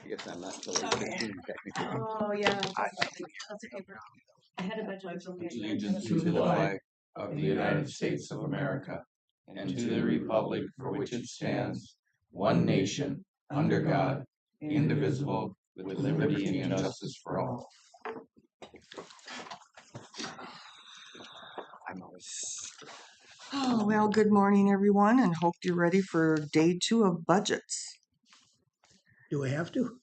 guess I'm not till 8:15 technically. Oh, yeah. That's okay, bro. I had a bunch of Allegiance to the flag of the United States of America and to the republic for which it stands, one nation, under God, indivisible, with liberty and justice for all. Oh, well, good morning, everyone, and hope you're ready for day 2 of budgets. Do we have to?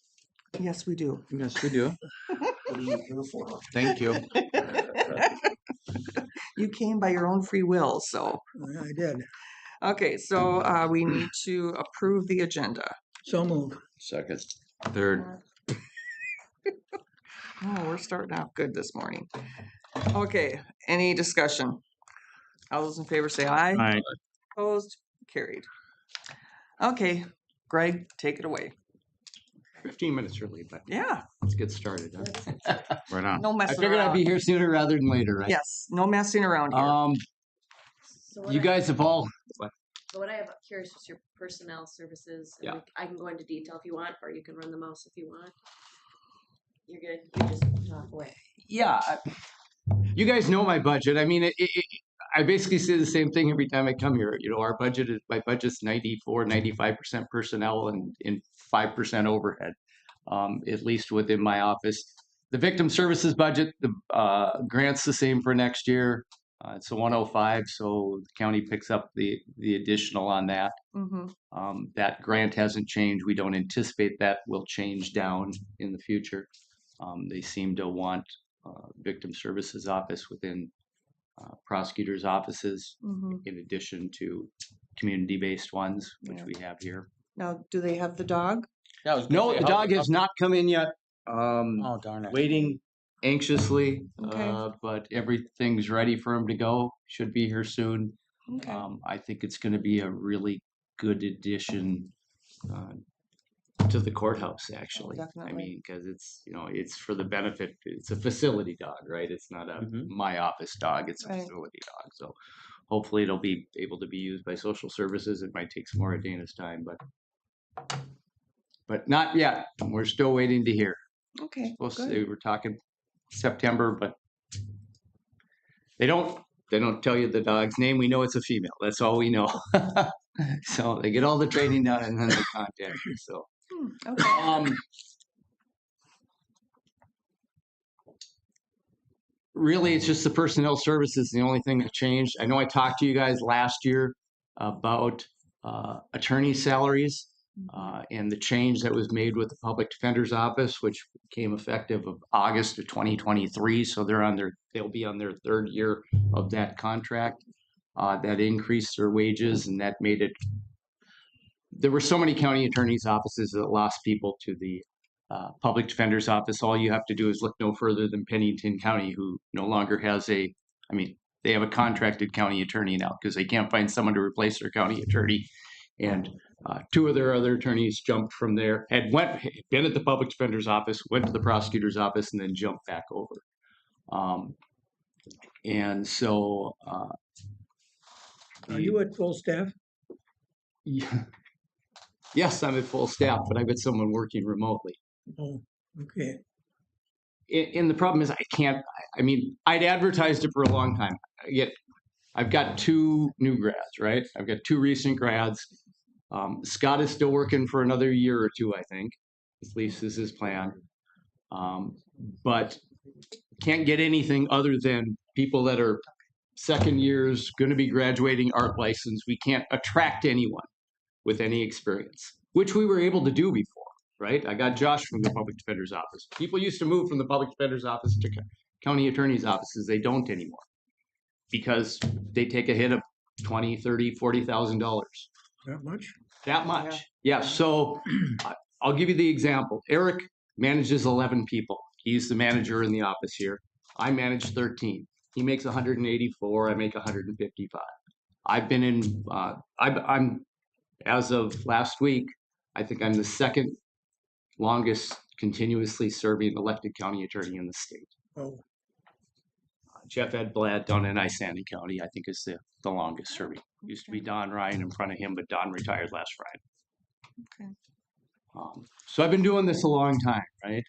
Yes, we do. Yes, we do. What are you here for? Thank you. You came by your own free will, so. Yeah, I did. Okay, so we need to approve the agenda. So move. Second. Third. Oh, we're starting off good this morning. Okay, any discussion? All those in favor say aye. Aye. Opposed? Carried. Okay, Greg, take it away. 15 minutes early, but Yeah, let's get started. Huh? Right on. no I messing figured I'd around. be here sooner rather than later, right? Yes, no messing around here. So You guys have all. what I have curious is your personnel services. And Yeah. I can go into detail if you want, or you can run the mouse if you want. You're good. You just talk away. Yeah. You guys know my budget. I mean, I basically say the same thing every time I come here. You know, my budget's 95% personnel and 5% overhead, at least within my office. The victim services budget, the grant's the same for next year. It's a 105, so the county picks up the additional on that. Mm-hmm. That grant hasn't changed. We don't anticipate that will change down in the future. They seem to want victim services office within prosecutors' offices, Mm-hmm. in addition to community-based ones, which Yeah. we have here. Now, do they have the dog? No, the dog has not come in yet. Oh, darn it. Waiting anxiously, Okay. but everything's ready for him to go. Should be here soon. Okay. I think it's going to be a really good addition to the courthouse, actually. I Definitely. mean, because it's for the benefit. It's a facility dog, right? It's not a my office dog. It's a Right. facility dog. So hopefully it'll be able to be used by social services. It might take some more of Dana's time, but not yet. We're still waiting to hear. Okay. Supposed Good. to, we're talking September, but they don't tell you the dog's name. We know it's a female. That's all we know. So they get all the training done and then they contact you. So Okay. really, it's just the personnel services, the only thing that changed. I know I talked to you guys last year about attorney salaries and the change that was made with the public defender's office, which became effective of August of 2023. So they'll be on their 3rd year of that contract. That increased their wages, and that made it. There were so many county attorneys' offices that lost people to the public defender's office. All you have to do is look no further than Pennington County, who no longer has they have a contracted county attorney now because they can't find someone to replace their county attorney. And 2 of their other attorneys jumped from there, had been at the public defender's office, went to the prosecutor's office, and then jumped back over. And so. Are you at full staff? Yeah. Yes, I'm at full staff, but I've got someone working remotely. Oh, okay. And the problem is I'd advertised it for a long time. Yet I've got 2 new grads, right? I've got 2 recent grads. Scott is still working for another year or 2, I think. At least this is his plan. But can't get anything other than people that are 2nd years, going to be graduating art license. We can't attract anyone with any experience, which we were able to do before, right? I got Josh from the public defender's office. People used to move from the public defender's office to county attorney's offices. They don't anymore because they take a hit of $20,000, $30,000, $40,000. That much? That much. Yeah. So I'll give you the example. Eric manages 11 people. He's the manager in the office here. I manage 13. He makes 184. I make 155. I've been in. I'm as of last week. I think I'm the 2nd longest continuously serving elected county attorney in the state. Oh, Jeff Ed Blad down in Isanti County, I think, is the longest serving. Used to be Don Ryan in front of him, but Don retired last Friday. So I've been doing this a long time, right?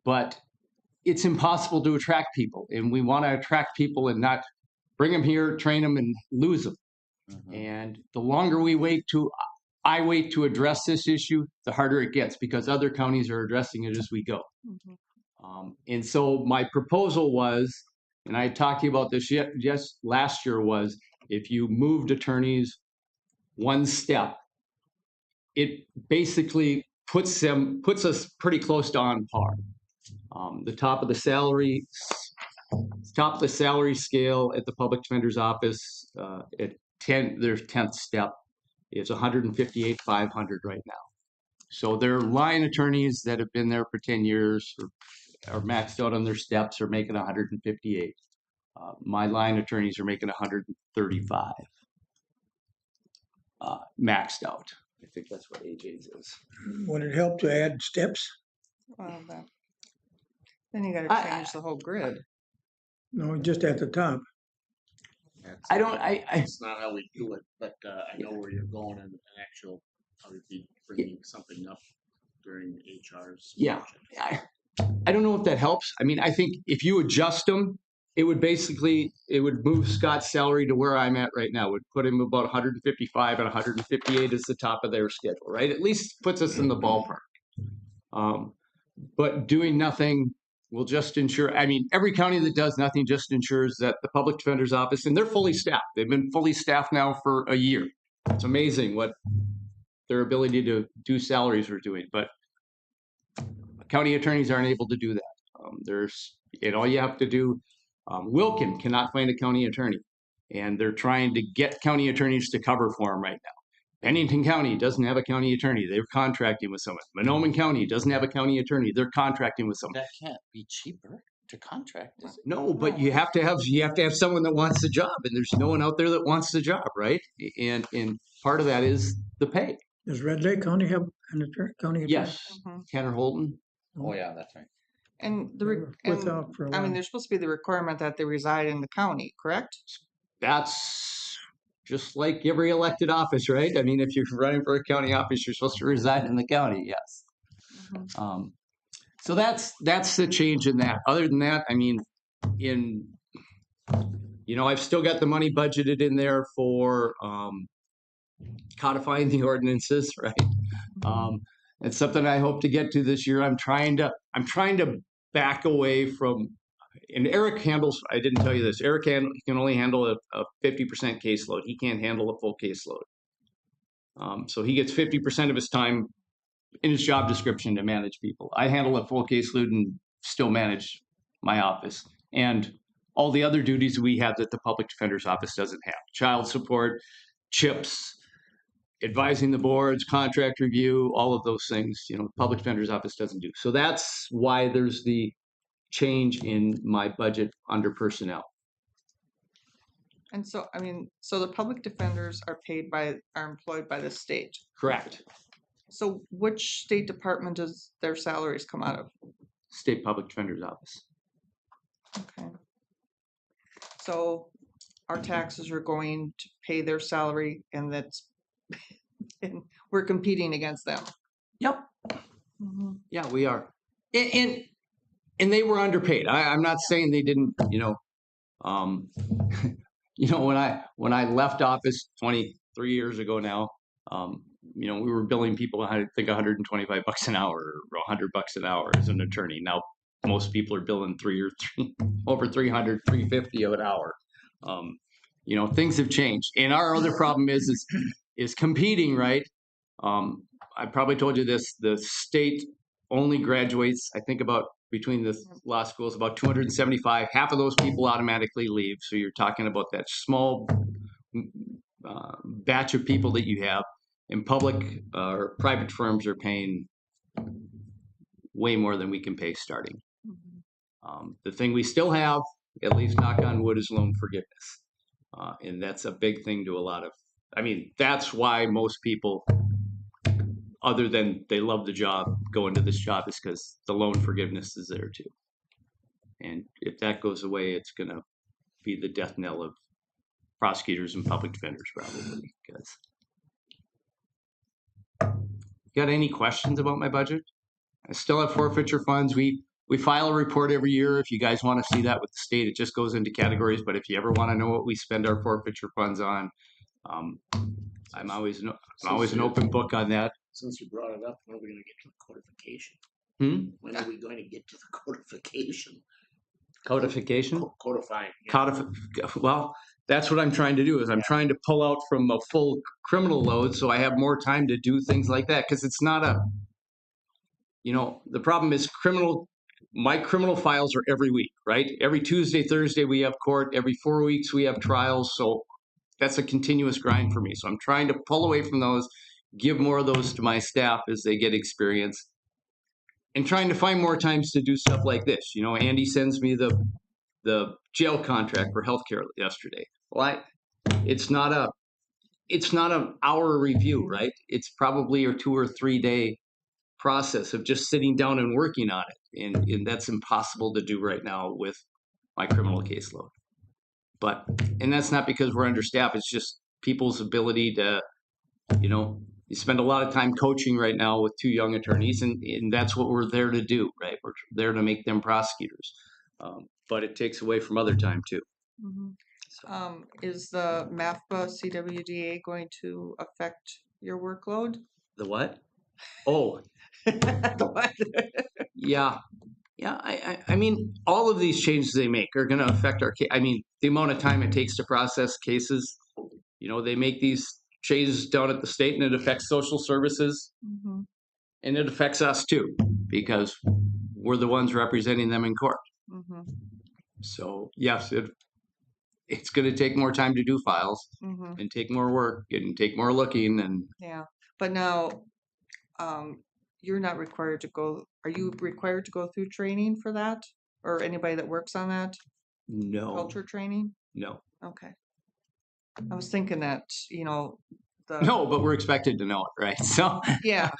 But it's impossible to attract people, and we want to attract people and not bring them here, train them, and lose them. And the longer I wait to address this issue, the harder it gets because other counties are addressing it as we go. And so my proposal was, and I talked to you about this just last year, was if you moved attorneys one step, it basically puts us pretty close to on par. The top of the salary scale at the public defender's office at their 10th step is 158,500 right now. So their line attorneys that have been there for 10 years are maxed out on their steps are making 158. My line attorneys are making 135 maxed out. I think that's what AJ's is. Would it help to add steps? Well, then you gotta change the whole grid. No, just at the top. I don't. It's not how we do it, but I know where you're going and actual, how would be bringing something up during HR's. Yeah, I don't know if that helps. I mean, I think if you adjust them, it would move Scott's salary to where I'm at right now. It would put him about 155 and 158 is the top of their schedule, right? At least puts us in the ballpark. But doing nothing will just ensure, I mean, every county that does nothing just ensures that the public defender's office, and they're fully staffed. They've been fully staffed now for a year. It's amazing what their ability to do salaries are doing, but county attorneys aren't able to do that. All you have to do, Wilkin cannot find a county attorney, and they're trying to get county attorneys to cover for them right now. Pennington County doesn't have a county attorney. They're contracting with someone. Monoman County doesn't have a county attorney. They're contracting with someone. That can't be cheaper to contract, is it? No, but you have to have someone that wants the job, and there's no one out there that wants the job, right? And part of that is the pay. Does Red Lake County have an county attorney? Yes, Mhm. Tanner Holton. Oh, yeah, that's right. And They were without for a I mean, while. there's supposed to be the requirement that they reside in the county, correct? That's just like every elected office, right? I mean, if you're running for a county office, you're supposed to reside in the county. Yes. So that's the change in that. Other than that, I mean, I've still got the money budgeted in there for codifying the ordinances, right? It's something I hope to get to this year. I'm trying to back away from. And Eric handles. I didn't tell you this. Eric can only handle a 50% caseload. He can't handle a full caseload. So he gets 50% of his time in his job description to manage people. I handle a full caseload and still manage my office and all the other duties we have that the public defender's office doesn't have: child support, CHIPS, advising the boards, contract review, all of those things. The public defender's office doesn't do. So that's why there's the change in my budget under personnel. And so, I mean, so the public defenders are employed by the state. Correct. So which state department does their salaries come out of? State public defender's office. Okay. So our taxes are going to pay their salary, and and we're competing against them. Yep. Yeah, we are. And they were underpaid. I'm not saying they didn't, when I left office 23 years ago now, we were billing people, I think, $125 an hour or $100 an hour as an attorney. Now most people are billing over 300, 350 an hour. Things have changed. And our other problem is competing, right? I probably told you this, the state only graduates, I think, about between the law schools, about 275. Half of those people automatically leave. So you're talking about that small batch of people that you have. And public or private firms are paying way more than we can pay starting. The thing we still have, at least knock on wood, is loan forgiveness. And that's a big thing to a lot of, that's why most people, other than they love the job, go into this job, is because the loan forgiveness is there too. And if that goes away, it's going to be the death knell of prosecutors and public defenders, probably. Because got any questions about my budget? I still have forfeiture funds. We file a report every year. If you guys want to see that with the state, it just goes into categories. But if you ever want to know what we spend our forfeiture funds on, um, I'm always an open book on that. Since you brought it up, when are we gonna get to the codification? Hmm? When are we going to get to the codification? Codification? Codifying. Yeah. Well, that's what I'm trying to do. Is I'm trying to pull out from a full criminal load, so I have more time to do things like that. Because it's not a, the problem is my criminal files are every week, right? Every Tuesday, Thursday, we have court. Every 4 weeks, we have trials. So that's a continuous grind for me. So I'm trying to pull away from those, give more of those to my staff as they get experience, and trying to find more times to do stuff like this. Andy sends me the jail contract for healthcare yesterday. Well, it's not an hour review, right? It's probably a 2 or 3 day process of just sitting down and working on it. And that's impossible to do right now with my criminal caseload. And that's not because we're understaffed. It's just people's ability to, you spend a lot of time coaching right now with 2 young attorneys, and that's what we're there to do, right? We're there to make them prosecutors. But it takes away from other time too. Mhm. Is the MAFPA CWDA going to affect your workload? The what? Oh, What? yeah. Yeah, I mean, all of these changes they make are going to affect our case. I mean, the amount of time it takes to process cases, they make these changes down at the state and it affects social services Mhm, and it affects us too because we're the ones representing them in court. mhm, So, yes, it's going to take more time to do files mhm. and take more work and take more looking. And Yeah, but now, you're not required to go, are you required to go through training for that? Or anybody that works on that, no, culture training? no, Okay. I was thinking that, the, no, but we're expected to know it, right? So, yeah,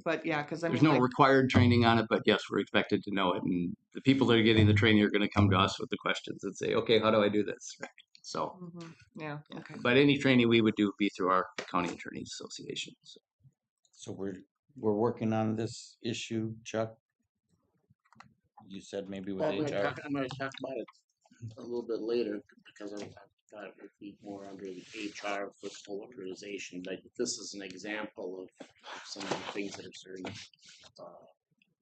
but yeah, cause I there's mean, no like, required training on it, but yes, we're expected to know it. And the people that are getting the training are going to come to us with the questions and say, okay, how do I do this? So, yeah, yeah. okay. But any training we would do would be through our county attorneys association. So. So we're working on this issue, Chuck. You said maybe with Well, I'm HR. gonna talk about it a little bit later because I thought it would be more under the HR for polarization. But this is an example of some of the things that are starting to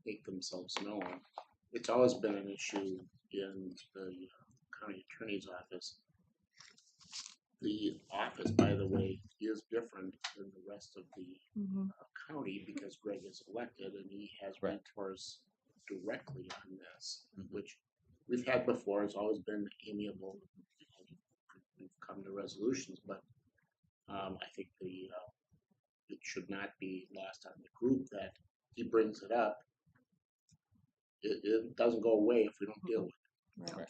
make themselves known. It's always been an issue in the county attorney's office. The office, by the way, is different than the rest of the Mhm, county because Greg is elected and he has mentors directly on this, which we've had before. It's always been amiable. We've come to resolutions, but I think it should not be lost on the group that he brings it up. It doesn't go away if we don't deal with it. right.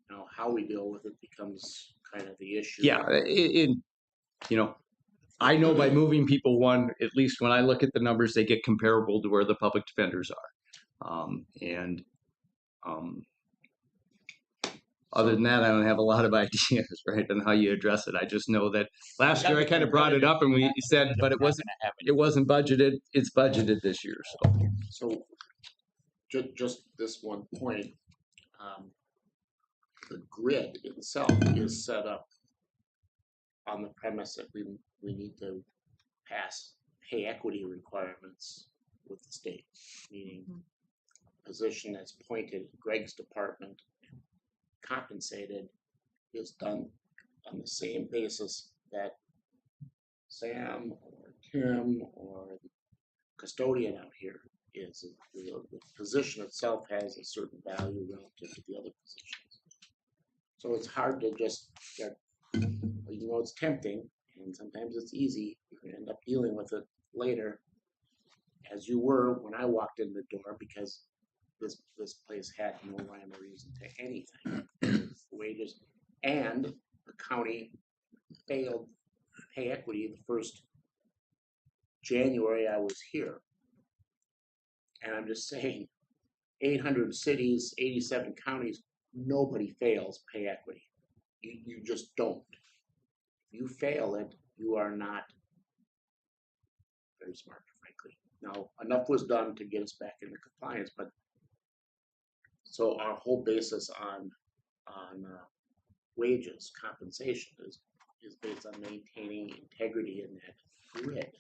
Now, how we deal with it becomes kind of the issue. Yeah, I know by moving people one, at least when I look at the numbers, they get comparable to where the public defenders are. Other than that, I don't have a lot of ideas, right, on how you address it. I just know that last year I kind of brought it up and we said, but it wasn't budgeted. It's budgeted this year. So just this one point, the grid itself is set up on the premise that we need to pass pay equity requirements with the state, meaning position that's appointed in Greg's department, compensated, is done on the same basis that Sam or Tim or the custodian out here is. The position itself has a certain value relative to the other positions. So it's hard to just get, it's tempting and sometimes it's easy. You're going to end up dealing with it later, as you were when I walked in the door, because this place had no rhyme or reason to anything. Wages, and the county failed pay equity the first January I was here. And I'm just saying, 800 cities, 87 counties, nobody fails pay equity. You just don't. If you fail it, you are not very smart, frankly. Now, enough was done to get us back into compliance, but so our whole basis on wages, compensation is based on maintaining integrity in that grid.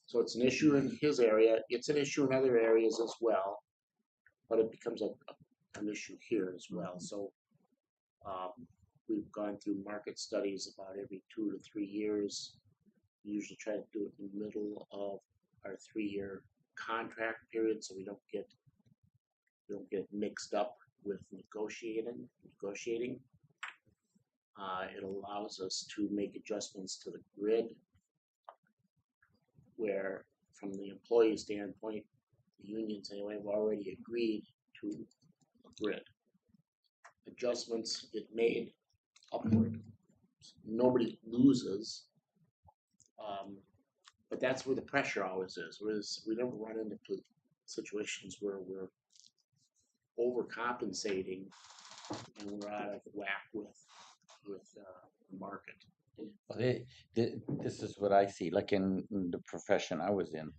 So it's an issue in his area. It's an issue in other areas as well, but it becomes an issue here as well. So we've gone through market studies about every 2 to 3 years. We usually try to do it in the middle of our 3-year contract period, so we don't get mixed up with negotiating. It allows us to make adjustments to the grid, where from the employee standpoint, the unions anyway have already agreed to a grid. Adjustments get made upward. Nobody loses, but that's where the pressure always is. Whereas we never run into situations where we're overcompensating and we're out of whack with the market. Well, this is what I see, like in the profession I was in,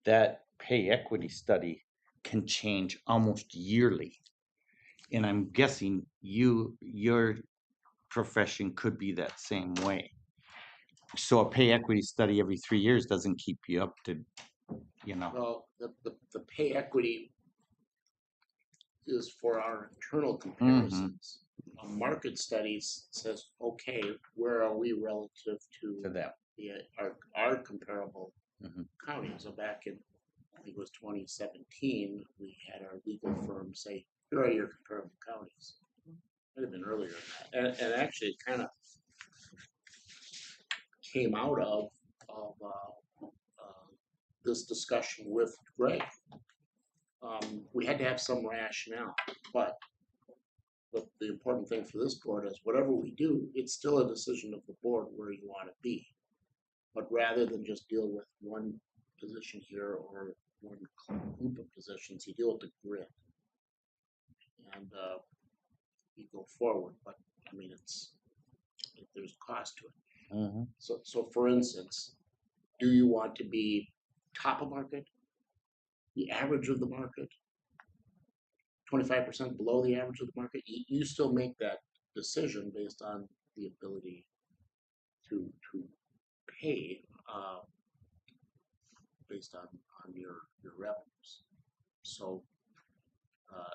that pay equity study can change almost yearly. And I'm guessing your profession could be that same way. So a pay equity study every 3 years doesn't keep you up to, Well, the pay equity is for our internal comparisons. A market studies says, okay, where are we relative to them. our comparable Mhm. counties? So back in, I think it was 2017, we had our legal firm say, here are your comparable counties. Might have been earlier than that. And actually it kind of came out of this discussion with Greg. We had to have some rationale, but the important thing for this board is whatever we do, it's still a decision of the board where you want to be. But rather than just deal with one position here or one group of positions, you deal with the grid. And you go forward. But I mean, there's a cost to it. Mm-hmm. So for instance, do you want to be top of market, the average of the market, 25% below the average of the market? You still make that decision based on the ability to pay based on your revenues. So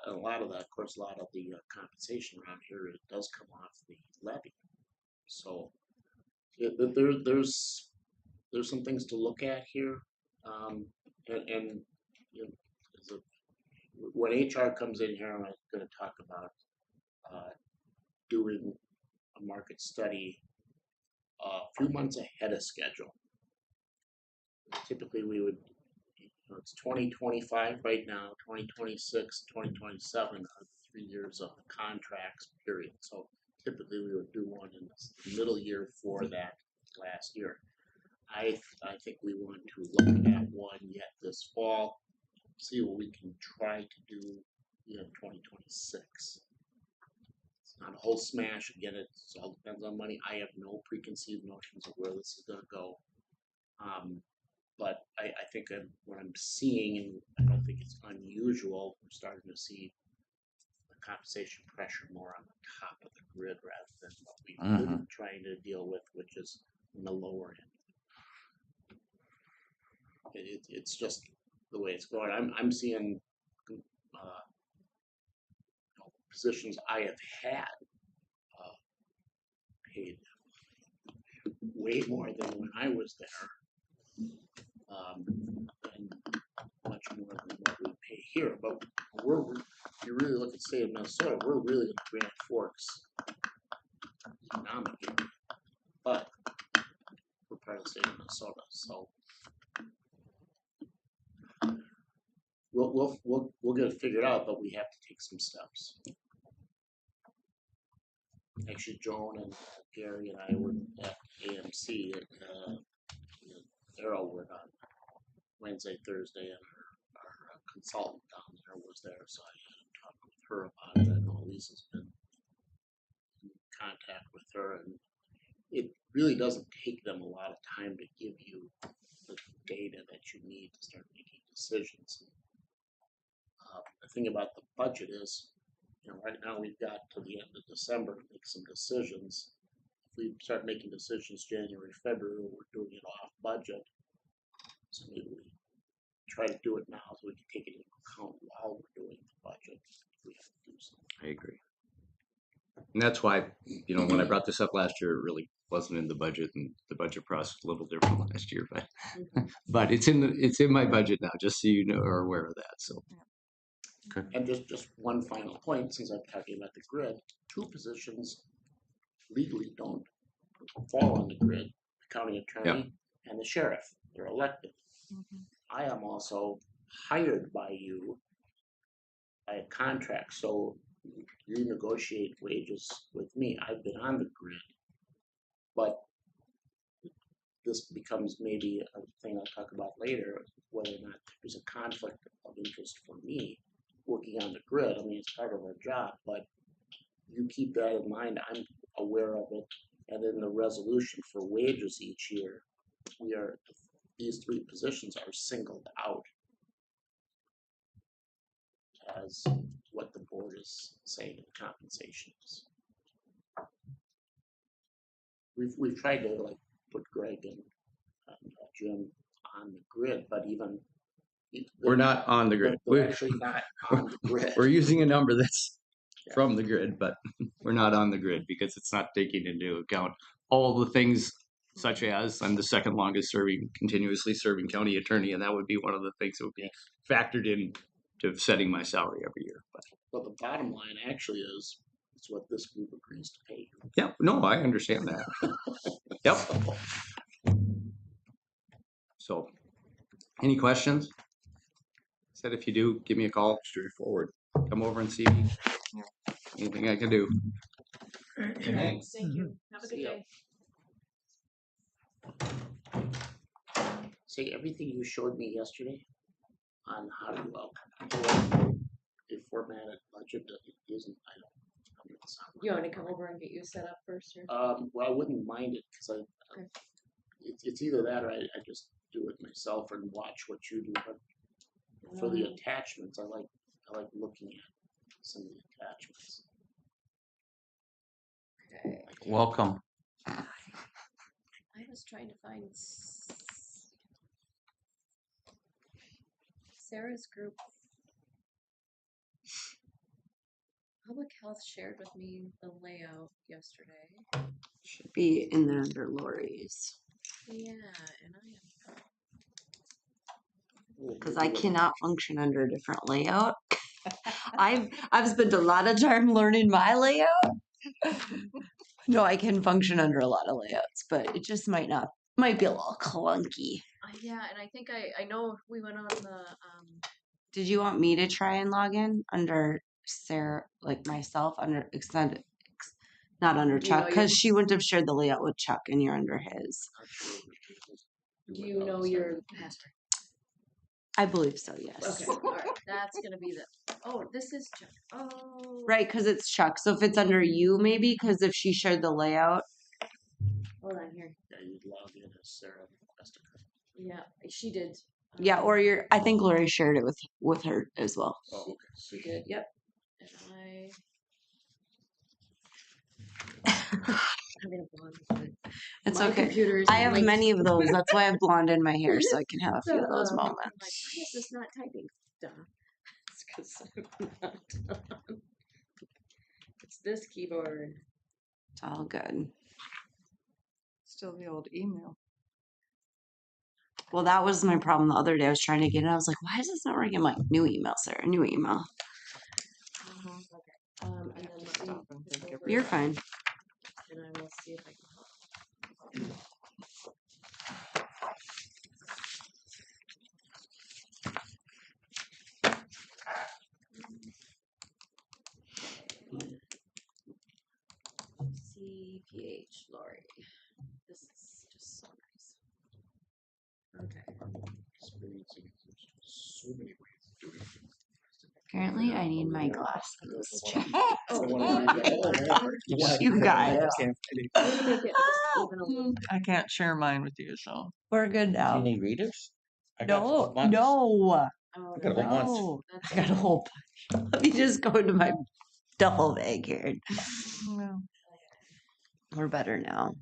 and a lot of that, of course, a lot of the compensation around here, it does come off the levy. So there's some things to look at here, and you know, when HR comes in here, I'm going to talk about doing a market study a few months ahead of schedule. Typically, we would, it's 2025 right now, 2026, 2027 are the 3 years of the contracts period. So typically, we would do one in the middle year for that last year. I think we want to look at one yet this fall, see what we can try to do in 2026. It's not a whole smash. Again, it all depends on money. I have no preconceived notions of where this is going to go. But I think what I'm seeing, and I don't think it's unusual, we're starting to see the compensation pressure more on the top of the grid rather than what we've been trying to deal with, which is in the lower end. It's just the way it's going. I'm seeing positions I have had paid way more than when I was there, and much more than what we pay here. But you really look at the state of Minnesota, we're really in Grand Forks economic area, but we're part of the state of Minnesota, so. We'll get it figured out, but we have to take some steps. Actually, Joan and Gary and I were at AMC at Arrowwood on Wednesday, Thursday, and our consultant down there was there, so I had to talk with her about it. I know Lisa's been in contact with her, and it really doesn't take them a lot of time to give you the data that you need to start making decisions. The thing about the budget is, right now we've got to the end of December to make some decisions. If we start making decisions January, February, we're doing it off budget. So maybe we try to do it now so we can take it into account while we're doing the budget. If we have to do something. I agree. And that's why, when I brought this up last year, it really wasn't in the budget, and the budget process was a little different last year, but it's in my budget now, just so you know, are aware of that. So. And just one final point, since I'm talking about the grid, 2 positions legally don't fall on the grid: the county attorney and the sheriff. They're elected. I am also hired by you by a contract, so you negotiate wages with me. I've been on the grid, but this becomes maybe a thing I'll talk about later, whether or not there's a conflict of interest for me working on the grid. I mean, it's part of our job, but you keep that in mind. I'm aware of it. And in the resolution for wages each year, these 3 positions are singled out as what the board is saying the compensation is. We've tried to put Greg and Jim on the grid, but even We're not on the grid. they're actually not on the grid. We're using a number that's from the grid, but we're not on the grid because it's not taking into account all the things, such as I'm the second longest continuously serving county attorney, and that would be one of the things that would be factored in to setting my salary every year. But the bottom line actually is, it's what this group agrees to pay you. Yeah, no, I understand that. Yep. So, any questions? Said if you do, give me a call. Straightforward. Come over and see me. Anything I can do. Thanks. Thank you. Have a good See ya. day. See, everything you showed me yesterday on how to do a formatted budget isn't, You want me to come over and get you set up first? Or? well, I wouldn't mind it because Okay. it's either that or I just do it myself and watch what you do. But for the attachments, I like looking at some of the attachments. Okay. Welcome. I was trying to find Sarah's group. Public Health shared with me the layout yesterday. Should be in there under Lori's. Yeah, and I am. Because I cannot function under a different layout. I've spent a lot of time learning my layout. No, I can function under a lot of layouts, but it just might be a little clunky. Yeah, and I think I know we went on the Did you want me to try and log in under Sarah, like myself, under extended, not under Do you know Chuck, because she wouldn't have shared the layout with Chuck, and you're under his. do you know your password? I believe so, yes. Okay, all right. That's gonna be this is Chuck. Oh, Right, because it's Chuck. So if it's under you, maybe, because if she shared the layout. hold on here. Yeah, you'd log in as Sarah Westiker. Yeah, she did. Yeah, or I think Lori shared it with her as well. Oh, okay. She did. Yep. And I'm gonna blonde it. It's My okay. computer is I have like- many of those. That's why I have blonde in my hair, so I can have a few of those I'm like, moments. why is this not typing? Duh. It's because I'm not done. It's this keyboard. It's all good. Still the old email. Well, that was my problem the other day. I was trying to get it. I was like, why is this not working? I'm like, new email, Sarah, new email. Okay. And then let me Stop and think go over You're it, fine. and I will see if I can help. CPH Lori. This is just so nice. Okay. Experiencing so many ways of doing things. Apparently, I need my glasses. Yeah. You guys. I'm gonna make it just even a little. I can't share mine with you, so. We're good Do you now. need readers? I got No, a bunch. no, Oh, I got a whole bunch. no. I got a whole bunch. Let me just go to my duffel bag here. We're better now.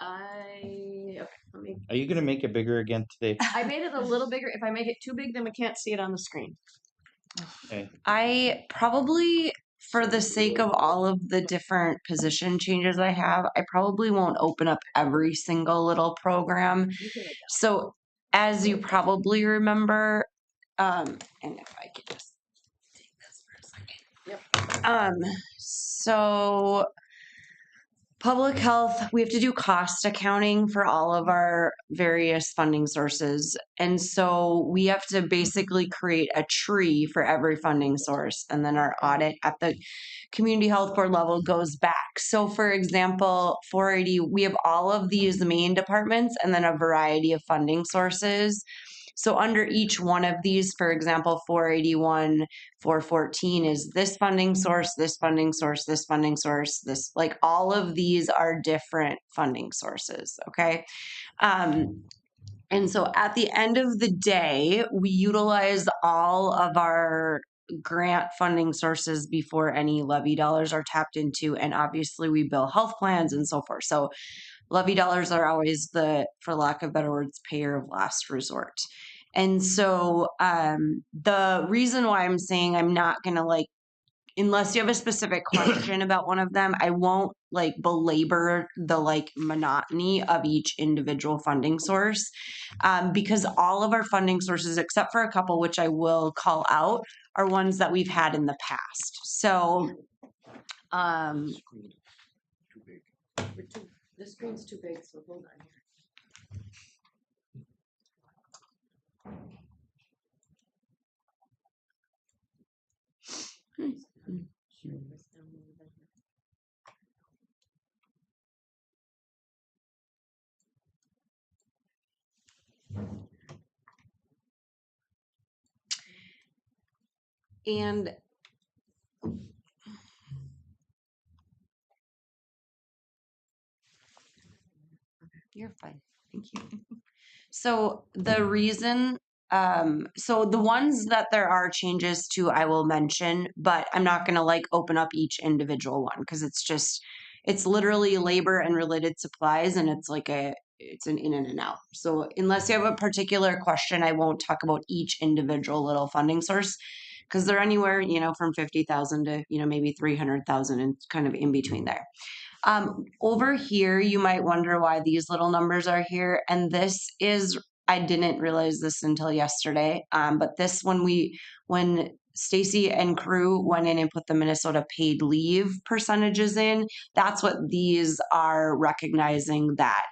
Alright, okay, let me, Are you gonna make it bigger again today? I made it a little bigger. If I make it too big, then we can't see it on the screen. Okay. I probably, for the sake of all of the different position changes I have, I probably won't open up every single little program. You can adjust. So, as you probably remember, and if I could just take this for a second. So public health, we have to do cost accounting for all of our various funding sources. And so we have to basically create a tree for every funding source. And then our audit at the community health board level goes back. So for example, 480, we have all of these main departments and then a variety of funding sources. So under each one of these, for example, 481, 414 is this funding source, this funding source, this funding source, this, like all of these are different funding sources, okay? And so at the end of the day, we utilize all of our grant funding sources before any levy dollars are tapped into. And obviously we bill health plans and so forth. So levy dollars are always the, for lack of better words, payer of last resort. And so the reason why I'm saying I'm not going to like, unless you have a specific question about one of them, I won't like belabor the like monotony of each individual funding source because all of our funding sources, except for a couple, which I will call out, are ones that we've had in the past. So, This screen's too big, so hold on here. Shrink this down a little bit here. and you're fine. Thank you. So the reason, so the ones that there are changes to, I will mention, but I'm not going to like open up each individual one because it's just, it's literally labor and related supplies and it's like it's an in and an out. So unless you have a particular question, I won't talk about each individual little funding source because they're anywhere, from 50,000 to, maybe 300,000 and kind of in between there. Over here, you might wonder why these little numbers are here. And this is, I didn't realize this until yesterday. But this, when Stacy and crew went in and put the Minnesota paid leave percentages in, that's what these are recognizing, that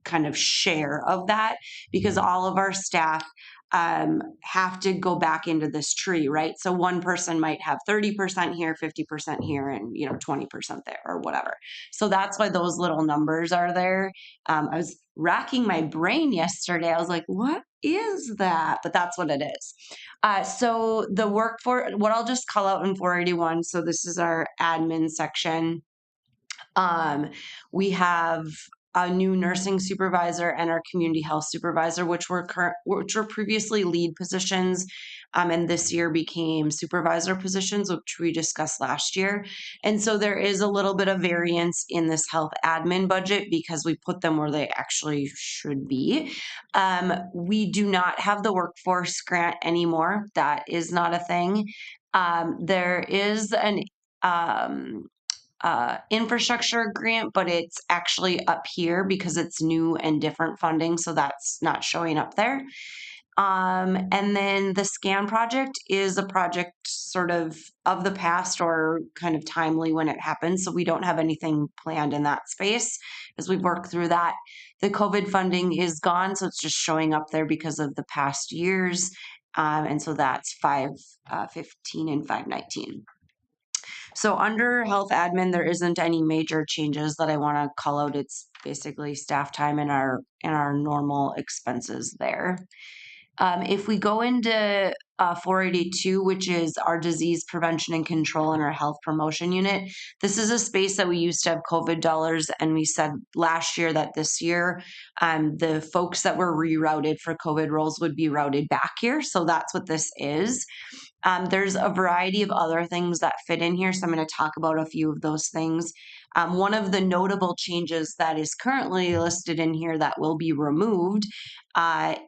kind of share of that, because all of our staff have to go back into this tree, right? So one person might have 30% here, 50% here, and 20% there or whatever. So that's why those little numbers are there. I was racking my brain yesterday. I was like, what is that? But that's what it is. So the workforce, what I'll just call out in 481. So this is our admin section. We have a new nursing supervisor and our community health supervisor, which were previously lead positions, and this year became supervisor positions, which we discussed last year. And so there is a little bit of variance in this health admin budget because we put them where they actually should be. We do not have the workforce grant anymore. That is not a thing. There is an infrastructure grant, but it's actually up here because it's new and different funding, so that's not showing up there. And then the SCAN project is a project sort of the past or kind of timely when it happens, so we don't have anything planned in that space as we've worked through that. The COVID funding is gone, so it's just showing up there because of the past years, and so that's 515 and 519. So under health admin, there isn't any major changes that I want to call out. It's basically staff time and our normal expenses there. If we go into 482, which is our disease prevention and control and our health promotion unit. This is a space that we used to have COVID dollars, and we said last year that this year, the folks that were rerouted for COVID roles would be routed back here. So that's what this is. There's a variety of other things that fit in here, so I'm going to talk about a few of those things. One of the notable changes that is currently listed in here that will be removed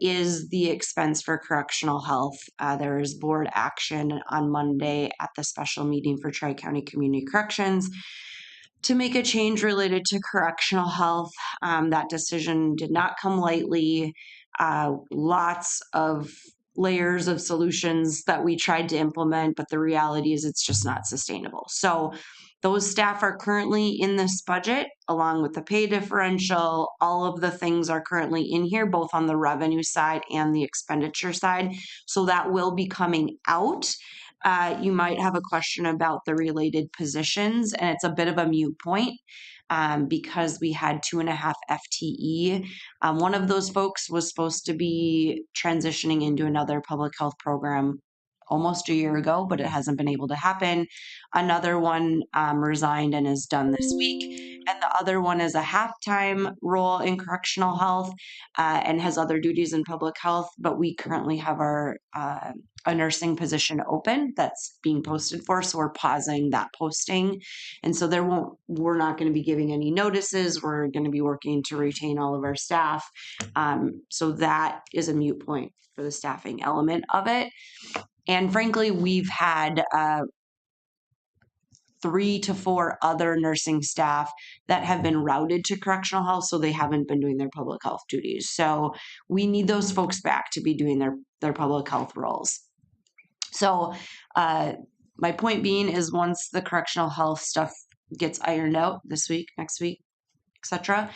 is the expense for correctional health. There is board action on Monday at the special meeting for Tri-County Community Corrections to make a change related to correctional health. That decision did not come lightly. Lots of layers of solutions that we tried to implement, but the reality is it's just not sustainable. So those staff are currently in this budget, along with the pay differential. All of the things are currently in here, both on the revenue side and the expenditure side. So that will be coming out. You might have a question about the related positions, and it's a bit of a moot point. Because we had 2.5 FTE. One of those folks was supposed to be transitioning into another public health program almost a year ago, but it hasn't been able to happen. Another one resigned and is done this week. And the other one is a half-time role in correctional health and has other duties in public health. But we currently have our a nursing position open that's being posted for, so we're pausing that posting. And so we're not going to be giving any notices. We're going to be working to retain all of our staff. So that is a moot point for the staffing element of it. And frankly, we've had 3 to 4 other nursing staff that have been routed to correctional health, so they haven't been doing their public health duties. So we need those folks back to be doing their public health roles. So my point being is once the correctional health stuff gets ironed out this week, next week, etc.,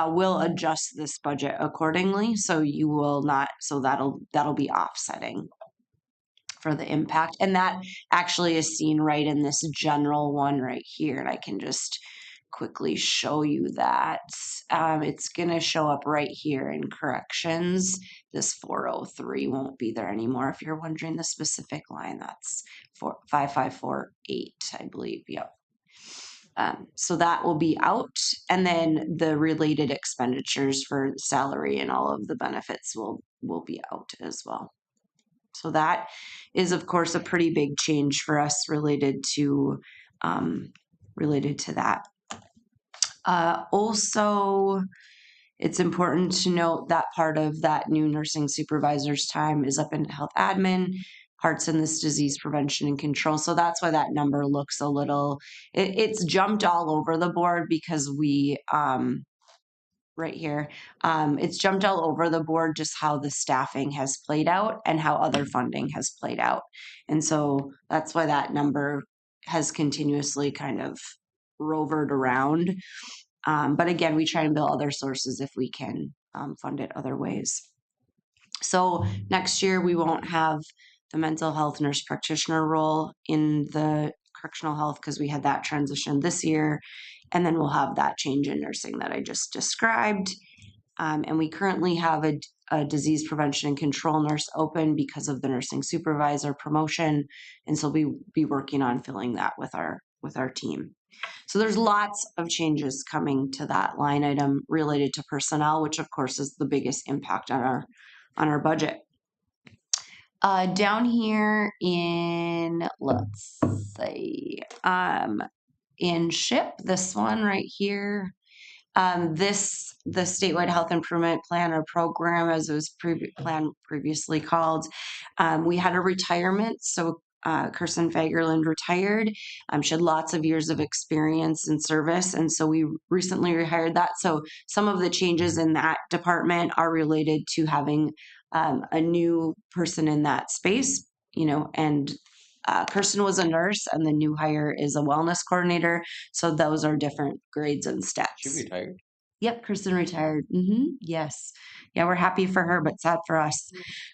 we'll adjust this budget accordingly. So you will not. So that'll be offsetting for the impact, and that actually is seen right in this general one right here. And I can just quickly show you that. It's going to show up right here in corrections. This 403 won't be there anymore. If you're wondering the specific line, that's 5548, I believe. Yep. So that will be out, and then the related expenditures for salary and all of the benefits will be out as well. So that is, of course, a pretty big change for us related to that. Also, it's important to note that part of that new nursing supervisor's time is up in health admin, parts in this disease prevention and control. So that's why that number looks a little, it's jumped all over the board because we, right here, it's jumped all over the board just how the staffing has played out and how other funding has played out. And so that's why that number has continuously kind of rovered around. But again, we try and build other sources if we can fund it other ways. So next year we won't have the mental health nurse practitioner role in the correctional health because we had that transition this year. And then we'll have that change in nursing that I just described. And we currently have a disease prevention and control nurse open because of the nursing supervisor promotion. And so we'll be working on filling that with our team. So there's lots of changes coming to that line item related to personnel, which of course is the biggest impact on our budget. Down here in, let's see, in SHIP, this one right here, the statewide health improvement plan or program, as it was previously called, we had a retirement. So Kirsten Fagerland retired. She had lots of years of experience in service, and so we recently rehired that. So some of the changes in that department are related to having a new person in that space, and Kirsten was a nurse and the new hire is a wellness coordinator. So those are different grades and steps. She retired. Yep, Kirsten retired. Yes. Yeah, we're happy for her, but sad for us.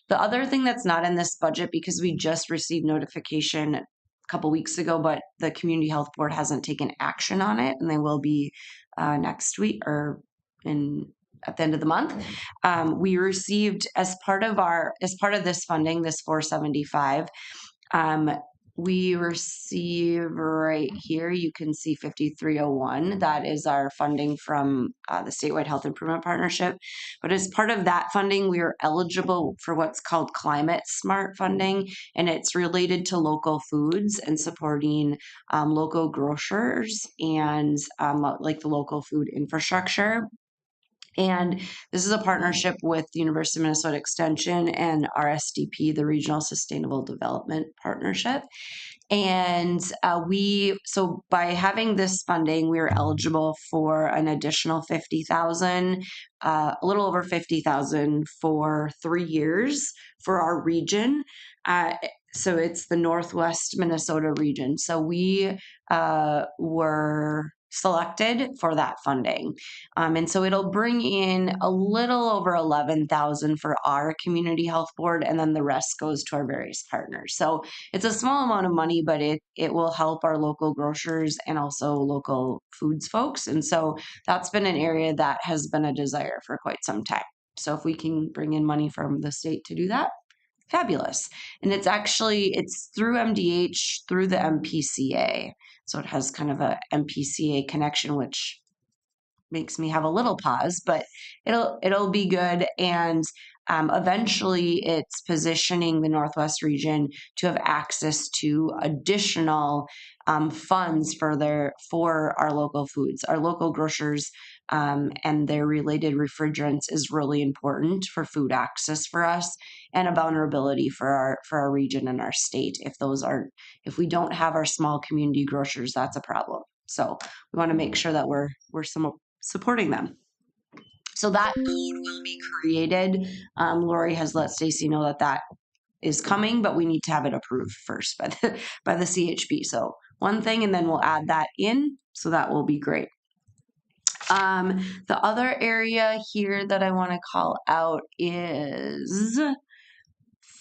The other thing that's not in this budget, because we just received notification a couple weeks ago, but the Community Health Board hasn't taken action on it, and they will be next week or in at the end of the month. We received as part of this funding, this 475. We receive right here, you can see 5301. That is our funding from the Statewide Health Improvement Partnership. But as part of that funding, we are eligible for what's called Climate Smart funding, and it's related to local foods and supporting local grocers and like the local food infrastructure. And this is a partnership with the University of Minnesota Extension and RSDP, the Regional Sustainable Development Partnership. And so by having this funding, we are eligible for an additional 50,000, a little over 50,000 for 3 years for our region. So it's the Northwest Minnesota region. So we were selected for that funding. And so it'll bring in a little over 11,000 for our community health board, and then the rest goes to our various partners. So it's a small amount of money, but it will help our local grocers and also local foods folks. And so that's been an area that has been a desire for quite some time. So if we can bring in money from the state to do that, fabulous. And it's through MDH, through the MPCA. So it has kind of a MPCA connection, which makes me have a little pause, but it'll be good. And eventually it's positioning the Northwest region to have access to additional funds for our local foods. Our local grocers and their related refrigerants is really important for food access for us, and a vulnerability for our region and our state. If we don't have our small community grocers, that's a problem. So we want to make sure that we're supporting them. So that code will be created. Lori has let Stacy know that is coming, but we need to have it approved first by the CHP. So one thing, and then we'll add that in. So that will be great. The other area here that I want to call out is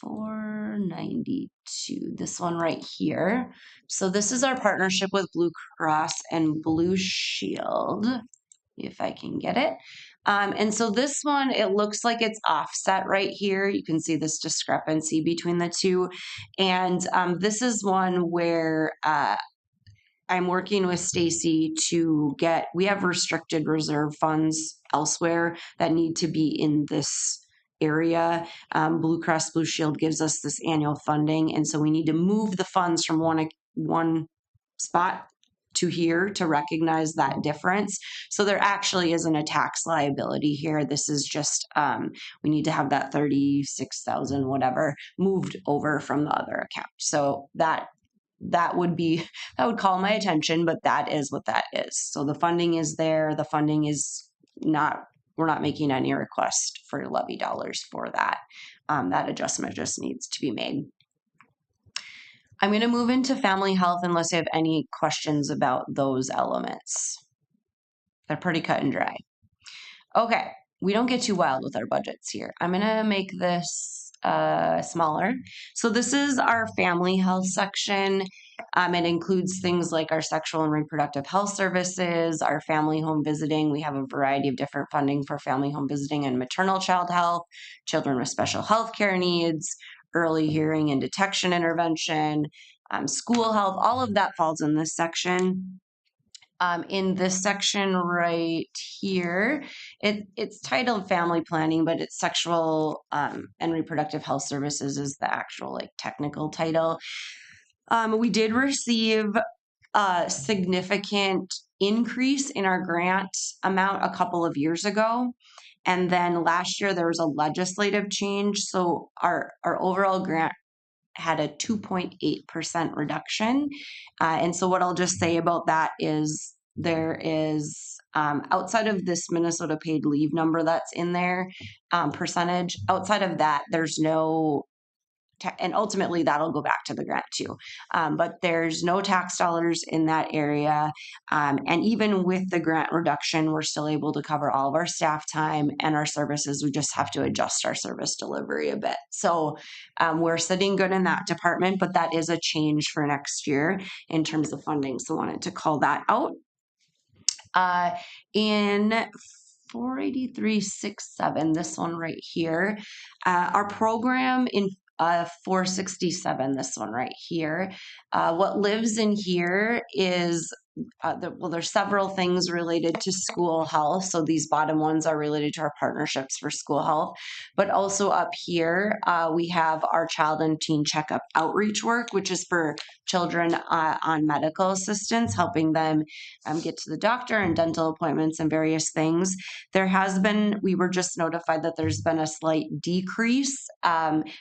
492, this one right here. So this is our partnership with Blue Cross and Blue Shield, if I can get it. And so this one, it looks like it's offset right here. You can see this discrepancy between the two. And this is one where I'm working with Stacy we have restricted reserve funds elsewhere that need to be in this area. Blue Cross Blue Shield gives us this annual funding, and so we need to move the funds from one spot to here to recognize that difference. So there actually isn't a tax liability here. This is just we need to have that 36,000 whatever moved over from the other account. So that would call my attention, but that is what that is. So the funding is there. The funding is we're not making any request for levy dollars for that. That adjustment just needs to be made. I'm going to move into family health unless you have any questions about those elements. They're pretty cut and dry. Okay, we don't get too wild with our budgets here. I'm going to make this smaller. So this is our family health section. It includes things like our sexual and reproductive health services, our family home visiting. We have a variety of different funding for family home visiting and maternal child health, children with special health care needs, early hearing and detection intervention, school health. All of that falls in this section. In this section right here, it's titled family planning, but it's sexual and reproductive health services is the actual technical title. We did receive a significant increase in our grant amount a couple of years ago. And then last year there was a legislative change. So our overall grant had a 2.8% reduction. And so what I'll just say about that is there is, outside of this Minnesota paid leave number that's in there, percentage, outside of that, there's no, and ultimately that'll go back to the grant too. But there's no tax dollars in that area. And even with the grant reduction, we're still able to cover all of our staff time and our services. We just have to adjust our service delivery a bit. So we're sitting good in that department, but that is a change for next year in terms of funding. So I wanted to call that out. In 48367, this one right here. Our program in 467, this one right here. What lives in here is there's several things related to school health. So these bottom ones are related to our partnerships for school health. But also up here, we have our child and teen checkup outreach work, which is for children on medical assistance, helping them get to the doctor and dental appointments and various things. We were just notified that there's been a slight decrease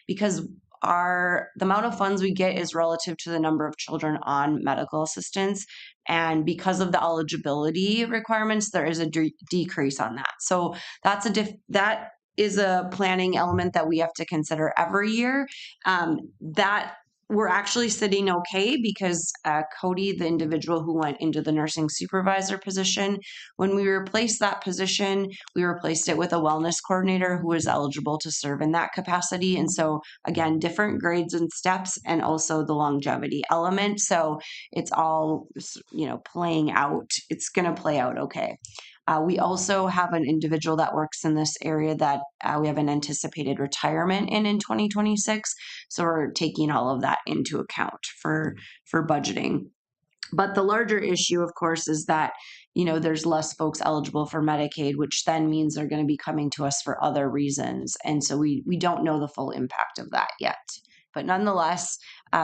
because the amount of funds we get is relative to the number of children on medical assistance. And because of the eligibility requirements, there is a decrease on that. So that is a planning element that we have to consider every year. That we're actually sitting okay because Cody, the individual who went into the nursing supervisor position, when we replaced that position, we replaced it with a wellness coordinator who is eligible to serve in that capacity. And so again, different grades and steps and also the longevity element. So it's all, playing out. It's going to play out okay. We also have an individual that works in this area that we have an anticipated retirement in 2026. So we're taking all of that into account for budgeting. But the larger issue, of course, is that, there's less folks eligible for Medicaid, which then means they're going to be coming to us for other reasons. And so we don't know the full impact of that yet. But nonetheless,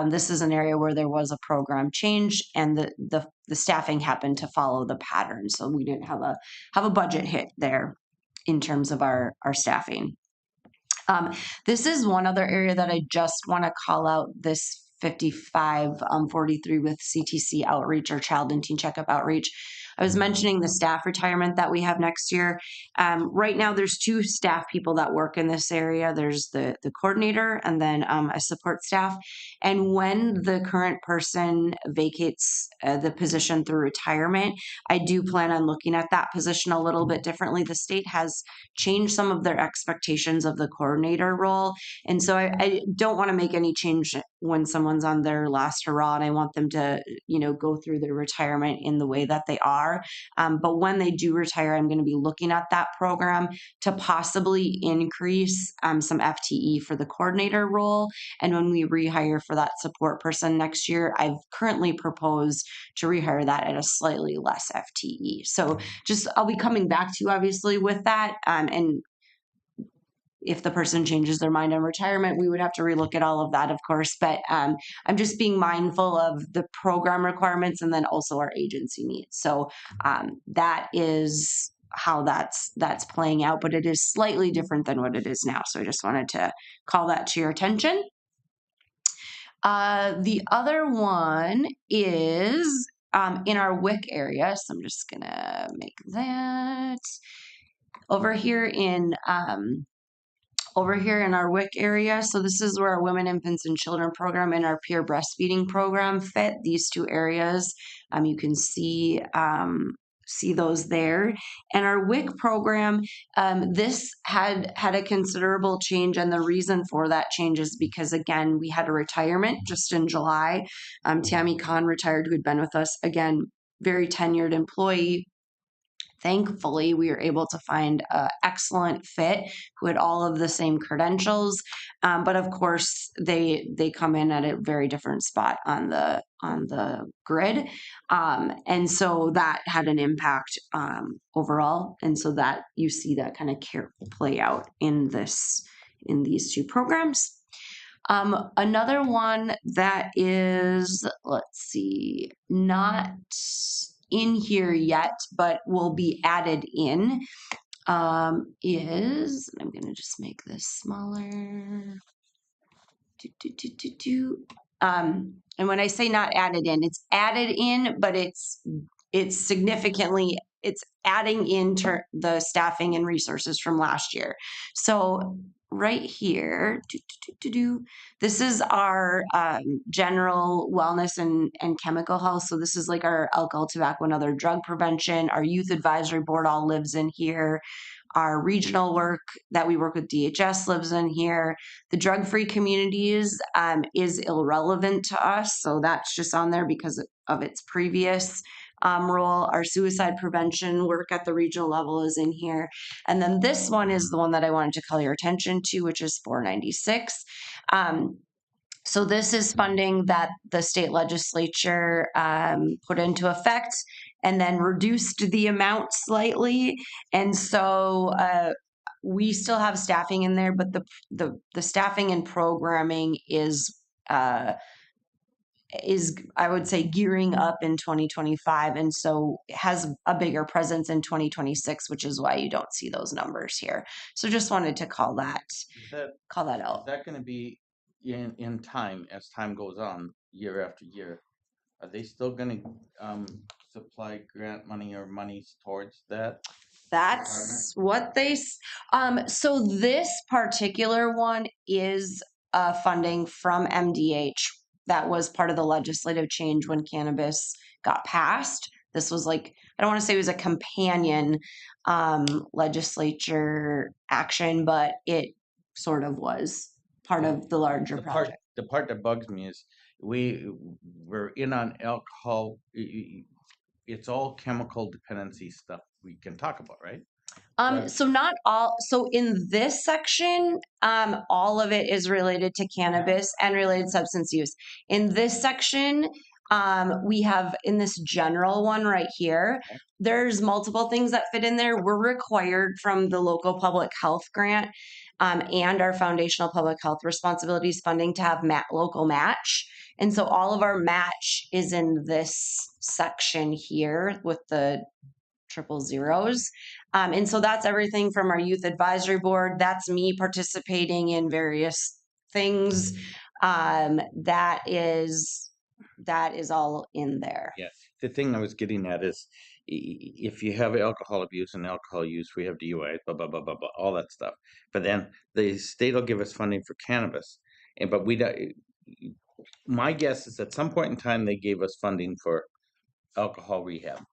this is an area where there was a program change and the staffing happened to follow the pattern. So we didn't have a budget hit there in terms of our staffing. This is one other area that I just want to call out, this 5543 with CTC outreach or child and teen checkup outreach. I was mentioning the staff retirement that we have next year. Right now, there's 2 staff people that work in this area. There's the coordinator and then a support staff. And when the current person vacates the position through retirement, I do plan on looking at that position a little bit differently. The state has changed some of their expectations of the coordinator role. And so I don't want to make any change when someone's on their last hurrah, and I want them to, go through their retirement in the way that they are. But when they do retire, I'm going to be looking at that program to possibly increase some FTE for the coordinator role. And when we rehire for that support person next year, I've currently proposed to rehire that at a slightly less FTE. So I'll be coming back to you obviously with that. And if the person changes their mind on retirement, we would have to relook at all of that, of course. But I'm just being mindful of the program requirements and then also our agency needs. So that is how that's playing out, but it is slightly different than what it is now. So I just wanted to call that to your attention. The other one is in our WIC area. So I'm just going to make that over here in our WIC area. So this is where our Women, Infants, and Children program and our peer breastfeeding program fit, these 2 areas. You can see those there. And our WIC program, this had a considerable change. And the reason for that change is because, again, we had a retirement just in July. Tammy Kahn retired, who had been with us, again, very tenured employee. Thankfully, we were able to find an excellent fit who had all of the same credentials, but of course, they come in at a very different spot on the grid, and so that had an impact overall. And so that you see that kind of play out in these 2 programs. Another one that is, let's see, not in here yet, but will be added in, is, I'm going to just make this smaller. And when I say not added in, it's added in, but it's significantly, it's adding in the staffing and resources from last year. So right here, this is our general wellness and chemical health. So this is like our alcohol, tobacco, and other drug prevention. Our youth advisory board all lives in here. Our regional work that we work with DHS lives in here. The drug-free communities is irrelevant to us. So that's just on there because of its previous role. Our suicide prevention work at the regional level is in here. And then this one is the one that I wanted to call your attention to, which is 496. So this is funding that the state legislature put into effect and then reduced the amount slightly. And so we still have staffing in there, but the staffing and programming is I would say gearing up in 2025, and so has a bigger presence in 2026, which is why you don't see those numbers here. So just wanted to call that Is that Is out. that going to be in time as time goes on, year after year? Are they still going to supply grant money or monies towards that? That's what so this particular one is funding from MDH that was part of the legislative change when cannabis got passed. This was like, I don't want to say it was a companion legislature action, but it sort of was part of the larger project. The part that bugs me is we're in on alcohol. It's all chemical dependency stuff we can talk about, right? So not all, so in this section, all of it is related to cannabis and related substance use. In this section, we have in this general one right here, there's multiple things that fit in there. We're required from the local public health grant, and our foundational public health responsibilities funding to have local match. And so all of our match is in this section here with the triple zeros. And so that's everything from our youth advisory board. That's me participating in various things. That is all in there. Yeah. The thing I was getting at is if you have alcohol abuse and alcohol use, we have DUI, blah, blah, blah, blah, blah, all that stuff. But then the state will give us funding for cannabis. But we don't, my guess is at some point in time, they gave us funding for alcohol rehab.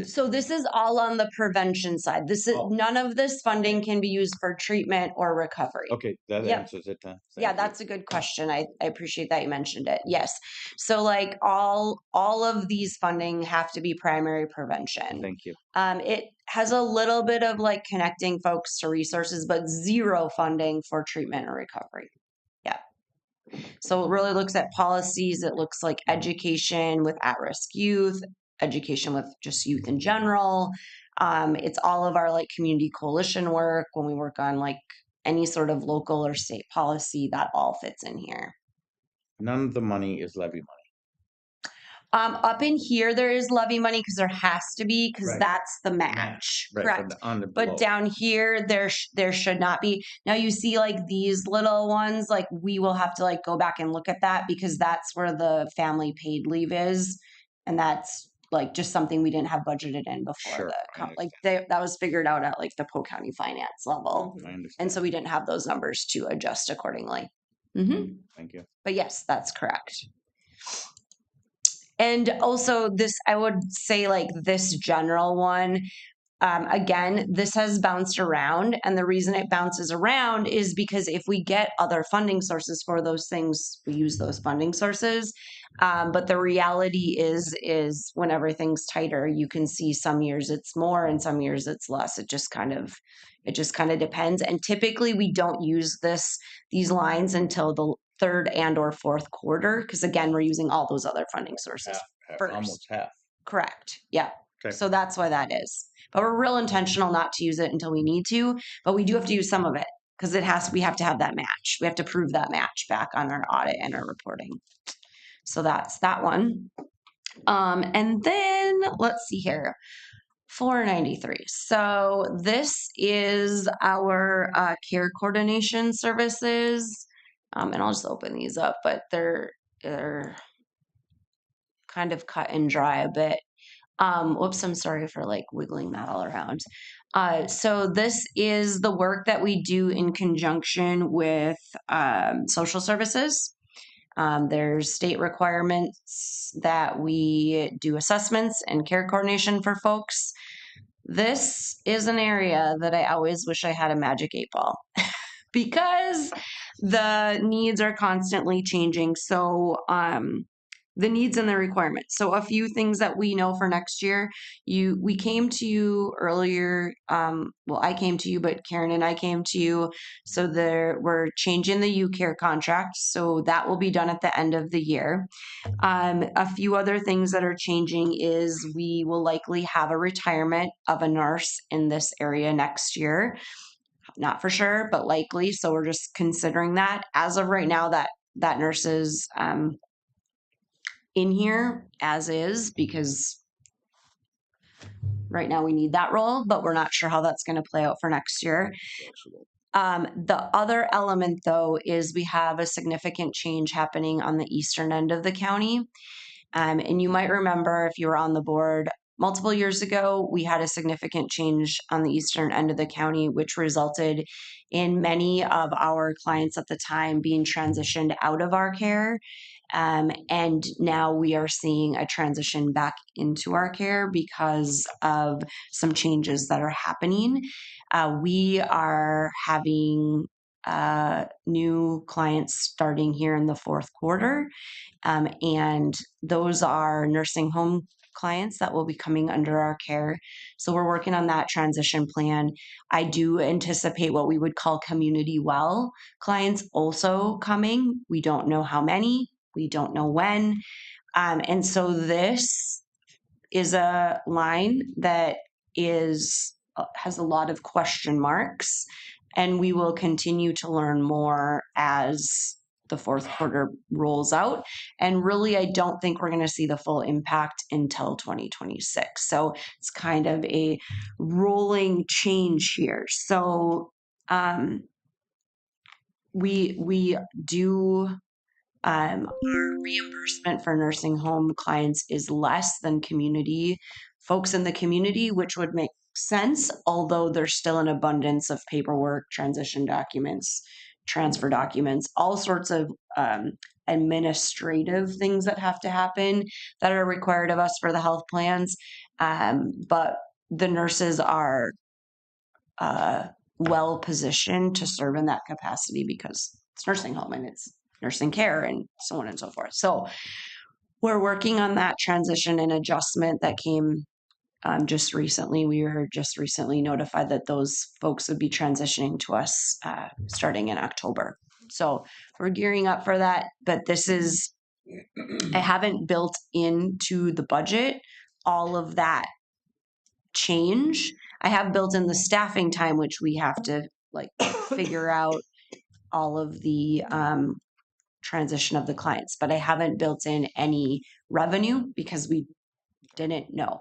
So this is all on the prevention side. This is none of this funding can be used for treatment or recovery. Okay, that answers it. Yeah, that's a good question. I appreciate that you mentioned it. Yes. So like all of these funding have to be primary prevention. Thank you. It has a little bit of like connecting folks to resources, but zero funding for treatment or recovery. Yeah. So it really looks at policies. It looks like education with at-risk youth, education with just youth in general. It's all of our like community coalition work when we work on like any sort of local or state policy, that all fits in here. None of the money is levy money. Up in here, there is levy money because there has to be, because that's the match. Right, Correct. But down here, there should not be. Now you see like these little ones, like we will have to like go back and look at that because that's where the family paid leave is. And that's like just something we didn't have budgeted in before that was figured out at like the Polk County finance level. I understand. And so we didn't have those numbers to adjust accordingly. Mm-hmm. Thank you. But yes, that's correct. And also this, I would say like this general one, again, this has bounced around. And the reason it bounces around is because if we get other funding sources for those things, we use those funding sources. But the reality is when everything's tighter, you can see some years it's more and some years it's less. It just kind of depends. And typically we don't use these lines until the third and or fourth quarter. Because again, we're using all those other funding sources first. Almost half. Correct. Yeah. Okay. So that's why that is. But we're real intentional not to use it until we need to, but we do have to use some of it because we have to have that match. We have to prove that match back on our audit and our reporting. So that's that one. And then let's see here. 493. So this is our care coordination services. And I'll just open these up, but they're kind of cut and dry a bit. Whoops, I'm sorry for like wiggling that all around. So this is the work that we do in conjunction with social services. There's state requirements that we do assessments and care coordination for folks. This is an area that I always wish I had a magic 8-ball because the needs are constantly changing. So the needs and the requirements. So a few things that we know for next year. We came to you earlier. Well, I came to you, but Karen and I came to you. So we're changing the UCare contract. So that will be done at the end of the year. A few other things that are changing is we will likely have a retirement of a nurse in this area next year. Not for sure, but likely. So we're just considering that. As of right now, that nurse is in here as is, because right now we need that role, but we're not sure how that's going to play out for next year. The other element, though, is we have a significant change happening on the eastern end of the county. And you might remember, if you were on the board multiple years ago, we had a significant change on the eastern end of the county, which resulted in many of our clients at the time being transitioned out of our care. And now we are seeing a transition back into our care because of some changes that are happening. We are having new clients starting here in the fourth quarter. And those are nursing home clients that will be coming under our care. So we're working on that transition plan. I do anticipate what we would call community well clients also coming. We don't know how many, we don't know when. And so this is a line that has a lot of question marks, and we will continue to learn more as the fourth quarter rolls out. And really, I don't think we're going to see the full impact until 2026. So it's kind of a rolling change here. So we do our reimbursement for nursing home clients is less than community folks in the community, which would make sense, although there's still an abundance of paperwork, transition documents, transfer documents, all sorts of administrative things that have to happen that are required of us for the health plans. But the nurses are well positioned to serve in that capacity because it's nursing home and it's nursing care and so on and so forth. So we're working on that transition and adjustment that came just recently. We were just recently notified that those folks would be transitioning to us starting in October. So we're gearing up for that, but I haven't built into the budget all of that change. I have built in the staffing time, which we have to figure out all of the transition of the clients, but I haven't built in any revenue because we didn't know.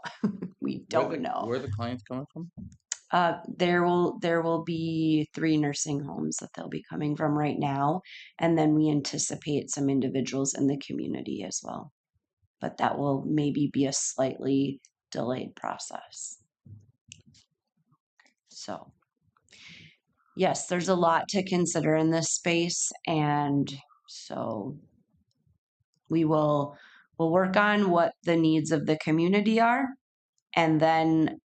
We don't know. Where are the clients coming from? There will be 3 nursing homes that they'll be coming from right now, and then we anticipate some individuals in the community as well. But that will maybe be a slightly delayed process. So, yes, there's a lot to consider in this space, and so we'll work on what the needs of the community are, and then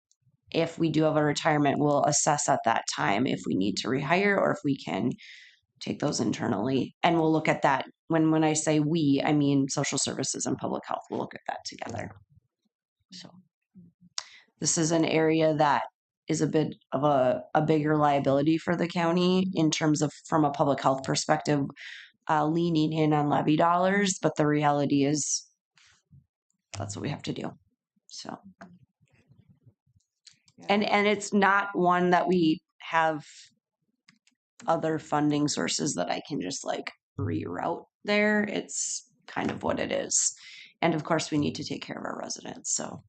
if we do have a retirement, we'll assess at that time if we need to rehire or if we can take those internally. And we'll look at that. When I say we, I mean social services and public health. We'll look at that together. So this is an area that is a bit of a bigger liability for the county in terms of, from a public health perspective, leaning in on levy dollars. But the reality is that's what we have to do. So. And it's not one that we have other funding sources that I can just reroute there. It's kind of what it is. And of course we need to take care of our residents. So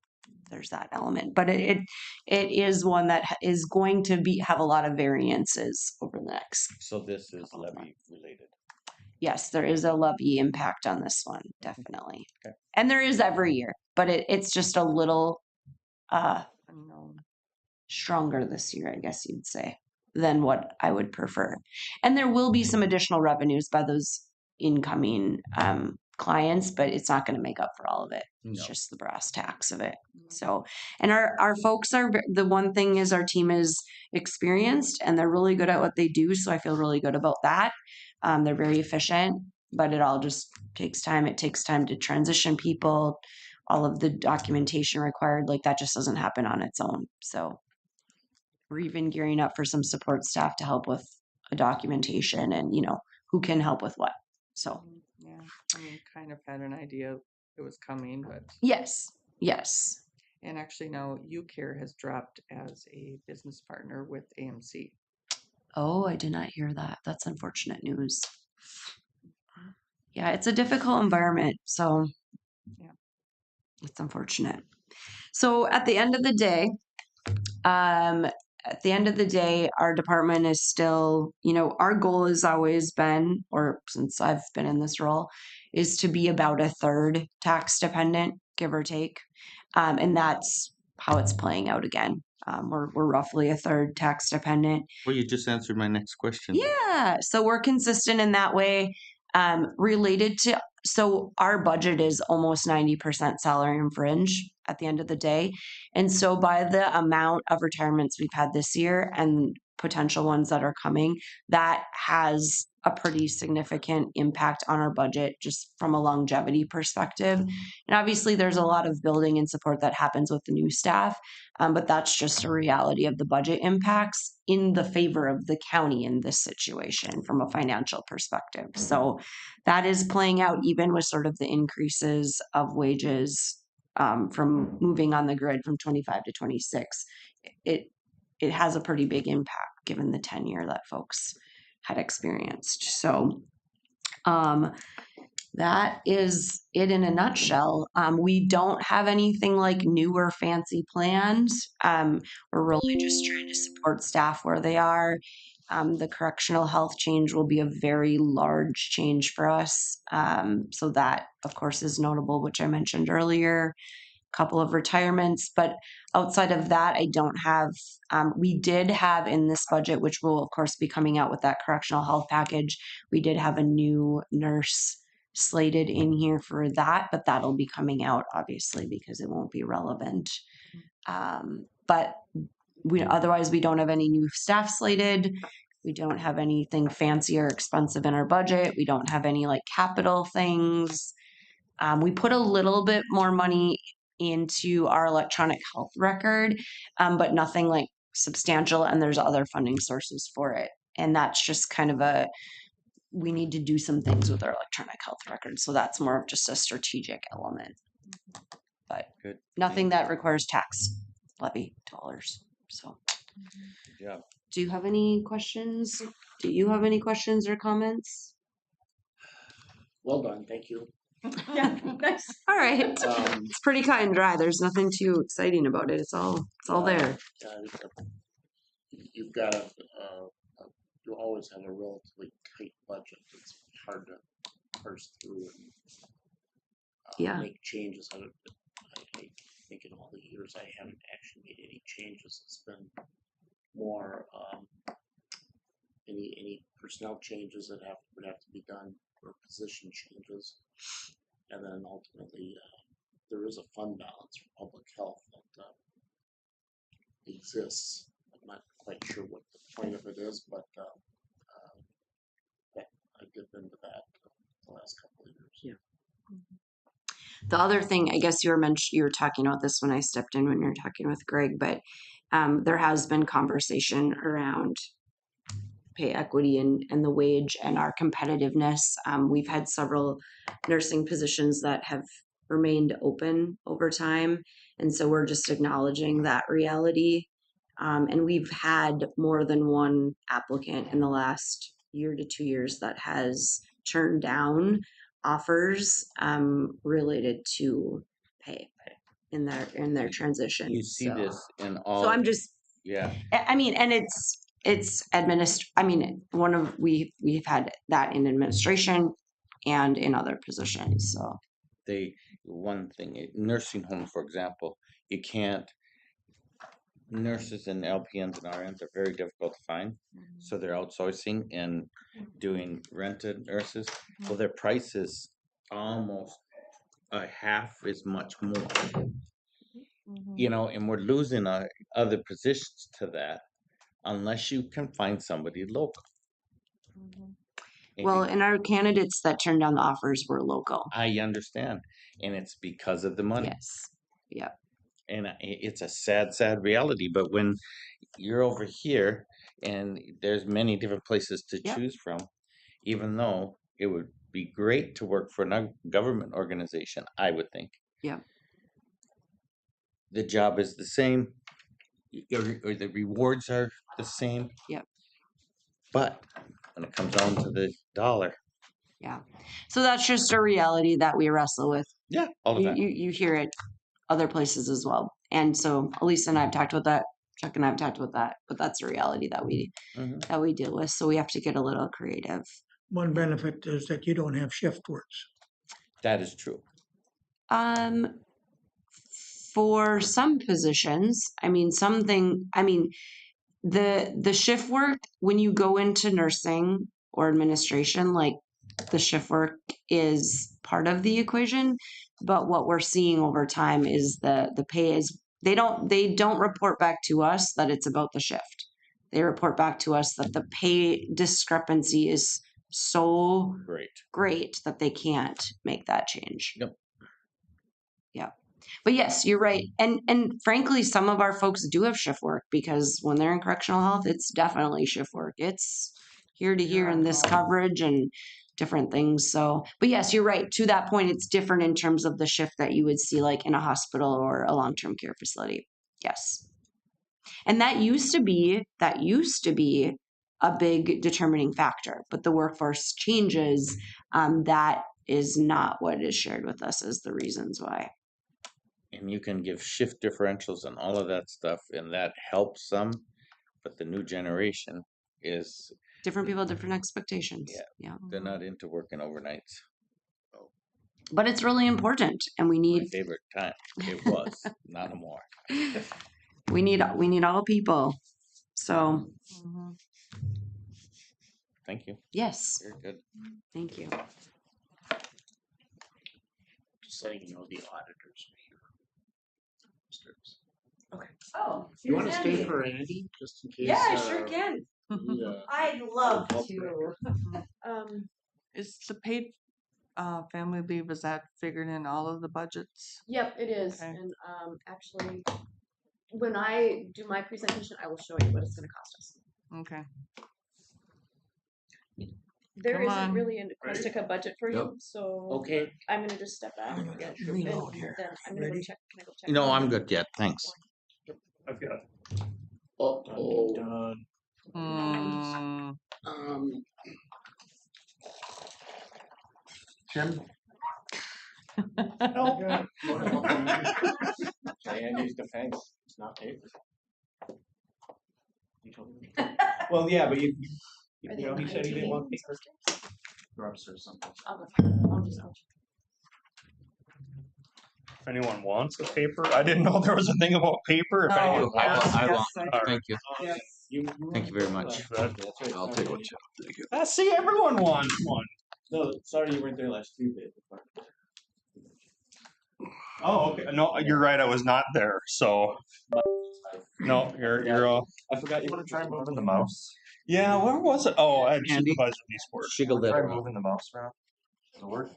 there's that element, but it is one that is going to have a lot of variances over the next. So this is levy related. Yes, there is a levy impact on this one, definitely. Okay. And there is every year, but it's just a little, stronger this year, I guess you'd say, than what I would prefer. And there will be some additional revenues by those incoming clients, but it's not going to make up for all of it. It's just the brass tacks of it. So, and our folks the one thing is our team is experienced and they're really good at what they do. So I feel really good about that. They're very efficient. but it all just takes time. It takes time to transition people, all of the documentation required, like that just doesn't happen on its own. So we're even gearing up for some support staff to help with a documentation and, who can help with what. So Yeah, I mean, kind of had an idea it was coming, but, yes. and actually now UCare has dropped as a business partner with AMC. Oh, I did not hear that. That's unfortunate news. Yeah, it's a difficult environment. So Yeah. it's unfortunate. So at the end of the day, our department is still, our goal has always been, or since I've been in this role, is to be about a third tax dependent, give or take. And that's how it's playing out again. We're roughly a third tax dependent. Well, you just answered my next question. Yeah. So we're consistent in that way. So our budget is almost 90% salary and fringe at the end of the day. And so by the amount of retirements we've had this year and potential ones that are coming, that has a pretty significant impact on our budget just from a longevity perspective. And obviously there's a lot of building and support that happens with the new staff. But that's just a reality of the budget impacts in the favor of the county in this situation from a financial perspective. So that is playing out even with sort of the increases of wages from moving on the grid from 25 to 26. It has a pretty big impact given the tenure that folks had experienced. So that is it in a nutshell. We don't have anything like new or fancy plans. We're really just trying to support staff where they are. The correctional health change will be a very large change for us. So that, of course, is notable, which I mentioned earlier. Couple of retirements, but outside of that, I don't have. We did have in this budget, which will, of course, be coming out with that correctional health package. We did have a new nurse slated in here for that, but that'll be coming out obviously because it won't be relevant. But otherwise we don't have any new staff slated. We don't have anything fancy or expensive in our budget. We don't have any like capital things. We put a little bit more money into our electronic health record, but nothing like substantial. And there's other funding sources for it. And that's just kind of we need to do some things with our electronic health record. So that's more of just a strategic element, but Good. nothing that requires tax levy dollars. So Good job. do you have any questions? Do you have any questions or comments? Well done, thank you. Yeah, nice. All right. Um, It's pretty cut and dry. There's nothing too exciting about it. It's all there. You've got you always have a relatively tight budget. It's hard to parse through and Yeah. make changes. I think in all the years I haven't actually made any changes. It's been more any personnel changes that would have to be done or position changes, and then ultimately there is a fund balance for public health that exists. I'm not quite sure what the point of it is, but I dipped into that the last couple of years. Yeah. The other thing, I guess you were talking about this when I stepped in when you were talking with Greg, but there has been conversation around pay equity and the wage and our competitiveness. We've had several nursing positions that have remained open over time. And so we're just acknowledging that reality. And we've had more than one applicant in the last year to 2 years that has turned down offers related to pay in their transition. You see this in all. So I'm just, Yeah. I mean, and it's I mean, we've had that in administration and in other positions. So One thing, nursing home, for example, you can't. Nurses and LPNs and RNs are very difficult to find, so they're outsourcing and doing rented nurses. Well, their price is almost a half as much more. And we're losing other positions to that unless you can find somebody local. Well, and our candidates that turned down the offers were local. I understand, and it's because of the money. Yes. Yep. And it's a sad, sad reality. But when you're over here and there's many different places to Yep. choose from, even though it would be great to work for a government organization, I would think. Yep. The job is the same, or the rewards are the same. Yep. But when it comes down to the dollar, Yeah. So that's just a reality that we wrestle with. yeah, all the You, time. you hear it other places as well. And so Elisa and I have talked about that. Chuck and I have talked about that, but that's a reality that we deal with. So we have to get a little creative. One benefit is that you don't have shift works. That is true. For some positions, the shift work, when you go into nursing or administration, like the shift work is part of the equation. But what we're seeing over time is the pay is they don't report back to us that it's about the shift. They report back to us that the pay discrepancy is so great that they can't make that change. Yep. Yeah. But yes, you're right. And frankly, some of our folks do have shift work because when they're in correctional health, it's definitely shift work. It's here to here in this coverage and different things. So, but yes, you're right. To that point, it's different in terms of the shift that you would see like in a hospital or a long-term care facility. Yes. And that used to be a big determining factor, but the workforce changes. That is not what is shared with us as the reasons why. And you can give shift differentials and all of that stuff, and that helps some. But the new generation is Different people, different expectations. Yeah. they're not into working overnights. But it's really important, and we My need favorite time. It was not anymore. we need all people. So Thank you. yes, Very good. thank you. Just letting you know the auditors are here. Oh, You want to stay for Andy, just in case? Yeah, I sure can. Yeah. I'd love Help to. Is the paid family leave, is that figured in all of the budgets? Yep, it is. Okay. And actually, when I do my presentation, I will show you what it's going to cost us. Okay. There Come isn't on. really a Costica budget for you, so Okay. I'm going to just step back. Yeah, sure. Lean And out here. then I'm going to go Ready? check. Can I go check? No, I'm good yet. Thanks. I've got. Uh-oh. Done. Jim? Andy's defense, it's not paper. Well, yeah, but you know, he said he didn't want paper. Drops or something. I'll just go check. If anyone wants a paper, I didn't know there was a thing about paper. If Oh, anyone yes, wants, I yes, won't. I- Thank you. Yes. Thank you very much. I'll take what you. see, everyone wants one. No, sorry you weren't there last Tuesday. Oh, okay. No, you're right. I was not there. So, no, you're all. I forgot you want to try moving the mouse. Yeah, where was it? Oh, I had Andy? supervisor these work. Shiggle that Try around. moving the mouse around. Does it work?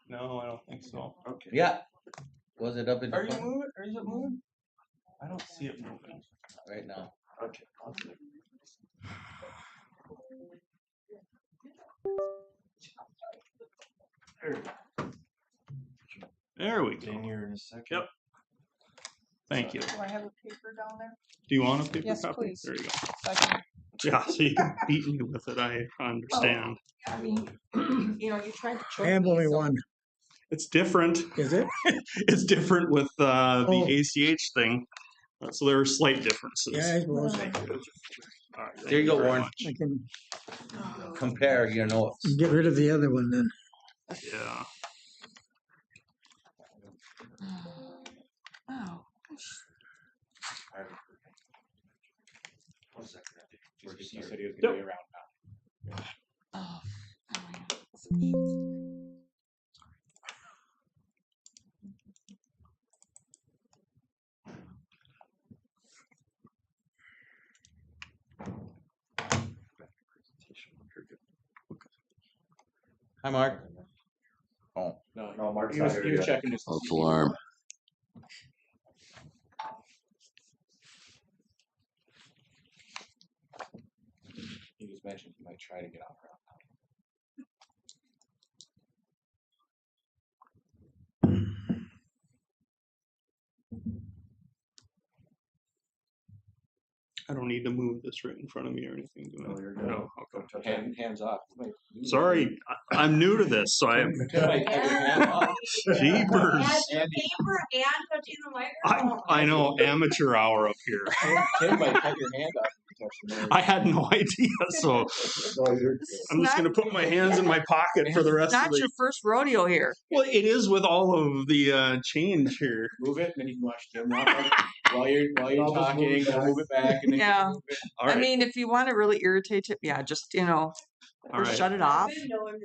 No, I don't think so. Okay. Yeah. Was it up in Are you the moving? Or is it moving? I don't see it moving. right now? Okay. I'll do it. There we go. In here in a second. Yep. Thank you. Do I have a paper down there? Do you want a paper Yes, copy? please. There you go. So I can, Yeah, so you can beat me with it. I understand. I mean, you know, you tried to I choke have me, only so- one. It's different. Is it? It's different with Oh. the ACH thing. So there are slight differences. Yeah, I suppose. All right, There you go, very Warren. much. I can Compare your notes. get rid of the other one then. Yeah. Oh, He said he was Yep. gonna be around now. oh, yeah. Hi, Mark. Oh, No, Mark's he not was, here he was yet. checking his. False alarm. he just mentioned he might try to get off around. I don't need to move this right in front of me or anything, do I? No, you're good. No, okay. Hands off. Sorry, I'm new to this, so I am. Tim might cut your hand off. Jeepers. Paper and touching the microphone. I know, amateur hour up here. Tim might cut your hand off if you touch your mic. I had no idea, so No, you're good. I'm just gonna put my hands in my pocket for the rest of Not the. your first rodeo here. Well, it is with all of the change here. Move it, and then you can watch Tim walk up while you're talking. Move it back, and then Yeah. move it. All right, I mean, if you want to really irritate it, yeah, just, all just right. shut it off.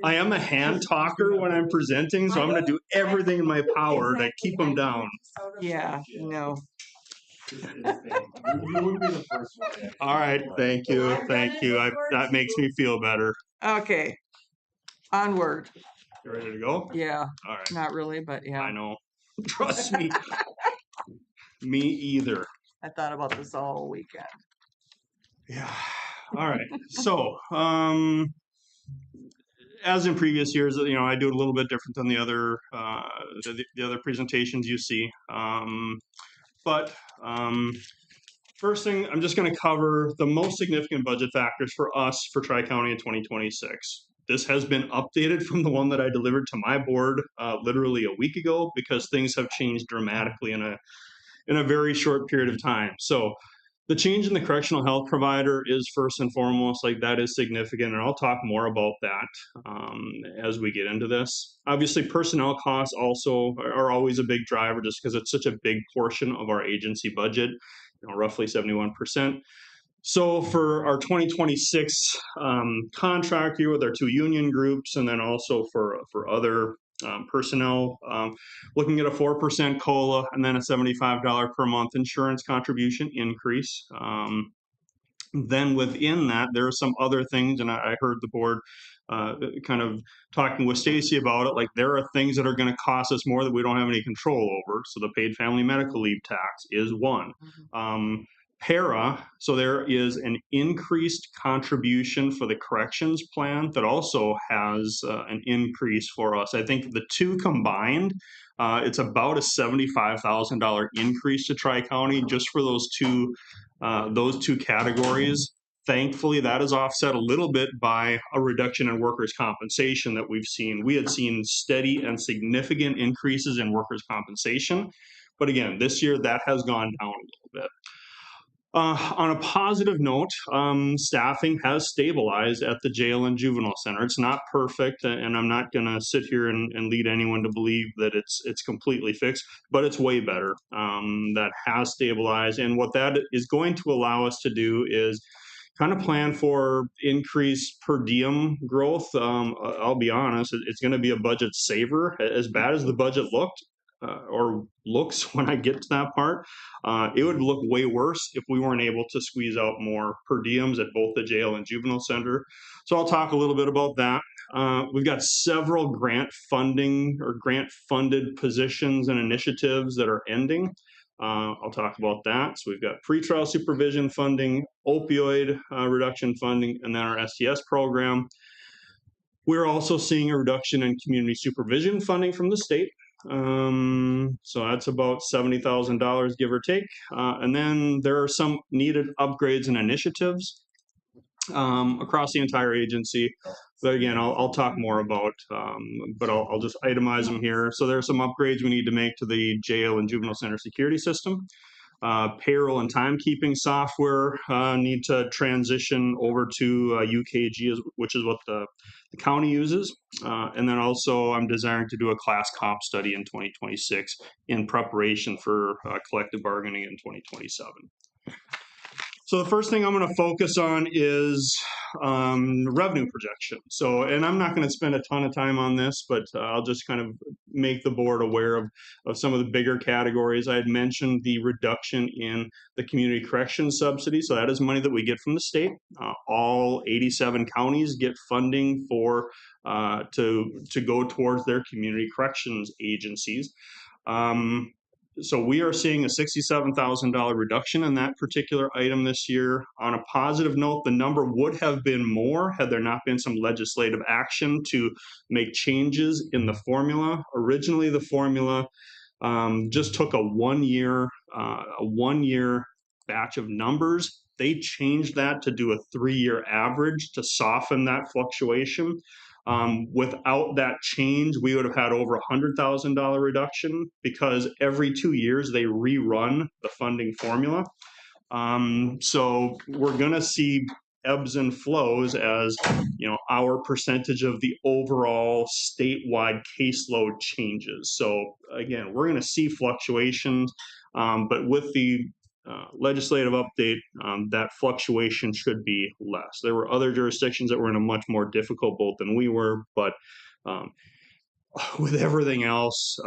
I am a hand talker when I'm presenting, so I'm gonna do everything in my power to keep them down. Yeah, no. You would be the first one. All right, thank you. That makes me feel better. Okay. Onward. You ready to go? Yeah, All right. not really, but I yeah. know. Trust me. Me either. I thought about this all weekend. Yeah. All right. So, as in previous years, I do it a little bit different than the other other presentations you see. But first thing, I'm just going to cover the most significant budget factors for us for Tri-County in 2026. This has been updated from the one that I delivered to my board literally a week ago because things have changed dramatically in a very short period of time. So the change in the correctional health provider is first and foremost, like that is significant, and I'll talk more about that as we get into this. Obviously, personnel costs also are always a big driver just because it's such a big portion of our agency budget, roughly 71%. So for our 2026 contract year with our two union groups, and then also for other personnel, looking at a 4% COLA and then a $75 per month insurance contribution increase. Then within that, there are some other things, and I heard the board kind of talking with Stacy about it. Like there are things that are going to cost us more that we don't have any control over. So the paid family medical leave tax is one. Para, so there is an increased contribution for the corrections plan that also has an increase for us. I think the two combined, it's about a $75,000 increase to Tri-County just for those two categories. Thankfully, that is offset a little bit by a reduction in workers' compensation that we've seen. We had seen steady and significant increases in workers' compensation, but again, this year that has gone down a little bit. On a positive note, staffing has stabilized at the jail and juvenile center. It's not perfect, and I'm not going to sit here and lead anyone to believe that it's completely fixed, but it's way better. That has stabilized, and what that is going to allow us to do is kind of plan for increased per diem growth. I'll be honest, it's going to be a budget saver. As bad as the budget looked, or looks when I get to that part, it would look way worse if we weren't able to squeeze out more per diems at both the jail and juvenile center. So I'll talk a little bit about that. We've got several grant funding or grant funded positions and initiatives that are ending. I'll talk about that. So we've got pretrial supervision funding, opioid reduction funding, and then our STS program. We're also seeing a reduction in community supervision funding from the state. So that's about $70,000, give or take. And then there are some needed upgrades and initiatives across the entire agency. But again, I'll talk more about, but I'll just itemize them here. So there are some upgrades we need to make to the jail and juvenile center security system. Payroll and timekeeping software need to transition over to UKG, which is what the county uses. And then also I'm desiring to do a class comp study in 2026 in preparation for collective bargaining in 2027. So the first thing I'm going to focus on is revenue projection. So, and I'm not going to spend a ton of time on this, but I'll just kind of make the board aware of some of the bigger categories. I had mentioned the reduction in the community corrections subsidy. So that is money that we get from the state. All 87 counties get funding for to go towards their community corrections agencies. So we are seeing a $67,000 reduction in that particular item this year. On a positive note, the number would have been more had there not been some legislative action to make changes in the formula. Originally, the formula just took a one-year batch of numbers. They changed that to do a 3-year average to soften that fluctuation. Without that change, we would have had over $100,000 reduction because every 2 years they rerun the funding formula. So we're going to see ebbs and flows as our percentage of the overall statewide caseload changes. So again, we're going to see fluctuations, but with the legislative update, that fluctuation should be less. There were other jurisdictions that were in a much more difficult boat than we were, but with everything else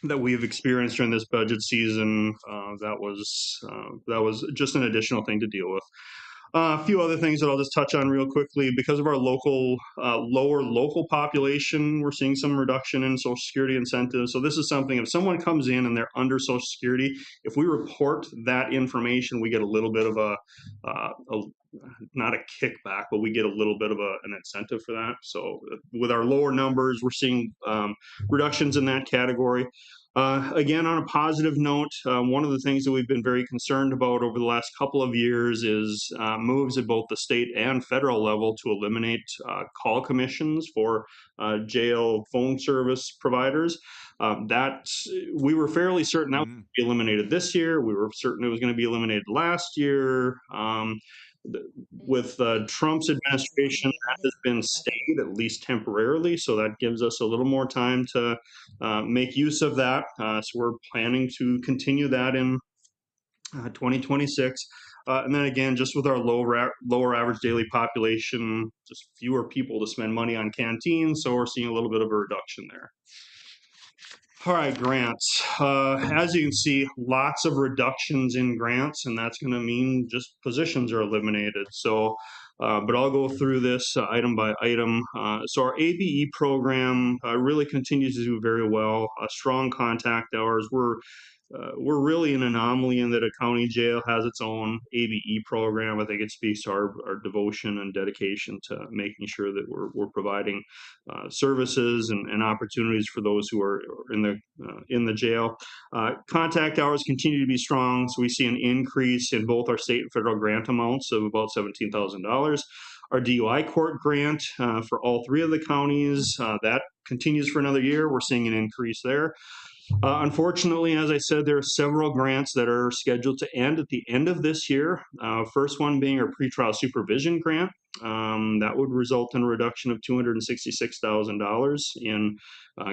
that we have experienced during this budget season, that was just an additional thing to deal with. A few other things that I'll just touch on real quickly. Because of our lower local population, we're seeing some reduction in Social Security incentives. So this is something, if someone comes in and they're under Social Security, if we report that information, we get a little bit of not a kickback, but we get a little bit of an incentive for that. So with our lower numbers, we're seeing reductions in that category. Again, on a positive note, one of the things that we've been very concerned about over the last couple of years is moves at both the state and federal level to eliminate call commissions for jail phone service providers. That we were fairly certain that would be eliminated this year. We were certain it was going to be eliminated last year. With Trump's administration, that has been stayed at least temporarily, so that gives us a little more time to make use of that. So we're planning to continue that in 2026. And then again, just with our lower average daily population, just fewer people to spend money on canteens, so we're seeing a little bit of a reduction there. All right, grants. As you can see, lots of reductions in grants, and that's going to mean just positions are eliminated. So, but I'll go through this item by item. So our ABE program really continues to do very well. Strong contact hours. We're really an anomaly in that a county jail has its own ABE program. I think it speaks to our devotion and dedication to making sure that we're providing services and opportunities for those who are in the jail. Contact hours continue to be strong, so we see an increase in both our state and federal grant amounts of about $17,000. Our DUI court grant for all 3 of the counties, that continues for another year. We're seeing an increase there. Unfortunately, as I said, there are several grants that are scheduled to end at the end of this year. First one being our pretrial supervision grant. That would result in a reduction of $266,000 in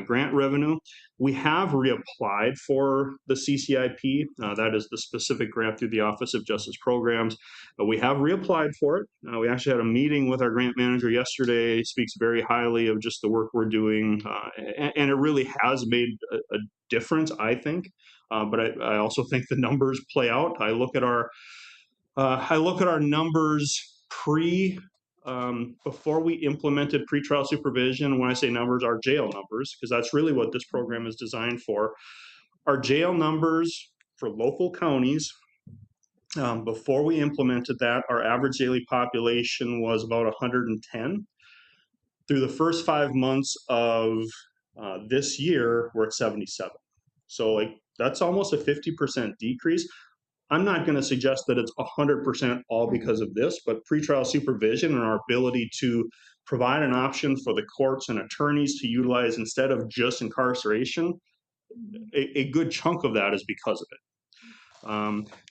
grant revenue. We have reapplied for the CCIP. That is the specific grant through the Office of Justice Programs. We have reapplied for it. We actually had a meeting with our grant manager yesterday. He speaks very highly of just the work we're doing, and it really has made a difference, I think. But I also think the numbers play out. I look at our numbers before we implemented pretrial supervision. When I say numbers, our jail numbers, because that's really what this program is designed for. Our jail numbers for local counties, before we implemented that, our average daily population was about 110. Through the first 5 months of this year, we're at 77. So that's almost a 50% decrease. I'm not going to suggest that it's 100% all because of this, but pretrial supervision and our ability to provide an option for the courts and attorneys to utilize instead of just incarceration, a good chunk of that is because of it.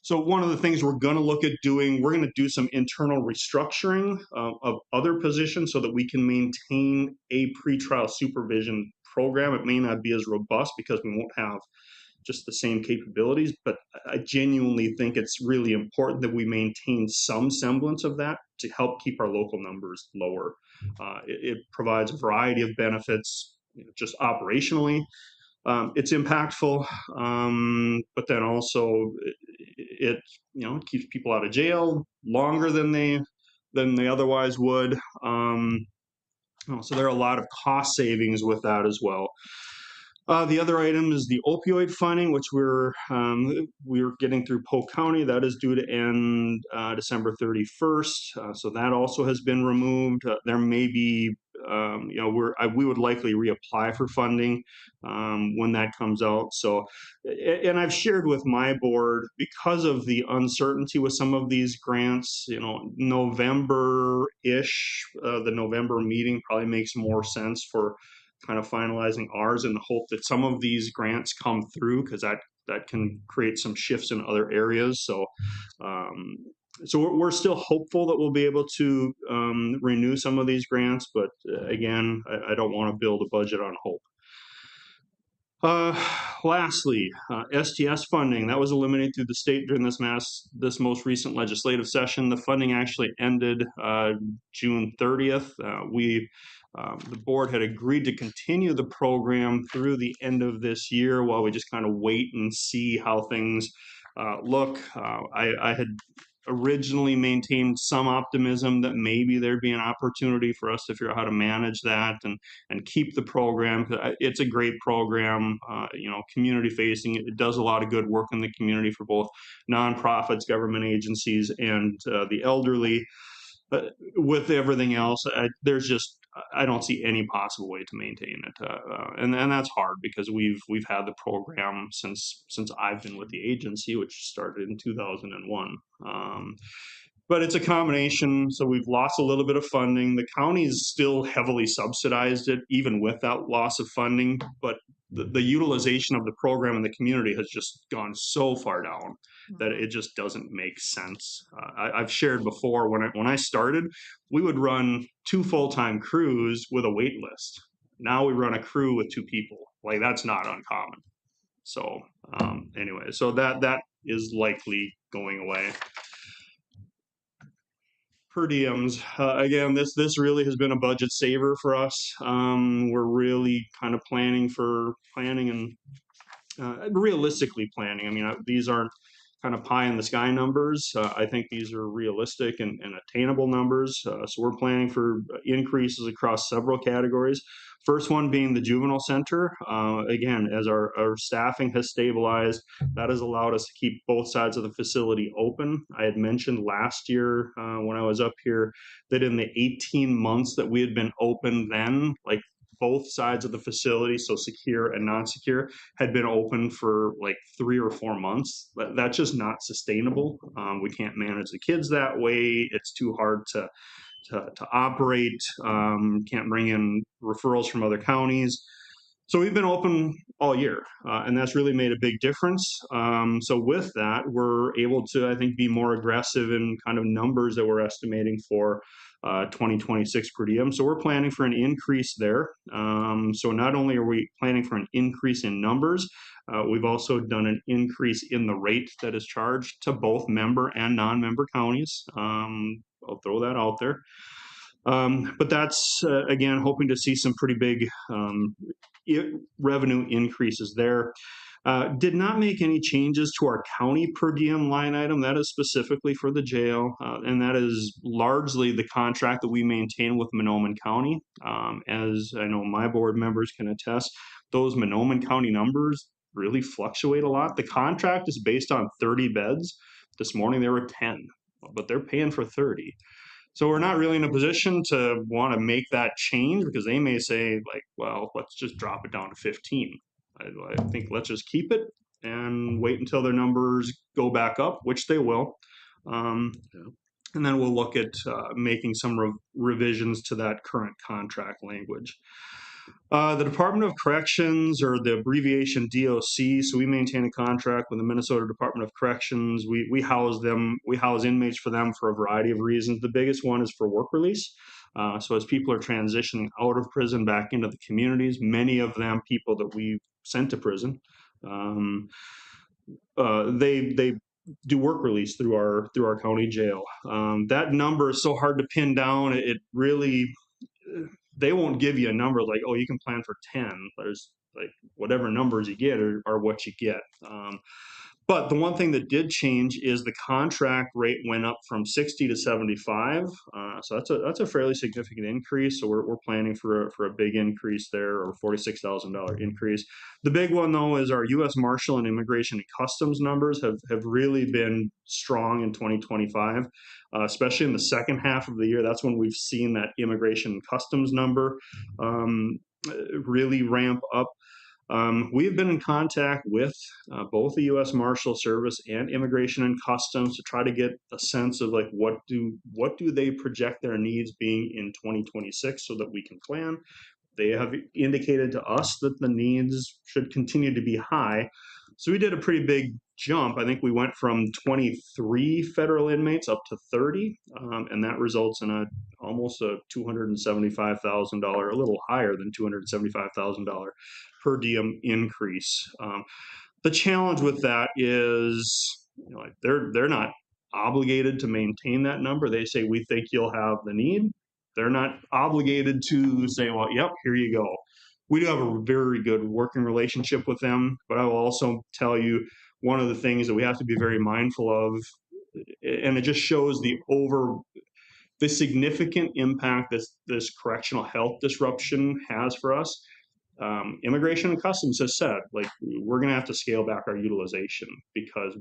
So one of the things we're going to look at doing, we're going to do some internal restructuring of other positions so that we can maintain a pretrial supervision program. It may not be as robust because we won't have just the same capabilities, but I genuinely think it's really important that we maintain some semblance of that to help keep our local numbers lower. It provides a variety of benefits, just operationally. It's impactful, but then also it keeps people out of jail longer than they otherwise would. So there are a lot of cost savings with that as well. The other item is the opioid funding, which we're getting through Polk County. That is due to end December 31st. So that also has been removed. There may be, we would likely reapply for funding when that comes out. So, and I've shared with my board, because of the uncertainty with some of these grants, November-ish, the November meeting probably makes more sense for kind of finalizing ours, in the hope that some of these grants come through, because that can create some shifts in other areas. So we're still hopeful that we'll be able to renew some of these grants, but again, I don't want to build a budget on hope. Lastly, STS funding that was eliminated through the state during this most recent legislative session. The funding actually ended June 30th. The board had agreed to continue the program through the end of this year while we just kind of wait and see how things look. I had originally maintained some optimism that maybe there'd be an opportunity for us to figure out how to manage that and keep the program. It's a great program, community facing. It does a lot of good work in the community for both nonprofits, government agencies, and the elderly. But with everything else, I don't see any possible way to maintain it, and that's hard because we've had the program since I've been with the agency, which started in 2001. But it's a combination. So we've lost a little bit of funding. The county's still heavily subsidized it, even with that loss of funding. But the utilization of the program in the community has just gone so far down that it just doesn't make sense. I've shared before, when I started, we would run 2 full-time crews with a wait list. Now we run a crew with 2 people. Like, that's not uncommon. So anyway, so that is likely going away. Per diems, again, this really has been a budget saver for us. We're really kind of planning and realistically planning. I mean, these aren't kind of pie in the sky numbers. I think these are realistic and attainable numbers. So we're planning for increases across several categories. First one being the juvenile center. Again, as our staffing has stabilized, that has allowed us to keep both sides of the facility open. I had mentioned last year when I was up here that in the 18 months that we had been open then, like, both sides of the facility, so secure and non-secure, had been open for like 3 or 4 months. That's just not sustainable. We can't manage the kids that way. It's too hard to operate. Can't bring in referrals from other counties. So we've been open all year, and that's really made a big difference. So with that, we're able to, I think, be more aggressive in kind of numbers that we're estimating for 2026 per diem. So we're planning for an increase there. So not only are we planning for an increase in numbers, we've also done an increase in the rate that is charged to both member and non-member counties. I'll throw that out there. But that's, again, hoping to see some pretty big revenue increases there. Did not make any changes to our county per diem line item. That is specifically for the jail, and that is largely the contract that we maintain with Mahnomen County. As I know my board members can attest, those Mahnomen County numbers really fluctuate a lot. The contract is based on 30 beds. This morning there were 10, but they're paying for 30. So we're not really in a position to want to make that change, because they may say, like, well, let's just drop it down to 15. I think let's just keep it and wait until their numbers go back up, which they will. And then we'll look at making some revisions to that current contract language. The Department of Corrections, or the abbreviation DOC, so we maintain a contract with the Minnesota Department of Corrections. We house inmates for them for a variety of reasons. The biggest one is for work release. So as people are transitioning out of prison back into the communities, many of them people that we sent to prison, They do work release through our county jail. That number is so hard to pin down. It really, they won't give you a number like, oh, you can plan for 10. There's like whatever numbers you get are what you get. But the one thing that did change is the contract rate went up from 60 to 75. So that's a fairly significant increase. So we're planning for a big increase there, or $46,000 increase. The big one though is our U.S. Marshal and Immigration and Customs numbers have really been strong in 2025, especially in the second half of the year. That's when we've seen that Immigration and Customs number really ramp up. We have been in contact with both the U.S. Marshal Service and Immigration and Customs to try to get a sense of like what do they project their needs being in 2026 so that we can plan. They have indicated to us that the needs should continue to be high. So we did a pretty big jump. I think we went from 23 federal inmates up to 30, and that results in almost a $275,000, a little higher than $275,000 per diem increase. The challenge with that is, like they're not obligated to maintain that number. They say, we think you'll have the need. They're not obligated to say, well, yep, here you go. We do have a very good working relationship with them, but I will also tell you one of the things that we have to be very mindful of, and it just shows the significant impact this correctional health disruption has for us. Immigration and Customs has said, like, we're going to have to scale back our utilization because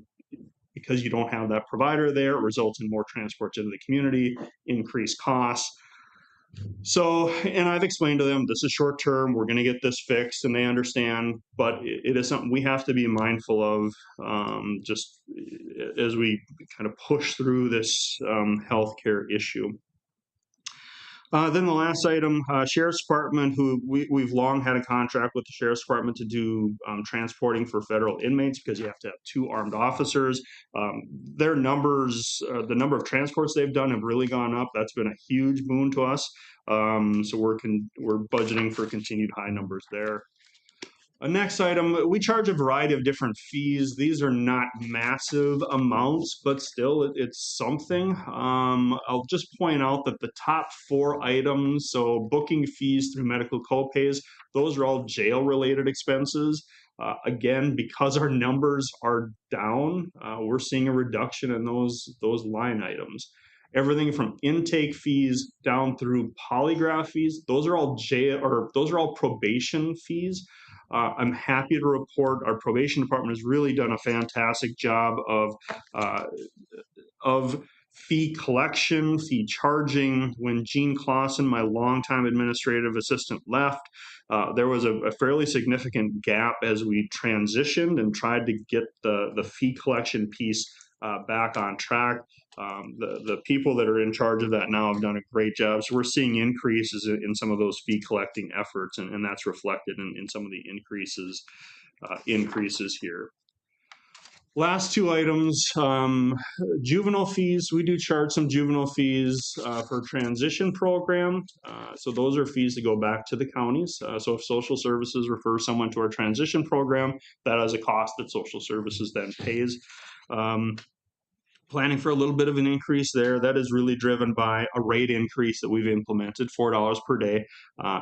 you don't have that provider there. It results in more transports into the community, increased costs. So, and I've explained to them, this is short term, we're going to get this fixed, and they understand, but it is something we have to be mindful of just as we kind of push through this healthcare issue. Then the last item, Sheriff's Department, who we've long had a contract with the Sheriff's Department to do transporting for federal inmates because you have to have 2 armed officers. Their numbers, the number of transports they've done have really gone up. That's been a huge boon to us. So we're budgeting for continued high numbers there. Next item, we charge a variety of different fees. These are not massive amounts, but still it's something. I'll just point out that the top 4 items, so booking fees through medical copays, those are all jail-related expenses. Again, because our numbers are down, we're seeing a reduction in those line items. Everything from intake fees down through polygraph fees, those are all probation fees. I'm happy to report our probation department has really done a fantastic job of fee collection, fee charging. When Gene Clausen, my longtime administrative assistant, left, there was a fairly significant gap as we transitioned and tried to get the fee collection piece back on track. The people that are in charge of that now have done a great job. So we're seeing increases in some of those fee collecting efforts, and that's reflected in some of the increases here. Last 2 items, juvenile fees. We do charge some juvenile fees for transition program. So those are fees that go back to the counties. So if social services refers someone to our transition program, that is a cost that social services then pays. Planning for a little bit of an increase there. That is really driven by a rate increase that we've implemented, $4 per day.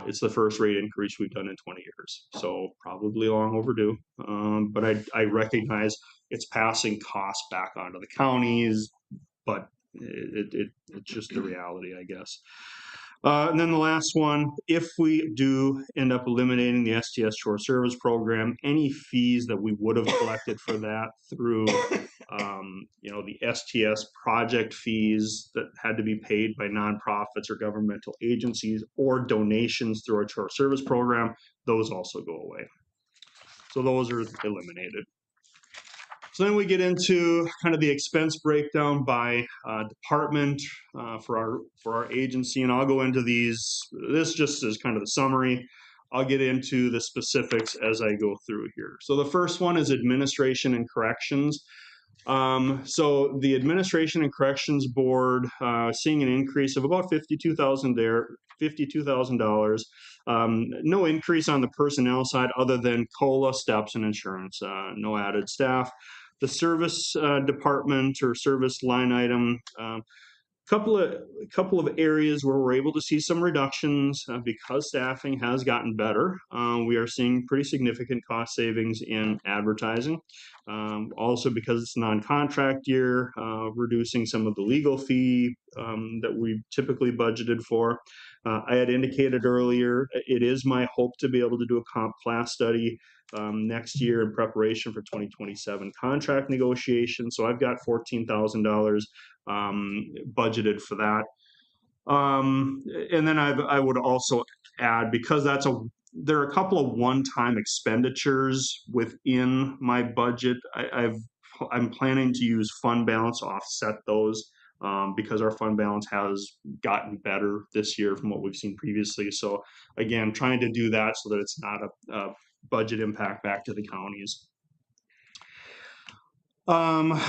It's the first rate increase we've done in 20 years, so probably long overdue. But I recognize it's passing costs back onto the counties, but it's just the reality, I guess. And then the last one, if we do end up eliminating the STS short service program, any fees that we would have collected for that through the STS project fees that had to be paid by nonprofits or governmental agencies, or donations through our short service program, those also go away. So those are eliminated. So then we get into kind of the expense breakdown by department for our agency, and I'll go into these. This just is kind of the summary. I'll get into the specifics as I go through here. So the first one is administration and corrections. So the Administration and Corrections Board, seeing an increase of about $52,000 there, $52,000. No increase on the personnel side other than COLA, steps, and insurance. No added staff. The service department or service line item. Couple of areas where we're able to see some reductions because staffing has gotten better. We are seeing pretty significant cost savings in advertising. Also because it's non-contract year, reducing some of the legal fee that we typically budgeted for. I had indicated earlier, it is my hope to be able to do a comp class study next year in preparation for 2027 contract negotiations. So I've got $14,000 budgeted for that. And then I would also add, because there are a couple of one-time expenditures within my budget. I'm planning to use fund balance to offset those because our fund balance has gotten better this year from what we've seen previously. So again, trying to do that so that it's not a budget impact back to the counties. Our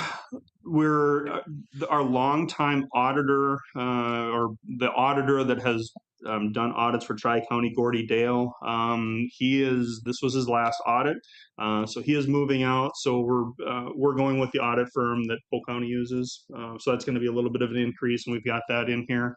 longtime auditor, or the auditor that has done audits for Tri-County, Gordy Dale. This was his last audit, so he is moving out. So we're going with the audit firm that Polk County uses. So that's going to be a little bit of an increase, and we've got that in here.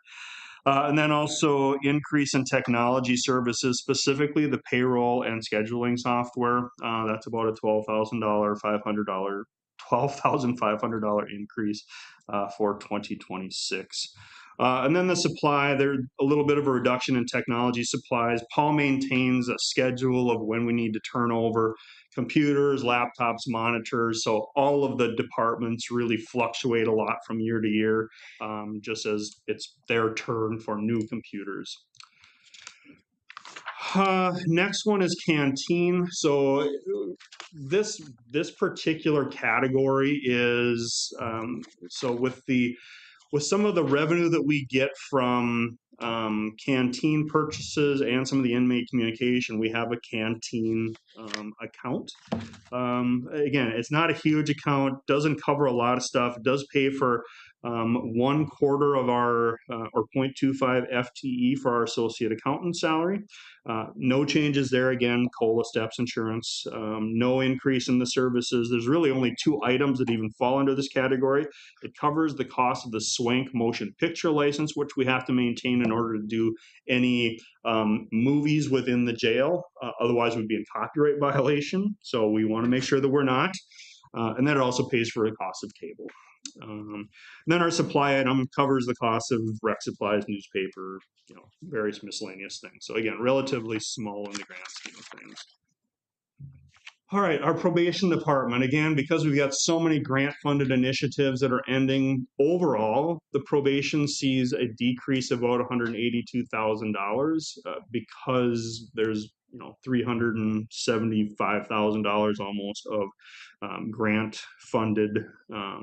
And then also increase in technology services, specifically the payroll and scheduling software. That's about a $12,500 increase for 2026. And then the supply, there's a little bit of a reduction in technology supplies. Paul maintains a schedule of when we need to turn over computers, laptops, monitors. So all of the departments really fluctuate a lot from year to year, just as it's their turn for new computers. Next one is canteen. So this particular category is so with some of the revenue that we get from canteen purchases and some of the inmate communication, we have a canteen account. Again, it's not a huge account, doesn't cover a lot of stuff. It does pay for 1/4 of our or 0.25 FTE for our associate accountant salary. No changes there. Again, COLA, steps, insurance. No increase in the services. There's really only 2 items that even fall under this category. It covers the cost of the Swank motion picture license, which we have to maintain in order to do any movies within the jail. Otherwise, we'd be in copyright violation. So we want to make sure that we're not. And then it also pays for the cost of cable. Then our supply item covers the cost of rec supplies, newspaper, various miscellaneous things. So again, relatively small in the grand scheme of things. All right, our probation department, again, because we've got so many grant-funded initiatives that are ending, overall, the probation sees a decrease of about $182,000 because there's $375,000 almost of grant-funded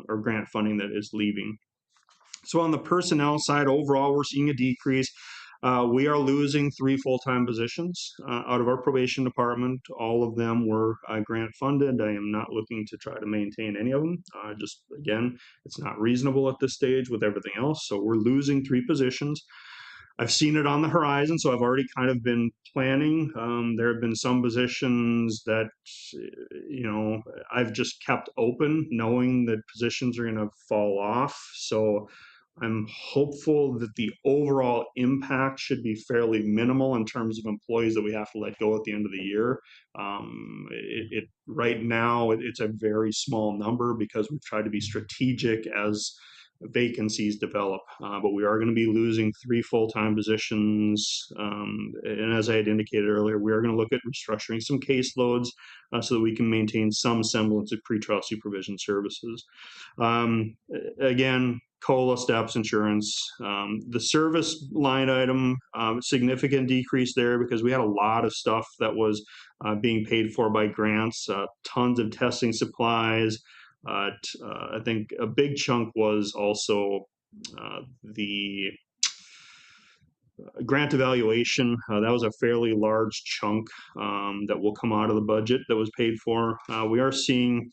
or grant funding that is leaving. So on the personnel side, overall, we're seeing a decrease. We are losing 3 full-time positions out of our probation department. All of them were grant funded. I am not looking to try to maintain any of them. Just again, it's not reasonable at this stage with everything else. So we're losing 3 positions. I've seen it on the horizon, so I've already kind of been planning. There have been some positions that, I've just kept open, knowing that positions are going to fall off. So I'm hopeful that the overall impact should be fairly minimal in terms of employees that we have to let go at the end of the year. Right now, it's a very small number because we've tried to be strategic as vacancies develop, but we are going to be losing 3 full-time positions. And as I had indicated earlier, we are going to look at restructuring some caseloads so that we can maintain some semblance of pretrial supervision services. Again, COLA, steps, insurance. The service line item, significant decrease there because we had a lot of stuff that was being paid for by grants, tons of testing supplies. I think a big chunk was also the grant evaluation. That was a fairly large chunk that will come out of the budget that was paid for. We are seeing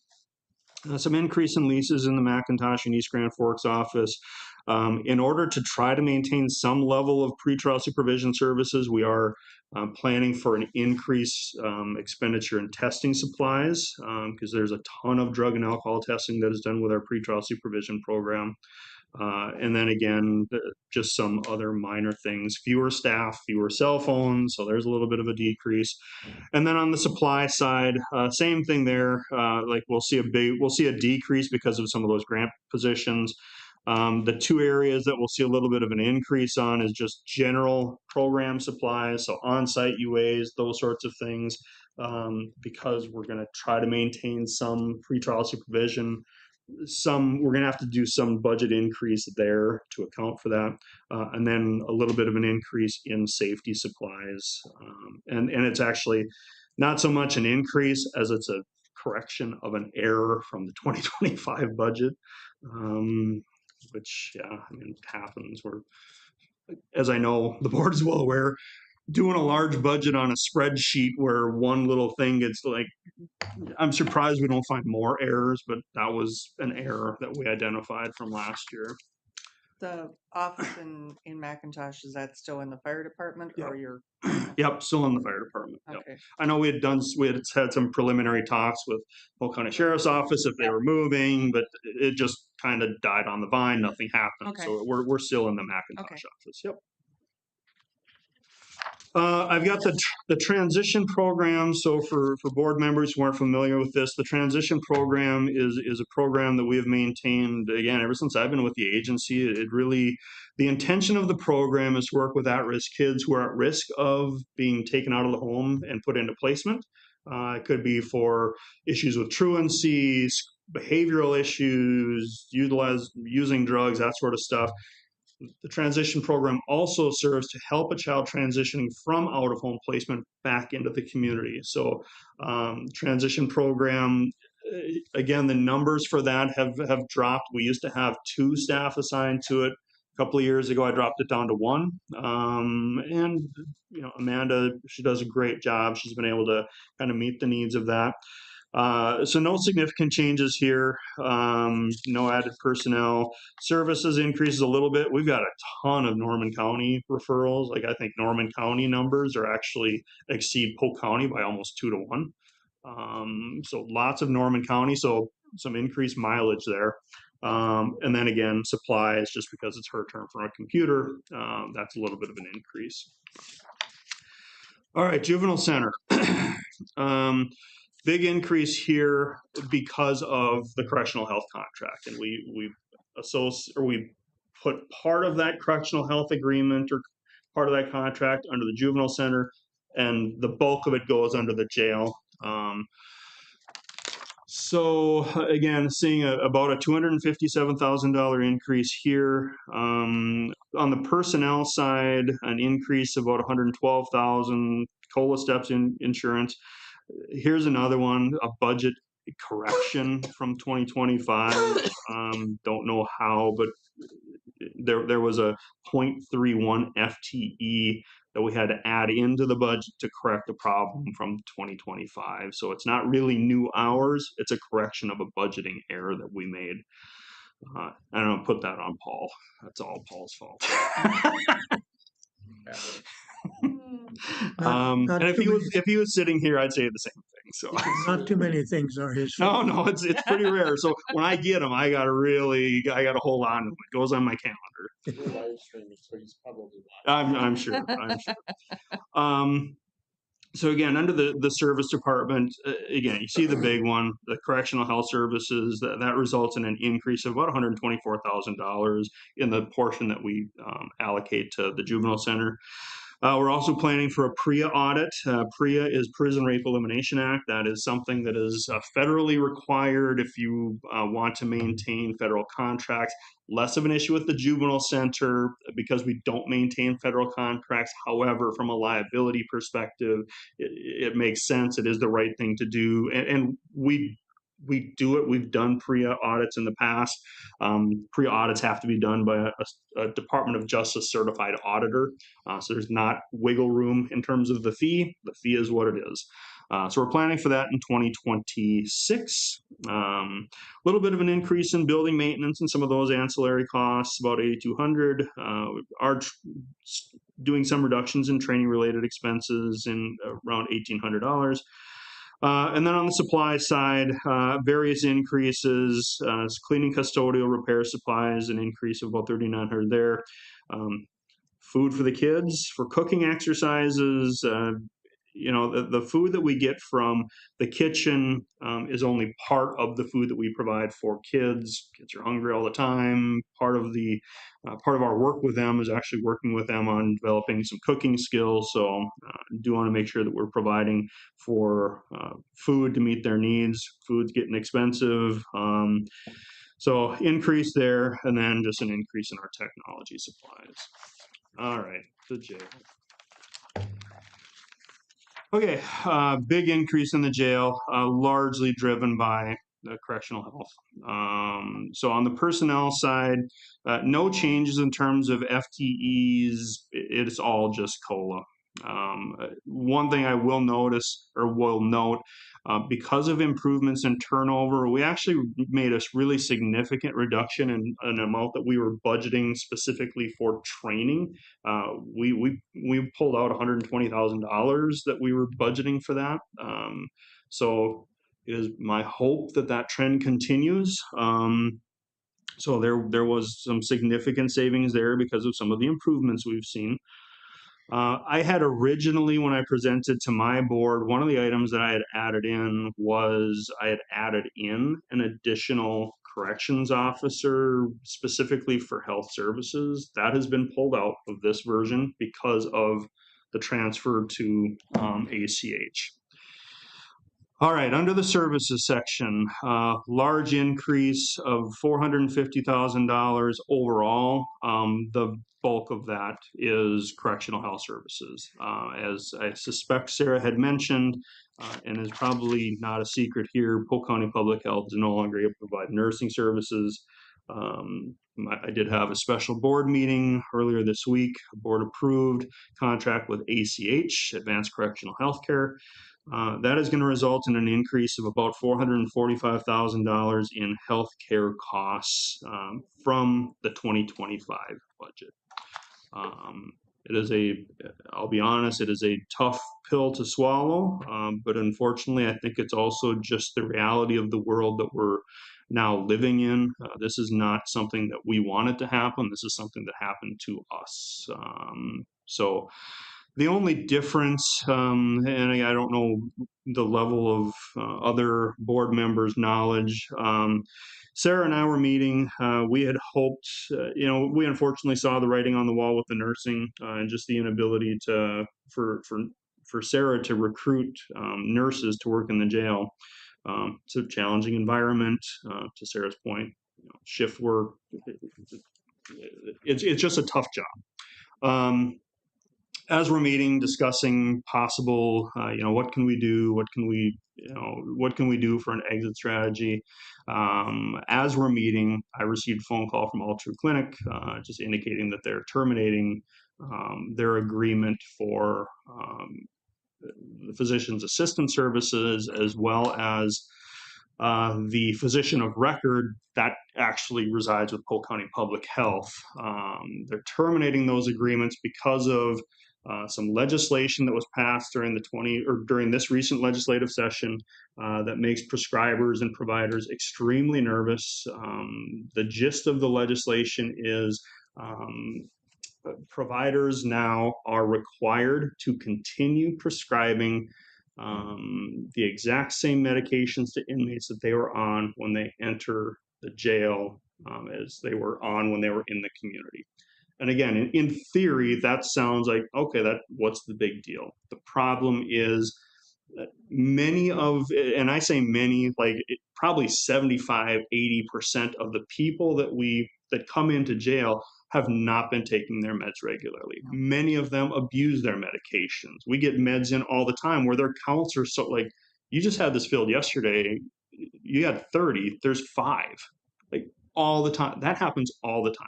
Some increase in leases in the McIntosh and East Grand Forks office. In order to try to maintain some level of pretrial supervision services, we are planning for an increase expenditure in testing supplies because there's a ton of drug and alcohol testing that is done with our pretrial supervision program. And then again, just some other minor things, fewer staff, fewer cell phones. So there's a little bit of a decrease. And then on the supply side, same thing there. Like we'll see a decrease because of some of those grant positions. The two areas that we'll see a little bit of an increase on is just general program supplies. So on-site UAs, those sorts of things, because we're going to try to maintain some pretrial supervision. We're going to have to do some budget increase there to account for that, and then a little bit of an increase in safety supplies, and it's actually not so much an increase as it's a correction of an error from the 2025 budget, which I mean happens. As I know the board is well aware, doing a large budget on a spreadsheet where one little thing gets like, I'm surprised we don't find more errors, but that was an error that we identified from last year. The office in McIntosh, is that still in the fire department or you're? Yep, still in the fire department. Yep. Okay. I know we had had some preliminary talks with Polk County Sheriff's Office if they were moving, but it just kind of died on the vine. Nothing happened. Okay. So we're still in the McIntosh Okay. office. Yep. I've got the transition program. So for board members who aren't familiar with this, the transition program is a program that we have maintained, again, ever since I've been with the agency. The intention of the program is to work with at-risk kids who are at risk of being taken out of the home and put into placement. It could be for issues with truancy, behavioral issues, using drugs, that sort of stuff. The transition program also serves to help a child transitioning from out-of-home placement back into the community. So transition program, again, the numbers for that have dropped. We used to have 2 staff assigned to it. A couple of years ago, I dropped it down to 1. And Amanda, she does a great job. She's been able to kind of meet the needs of that. So no significant changes here, no added personnel. Services increases a little bit. We've got a ton of Norman County referrals. Like I think Norman County numbers are actually exceed Polk County by almost 2 to 1. So lots of Norman County, so some increased mileage there. And then again, supplies, just because it's her term for a computer, that's a little bit of an increase. All right, juvenile center. Big increase here because of the correctional health contract, and we put part of that correctional health agreement or part of that contract under the juvenile center, and the bulk of it goes under the jail. So again, seeing about a $257,000 increase here. On the personnel side, an increase of about $112,000. COLA steps in insurance. Here's another one, a budget correction from 2025. Don't know how, but there was a 0.31 FTE that we had to add into the budget to correct the problem from 2025. So it's not really new hours, it's a correction of a budgeting error that we made. I don't put that on Paul. That's all Paul's fault. Not And if too he was sitting here, I'd say the same thing. So Not too many things are his fault. no, it's pretty rare. So when I get him, I gotta hold on to him. It goes on my calendar. We're live streaming, so he's probably watching. I'm sure. So again, under the service department, again, you see the big one, the correctional health services, that results in an increase of about $124,000 in the portion that we allocate to the juvenile center. We're also planning for a PREA audit. PREA is Prison Rape Elimination Act. That is something that is federally required if you want to maintain federal contracts. Less of an issue with the juvenile center because we don't maintain federal contracts. However, from a liability perspective, it makes sense. It is the right thing to do. And we do it. We've done PREA audits in the past. PREA audits have to be done by a Department of Justice certified auditor. So there's not wiggle room in terms of the fee. The fee is what it is. So we're planning for that in 2026. A little bit of an increase in building maintenance and some of those ancillary costs, about 8,200. We are doing some reductions in training related expenses in around $1,800. And then on the supply side, various increases, cleaning, custodial, repair supplies, an increase of about 3,900 there. Food for the kids, for cooking exercises, the food that we get from the kitchen is only part of the food that we provide for kids. Kids are hungry all the time. Part of our work with them is actually working with them on developing some cooking skills. So do want to make sure that we're providing for food to meet their needs. Food's getting expensive. So increase there, and then just an increase in our technology supplies. All right, the jail. Okay, big increase in the jail, largely driven by the correctional health. So on the personnel side, no changes in terms of FTEs. It's all just COLA. One thing I will notice or will note, because of improvements in turnover, we actually made a really significant reduction in an amount that we were budgeting specifically for training. We pulled out $120,000 that we were budgeting for that. So it is my hope that that trend continues. So there was some significant savings there because of some of the improvements we've seen. I had originally, when I presented to my board, one of the items that I had added in was I had added in an additional corrections officer specifically for health services. That has been pulled out of this version because of the transfer to ACH. All right, under the services section, large increase of $450,000 overall. The bulk of that is correctional health services. As I suspect Sarah had mentioned, and is probably not a secret here, Polk County Public Health is no longer able to provide nursing services. I did have a special board meeting earlier this week, board approved contract with ACH, Advanced Correctional Healthcare. That is going to result in an increase of about $445,000 in healthcare costs from the 2025 budget. It is I'll be honest, it is a tough pill to swallow, but unfortunately, I think it's also just the reality of the world that we're now living in. This is not something that we wanted to happen. This is something that happened to us. So the only difference, and I don't know the level of other board members' knowledge, Sarah and I were meeting. We had hoped, we unfortunately saw the writing on the wall with the nursing and just the inability for Sarah to recruit nurses to work in the jail. It's a challenging environment, to Sarah's point, shift work. It's just a tough job. As we're meeting, discussing possible, what can we do? What can we do for an exit strategy? As we're meeting, I received a phone call from All True Clinic, just indicating that they're terminating their agreement for the physician's assistant services, as well as the physician of record that actually resides with Polk County Public Health. They're terminating those agreements because of some legislation that was passed during this recent legislative session that makes prescribers and providers extremely nervous. The gist of the legislation is providers now are required to continue prescribing the exact same medications to inmates that they were on when they enter the jail as they were on when they were in the community. And again, in theory, that sounds like, okay, what's the big deal? The problem is that and I say many, like probably 75, 80% of the people that come into jail have not been taking their meds regularly. Many of them abuse their medications. We get meds in all the time where their counts are so, like, you just had this filled yesterday, you had 30, there's 5, like all the time. That happens all the time.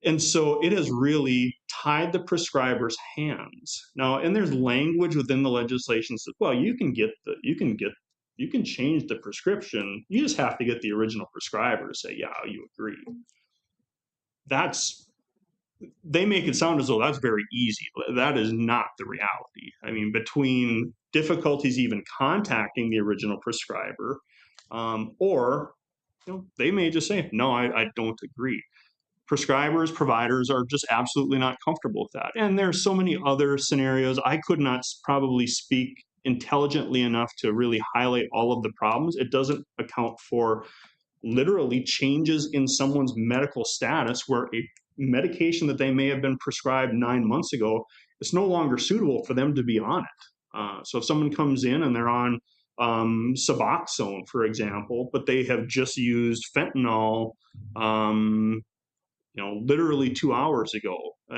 And so it has really tied the prescriber's hands. Now, and there's language within the legislation that says, well, you can change the prescription. You just have to get the original prescriber to say, yeah, you agree. They make it sound as though that's very easy. That is not the reality. I mean, between difficulties even contacting the original prescriber, or they may just say, no, I don't agree. Prescribers, providers are just absolutely not comfortable with that. And there's so many other scenarios. I could not probably speak intelligently enough to really highlight all of the problems. It doesn't account for literally changes in someone's medical status where a medication that they may have been prescribed 9 months ago is no longer suitable for them to be on it. So if someone comes in and they're on Suboxone, for example, but they have just used fentanyl, literally 2 hours ago,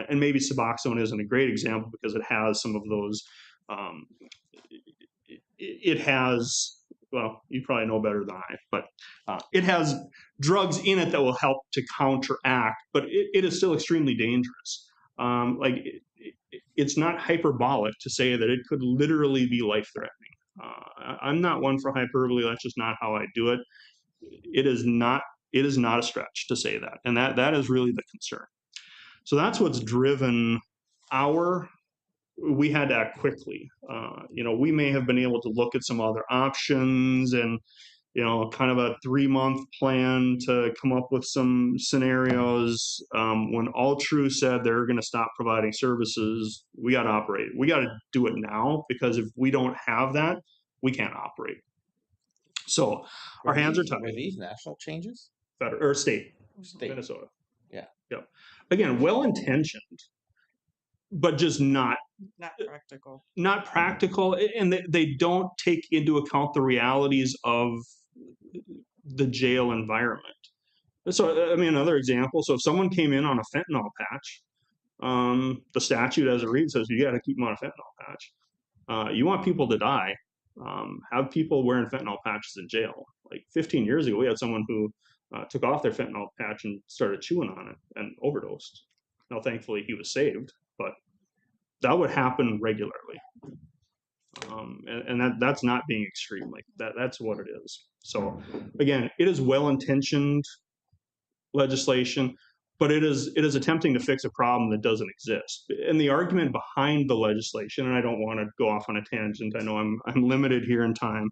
and maybe Suboxone isn't a great example because it has some of those, it has, well, you probably know better than I, but it has drugs in it that will help to counteract, but it is still extremely dangerous. It's not hyperbolic to say that it could literally be life-threatening. I'm not one for hyperbole. That's just not how I do it. It is not a stretch to say that, and that is really the concern. So that's what's driven we had to act quickly. We may have been able to look at some other options and, kind of a 3-month plan to come up with some scenarios. When All True said they're going to stop providing services, we got to operate. We got to do it now, because if we don't have that, we can't operate. So our hands are tied. Were these national changes? Federal or state? State. Minnesota. Yeah. Yep. Again, well-intentioned, but just not practical, and they don't take into account the realities of the jail environment. So, I mean, another example, so if someone came in on a fentanyl patch, the statute as it reads says you got to keep them on a fentanyl patch. You want people to die, have people wearing fentanyl patches in jail. Like 15 years ago, we had someone who took off their fentanyl patch and started chewing on it and overdosed. Now, thankfully, he was saved, but that would happen regularly. And that's not being extreme. Like that's what it is. So again, it is well-intentioned legislation, but it is attempting to fix a problem that doesn't exist. And the argument behind the legislation, and I don't want to go off on a tangent, I know I'm limited here in time.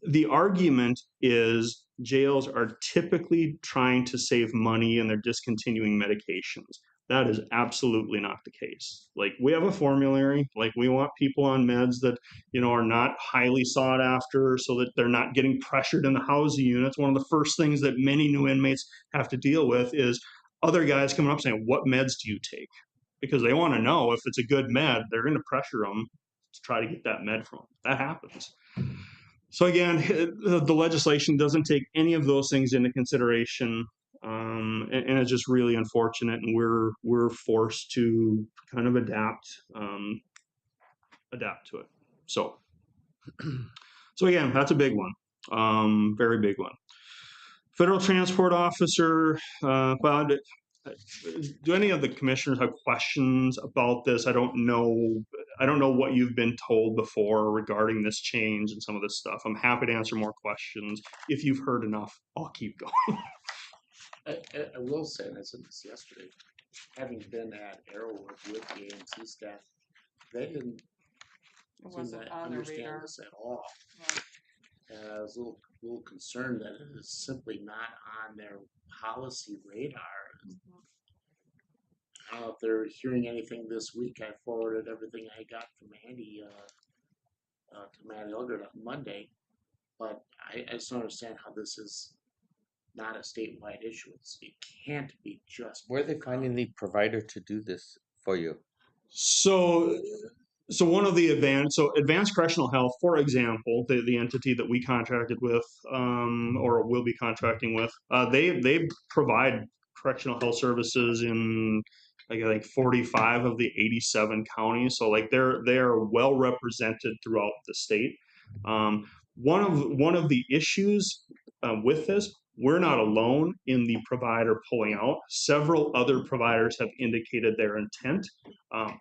The argument is jails are typically trying to save money and they're discontinuing medications. That is absolutely not the case. Like, we have a formulary, like we want people on meds that, are not highly sought after so that they're not getting pressured in the housing units. One of the first things that many new inmates have to deal with is other guys coming up saying, what meds do you take? Because they want to know if it's a good med, they're going to pressure them to try to get that med from them. That happens. So again, the legislation doesn't take any of those things into consideration. And it's just really unfortunate, and we're forced to kind of adapt to it. So again, that's a big one, very big one. Federal transport officer. Well, do any of the commissioners have questions about this? I don't know what you've been told before regarding this change and some of this stuff. I'm happy to answer more questions. If you've heard enough, I'll keep going. I will say, and I said this yesterday, having been at Arrowwood with the AMC staff, they didn't seem to understand this at all. And I was a little concerned that it is simply not on their policy radar. I don't know if they're hearing anything this week. I forwarded everything I got from Andy to Matt Eldred on Monday, but I just don't understand how this is not a statewide issue. It can't be just. Where are they finding the provider to do this for you? So one of the Advanced Correctional Health, for example, the entity that we contracted with, or will be contracting with, they provide correctional health services in I think 45 of the 87 counties. So like they're well represented throughout the state. One of the issues with this we're not alone in the provider pulling out. Several other providers have indicated their intent.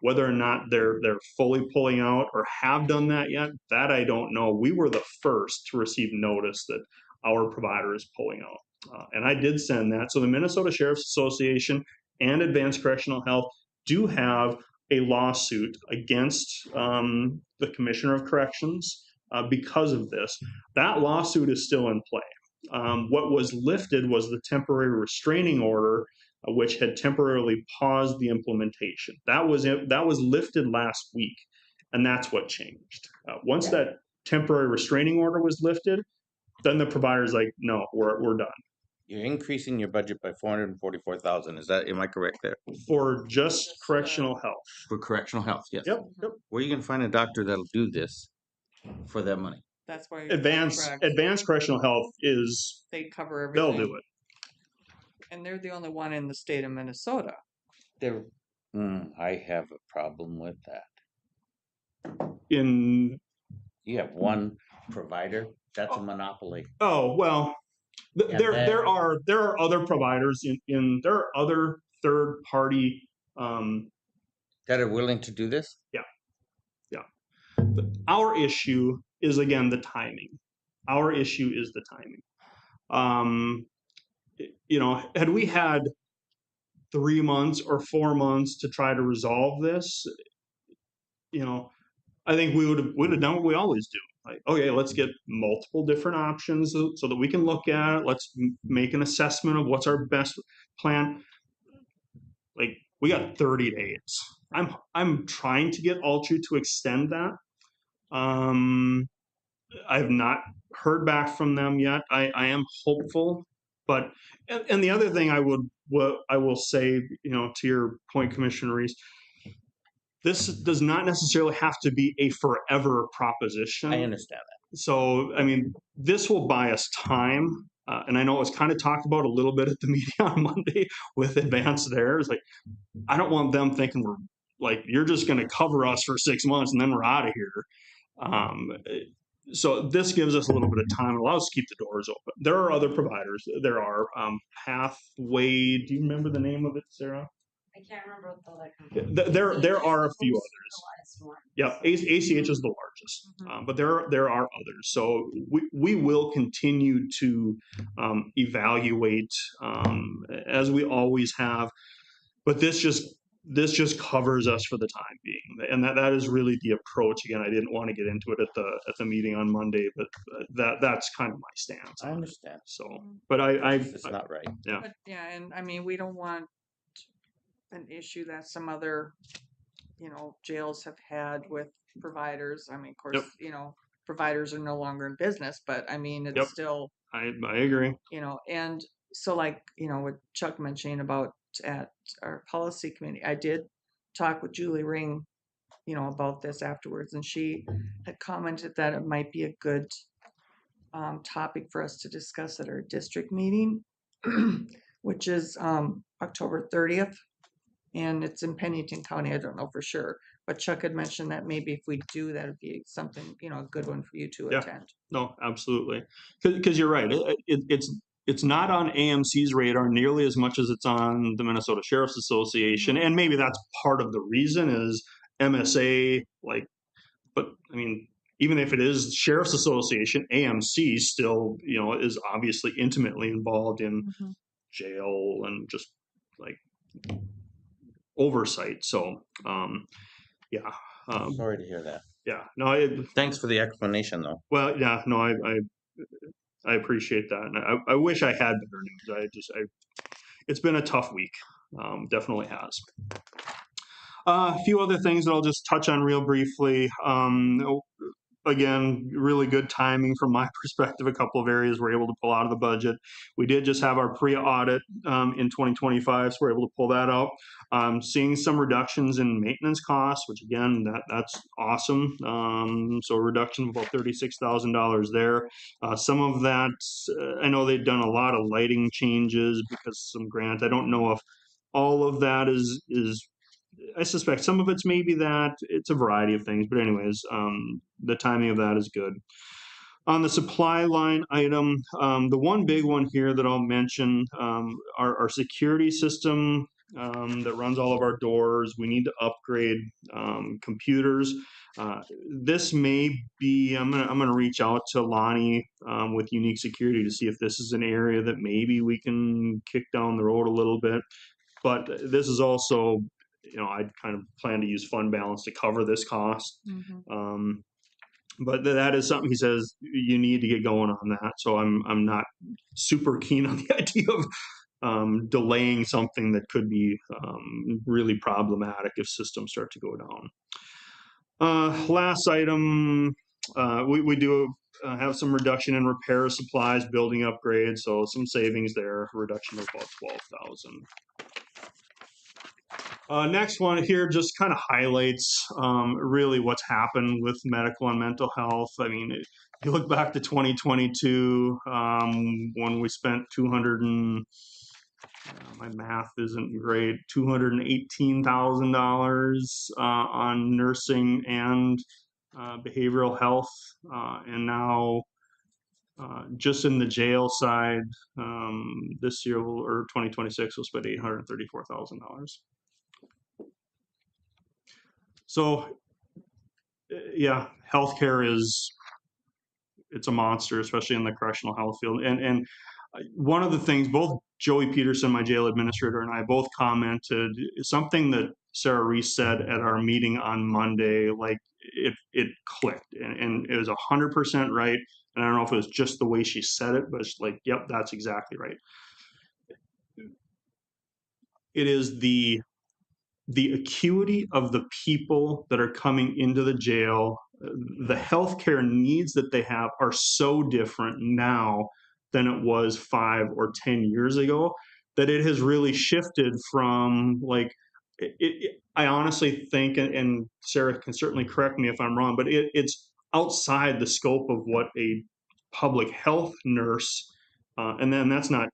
Whether or not they're fully pulling out or have done that yet, that I don't know. We were the first to receive notice that our provider is pulling out. And I did send that. So the Minnesota Sheriff's Association and Advanced Correctional Health do have a lawsuit against the Commissioner of Corrections because of this. That lawsuit is still in play. What was lifted was the temporary restraining order, which had temporarily paused the implementation. That was lifted last week, and that's what changed. Once that temporary restraining order was lifted, then the provider's like, no, we're done. You're increasing your budget by 444,000. Am I correct there? For just correctional health. For correctional health, yes. Yep. Where are you gonna find a doctor that'll do this for that money? That's why. Advanced correctional health is, They cover they'll everything. do it. And they're the only one in the state of Minnesota. I have a problem with that. In, You have one provider, that's a monopoly. oh, well, And there are other providers there are other third party, That are willing to do this? our issue is again the timing. Our issue is the timing. Had we had 3 months or 4 months to try to resolve this, I think we would have done what we always do. Like, okay, let's get multiple different options so that we can look at it. Let's make an assessment of what's our best plan. Like, we got 30 days. I'm trying to get Altru to extend that. I've not heard back from them yet. I am hopeful, but and the other thing I will say, to your point, Commissioner Reese, this does not necessarily have to be a forever proposition. I understand that. So, I mean, this will buy us time. And I know it was kind of talked about a little bit at the meeting on Monday with Advance there. It's like, I don't want them thinking we're like, you're just going to cover us for 6 months and then we're out of here. So this gives us a little bit of time. It allows us to keep the doors open. There are other providers. There are Pathway. Do you remember the name of it, Sarah? I can't remember what the other company. There are a few others. Centralized one. Yeah, ACH is the largest, but there are others. So we will continue to evaluate as we always have, but this just covers us for the time being, and that is really the approach. Again, I didn't want to get into it at the meeting on Monday, but that's kind of my stance. I understand. So, but It's not right. Yeah. But yeah, and I mean, we don't want an issue that some other, jails have had with providers. I mean, of course, providers are no longer in business, but I mean, it's still, I agree. And so like, what Chuck mentioning about at our policy committee, I did talk with Julie Ring, about this afterwards, and she had commented that it might be a good topic for us to discuss at our district meeting, which is October 30th. And it's in Pennington County. I don't know for sure, but Chuck had mentioned that maybe if we do that, it'd be something, a good one for you to attend. No, absolutely. Because you're right. It's not on AMC's radar nearly as much as it's on the Minnesota Sheriff's Association, and maybe that's part of the reason is MSA. But I mean, even if it is Sheriff's Association, AMC still, is obviously intimately involved in jail and just like oversight. So, yeah. Sorry to hear that. Yeah. No. Thanks for the explanation, though. Well, yeah. No, I appreciate that, and I wish I had better news. It's been a tough week. Definitely has. A few other things that I'll just touch on real briefly. Again, really good timing from my perspective. A couple of areas we're able to pull out of the budget. We did just have our pre-audit in 2025, so we're able to pull that out. Seeing some reductions in maintenance costs, which again, that's awesome. So a reduction of about $36,000 there. Some of that, I know they've done a lot of lighting changes because some grant. I don't know if all of that is. I suspect some of it's maybe that. It's a variety of things, but anyways, the timing of that is good. On the supply line item, the one big one here that I'll mention, our security system that runs all of our doors. We need to upgrade computers. This may be, I'm gonna reach out to Lonnie with Unique Security to see if this is an area that maybe we can kick down the road a little bit. But this is also, I'd kind of plan to use fund balance to cover this cost. But that is something he says you need to get going on that. So I'm not super keen on the idea of delaying something that could be really problematic if systems start to go down. Last item, we do have some reduction in repair supplies, building upgrades, so some savings there, reduction of about 12,000. Next one here just kind of highlights really what's happened with medical and mental health. I mean, if you look back to 2022, when we spent my math isn't great, $218,000 on nursing and behavioral health. And now just in the jail side, this year or 2026, we'll spend $834,000. So, yeah, healthcare it's a monster, especially in the correctional health field. And one of the things, both Joey Peterson, my jail administrator, and I both commented something that Sarah Reese said at our meeting on Monday, like it clicked, and it was 100% right. And I don't know if it was just the way she said it, but it's like, yep, that's exactly right. It is the acuity of the people that are coming into the jail, the healthcare needs that they have are so different now than it was 5 or 10 years ago, that it has really shifted from like, I honestly think, and Sarah can certainly correct me if I'm wrong, but it's outside the scope of what a public health nurse, and then that's not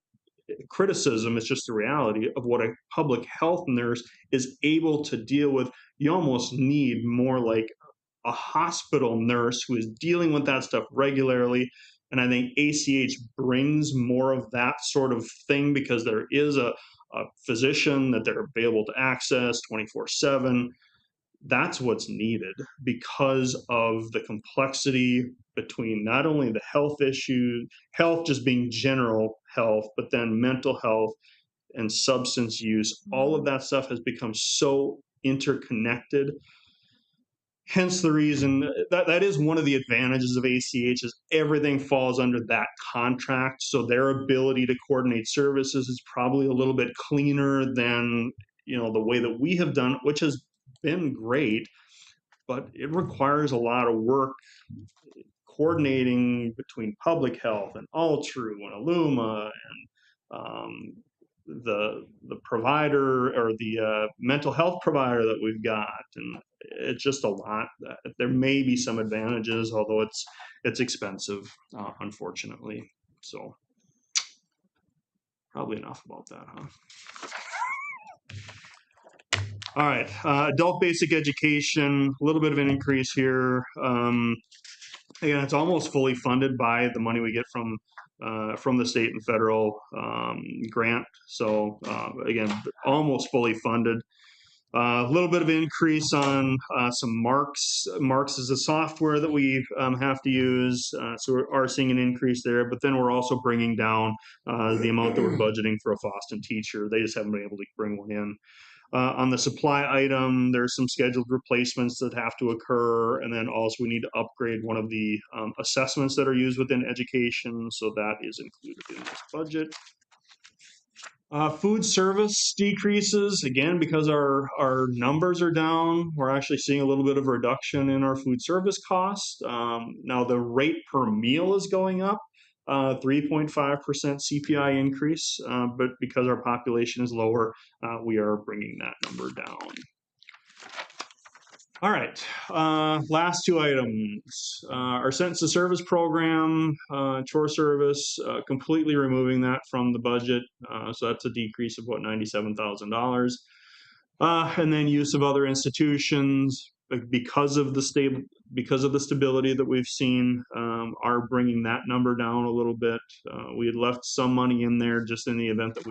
criticism, it's just the reality of what a public health nurse is able to deal with. You almost need more like a hospital nurse who is dealing with that stuff regularly. And I think ACH brings more of that sort of thing because there is a physician that they're able to access 24/7. That's what's needed because of the complexity between not only the health issue, health just being general health, but then mental health and substance use. All of that stuff has become so interconnected. Hence the reason that is one of the advantages of ACH is everything falls under that contract. So their ability to coordinate services is probably a little bit cleaner than, the way that we have done, which has been great, but it requires a lot of work coordinating between public health and Altru and Illuma and the provider or the mental health provider that we've got, and it's just a lot. There may be some advantages, although it's expensive, unfortunately. So probably enough about that, huh? All right, adult basic education, a little bit of an increase here. Again, it's almost fully funded by the money we get from the state and federal grant. So again, almost fully funded. A little bit of increase on some Marks. Marks is a software that we have to use, so we are seeing an increase there. But then we're also bringing down the amount that we're budgeting for a Foston teacher. They just haven't been able to bring one in. On the supply item, there's some scheduled replacements that have to occur, and then also we need to upgrade one of the assessments that are used within education, so that is included in this budget. Food service decreases, again, because our numbers are down. We're actually seeing a little bit of a reduction in our food service costs. Now the rate per meal is going up, 3.5% CPI increase, but because our population is lower, we are bringing that number down. All right, last two items. Our sentence of service program, chore service, completely removing that from the budget. So that's a decrease of about $97,000. And then use of other institutions, because of the stability that we've seen, are bringing that number down a little bit. We had left some money in there just in the event that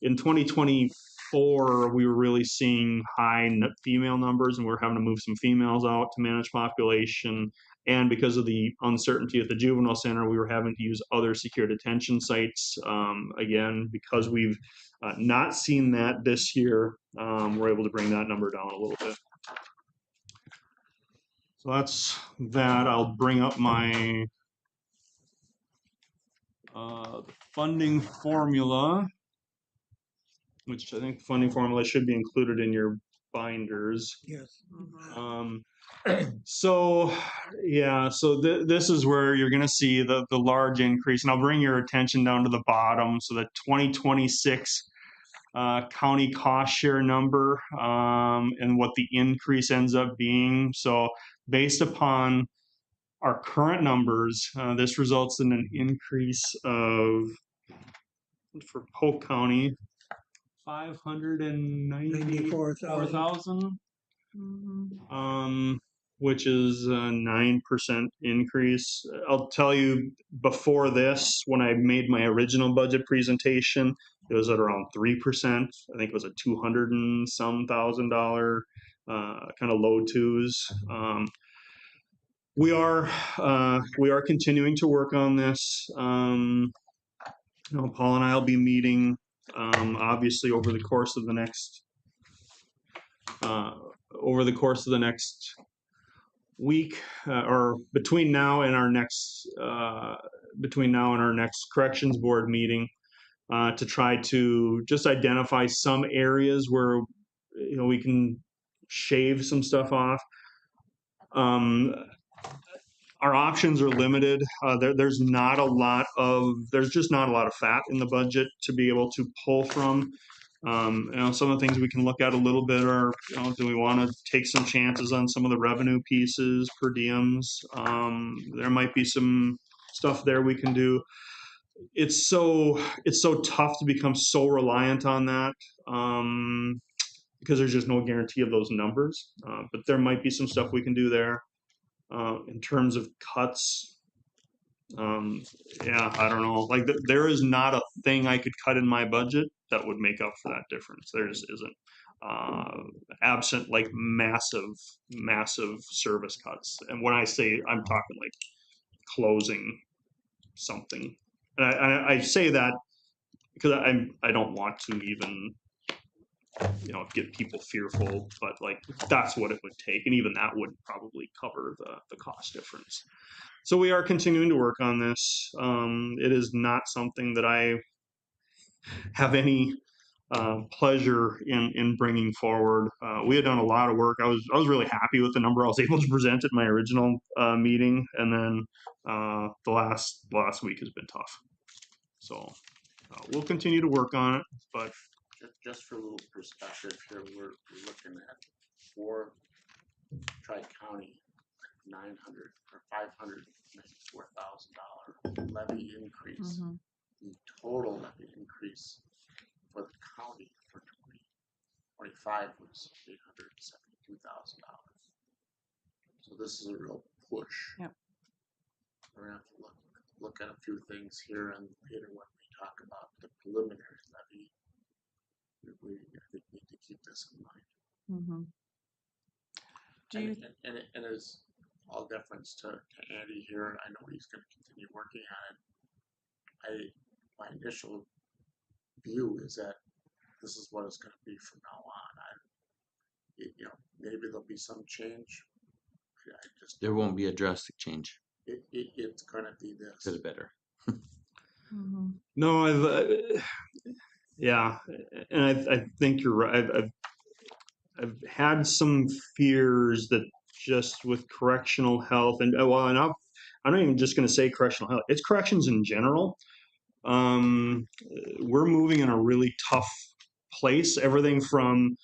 in 2024, we were really seeing high female numbers, and we were having to move some females out to manage population. And because of the uncertainty at the juvenile center, we were having to use other secure detention sites. Again, because we've not seen that this year, we're able to bring that number down a little bit. So that's that. I'll bring up my funding formula, which I think funding formula should be included in your binders. Yes. So this is where you're going to see the large increase, and I'll bring your attention down to the bottom. So the 2026 county cost share number, and what the increase ends up being. So based upon our current numbers, this results in an increase of, for Polk County, 594,000, which is a 9% increase. I'll tell you, before this, when I made my original budget presentation, it was at around 3%. I think it was a $200 and some thousand, kind of low twos. We are continuing to work on this. Paul and I will be meeting, obviously over the course of the next week, or between now and our next corrections board meeting, to try to just identify some areas where we can shave some stuff off. Our options are limited. There's just not a lot of fat in the budget to be able to pull from. Some of the things we can look at a little bit are, do we want to take some chances on some of the revenue pieces, per diems? There might be some stuff there we can do. It's so tough to become so reliant on that, because there's just no guarantee of those numbers. But there might be some stuff we can do there. In terms of cuts, I don't know. Like there is not a thing I could cut in my budget that would make up for that difference. There just isn't. Absent like massive service cuts. And when I say, I'm talking like closing something. And I say that because I don't want to even get people fearful, but like that's what it would take, and even that would probably cover the cost difference. So we are continuing to work on this. It is not something that I have any pleasure in bringing forward. We had done a lot of work. I was really happy with the number I was able to present at my original meeting, and then the last week has been tough. So we'll continue to work on it, but just for a little perspective here, we're looking at for Tri-County $594,000 levy increase. The total levy increase for the county for 2025 was $872,000. So this is a real push. Yep. We're gonna have to look at a few things here, and later when we talk about the preliminary levy, I think we need to keep this in mind. And as all deference to Andy here, I know he's going to continue working on it. My initial view is that this is what it's going to be from now on. Maybe there'll be some change. There won't be a drastic change. It's going to be this. For the better. No, and I think you're right. I've had some fears that just with correctional health, and I'm not even just going to say correctional health. It's corrections in general. We're moving in a really tough place. Everything from,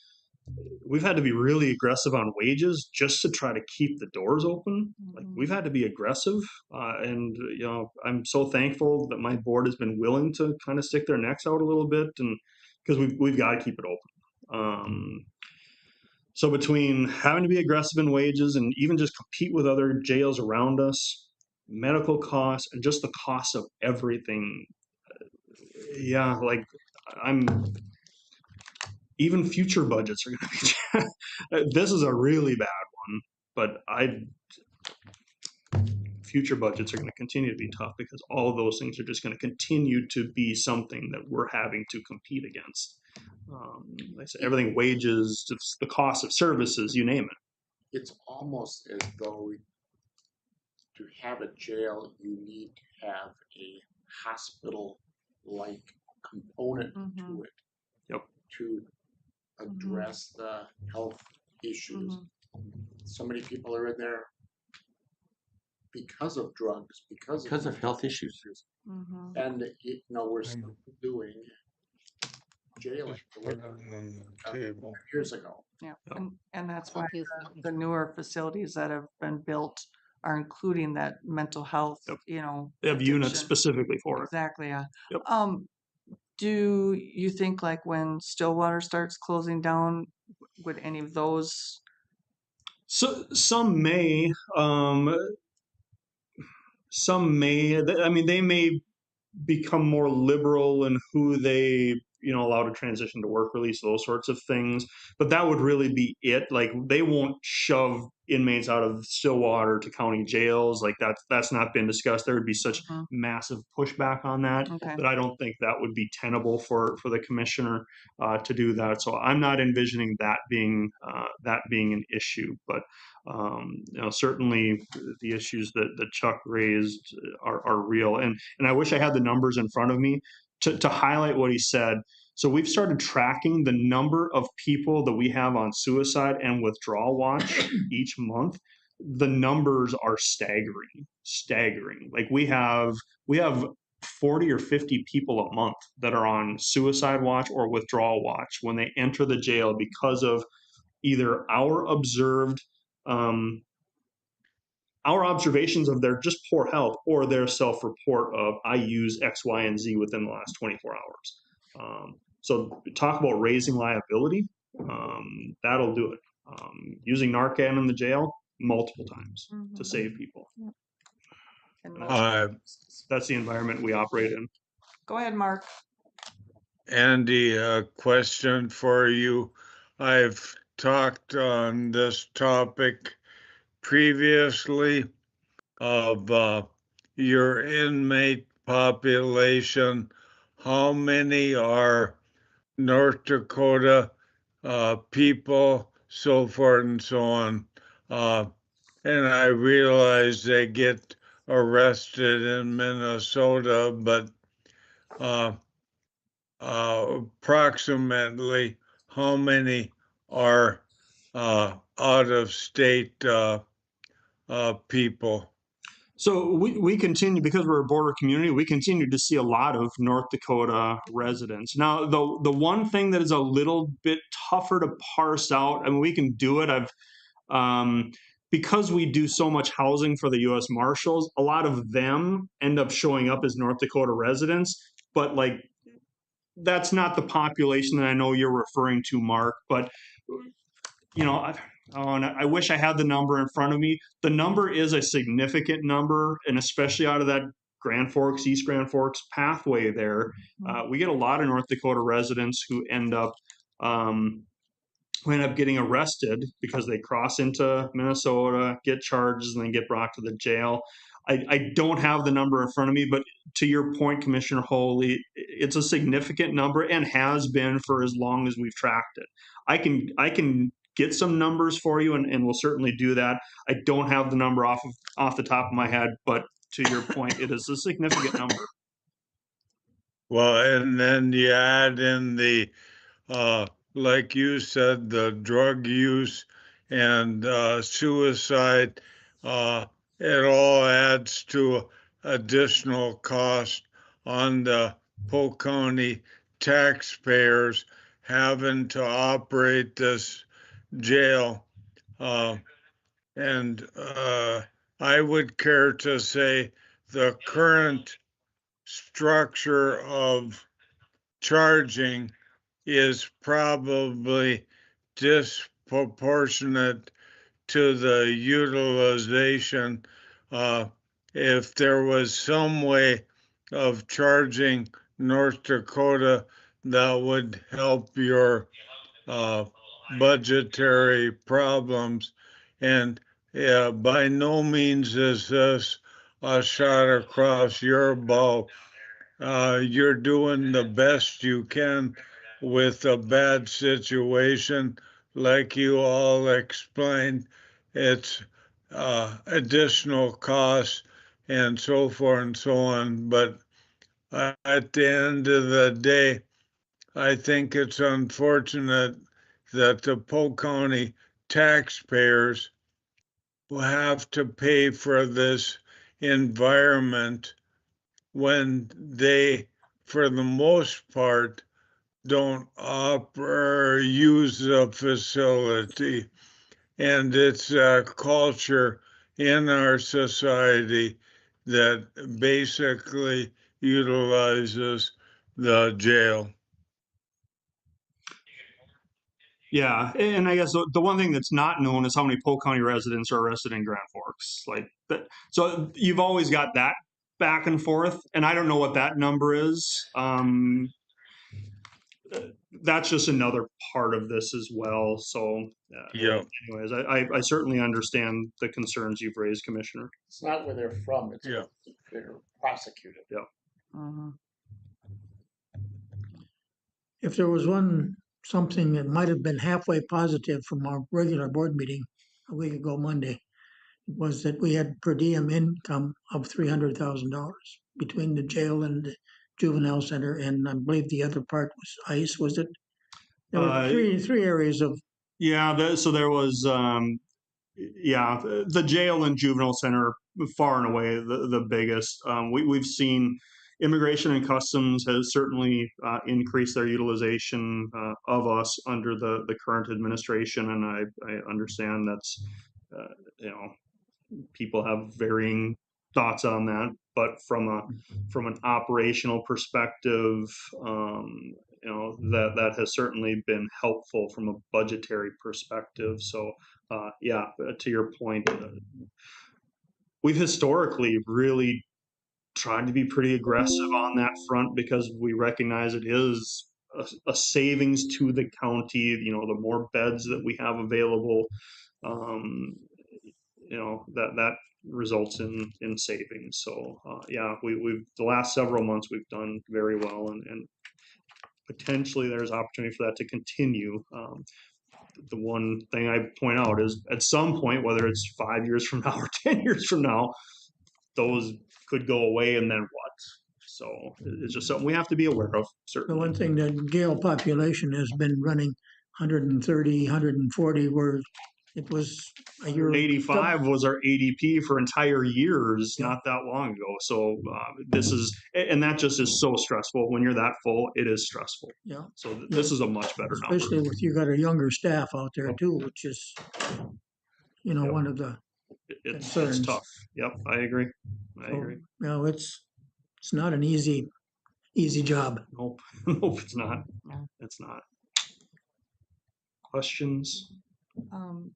we've had to be really aggressive on wages just to try to keep the doors open. Like we've had to be aggressive, and I'm so thankful that my board has been willing to kind of stick their necks out a little bit, and because we've got to keep it open. So between having to be aggressive in wages and even just compete with other jails around us, medical costs, and just the cost of everything, yeah, like I'm even future budgets are going to be. This is a really bad one, but future budgets are going to continue to be tough because all of those things are just going to continue to be something that we're having to compete against. Like I said, everything, wages, just the cost of services, you name it. It's almost as though to have a jail, you need to have a hospital-like component to it. Yep. To address the health issues. So many people are in there because of drugs, because of health issues. And we're still doing jailing years ago. Yeah, and that's why Thank you. the newer facilities that have been built are including that mental health, Yep. you know. They have units addiction. specifically for it. Exactly, yeah. Yep. Do you think like when Stillwater starts closing down, would any of those? So some may, I mean, they may become more liberal in who they allow to transition to work release, those sorts of things, but that would really be it. Like they won't shove inmates out of Stillwater to county jails. Like that's not been discussed. There would be such massive pushback on that Okay. that I don't think that would be tenable for the commissioner to do that. So I'm not envisioning that being an issue, but certainly the issues that Chuck raised are real. And I wish I had the numbers in front of me to highlight what he said. So we've started tracking the number of people that we have on suicide and withdrawal watch each month. The numbers are staggering. Like we have 40 or 50 people a month that are on suicide watch or withdrawal watch when they enter the jail because of either our observations of their just poor health or their self-report of I use X, Y, and Z within the last 24 hours. So talk about raising liability. That'll do it. Using Narcan in the jail multiple times to save people. And That's the environment we operate in. go ahead, Mark. Andy, a question for you. I've talked on this topic previously of your inmate population. How many are North Dakota people, so forth and so on? And I realize they get arrested in Minnesota, but approximately how many are out of state people? So we continue, because we're a border community, we continue to see a lot of North Dakota residents. Now, the one thing that is a little bit tougher to parse out, I mean, we can do it. Because we do so much housing for the U.S. Marshals, a lot of them end up showing up as North Dakota residents, but like that's not the population that I know you're referring to, Mark. But I wish I had the number in front of me. The number is a significant number, and especially out of that Grand Forks, East Grand Forks pathway there, we get a lot of North Dakota residents who end up getting arrested because they cross into Minnesota, get charges, and then get brought to the jail. I don't have the number in front of me, but to your point, Commissioner Holey, it's a significant number and has been for as long as we've tracked it. I can get some numbers for you, and we'll certainly do that. I don't have the number off the top of my head, but to your point, it is a significant number. Well, and then you add in the, like you said, the drug use and suicide. It all adds to additional cost on the Polk County taxpayers having to operate this jail. And I would care to say the current structure of charging is probably proportionate to the utilization. If there was some way of charging North Dakota that would help your budgetary problems. And by no means is this a shot across your bow. You're doing the best you can with a bad situation, like you all explained. It's additional costs and so forth and so on. But at the end of the day, I think it's unfortunate that the Polk County taxpayers will have to pay for this environment when they, for the most part, don't use the facility. And it's a culture in our society that basically utilizes the jail. Yeah, and I guess the one thing that's not known is how many Polk County residents are arrested in Grand Forks. Like that, so you've always got that back and forth, and I don't know what that number is. That's just another part of this as well. So, Yeah. anyways, I certainly understand the concerns you've raised, Commissioner. It's not where they're from, it's Yeah. where they're prosecuted. Mhm. If there was something that might have been halfway positive from our regular board meeting a week ago Monday, was that we had per diem income of $300,000 between the jail and the juvenile center, and I believe the other part was ICE, was it? There were three areas of. Yeah, so there was, the jail and juvenile center far and away the biggest. We've seen Immigration and Customs has certainly increased their utilization of us under the current administration, and I understand that's you know people have varying thoughts on that, but from an operational perspective, that has certainly been helpful from a budgetary perspective. So to your point, we've historically really tried to be pretty aggressive on that front because we recognize it is a savings to the county. The more beds that we have available, that results in savings. So we've the last several months we've done very well, and potentially there's opportunity for that to continue. The one thing I point out is at some point, whether it's 5 years from now or 10 years from now, those could go away, and then what? So it's just something we have to be aware of. The Certainly. one thing that jail population has been running 130, 140, where it was a year. 85 was our ADP for entire years, Yeah. not that long ago. So and that just is so stressful. When you're that full, it is stressful. Yeah. So this is a much better number. Especially with you got a younger staff out there too, which is, Yep. one of the It's concerns. tough. Yep, I agree. I So, agree. it's not an easy job. Nope, nope, it's not. No. It's not. Questions?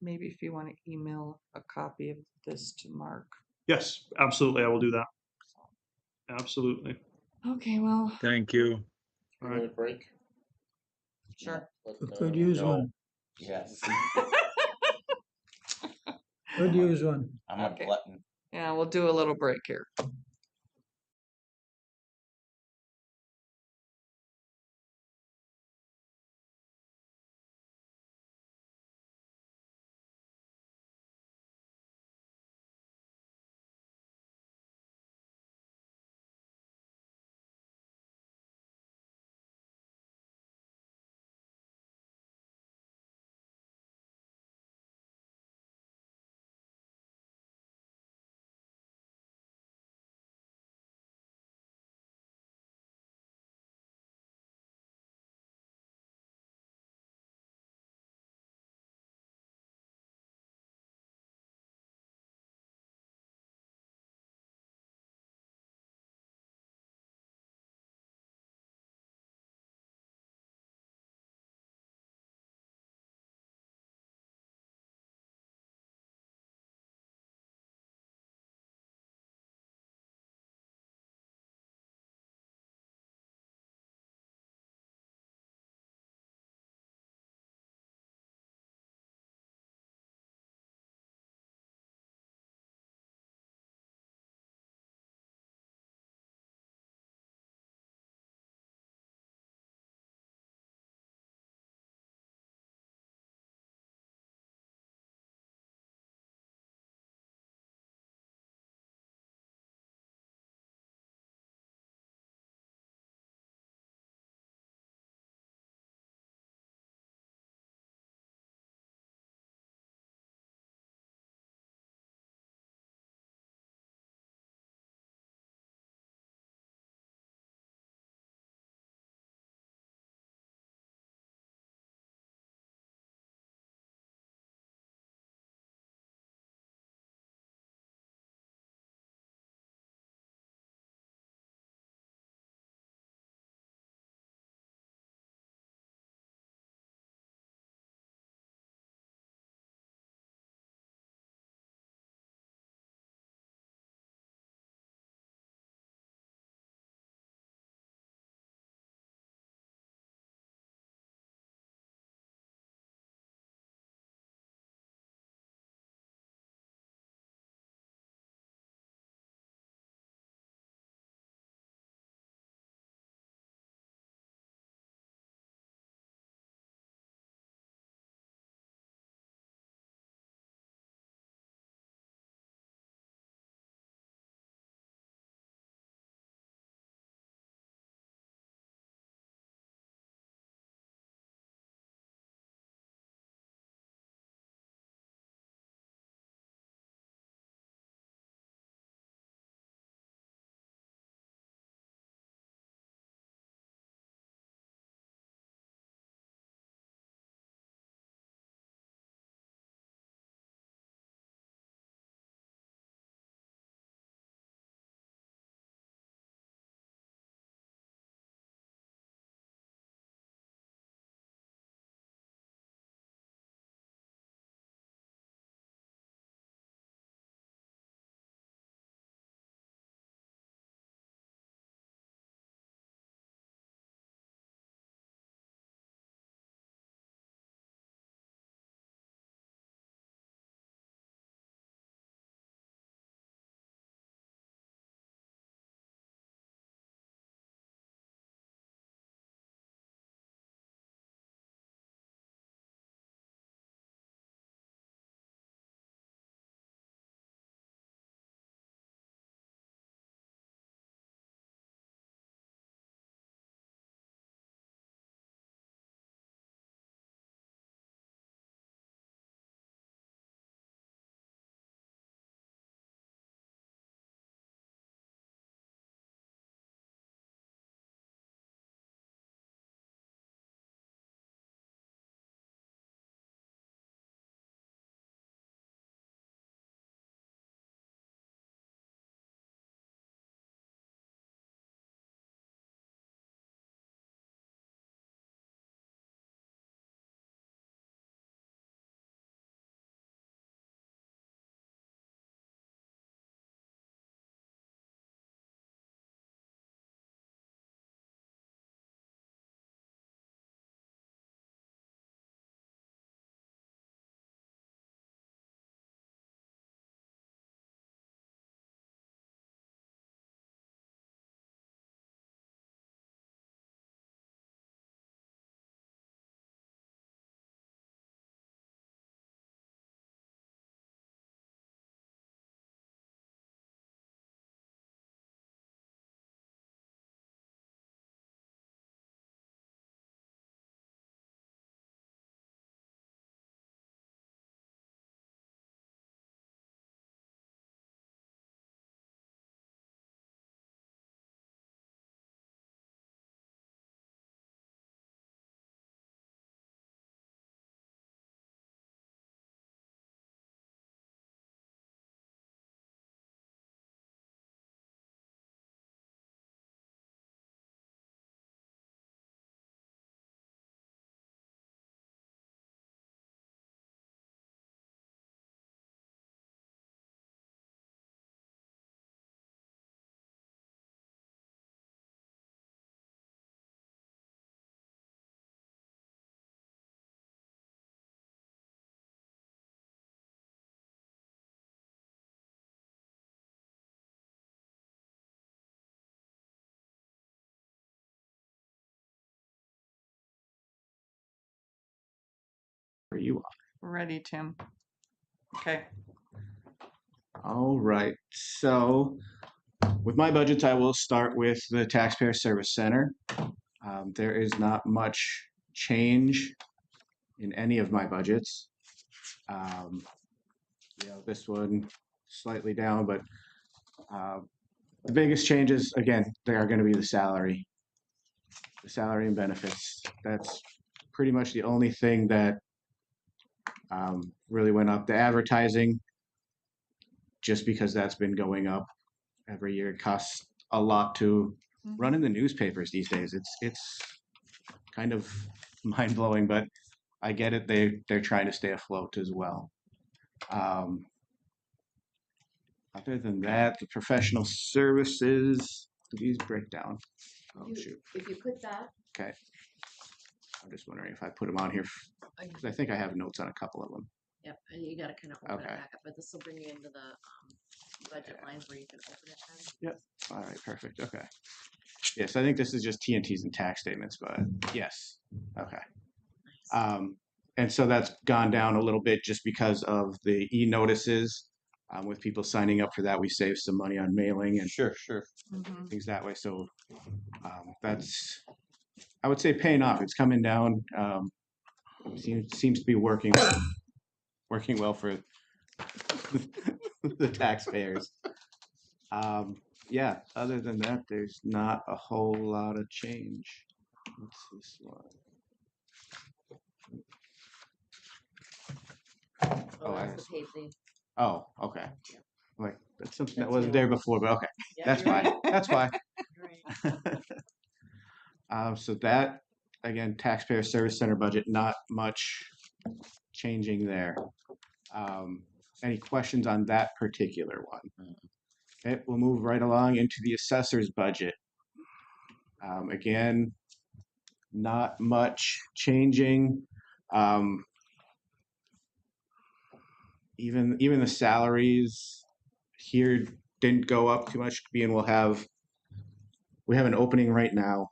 Maybe if you want to email a copy of this to Mark. Yes, absolutely. I will do that. Absolutely. Okay, well, Thank you. All Really right. break. sure. But, Could use no. one. Yes. Could use one. I'm a Okay. glutton. Yeah, we'll do a little break here. you are. We're ready, Tim. Okay. All right. So with my budgets, I will start with the Taxpayer Service Center. There is not much change in any of my budgets. This one slightly down, but the biggest changes, again, they are going to be the salary and benefits. That's pretty much the only thing that really went up. The advertising, just because that's been going up every year, it costs a lot to run in the newspapers these days. It's kind of mind blowing, but I get it. They're trying to stay afloat as well. Other than that, the professional services, these break down. Oh shoot. If you put that, Okay. I'm just wondering if I put them on here because I think I have notes on a couple of them. yep, and you gotta kind of open it Okay. back up, but this will bring you into the budget lines where you can open it then. All right, perfect. Okay. Yes, I think this is just TNTs and tax statements, but yes. Okay. And so that's gone down a little bit just because of the e-notices. With people signing up for that, we save some money on mailing and Sure. things that way. So that's, I would say, paying off. It's coming down. Seems to be working well for the taxpayers. Yeah, other than that, there's not a whole lot of change. What's this one? Oh, I that's the paid leave. Oh, okay. Like that's something that That's wasn't new. there before, but okay, Yeah, that's you're fine. right. That's fine. Right. So that again, Taxpayer Service Center budget, not much changing there. Any questions on that particular one? Okay, we'll move right along into the assessor's budget. Again, not much changing. Even the salaries here didn't go up too much, being we have an opening right now,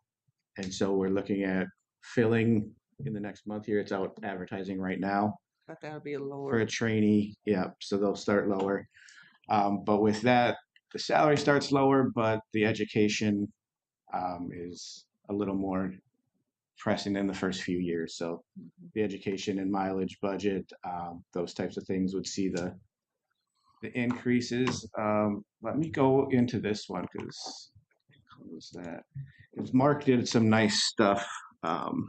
and so we're looking at filling in the next month here. It's out advertising right now But that'll be for lower. a trainee. Yeah, so they'll start lower. But with that, the salary starts lower, but the education is a little more pressing in the first few years. So the education and mileage budget, those types of things would see the increases. Let me go into this one because close that. Because Mark did some nice stuff on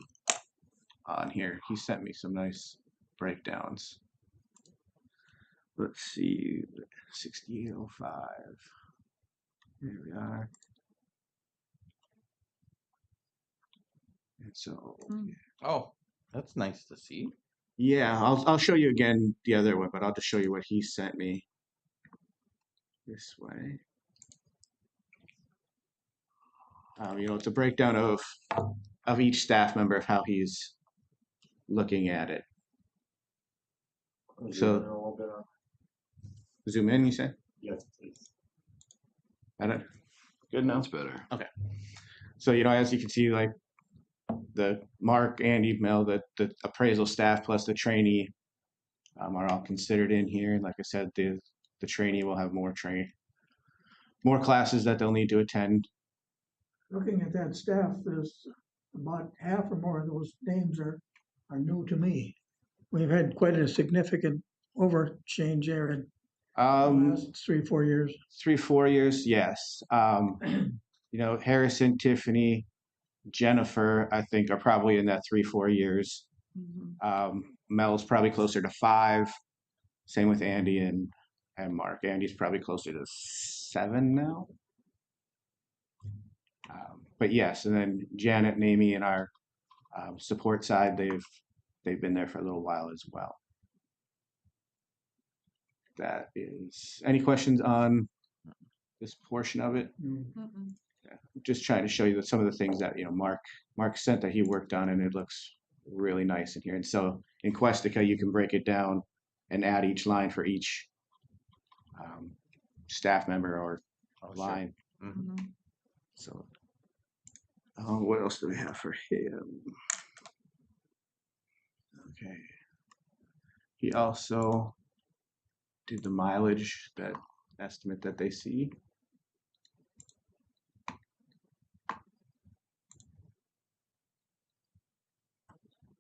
here. He sent me some nice breakdowns. Let's see, 6805. Here we are. And so, Oh, that's nice to see. yeah, I'll show you again the other one, but I'll just show you what he sent me this way. It's a breakdown of each staff member of how he's looking at it. So, zoom in, you say? Yes, please. I don't. Good now. That's better. Okay. So as you can see, like the Mark and email, the appraisal staff plus the trainee are all considered in here. And like I said, the trainee will have more classes that they'll need to attend. Looking at that staff, there's about half or more of those names are new to me. We've had quite a significant overchange there in the last 3-4 years. 3-4 years, yes. Harrison, Tiffany, Jennifer, I think are probably in that 3-4 years. Mel's probably closer to 5. Same with Andy and Mark. Andy's probably closer to 7 now. But yes, and then Janet and Amy in our support side, they've been there for a little while as well. That is, any questions on this portion of it? Yeah, just trying to show you that some of the things that Mark sent that he worked on, and it looks really nice in here. And so in Questica, you can break it down and add each line for each staff member or line. So what else do we have for him? Okay. He also did the mileage, that estimate that they see.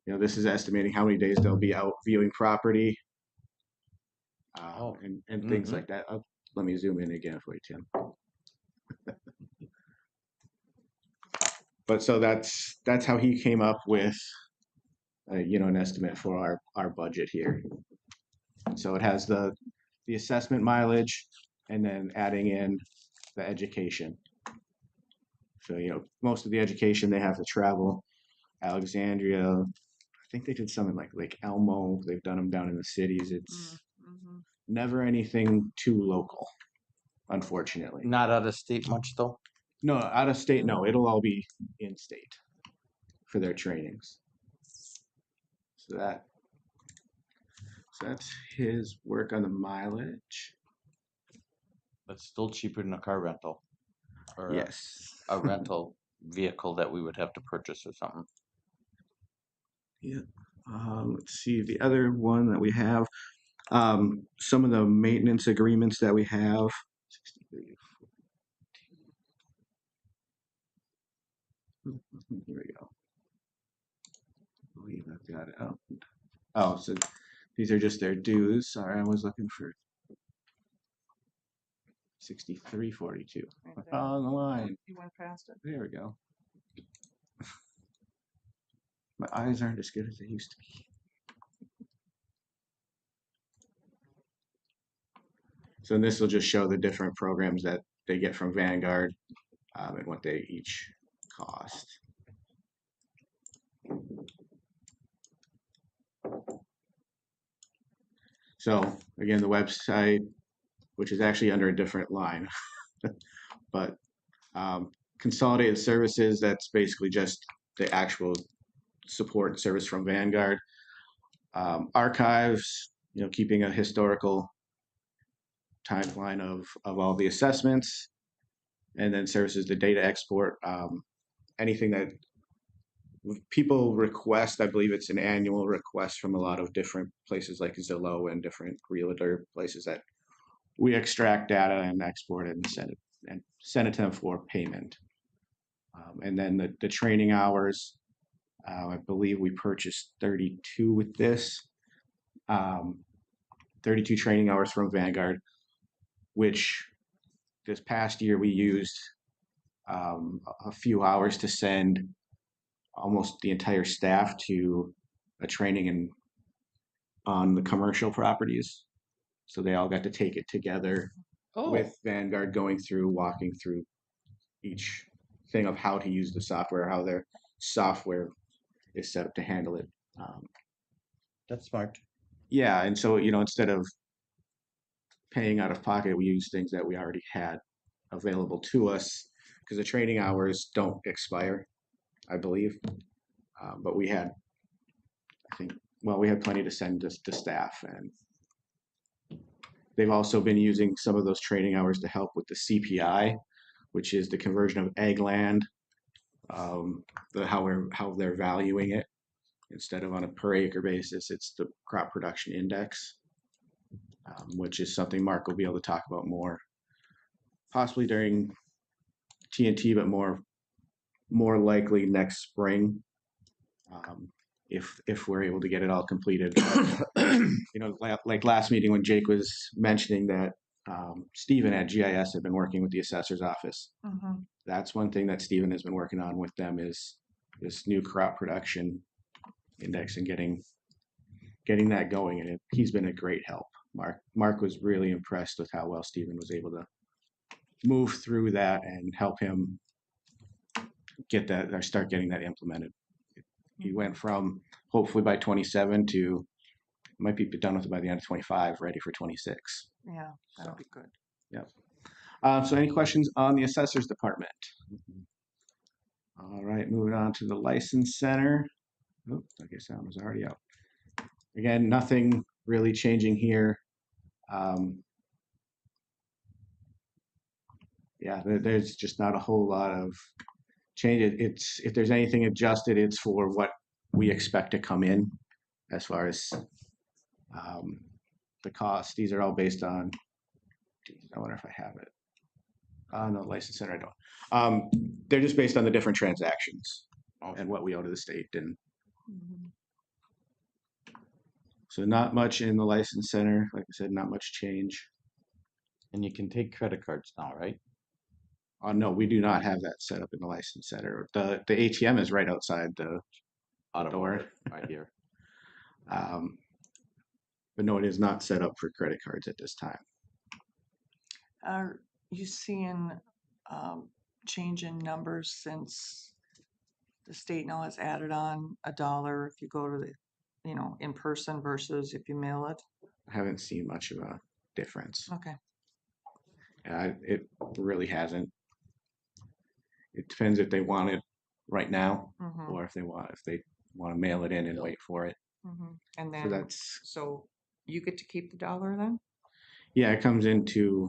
This is estimating how many days they'll be out viewing property, and things like that. Let me zoom in again for you, Tim. But so that's how he came up with, an estimate for our budget here. So it has the assessment mileage, and then adding in the education. So most of the education they have to travel. Alexandria, I think they did something like Lake Elmo. They've done them down in the cities. It's never anything too local, unfortunately. Not out of state much though. No, out of state, no. It'll all be in state for their trainings. So that's his work on the mileage. That's still cheaper than a car rental. Or Yes. a rental vehicle that we would have to purchase or something. Yeah. Let's see the other one that we have. Some of the maintenance agreements that we have. 63. Here we go. I believe I've got it out. Oh, so these are just their dues. Sorry, I was looking for 6342. On the line. You went past it. There we go. My eyes aren't as good as they used to be. So this will just show the different programs that they get from Vanguard, and what they each cost. So again, the website, which is actually under a different line, but consolidated services, that's basically just the actual support and service from Vanguard. Archives, keeping a historical timeline of all the assessments, and then services, the data export, anything that people request. I believe it's an annual request from a lot of different places like Zillow and different realtor places that we extract data and export it and send it to them for payment. And then the training hours, I believe we purchased 32 with this, 32 training hours from Vanguard, which this past year we used a few hours to send almost the entire staff to a training on the commercial properties. So they all got to take it together with Vanguard, walking through each thing of how to use the software, how their software is set up to handle it. That's smart. Yeah, and so instead of paying out of pocket, we use things that we already had available to us, because the training hours don't expire, I believe. But we had, we had plenty to send to staff, and they've also been using some of those training hours to help with the CPI, which is the conversion of ag land, how they're valuing it. Instead of on a per acre basis, it's the crop production index, which is something Mark will be able to talk about more, possibly during TNT, but more likely next spring, if we're able to get it all completed. Like last meeting when Jake was mentioning that Stephen at GIS had been working with the assessor's office. That's one thing that Stephen has been working on with them, is this new crop production index and getting that going, and he's been a great help. Mark was really impressed with how well Stephen was able to move through that and help him get that, or start getting that implemented. He went from hopefully by 27 to might be done with it by the end of 25, ready for 26. Yeah, that'll be good. Yep. So any questions on the assessor's department? All right, moving on to the license center. Oh, I guess that was already out. Again, nothing really changing here. There's just not a whole lot of change. It's, if there's anything adjusted, it's for what we expect to come in as far as The cost, these are all based on, I wonder if I have it. No, license center, I don't. They're just based on the different transactions and what we owe to the state. And so not much in the license center. Like I said, not much change. And you can take credit cards now, right? No, we do not have that set up in the license center. The ATM is right outside the door. Right here. But no, it is not set up for credit cards at this time. Are you seeing change in numbers since the state now has added on $1 if you go to the, in person versus if you mail it? I haven't seen much of a difference. Okay. It really hasn't. It depends if they want it right now or if they want to mail it in and wait for it. And So then, so you get to keep the $1 then? Yeah, it comes into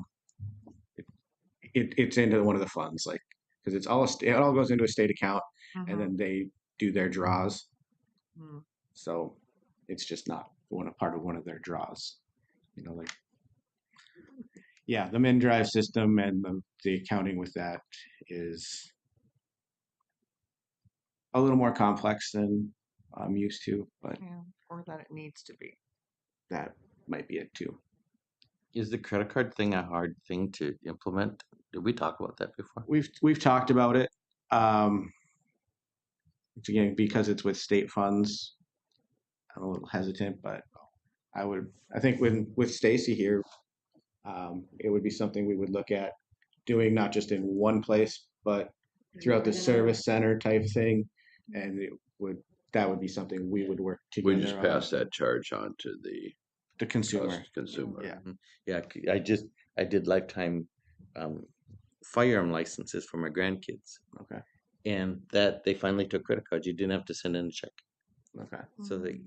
it's into one of the funds, like, because it all goes into a state account and then they do their draws. So it's just not part of one of their draws, like, yeah, the MinDrive system and the accounting with that is a little more complex than I'm used to, but Yeah, or that it needs to be. that might be it too. Is the credit card thing a hard thing to implement? Did we talk about that before? We've talked about it. Again, because it's with state funds, I'm a little hesitant, but I think with Stacy here, it would be something we would look at doing, not just in one place, but throughout the service center type thing. And that would be something we would work together. We just pass that charge on to the consumer. Consumer. Yeah. Yeah, I did lifetime firearm licenses for my grandkids. Okay. And that they finally took credit cards. You didn't have to send in a check. Okay. So they,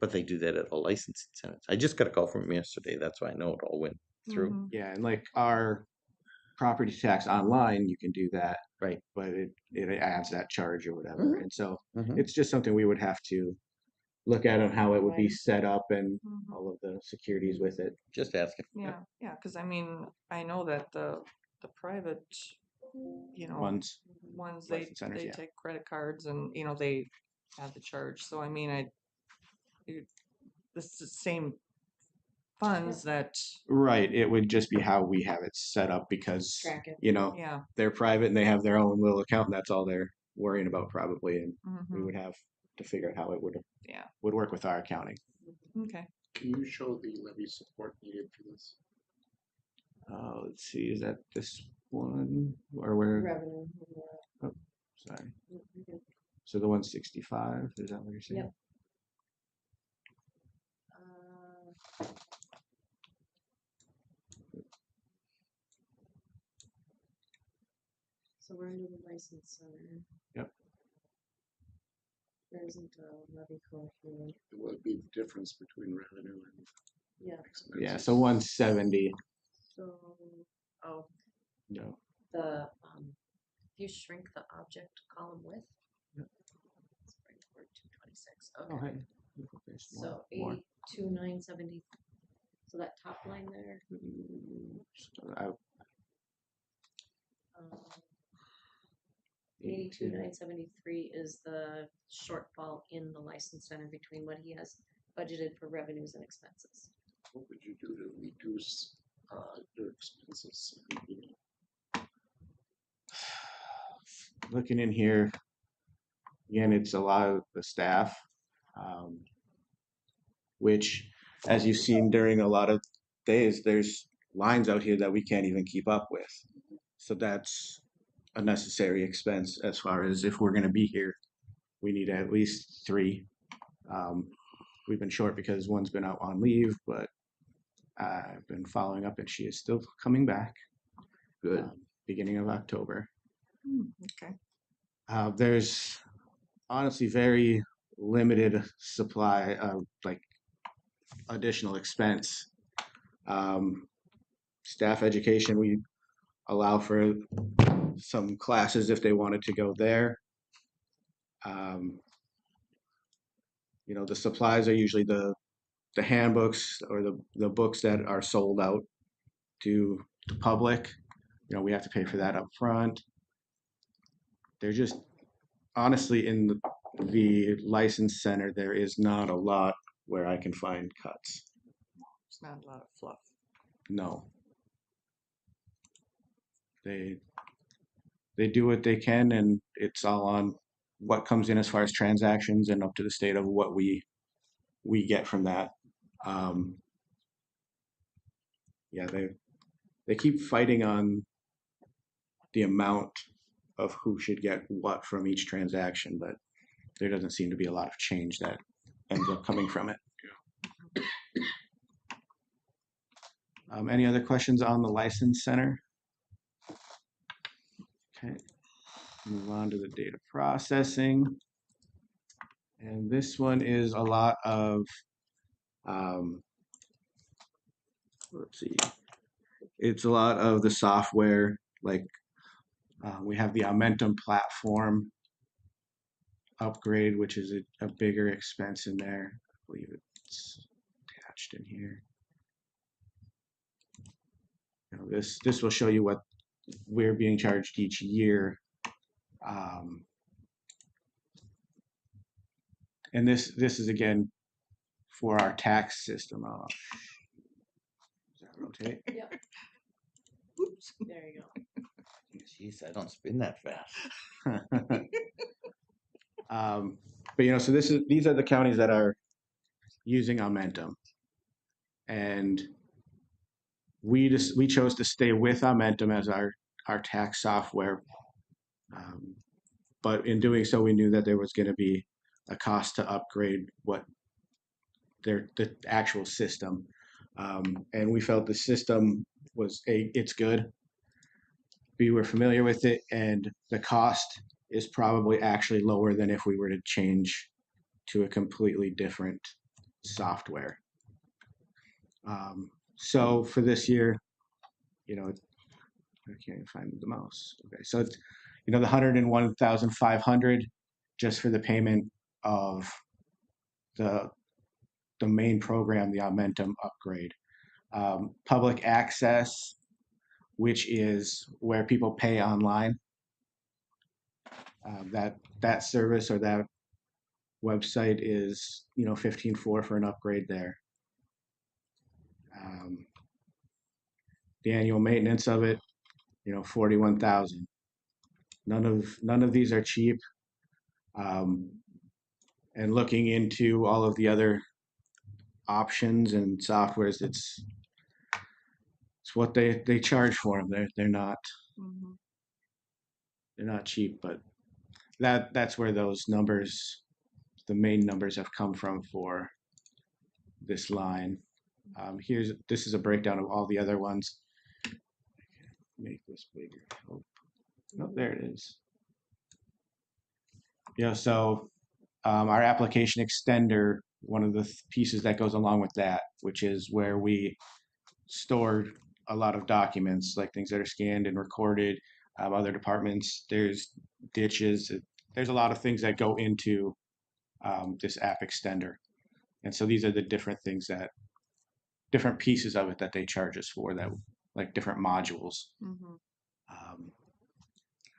but they do that at all licensing centers. I just got a call from them yesterday. That's why I know it all went through. Yeah, and like our property tax online, you can do that. Right. But it adds that charge or whatever. And so it's just something we would have to look at on how it would be set up and all of the securities with it. Just asking. Yeah, because I mean, I know that the private, Ones they license centers, yeah. take credit cards and they add the charge. So I mean, this is the same funds that. Right. It would just be how we have it set up because Track it. Yeah. they're private and they have their own little account and that's all they're worrying about probably. And we would have to figure out how it would work with our accounting. Okay. Can you show the levy support needed for this? Let's see. Is that this one or where? Revenue. Oh, sorry. So the 165, is that what you're saying? Yep. So we're into the license center. Yep. There isn't a levy code here. What would be the difference between revenue and expenses? Yeah, so 170. So, No. the, if you shrink the object column width. Yep. Let's bring forward 226, Oh, okay. hey. There's So more. 82,970, so that top line there. I- 82,973 is the shortfall in the license center between what he has budgeted for revenues and expenses. What would you do to reduce your expenses? Looking in here, again, it's a lot of the staff, which, as you've seen during a lot of days, there's lines out here that we can't even keep up with. So that's a necessary expense as far as if we're going to be here, we need at least 3. We've been short because one's been out on leave, but I've been following up and she is still coming back. Good. Beginning of October. Okay. There's honestly very limited supply of like additional expense. Staff education, we allow for some classes if they wanted to go there. The supplies are usually the the handbooks or the books that are sold out to the public, we have to pay for that up front. They're just honestly in the license center, there is not a lot where I can find cuts. It's not a lot of fluff. No. They do what they can, and it's all on what comes in as far as transactions and up to the state of what we get from that. Yeah, they keep fighting on the amount of who should get what from each transaction, but there doesn't seem to be a lot of change that ends up coming from it. Any other questions on the license center? Okay, move on to the data processing. And this one is a lot of, let's see, it's a lot of the software, like we have the Aumentum platform upgrade, which is a bigger expense in there. I believe it's attached in here. This will show you what we're being charged each year. And this is again for our tax system. Does that rotate? Yeah. Oops. There you go. Jeez, I don't spin that fast. But so these are the counties that are using Aumentum, and we chose to stay with Aumentum as our tax software. But in doing so, we knew that there was going to be a cost to upgrade the actual system, and we felt the system it's good. We were familiar with it, and the cost is probably actually lower than if we were to change to a completely different software. So for this year, I can't find the mouse. Okay, so it's the 101,500 just for the payment of the main program, the Aumentum upgrade. Public access, which is where people pay online. That service or that website is $15,400 for an upgrade there. The annual maintenance of it, $41,000. None of these are cheap. And looking into all of the other options and softwares, it's what they charge for them. They're not cheap, but that's where those numbers, the main numbers, have come from for this line. This is a breakdown of all the other ones. Make this bigger. Oh, there it is. So our application extender, one of the pieces that goes along with that, which is where we store a lot of documents, like things that are scanned and recorded. Other departments, there's ditches, there's a lot of things that go into this app extender. And so these are the different pieces of it that they charge us for, that like different modules.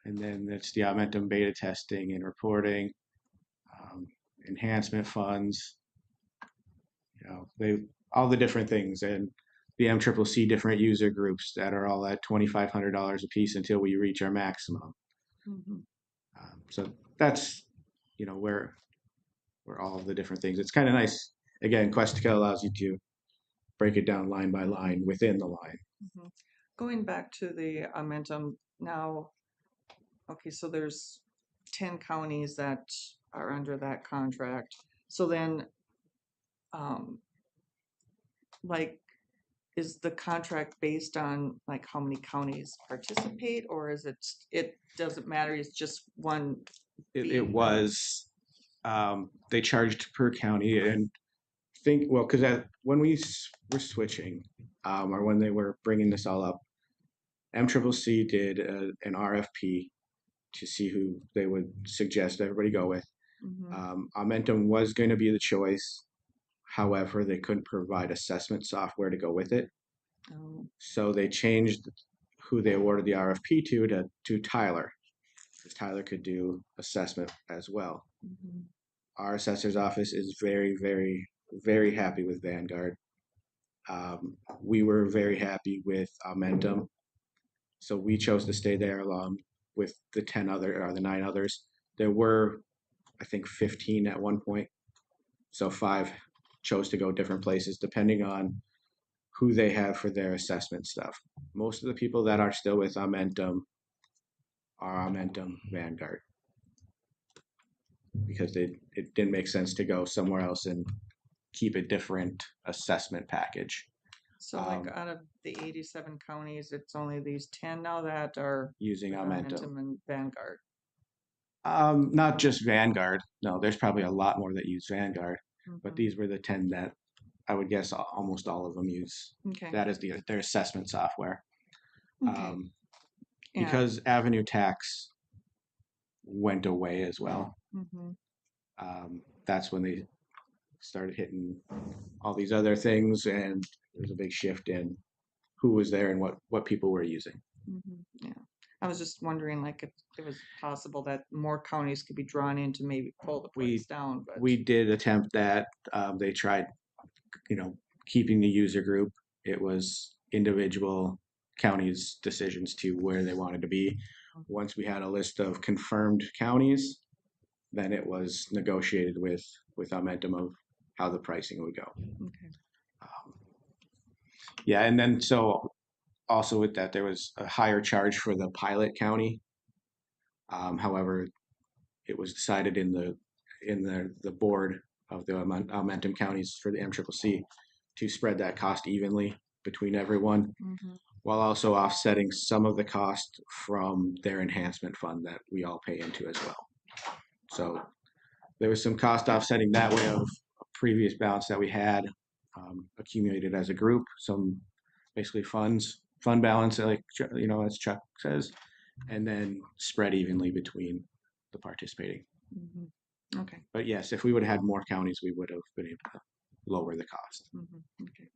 And then it's the Aumentum beta testing and reporting, enhancement funds, all the different things, and the MCCC different user groups that are all at $2,500 a piece until we reach our maximum. So that's where all of the different things. It's kind of nice. Again, Questica allows you to break it down line by line within the line. Going back to the Aumentum now, okay, so there's 10 counties that are under that contract. So then, is the contract based on like how many counties participate, or is it doesn't matter, it's just one? It was, they charged per county, and because when we were switching, or when they were bringing this all up, MCCC did an RFP to see who they would suggest everybody go with. Aumentum was going to be the choice. However, they couldn't provide assessment software to go with it. Oh, So they changed who they awarded the RFP to Tyler, because Tyler could do assessment as well. mhm. Our assessor's office is very, very, very happy with Vanguard. We were very happy with Aumentum, so we chose to stay there along with the 9 others. There were, I think, 15 at one point, so 5 chose to go different places depending on who they have for their assessment stuff. Most of the people that are still with Aumentum are Aumentum Vanguard, because it didn't make sense to go somewhere else and keep a different assessment package. So like out of the 87 counties, it's only these 10 now that are Using with Aumentum. Aumentum and Vanguard. Not just Vanguard. No, there's probably a lot more that use Vanguard, but Mhm. these were the 10 that I would guess almost all of them use. Okay. That is their assessment software. Okay. Um, And- because Avenue Tax went away as well. Mhm. That's when they started hitting all these other things, and there's a big shift in who was there and what people were using. Mhm. Yeah. I was just wondering, like, if it was possible that more counties could be drawn in to maybe pull the price down, but. We did attempt that. They tried, keeping the user group. It was individual counties' decisions to where they wanted to be. Once we had a list of confirmed counties, then it was negotiated with Aumentum of how the pricing would go. Okay. Yeah, and then so also with that, there was a higher charge for the pilot county. However, it was decided in the board of the Aumentum counties for the MCCC to spread that cost evenly between everyone, Mhm. while also offsetting some of the cost from their enhancement fund that we all pay into as well. So there was some cost offsetting that way of a previous balance that we had accumulated as a group, some basically fund balance, like as Chuck says, and then spread evenly between the participating. Mhm. Okay. But yes, if we would have had more counties, we would have been able to lower the cost. Mhm. Okay.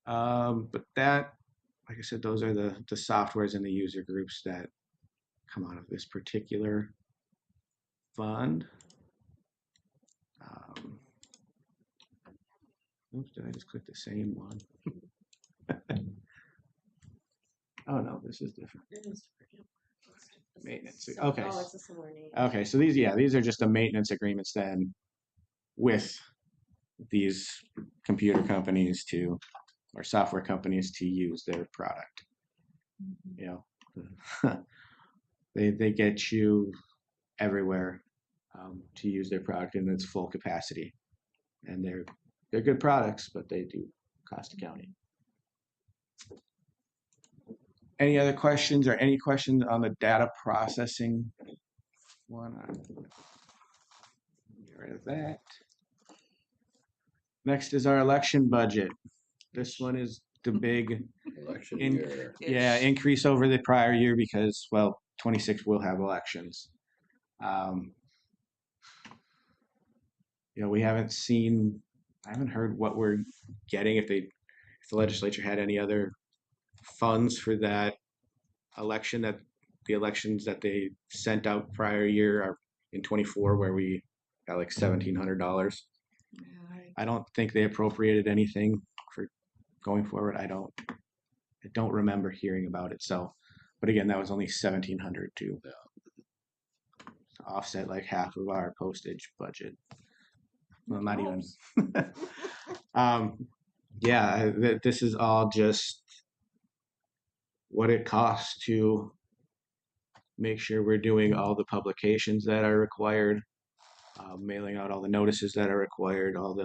But that, like I said, those are the softwares and the user groups that come out of this particular fund. Oops, did I just click the same one? Oh no, this is different. It is different, yeah. Maintenance. So- Okay. Oh, it's a similar name. Okay, so these are just the maintenance agreements then with these computer companies or software companies to use their product. They get you everywhere to use their product in its full capacity, and they're good products, but they do cost a county. Any other questions or any questions on the data processing one? Get rid of that. Next is our election budget. This one is the big Election In- year. increase over the prior year because, well, 26 will have elections. We I haven't heard what we're getting, if the legislature had any other funds for that election, that the elections that they sent out prior year are in 24, where we got like $1,700. Yeah, I don't think they appropriated anything for going forward. I don't remember hearing about it. So, but again, that was only 1,700 to offset like half of our postage budget. Well, not even. This is all just what it costs to make sure we're doing all the publications that are required, mailing out all the notices that are required, all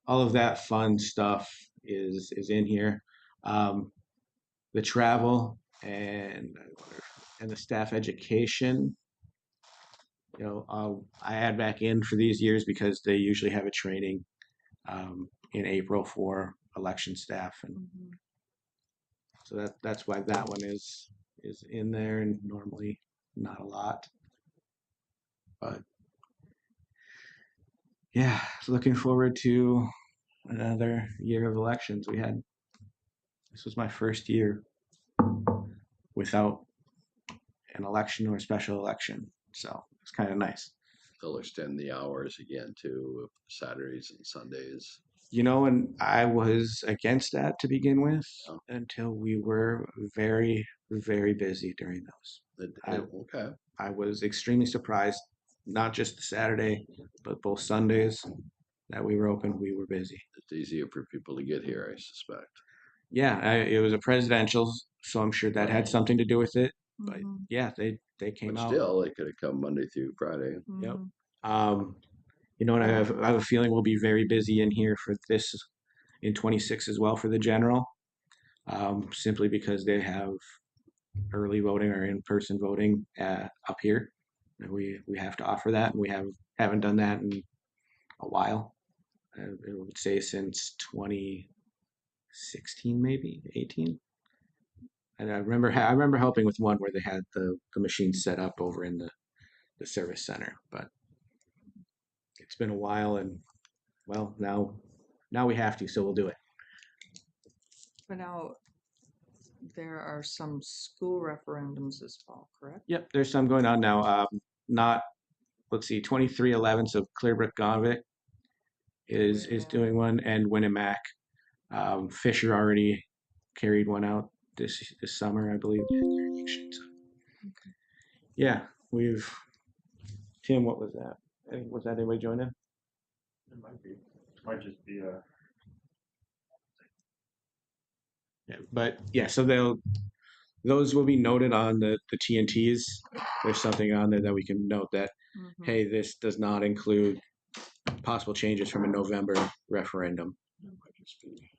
of that fun stuff is in here. The travel and the staff education, I add back in for these years because they usually have a training in April for election staff, and Mhm. so that's why that one is in there, and normally not a lot. But yeah, looking forward to another year of elections. This was my first year without an election or a special election. So it's kind of nice. They'll extend the hours again to Saturdays and Sundays. And I was against that to begin with Oh. until we were very, very busy during those. Okay. I was extremely surprised, not just the Saturday, but both Sundays that we were open, we were busy. It's easier for people to get here, I suspect. Yeah, it was a presidential, so I'm sure that had something to do with it. But Mhm, yeah, they came But out. still, they could have come Monday through Friday. Yep. mhm. And I have a feeling we'll be very busy in here for this in 26 as well for the general, simply because they have early voting or in-person voting up here. And we have to offer that, and we haven't done that in a while. I would say since 2016, maybe 18. And I remember helping with one where they had the machine set up over in the service center, but it's been a while, and well, now we have to, so we'll do it. But now there are some school referendums this fall, correct? Yep, there's some going on now. Not let's see, 2311. So Clearbrook Gonvick is doing one, and Winnemac. Fisher already carried one out this summer, I believe. Yeah, we've. Tim, what was that? Was that anybody joining? It might be. Might just be a. Yeah, but yeah, so those will be noted on the TNTs. There's something on there that we can note that, Mhm. hey, this does not include possible changes from a November referendum. It might just be.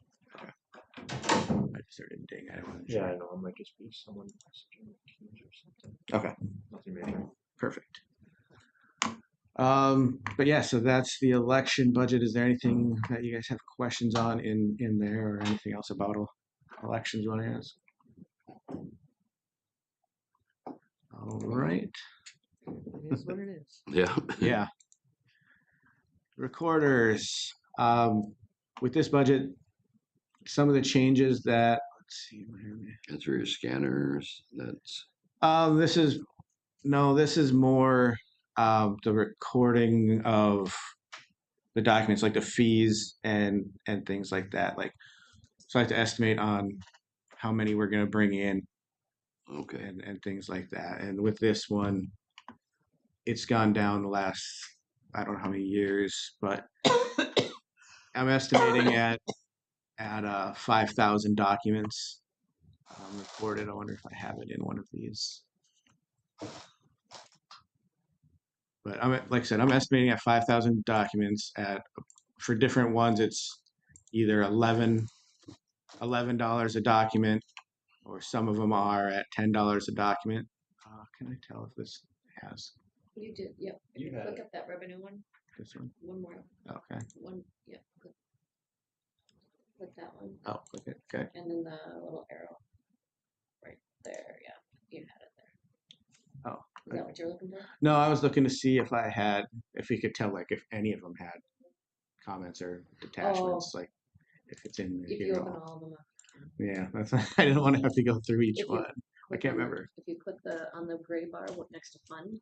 I just heard a ding. I don't want to. Yeah, I know. It might just be someone messaging Teams or something. Okay, Nothing major. perfect. But yeah, so that's the election budget. Is there anything that you guys have questions on in there, or anything else about elections you want to ask? All right. It is what it is. Yeah. Yeah. Recorders. With this budget, some of the changes that let's see. That's for your scanners. That's This is more the recording of the documents, like the fees and things like that. Like, so I have to estimate on how many we're going to bring in okay. and things like that. And with this one, it's gone down the last, I don't know how many years, but I'm estimating at 5,000 documents recorded. I wonder if I have it in one of these. But like I said, I'm estimating at 5,000 documents. For different ones, it's either $11 a document, or some of them are at $10 a document. Can I tell if this has You did, yep. You Look had up that revenue one, this one? one more, Okay. one, yep. Click that one, Oh, click it. Okay. and then the little arrow right there, yeah, you had it there. Oh, Is that what you're looking for? No, I was looking to see if we could tell, like, if any of them had comments or detachments, like if it's in If here you at open all. all of them up. Yeah, that's. I didn't want to have to go through each If you one. I click can't on the- remember. If you click on the gray bar next to fund,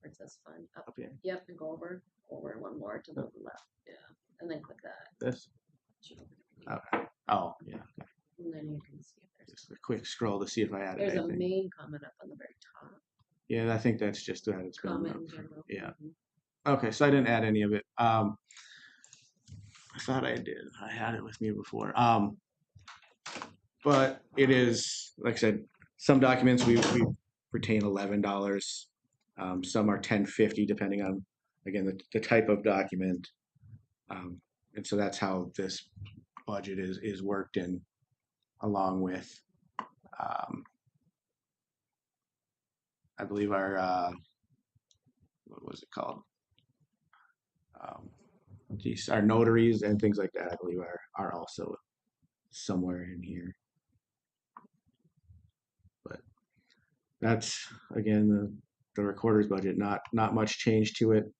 where it says fund, up, Up here. yep, and go over and one more to the left, yeah, and then click that. This. Should open everything. Okay. Oh, yeah. And then you can see if Just a quick scroll to see if I added there's a anything. main comment up on the very top. Yeah, I think that's just that it's building Comment up. in general. Yeah. Mhm. Okay, so I didn't add any of it. I thought I did. I had it with me before. But it is, like I said, some documents we retain $11. Some are $10.50 depending on, again, the type of document. And so that's how this budget is worked in, along with I believe our what was it called? Our notaries and things like that, I believe are also somewhere in here. But that's again the recorder's budget. Not much change to it.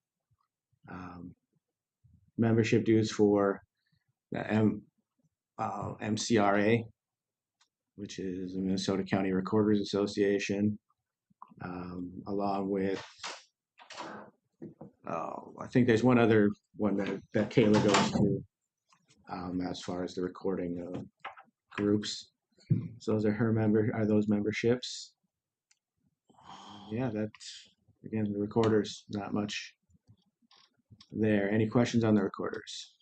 membership dues for the MCRA, which is the Minnesota County Recorders Association, along with, I think there's one other one that Kayla goes to, as far as the recording of groups. So those are those memberships. Yeah, that's, again, the recorders, not much there. Any questions on the recorders?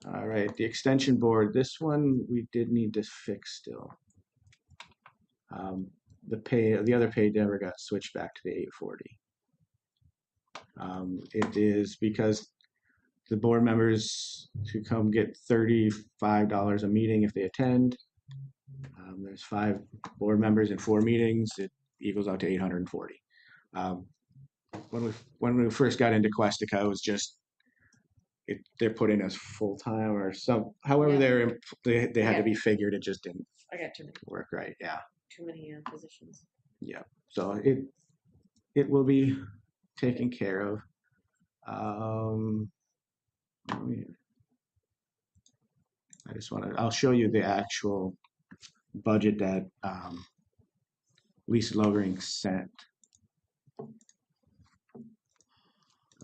All right, the extension board, this one we did need to fix still. The other pay never got switched back to the 840. It is because the board members who come get $35 a meeting if they attend. There's 5 board members in 4 meetings. It equals out to 840. When we first got into Questica, it was just they're put in as full time or however Yeah. they had Yeah. to be figured. It just didn't I got too many, work right. Yeah. positions. Yeah. So it will be taken care of. I'll show you the actual budget that Lisa Logering sent.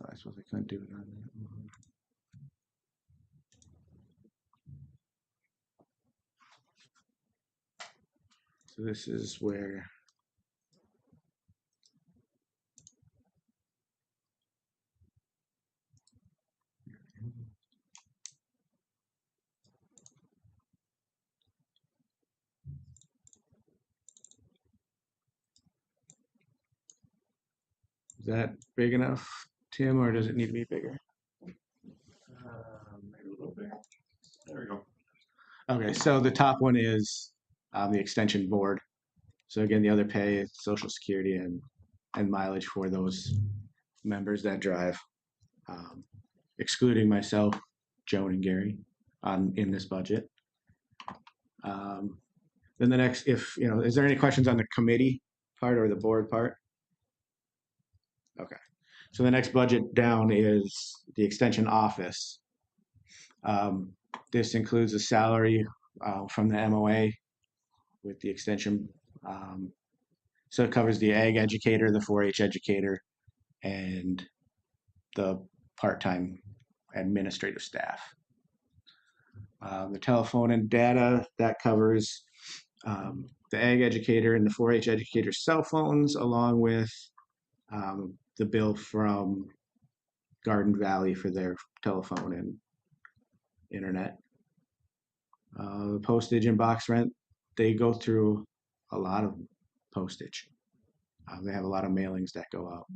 I suppose I couldn't do it on that one. So this is where is that big enough, Tim, or does it need to be bigger? Maybe a little bit. There we go. Okay, so the top one is the extension board. So again, the other pay is Social Security and mileage for those members that drive, excluding myself, Joan, and Gary in this budget. Then the next, is there any questions on the committee part or the board part? Okay. So the next budget down is the extension office. This includes a salary from the MOA with the extension. So it covers the ag educator, the 4-H educator, and the part-time administrative staff. The telephone and data, that covers the ag educator and the 4-H educator's cell phones, along with the bill from Garden Valley for their telephone and internet. The postage and box rent, they go through a lot of postage. They have a lot of mailings that go out.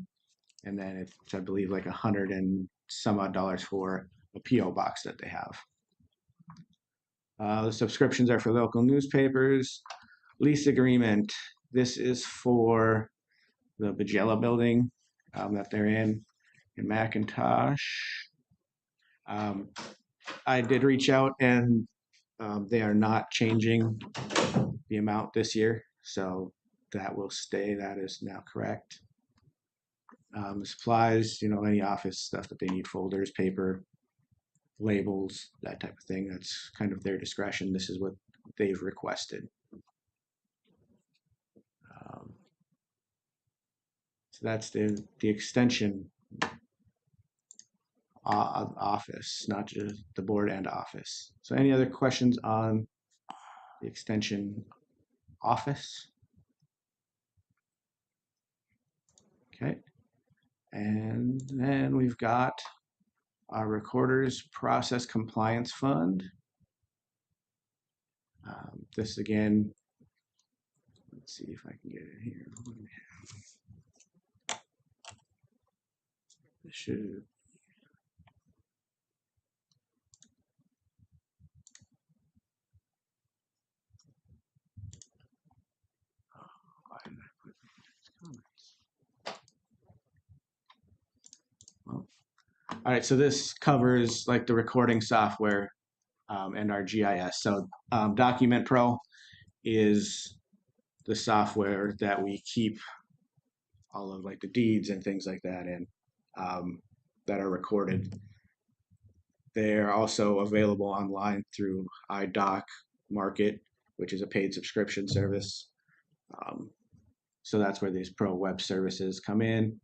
And then it's, I believe, like $100 and some odd for a PO box that they have. The subscriptions are for local newspapers. Lease agreement, this is for the Bajella building that they're in McIntosh. I did reach out and they are not changing the amount this year, so that will stay. That is now correct. The supplies, any office stuff that they need, folders, paper, labels, that type of thing, that's kind of their discretion. This is what they've requested. So that's the extension office, not just the board and office. So any other questions on the extension office? Okay. And then we've got our Recorders Process Compliance Fund. This again, let's see if I can get it here. This should. All right, so this covers like the recording software and our GIS. So Document Pro is the software that we keep all of like the deeds and things like that in. that are recorded. They're also available online through iDoc Market, which is a paid subscription service. So that's where these pro web services come in.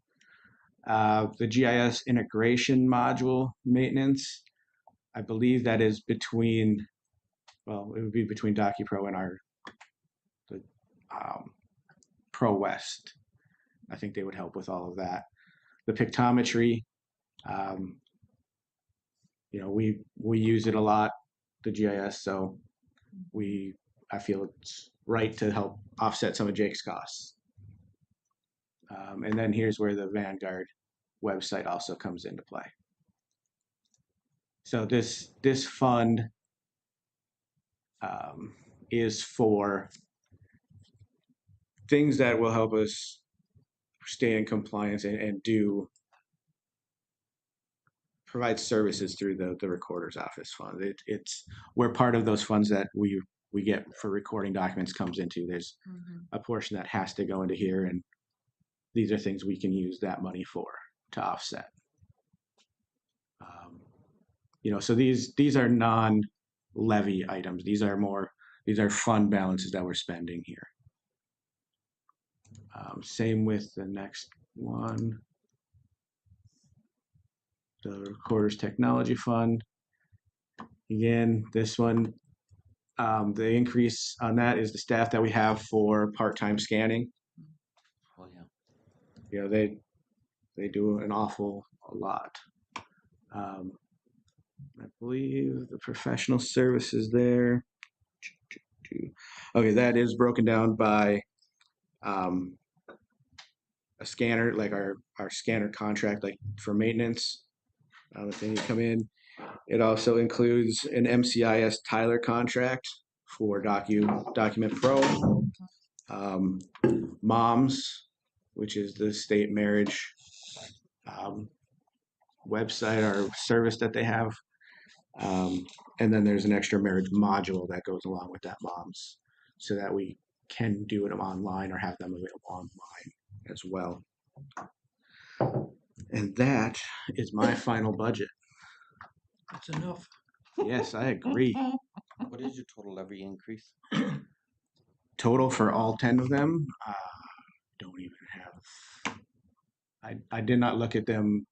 The GIS integration module maintenance, I believe that is between, well, it would be between DocuPro and the Pro West. I think they would help with all of that. The pictometry, you know, we use it a lot, the GIS, so I feel it's right to help offset some of Jake's costs. And then here's where the Vanguard website also comes into play. So this fund is for things that will help us stay in compliance and provide services through the recorder's office fund. We're part of those funds that we get for recording documents comes into. There's a portion that has to go into here, and these are things we can use that money for to offset. You know, so these are non-levy items. These are fund balances that we're spending here. Same with the next one, the Recorder's Technology Fund. Again, this one, the increase on that is the staff that we have for part-time scanning. Oh, yeah. You know, they do an awful lot. I believe the professional services there. Okay, that is broken down by a scanner, like our scanner contract, like for maintenance. The thing you come in. It also includes an MCIS Tyler contract for Document Pro. MOMS, which is the state marriage website or service that they have. And then there's an extra marriage module that goes along with that MOMS, so that we can do it online or have them available online as well. And that is my final budget. That's enough. Yes, I agree. What is your total levy increase? Total for all 10 of them, don't even have. I did not look at them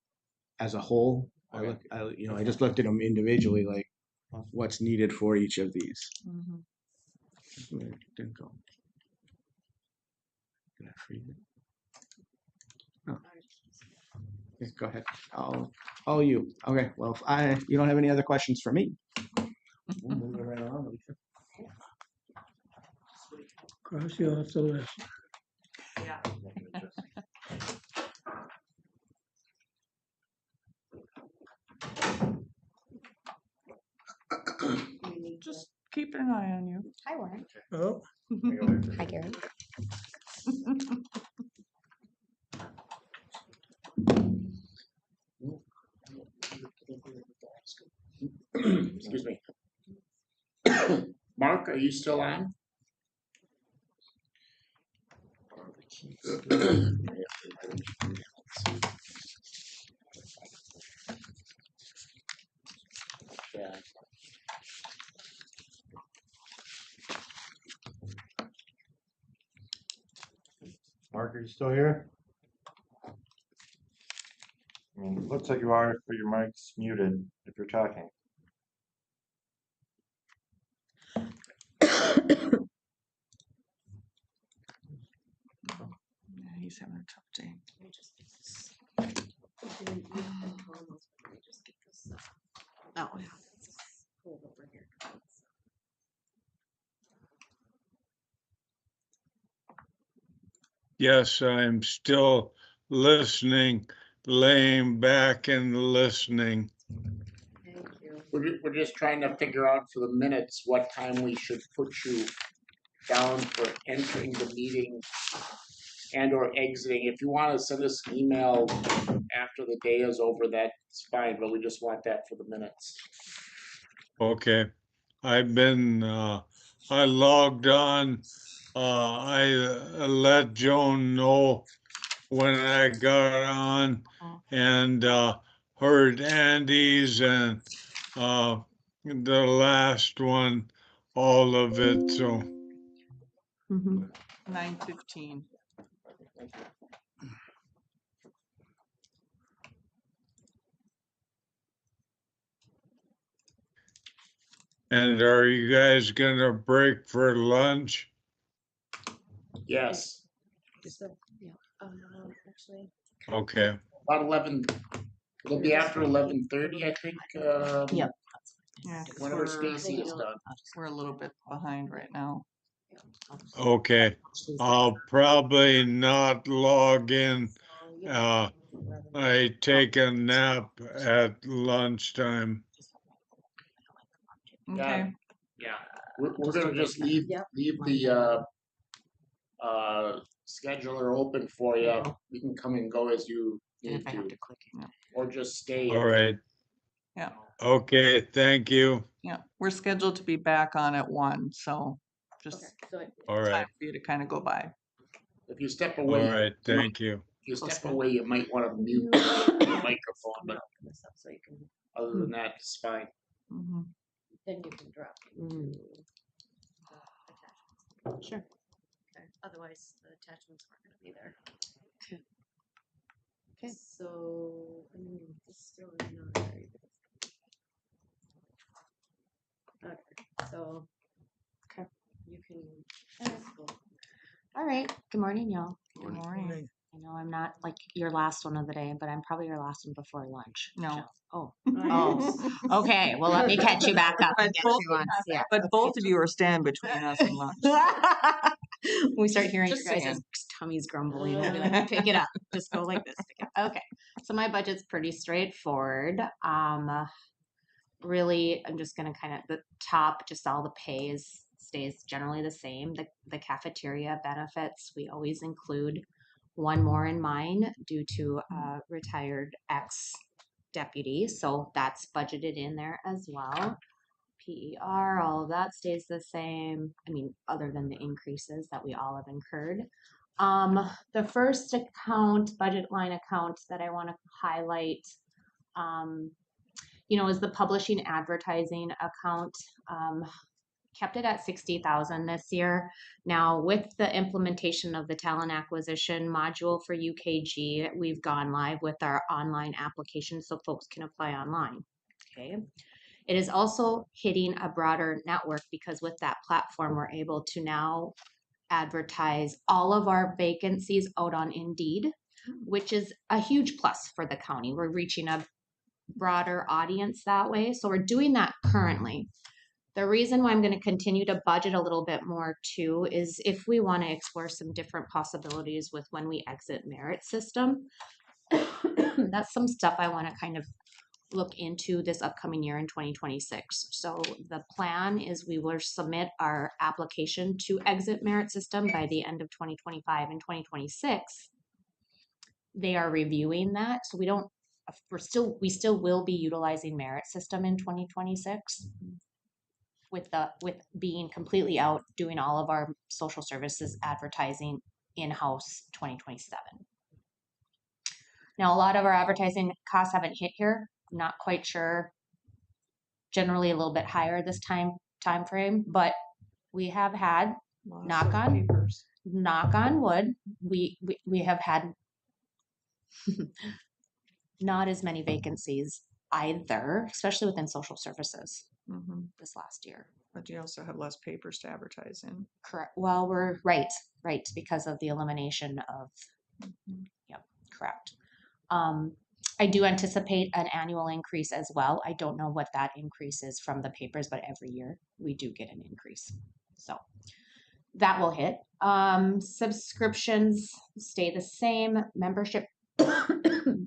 as a whole. Okay. I just looked at them individually, like what's needed for each of these. Where did it go? Did I freeze it? Oh. Okay, go ahead. All you. Okay. Well, if you don't have any other questions for me, we'll move it right along, Alicia. Cross you off the list. Yeah. Just keeping an eye on you. Hi, Warren. Oh, Hi, Gary. Excuse me. Mark, are you still on? Yeah. Mark, are you still here? I mean, it looks like you are, but your mic's muted if you're talking. Yeah, he's having a tough day. Let me just get this. Just get this. Oh, yeah. Hold over here. Yes, I'm still listening, laying back and listening. Thank you. We're just trying to figure out for the minutes what time we should put you down for entering the meeting and or exiting. If you want to send us an email after the day is over, that's fine, but we just want that for the minutes. Okay. I've been, I logged on. I let Joan know when I got on, and heard Andy's and the last one, all of it. So 9:15. and are you guys gonna break for lunch? Yes, Actually, Okay. about 11, it'll be after 11:30, I think, Yep. Yeah, 'cause whenever we're- Stacy is done. we're a little bit behind right now. Okay. I'll probably not log in. I take a nap at lunchtime. Okay. Yeah, we're gonna just leave the scheduler open for you. You can come and go as you need to, or just stay. All right. Yeah. Okay, thank you. Yeah, we're scheduled to be back on at 1, so just All time right. for you to kind of go by. If you step All away, right, thank you. if you step away, you might want to mute the microphone, but so you can, other than that, it's fine. Mhm. then you can drop. Sure. Okay. Otherwise, the attachments weren't gonna be there. Okay. So, this still is not very good. Okay, so. Okay. You can. All right. Good morning, y'all. Good morning. I know I'm not like your last one of the day, but I'm probably your last one before lunch. No. Oh. Oh. Okay. Well, let me catch you back up and get you on. Yeah. But both of you are standing between us and lunch. We start hearing Just your guys' saying. tummies grumbling. We'll be like, pick it up. Just go like this. Okay. So my budget's pretty straightforward. Really, I'm just gonna kind of the top, just all the pays stays generally the same. The cafeteria benefits, we always include one more in mine due to retired ex deputy, so that's budgeted in there as well. PER, all of that stays the same. I mean, other than the increases that we all have incurred. The first account, budget line account that I want to highlight, is the publishing advertising account. Kept it at 60,000 this year. Now, with the implementation of the talent acquisition module for UKG, we've gone live with our online application so folks can apply online. Okay. It is also hitting a broader network because with that platform, we're able to now advertise all of our vacancies out on Indeed, which is a huge plus for the county. We're reaching a broader audience that way. So we're doing that currently. The reason why I'm going to continue to budget a little bit more too is if we want to explore some different possibilities with when we exit merit system. That's some stuff I want to kind of look into this upcoming year in 2026. So the plan is we will submit our application to exit merit system by the end of 2025 and 2026. They are reviewing that. So we still will be utilizing merit system in 2026 with being completely out doing all of our social services advertising in-house 2027. Now, a lot of our advertising costs haven't hit here. I'm not quite sure. Generally a little bit higher this time frame, but we have had knock on wood. We have had not as many vacancies either, especially within social services this last year. But you also have less papers to advertise in. Correct. Well, we're right, because of the elimination of, yep, correct. I do anticipate an annual increase as well. I don't know what that increase is from the papers, but every year we do get an increase. So that will hit. Subscriptions stay the same. Membership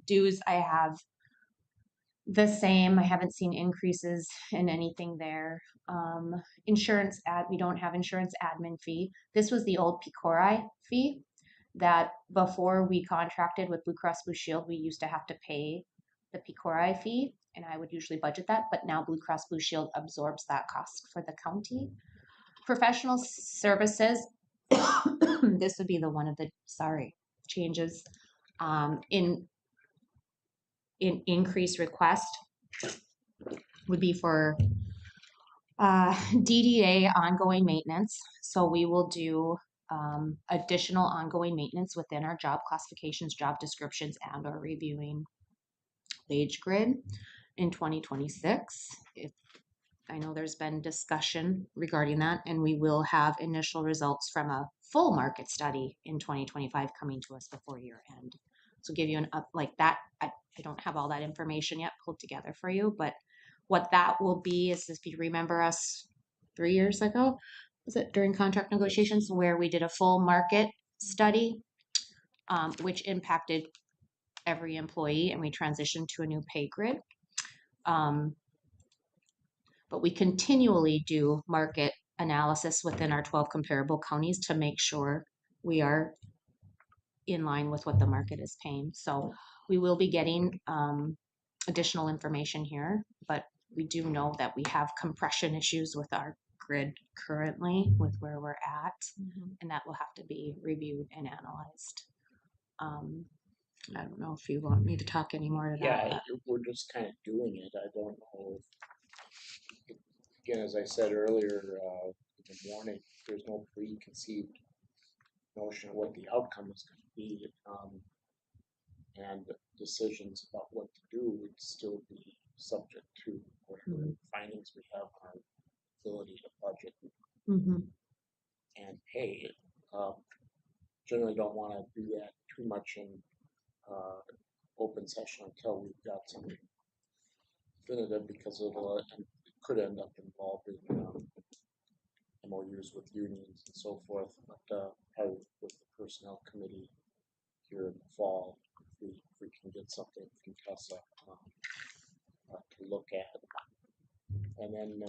dues I have the same. I haven't seen increases in anything there. Insurance we don't have insurance admin fee. This was the old PCORI fee that before we contracted with Blue Cross Blue Shield, we used to have to pay the PCORI fee, and I would usually budget that, but now Blue Cross Blue Shield absorbs that cost for the county. Professional services, this would be one of the changes. increase request would be for DDA ongoing maintenance. So we will do additional ongoing maintenance within our job classifications, job descriptions, and our reviewing wage grid in 2026. I know there's been discussion regarding that, and we will have initial results from a full market study in 2025 coming to us before year end. So give you an up like that. I don't have all that information yet pulled together for you, but what that will be is, if you remember us 3 years ago, was it during contract negotiations where we did a full market study, which impacted every employee, and we transitioned to a new pay grid. But we continually do market analysis within our 12 comparable counties to make sure we are in line with what the market is paying. So we will be getting additional information here, but we do know that we have compression issues with our grid currently with where we're at, and that will have to be reviewed and analyzed. I don't know if you want me to talk any more to that. Yeah, we're just kind of doing it. I don't know. Again, as I said earlier in the morning, there's no preconceived notion of what the outcome is going to be, and decisions about what to do would still be subject to whatever findings we have on our ability to budget and pay. Generally don't want to do that too much in open session until we've got something definitive, because it could end up involving MOUs with unions and so forth. But probably with the personnel committee here in the fall, if we can get something from Tessa to look at, and then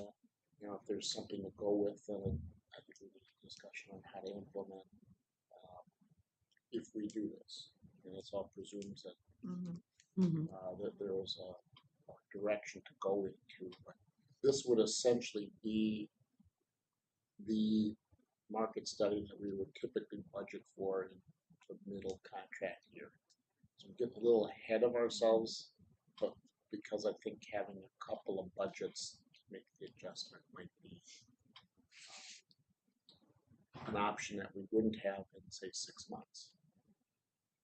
if there's something to go with, then I think we need a discussion on how to implement if we do this. And it's all presumes that that there is a direction to go into. But this would essentially be the market study that we would typically budget for in the middle contract year. So we're getting a little ahead of ourselves, but because I think having a couple of budgets to make the adjustment might be an option that we wouldn't have in, say, 6 months,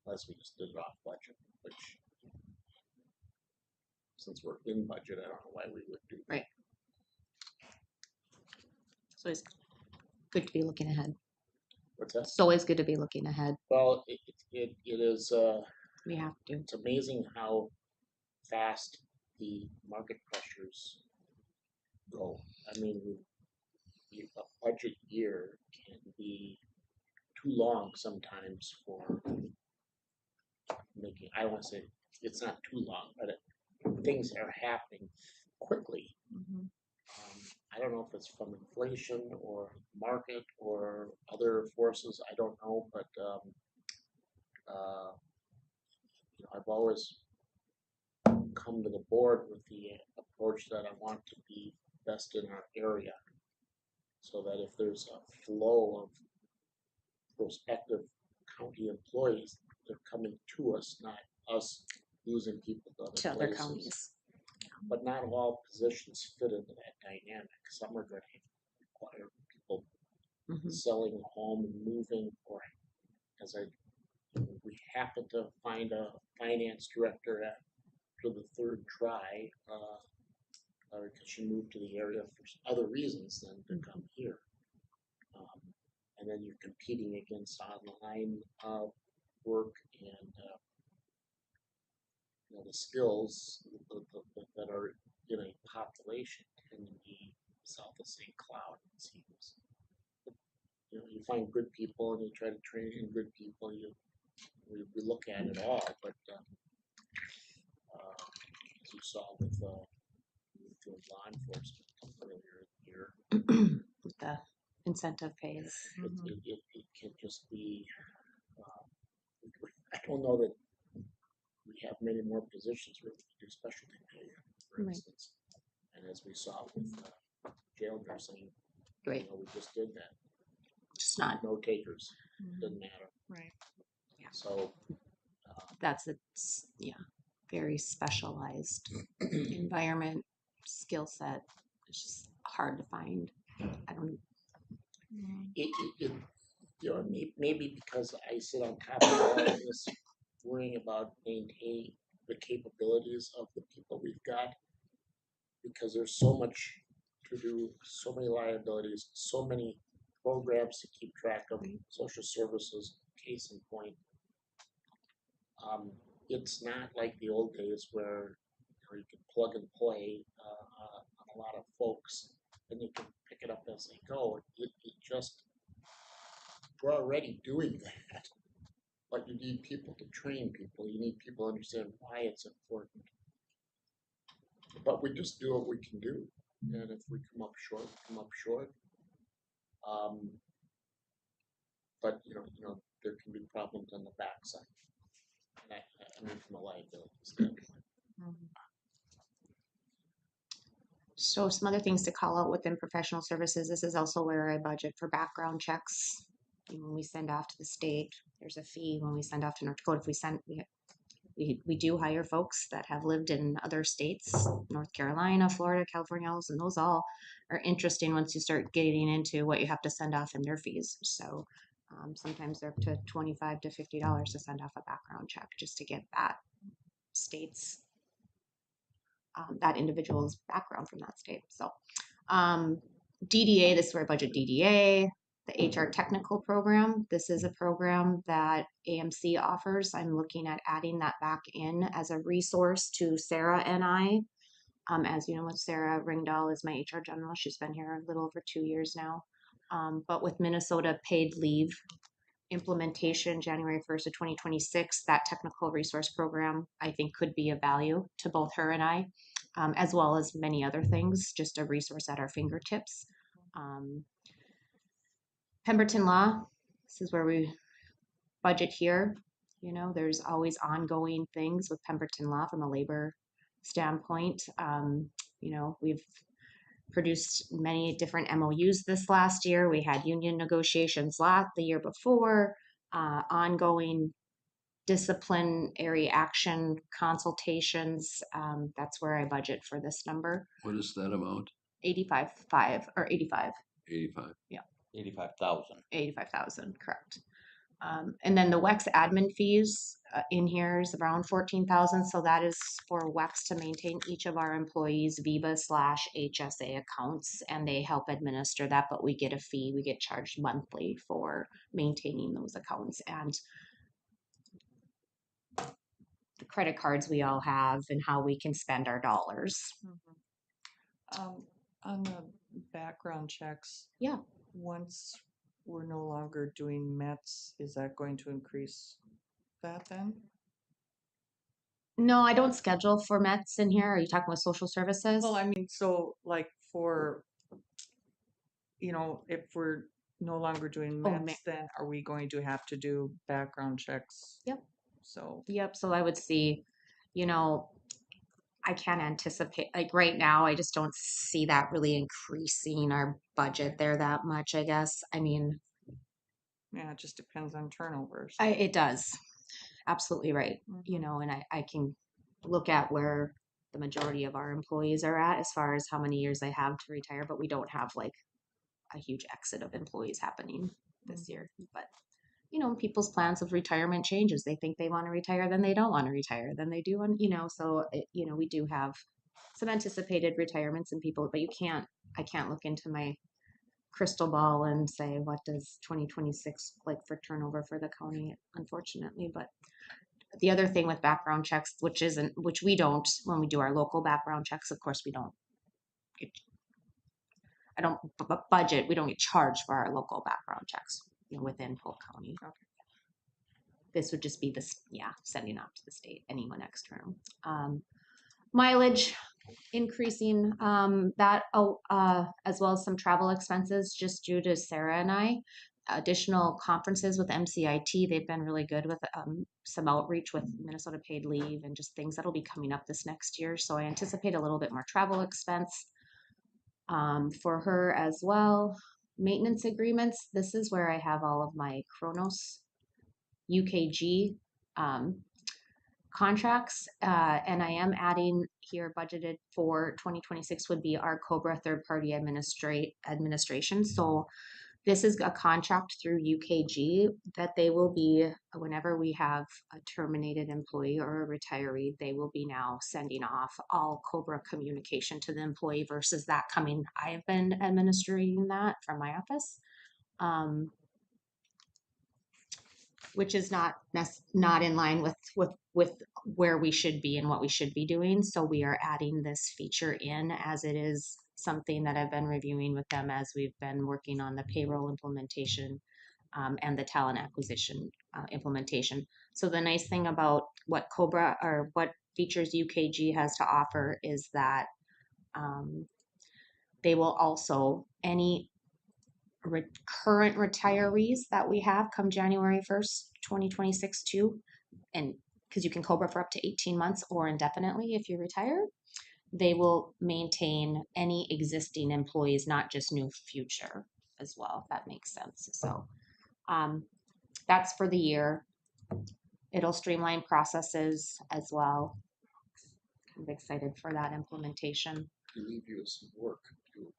unless we just did it off budget, which, since we're in budget, I don't know why we would do that. Right. So it's good to be looking ahead. What's that? It's always good to be looking ahead. Well, it is. We have to. It's amazing how fast the market pressures go. I mean, a budget year can be too long sometimes for making. I don't want to say it's not too long, but things are happening quickly. I don't know if it's from inflation or market or other forces. I don't know, but I've always come to the board with the approach that I want to be best in our area, so that if there's a flow of prospective county employees, they're coming to us, not us losing people to other places. Counties. But not all positions fit into that dynamic. Some are going to require people selling a home and moving, or we happen to find a finance director after the third try, because she moved to the area for other reasons than to come here. And then you're competing against online work, and the skills that are in a population tend to be south of St. Cloud, it seems. But, you find good people and you try to train in good people. We look at it all, but as you saw with law enforcement earlier in the year, with the incentive pays. It can just be. I don't know that we have many more positions where we can do specialty pay, for instance. And as we saw with jail nursing, we just did that. Just not. No takers. Doesn't matter. Right. Yeah. So that's it. Yeah. very specialized environment, skill set. It's just hard to find. I don't. It, you know, maybe because I sit on top of all of this, worrying about maintaining the capabilities of the people we've got, because there's so much to do, so many liabilities, so many programs to keep track of, social services, case in point. It's not like the old days where you can plug and play on a lot of folks, and you can pick it up as they go. It just, we're already doing that, but you need people to train people. You need people to understand why it's important. But we just do what we can do, and if we come up short, we come up short. But you know, there can be problems on the backside. And I mean, from a liability standpoint. So some other things to call out within professional services. This is also where I budget for background checks. When we send off to the state, there's a fee. When we send off to North Dakota, if we do hire folks that have lived in other states, North Carolina, Florida, California, and those all are interesting once you start getting into what you have to send off in their fees. So sometimes they're up to $25 to $50 to send off a background check just to get that state's that individual's background from that state. So DDA, this is where I budget DDA. The HR technical program, this is a program that AMC offers. I'm looking at adding that back in as a resource to Sarah and I. As you know, with Sarah Ringdahl is my HR general. She's been here a little over 2 years now. But with Minnesota paid leave implementation January 1st of 2026, that technical resource program I think could be of value to both her and I, as well as many other things, just a resource at our fingertips. Pemberton Law, this is where we budget here. You know, there's always ongoing things with Pemberton Law from a labor standpoint. You know, we've produced many different MOUs this last year. We had union negotiations the year before, ongoing disciplinary action consultations. That's where I budget for this number. What is that amount? 85.5 or 85. 85. Yeah. 85,000. 85,000, correct. And then the WEX admin fees in here is around 14,000. So that is for WEX to maintain each of our employees' VIVA/HSA accounts, and they help administer that. But we get a fee; we get charged monthly for maintaining those accounts and the credit cards we all have and how we can spend our dollars. On the background checks. Yeah. Once we're no longer doing METs, is that going to increase that then? No, I don't schedule for METs in here. Are you talking with social services? Well, I mean, so like for, you know, if we're no longer doing METs, then are we going to have to do background checks? Yep. So. Yep. So I would see, you know, I can't anticipate, like right now, I just don't see that really increasing our budget there that much, I guess. I mean, yeah, it just depends on turnovers. It does. Absolutely right. You know, and I can look at where the majority of our employees are at as far as how many years they have to retire, but we don't have like a huge exit of employees happening this year. But you know, people's plans of retirement changes. They think they want to retire, then they don't want to retire, then they do, and you know, so you know, we do have some anticipated retirements and people, but I can't look into my crystal ball and say what does 2026 like for turnover for the county, unfortunately. But the other thing with background checks, which we don't, when we do our local background checks, of course we don't I don't budget, we don't get charged for our local background checks, you know, within Polk County. Okay. This would just be this, sending out to the state, anyone external. Mileage increasing that as well as some travel expenses just due to Sarah and I. Additional conferences with MCIT, they've been really good with some outreach with Minnesota paid leave and just things that'll be coming up this next year. So I anticipate a little bit more travel expense for her as well. Maintenance agreements, this is where I have all of my Kronos UKG contracts, and I am adding here budgeted for 2026 would be our Cobra third-party administration. So this is a contract through UKG that they will be, whenever we have a terminated employee or a retiree, they will be now sending off all Cobra communication to the employee versus that coming, I've been administering that from my office. Which is not in line with where we should be and what we should be doing. So we are adding this feature in, as it is something that I've been reviewing with them as we've been working on the payroll implementation and the talent acquisition implementation. So the nice thing about what Cobra or what features UKG has to offer is that they will also, any current retirees that we have come January 1st, 2026 too, and because you can Cobra for up to 18 months or indefinitely if you retire, they will maintain any existing employees, not just new future as well, if that makes sense. So that's for the year. It'll streamline processes as well. I'm excited for that implementation. Relieve you of some work too.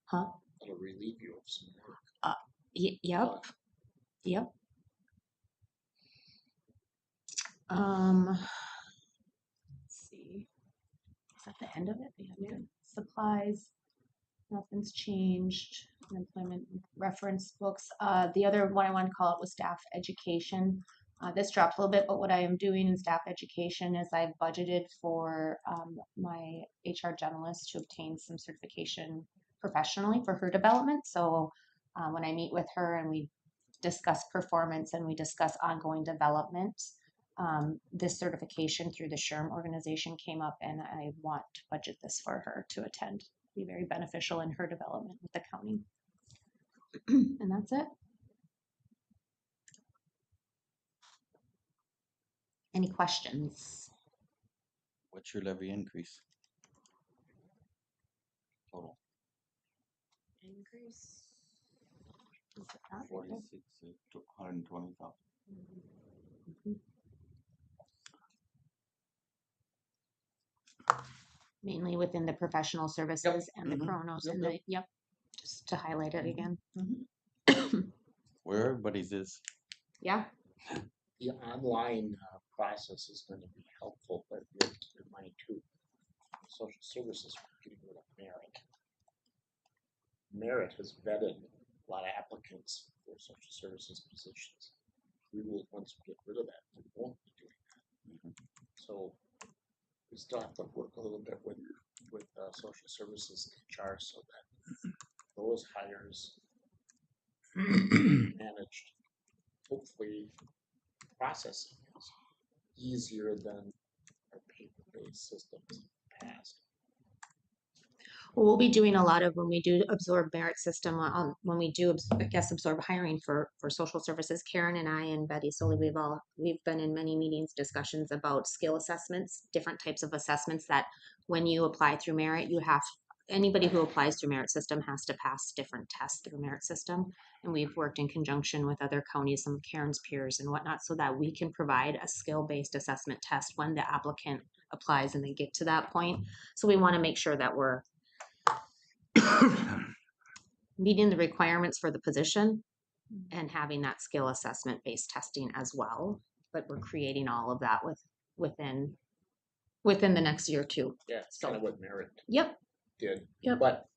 Huh? It'll relieve you of some work. Yep. Yep. Let's see. Is that the end of it? Yeah. Supplies. Nothing's changed. Employment reference books. The other one I wanted to call out was staff education. This dropped a little bit, but what I am doing in staff education is I've budgeted for my HR generalist to obtain some certification professionally for her development. So when I meet with her and we discuss performance and we discuss ongoing development, this certification through the SHRM organization came up, and I want to budget this for her to attend. Be very beneficial in her development with the county. And that's it. Any questions? What's your levy increase? Total. Increase. Is it that? 46 to 120,000. Mainly within the professional services and the Chronos and the, just to highlight it again. Where everybody's is. Yeah. The online process is going to be helpful, but you have to keep in mind too, social services are getting rid of merit. Merit has vetted a lot of applicants for social services positions. We will, once we get rid of that, we won't be doing that. So we still have to work a little bit with social services HR so that those hires managed, hopefully processing is easier than our paper-based systems in the past. Well, we'll be doing a lot of, when we do absorb merit system, when we do, absorb hiring for social services, Karen and I and Betty Soley, we've been in many meetings, discussions about skill assessments, different types of assessments that when you apply through merit, anybody who applies through merit system has to pass different tests through merit system. And we've worked in conjunction with other counties, some of Karen's peers and whatnot, so that we can provide a skill-based assessment test when the applicant applies and they get to that point. So we want to make sure that we're meeting the requirements for the position and having that skill assessment based testing as well. But we're creating all of that within the next year too. Yeah, it's kind of what merit did. Yep. But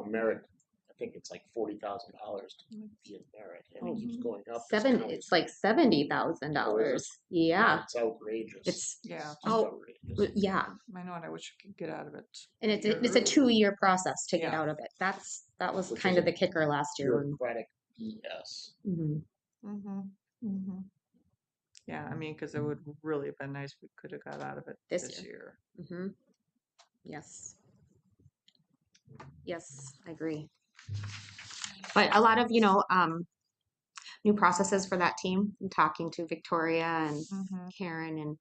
merit, I think it's like $40,000 to be in merit, and it keeps going up. It's like $70,000. Yeah. It's outrageous. It's Yeah. outrageous. Yeah. I know, and I wish we could get out of it. And it's a 2-year process to get out of it. That was Which kind is of the kicker last year. Bureaucratic BS. Yeah, I mean, because it would really have been nice if we could have got out of it this year. Yes. Yes, I agree. But a lot of, new processes for that team. I'm talking to Victoria and Karen and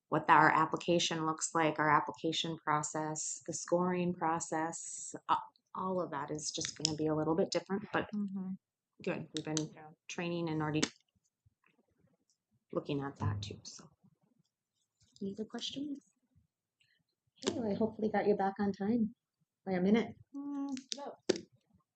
what our application looks like, our application process, the scoring process, all of that is just going to be a little bit different, but good. We've been training and already looking at that too. So Any other questions? Okay, well, I hopefully got you back on time by a minute.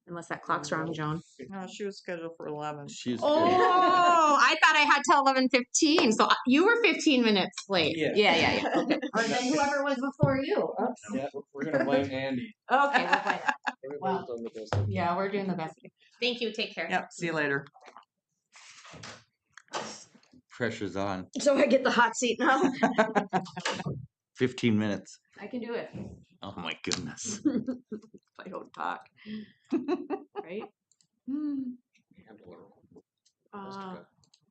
Unless that clock's wrong, Joan. No, she was scheduled for 11. She's Oh, I thought I had till 11:15. So you were 15 minutes late. Yeah. Yeah. Okay. Or then whoever was before you. Oops. Yeah, we're gonna blame Andy. Okay, we'll find out. Everybody's done the best. they can. Yeah, we're doing the best. Thank you. Take care. Yep, see you later. Pressure's on. So I get the hot seat now? 15 minutes. I can do it. Oh my goodness. If I don't talk. Right?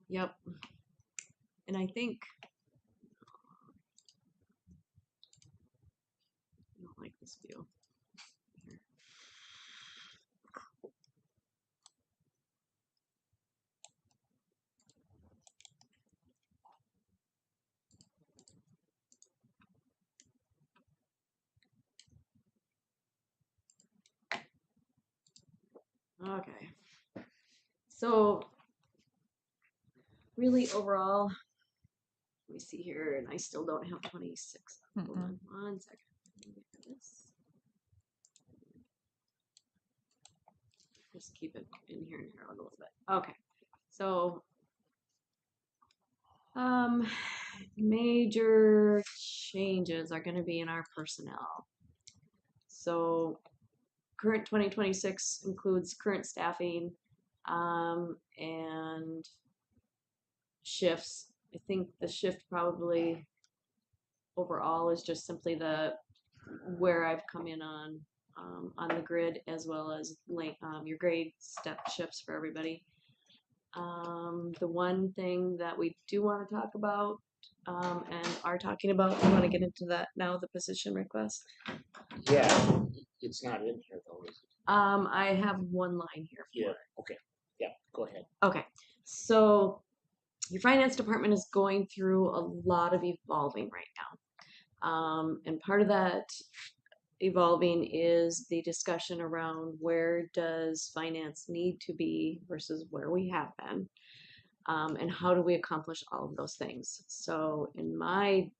Yep. And I think I don't like this view. Okay. So really overall, let me see here, and I still don't have 26. Hold on one second. Let me get this. Just keep it in here and here a little bit. Okay. So major changes are going to be in our personnel. So current 2026 includes current staffing and shifts. I think the shift probably overall is just simply the where I've come in on the grid, as well as your grade step shifts for everybody. The one thing that we do want to talk about and are talking about, you want to get into that now, the position request? Yeah, it's not in here though, is it? I have one line here for Yeah, it. okay. Yeah, go ahead. Okay, so your finance department is going through a lot of evolving right now. And part of that evolving is the discussion around where does finance need to be versus where we have been. And how do we accomplish all of those things? So in my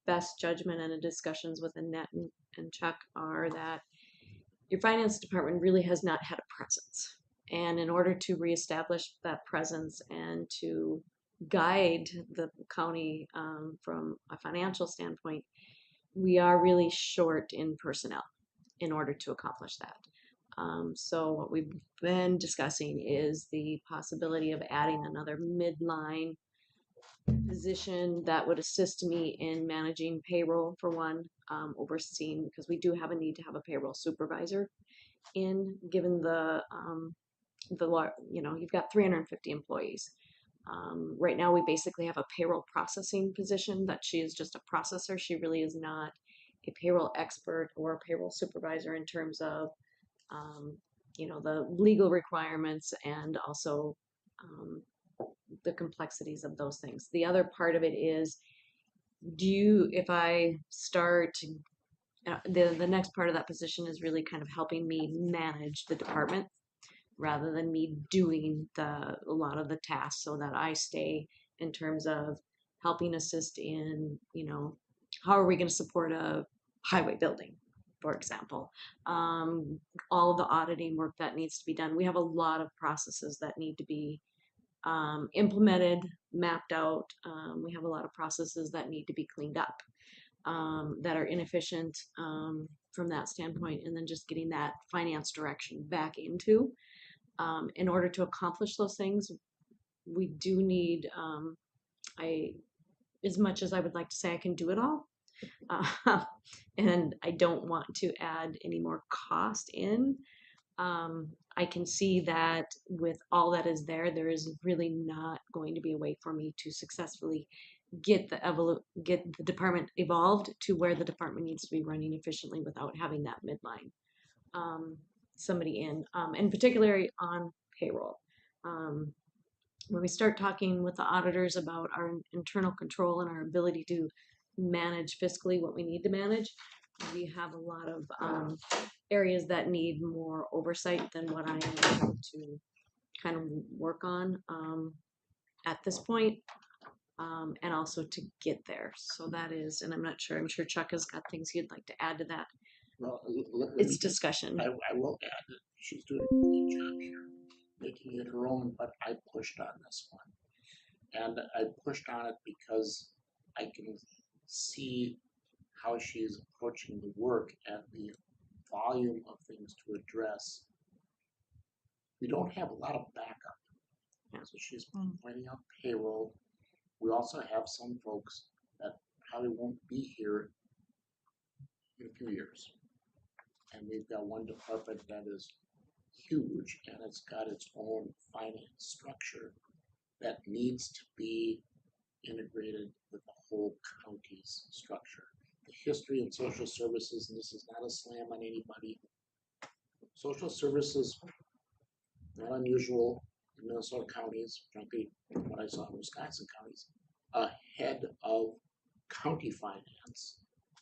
best judgment and the discussions with Annette and Chuck are that your finance department really has not had a presence. And in order to reestablish that presence and to guide the county from a financial standpoint, we are really short in personnel in order to accomplish that. So what we've been discussing is the possibility of adding another midline position that would assist me in managing payroll for one, overseeing, because we do have a need to have a payroll supervisor given you've got 350 employees. Right now we basically have a payroll processing position that she is just a processor. She really is not a payroll expert or a payroll supervisor in terms of the legal requirements and also the complexities of those things. The other part of it is, if I start, the next part of that position is really kind of helping me manage the department rather than me doing a lot of the tasks, so that I stay in terms of helping assist in, how are we going to support a highway building, for example. All of the auditing work that needs to be done. We have a lot of processes that need to be implemented, mapped out. We have a lot of processes that need to be cleaned up, that are inefficient from that standpoint, and then just getting that finance direction back into. In order to accomplish those things, we do need, as much as I would like to say I can do it all, and I don't want to add any more cost in, I can see that with all that is there is really not going to be a way for me to successfully get the department evolved to where the department needs to be running efficiently without having that midline somebody in, and particularly on payroll. When we start talking with the auditors about our internal control and our ability to manage fiscally what we need to manage, we have a lot of areas that need more oversight than what I am able to kind of work on at this point. and also to get there. So that is, and I'm sure Chuck has got things he'd like to add to that. Well, let It's me just- discussion. I will add that she's doing a great job here, making it her own, but I pushed on this one. And I pushed on it because I can see how she's approaching the work and the volume of things to address. We don't have a lot of backup. So she's pointing out payroll. We also have some folks that probably won't be here in a few years. And we've got one department that is huge and it's got its own finance structure that needs to be integrated with the whole county's structure. The history in social services, and this is not a slam on anybody, social services, not unusual in Minnesota counties, frankly, what I saw in Wisconsin counties, ahead of county finance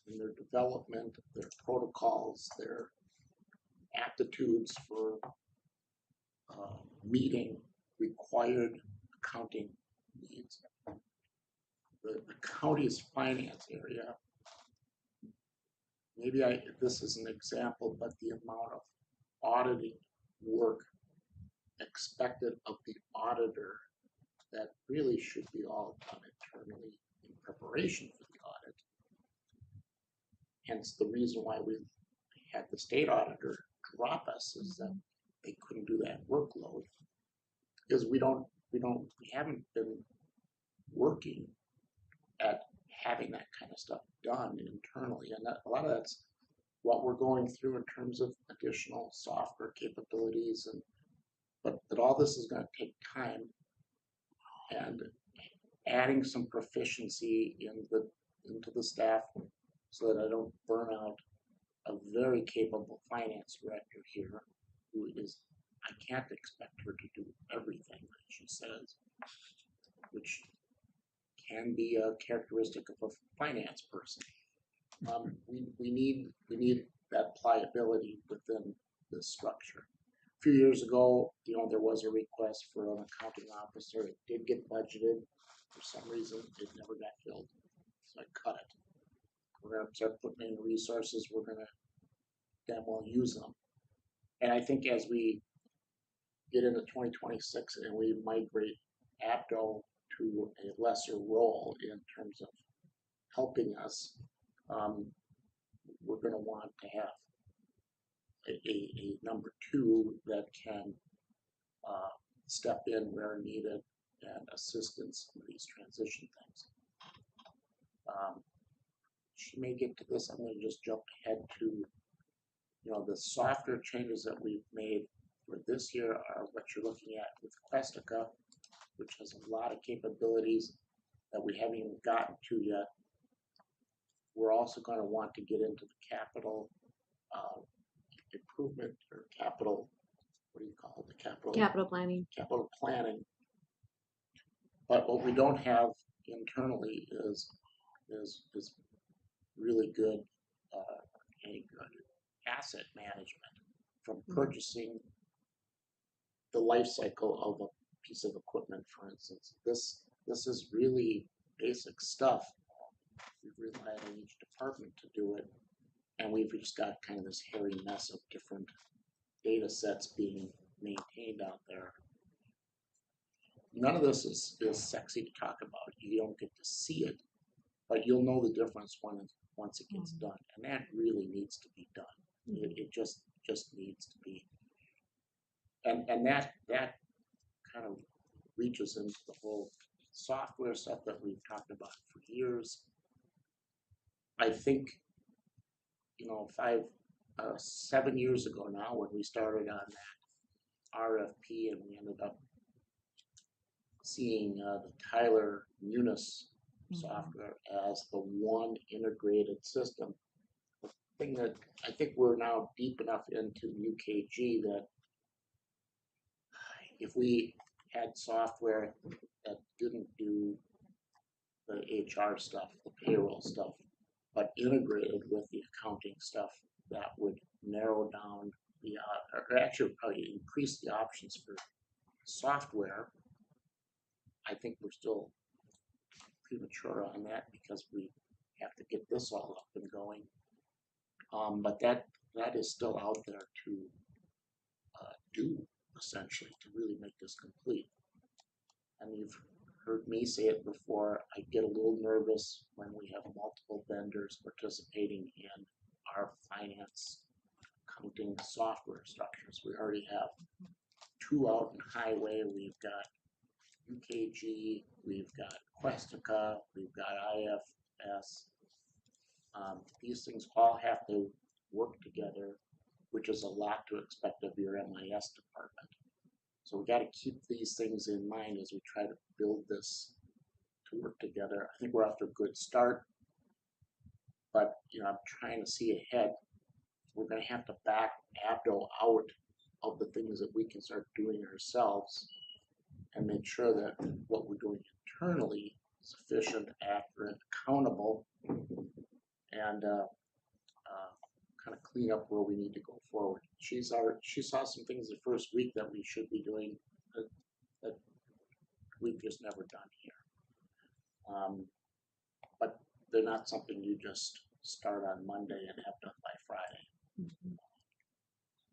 in their development, their protocols, their aptitudes for meeting required accounting needs. The county's finance area, maybe this is an example, but the amount of auditing work expected of the auditor that really should be all done internally in preparation for the audit. Hence the reason why we had the state auditor drop us is that they couldn't do that workload because we haven't been working at having that kind of stuff done internally, and a lot of that's what we're going through in terms of additional software capabilities, but all this is going to take time, and adding some proficiency into the staff so that I don't burn out a very capable finance director here who is, I can't expect her to do everything that she says, which can be a characteristic of a finance person. We need that pliability within this structure. A few years ago, there was a request for an accounting officer. It did get budgeted. For some reason, it never got filled, so I cut it. We're going to start putting in resources. We're going to damn well use them. And I think as we get into 2026 and we migrate APDO to a lesser role in terms of helping us, we're going to want to have a number two that can step in where needed and assist in some of these transition things. She may get to this. I'm going to just jump ahead to, the software changes that we've made for this year are what you're looking at with Questica, which has a lot of capabilities that we haven't even gotten to yet. We're also going to want to get into the capital improvement or capital, what do you call it? The Capital planning. Capital planning. But what we don't have internally is really good, any good asset management from purchasing the life cycle of a piece of equipment, for instance. This is really basic stuff. We've relied on each department to do it, and we've just got kind of this hairy mess of different data sets being maintained out there. None of this is sexy to talk about. You don't get to see it, but you'll know the difference once it gets done, and that really needs to be done. It just needs to be, and that kind of reaches into the whole software stuff that we've talked about for years. I think, 7 years ago now, when we started on that RFP, and we ended up seeing the Tyler Munis software as the one integrated system. The thing that I think we're now deep enough into UKG that if we had software that didn't do the HR stuff, the payroll stuff, but integrated with the accounting stuff, that would narrow down or actually probably increase the options for software. I think we're still premature on that because we have to get this all up and going. But that is still out there to do, essentially, to really make this complete. And you've heard me say it before, I get a little nervous when we have multiple vendors participating in our finance accounting software structures. We already have 2 out in highway. We've got UKG, we've got Questica, we've got IFS. These things all have to work together, which is a lot to expect of your MIS department. So we got to keep these things in mind as we try to build this to work together. I think we're off to a good start, but I'm trying to see ahead. We're going to have to back Abdo out of the things that we can start doing ourselves and make sure that what we're doing internally is efficient, accurate, accountable, and kind of clean up where we need to go forward. She saw some things the first week that we should be doing that we've just never done here. But they're not something you just start on Monday and have done by Friday.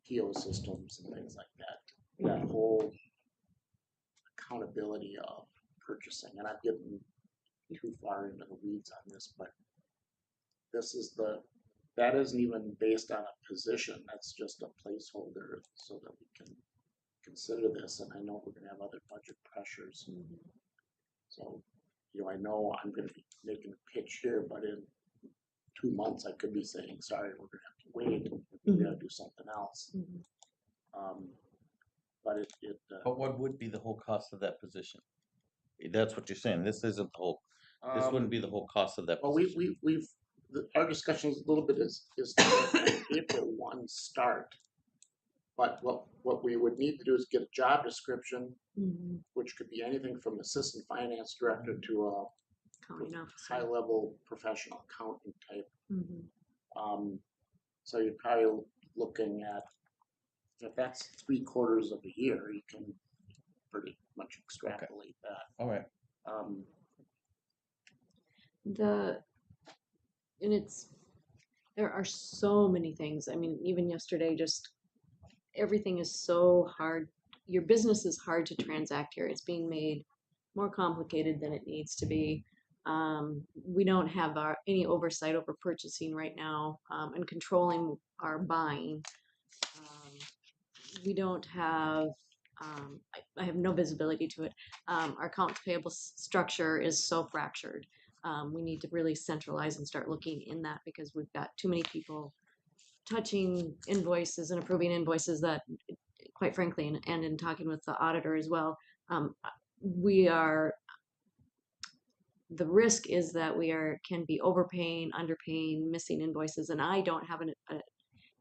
PO systems and things like that. That whole accountability of purchasing, and I've gotten too far into the weeds on this, but that isn't even based on a position. That's just a placeholder so that we can consider this. And I know we're going to have other budget pressures. So, I know I'm going to be making a pitch here, but in 2 months I could be saying, sorry, we're going to have to wait. We got to do something else. But But what would be the whole cost of that position? That's what you're saying. This isn't the whole. This wouldn't be the whole cost of that well, position. our discussion is a little bit is an April 1 start. But what we would need to do is get a job description, which could be anything from assistant finance director to a high-level professional accountant type. So you're probably looking at, if that's 3/4 of a year, you can pretty much extrapolate that. All right. There are so many things. I mean, even yesterday, just everything is so hard. Your business is hard to transact here. It's being made more complicated than it needs to be. We don't have any oversight over purchasing right now and controlling our buying. We don't have, I have no visibility to it. Our accounts payable structure is so fractured. We need to really centralize and start looking in that because we've got too many people touching invoices and approving invoices that, quite frankly, and in talking with the auditor as well, the risk is that can be overpaying, underpaying, missing invoices, and I don't have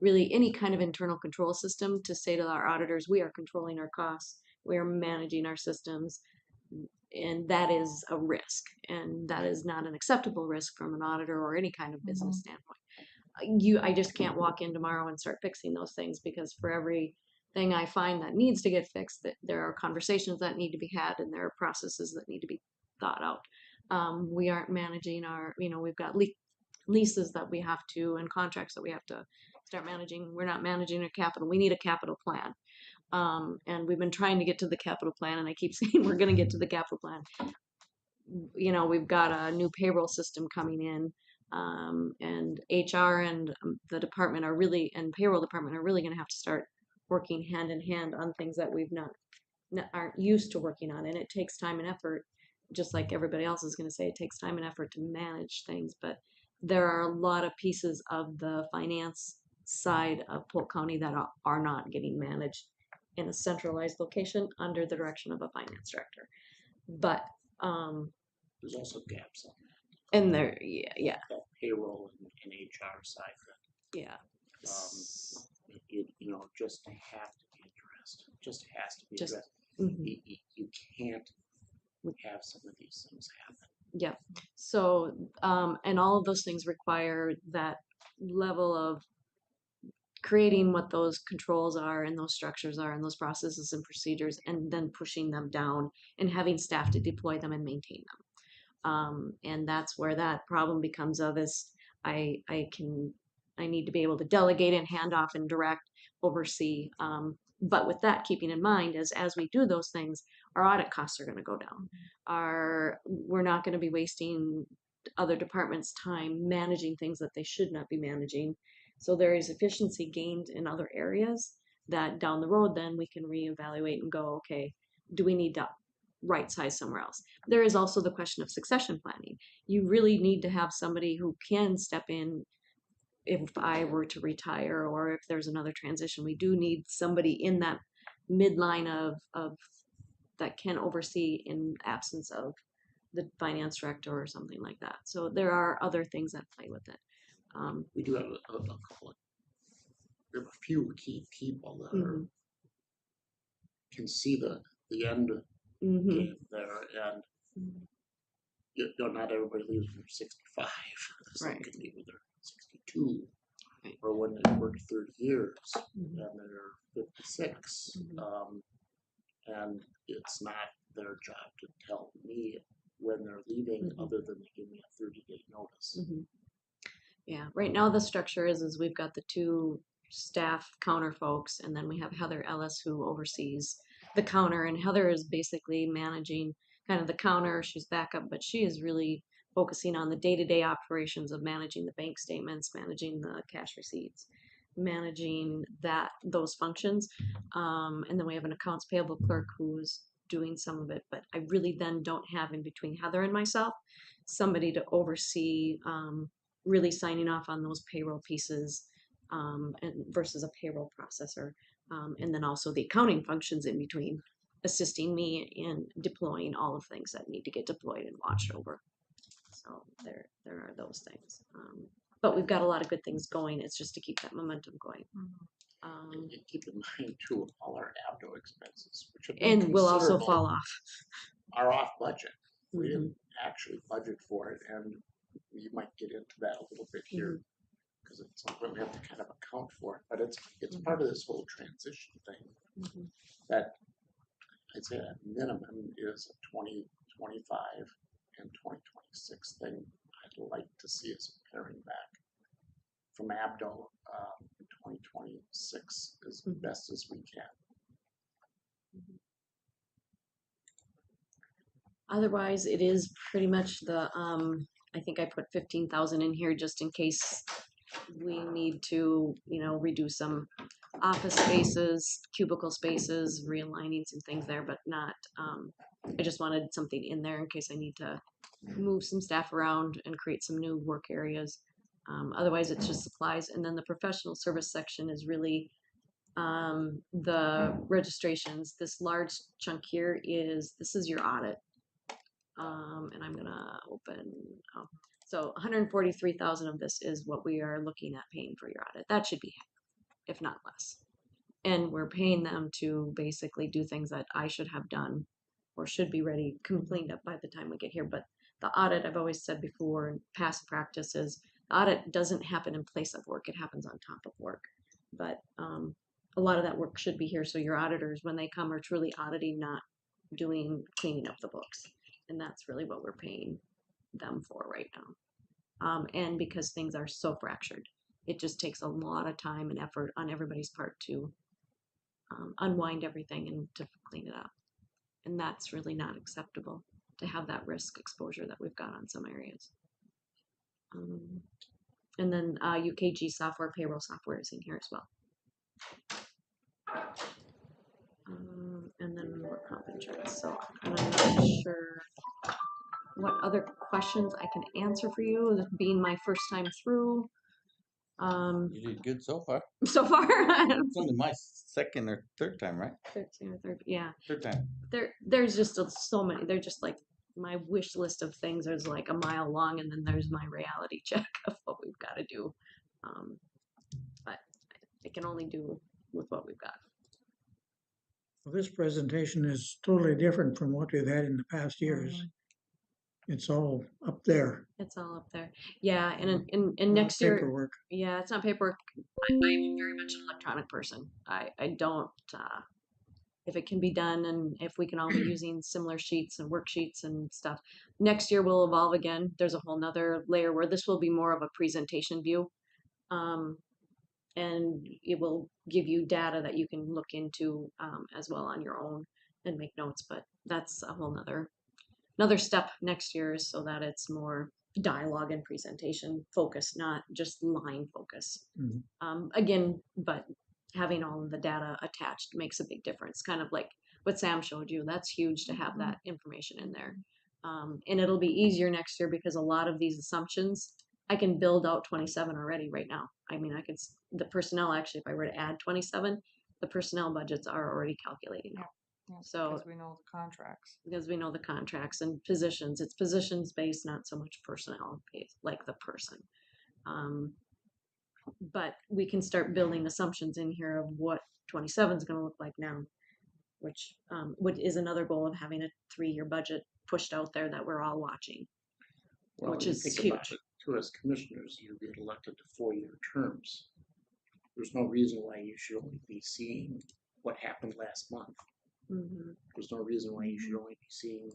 really any kind of internal control system to say to our auditors, we are controlling our costs, we are managing our systems, and that is a risk, and that is not an acceptable risk from an auditor or any kind of business standpoint. I just can't walk in tomorrow and start fixing those things because for every thing I find that needs to get fixed, that there are conversations that need to be had and there are processes that need to be thought out. We aren't managing we've got leases that we have to and contracts that we have to start managing. We're not managing our capital. We need a capital plan. And we've been trying to get to the capital plan, and I keep saying we're going to get to the capital plan. We've got a new payroll system coming in, and HR and the department and payroll department are really going to have to start working hand in hand on things that we've aren't used to working on, and it takes time and effort. Just like everybody else is going to say, it takes time and effort to manage things, but there are a lot of pieces of the finance side of Polk County that are not getting managed in a centralized location under the direction of a finance director. But there's also gaps on that. And there, yeah. That payroll and HR side. Yeah. Just have to be addressed. Just has to be addressed. You can't have some of these things happen. Yeah. So, and all of those things require that level of creating what those controls are and those structures are and those processes and procedures, and then pushing them down and having staff to deploy them and maintain them. And that's where that problem becomes of is I need to be able to delegate and hand off and direct, oversee. But with that, keeping in mind as we do those things, our audit costs are going to go down. We're not going to be wasting other departments' time managing things that they should not be managing. So there is efficiency gained in other areas that down the road, then we can reevaluate and go, okay, do we need to right size somewhere else? There is also the question of succession planning. You really need to have somebody who can step in if I were to retire or if there's another transition. We do need somebody in that midline of that can oversee in absence of the finance director or something like that. So there are other things that play with it. We do have a couple of, we have a few key people that are, can see the end game there, and you know, not everybody leaves when they're 65. Some Right. can leave when they're 62, or when they worked 30 years and they're 56. And it's not their job to tell me when they're leaving, other than they give me a 30-day notice. Yeah, right now the structure is we've got the two staff counter folks, and then we have Heather Ellis who oversees the counter, and Heather is basically managing kind of the counter. She's backup, but she is really focusing on the day-to-day operations of managing the bank statements, managing the cash receipts, managing those functions. And then we have an accounts payable clerk who's doing some of it, but I really then don't have in between Heather and myself somebody to oversee really signing off on those payroll pieces and versus a payroll processor. And then also the accounting functions in between, assisting me in deploying all of things that need to get deployed and watched over. So there are those things. But we've got a lot of good things going. It's just to keep that momentum going. And keep in mind too, all our abdo expenses, which have been And will also considerable, fall off. are off budget. We didn't actually budget for it, and you might get into that a little bit here because it's something we have to kind of account for. But it's part of this whole transition thing that I'd say at minimum is a 2025 and 2026 thing. I'd like to see us paring back from abdo in 2026 as best as we can. Otherwise, it is pretty much the, I think I put 15,000 in here just in case we need to, reduce some office spaces, cubicle spaces, realigning some things there, but not, I just wanted something in there in case I need to move some staff around and create some new work areas. Otherwise, it's just supplies. And then the professional service section is really the registrations. This large chunk here this is your audit. And I'm gonna open, so 143,000 of this is what we are looking at paying for your audit. That should be half, if not less. And we're paying them to basically do things that I should have done or should be ready, cleaned up by the time we get here. But the audit, I've always said before, in past practices, the audit doesn't happen in place of work. It happens on top of work. But a lot of that work should be here. So your auditors, when they come, are truly auditing, not doing cleaning up the books. And that's really what we're paying them for right now. And because things are so fractured, it just takes a lot of time and effort on everybody's part to unwind everything and to clean it up. And that's really not acceptable to have that risk exposure that we've got on some areas. And then UKG software, payroll software is in here as well. And then more comp insurance. So I'm not sure what other questions I can answer for you, this being my first time through. You did good so far. So far, It's only my second or third time, right? 13 or 30, yeah. Third time. There's just so many. They're just like my wish list of things is like a mile long, and then there's my reality check of what we've got to do. But I can only do with what we've got. Well, this presentation is totally different from what we've had in the past years. It's all up there. It's all up there. Yeah, and in next year, paperwork. yeah, it's not paperwork. I'm very much an electronic person. I don't if it can be done and if we can all be using similar sheets and worksheets and stuff. Next year will evolve again. There's a whole nother layer where this will be more of a presentation view. And it will give you data that you can look into as well on your own and make notes. But that's a whole another step next year, so that it's more dialogue and presentation focused, not just line focus. Again, but having all of the data attached makes a big difference. Kind of like what Sam showed you. That's huge to have that information in there. And it'll be easier next year because a lot of these assumptions I can build out 27 already right now. I mean, I could the personnel actually, if I were to add 27, the personnel budgets are already calculating now. So because we know the contracts. Because we know the contracts and positions. It's positions based, not so much personnel based, like the person. But we can start building assumptions in here of what 27 is going to look like now, which is another goal of having a 3-year budget pushed out there that we're all watching, Well, which you is think about huge. it, too, as commissioners, you get elected to 4-year terms. There's no reason why you should only be seeing what happened last month. There's no reason why you should only be seeing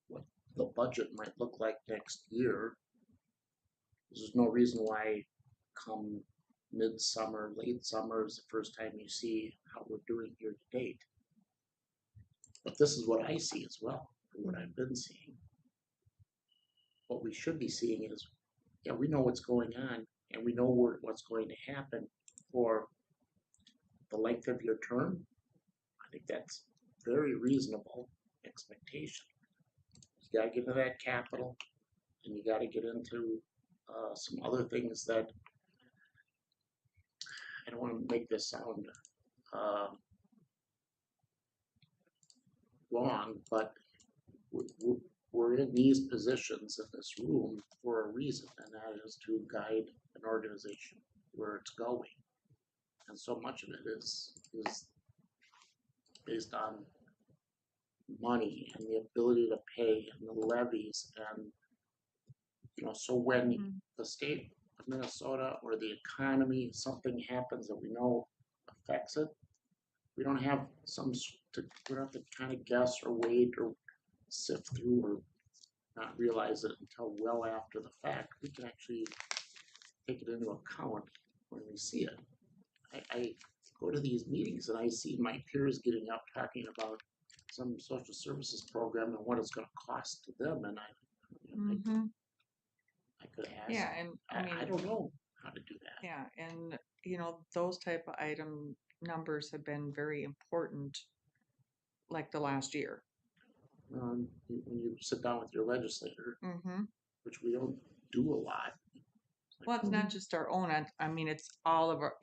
what the budget might look like next year. There's no reason why come midsummer, late summer is the first time you see how we're doing year to date. But this is what I see as well, from what I've been seeing. What we should be seeing is, yeah, we know what's going on, and we know what's going to happen for the length of your term. I think that's very reasonable expectation. You got to get into that capital, and you got to get into some other things that I don't want to make this sound wrong, but we're in these positions in this room for a reason, and that is to guide an organization where it's going. And so much of it is based on money and the ability to pay and the levies, and so when the state of Minnesota or the economy, something happens that we know affects it, we don't have we don't have to kind of guess or wait or sift through or not realize it until well after the fact. We can actually take it into account when we see it. I go to these meetings and I see my peers getting up talking about some social services program and what it's going to cost to them, and I could ask. Yeah, and I don't know how to do that. Yeah, and those type of item numbers have been very important, like the last year. When you sit down with your legislator, which we don't do a lot. Well, it's not just our own. I mean, it's all of our,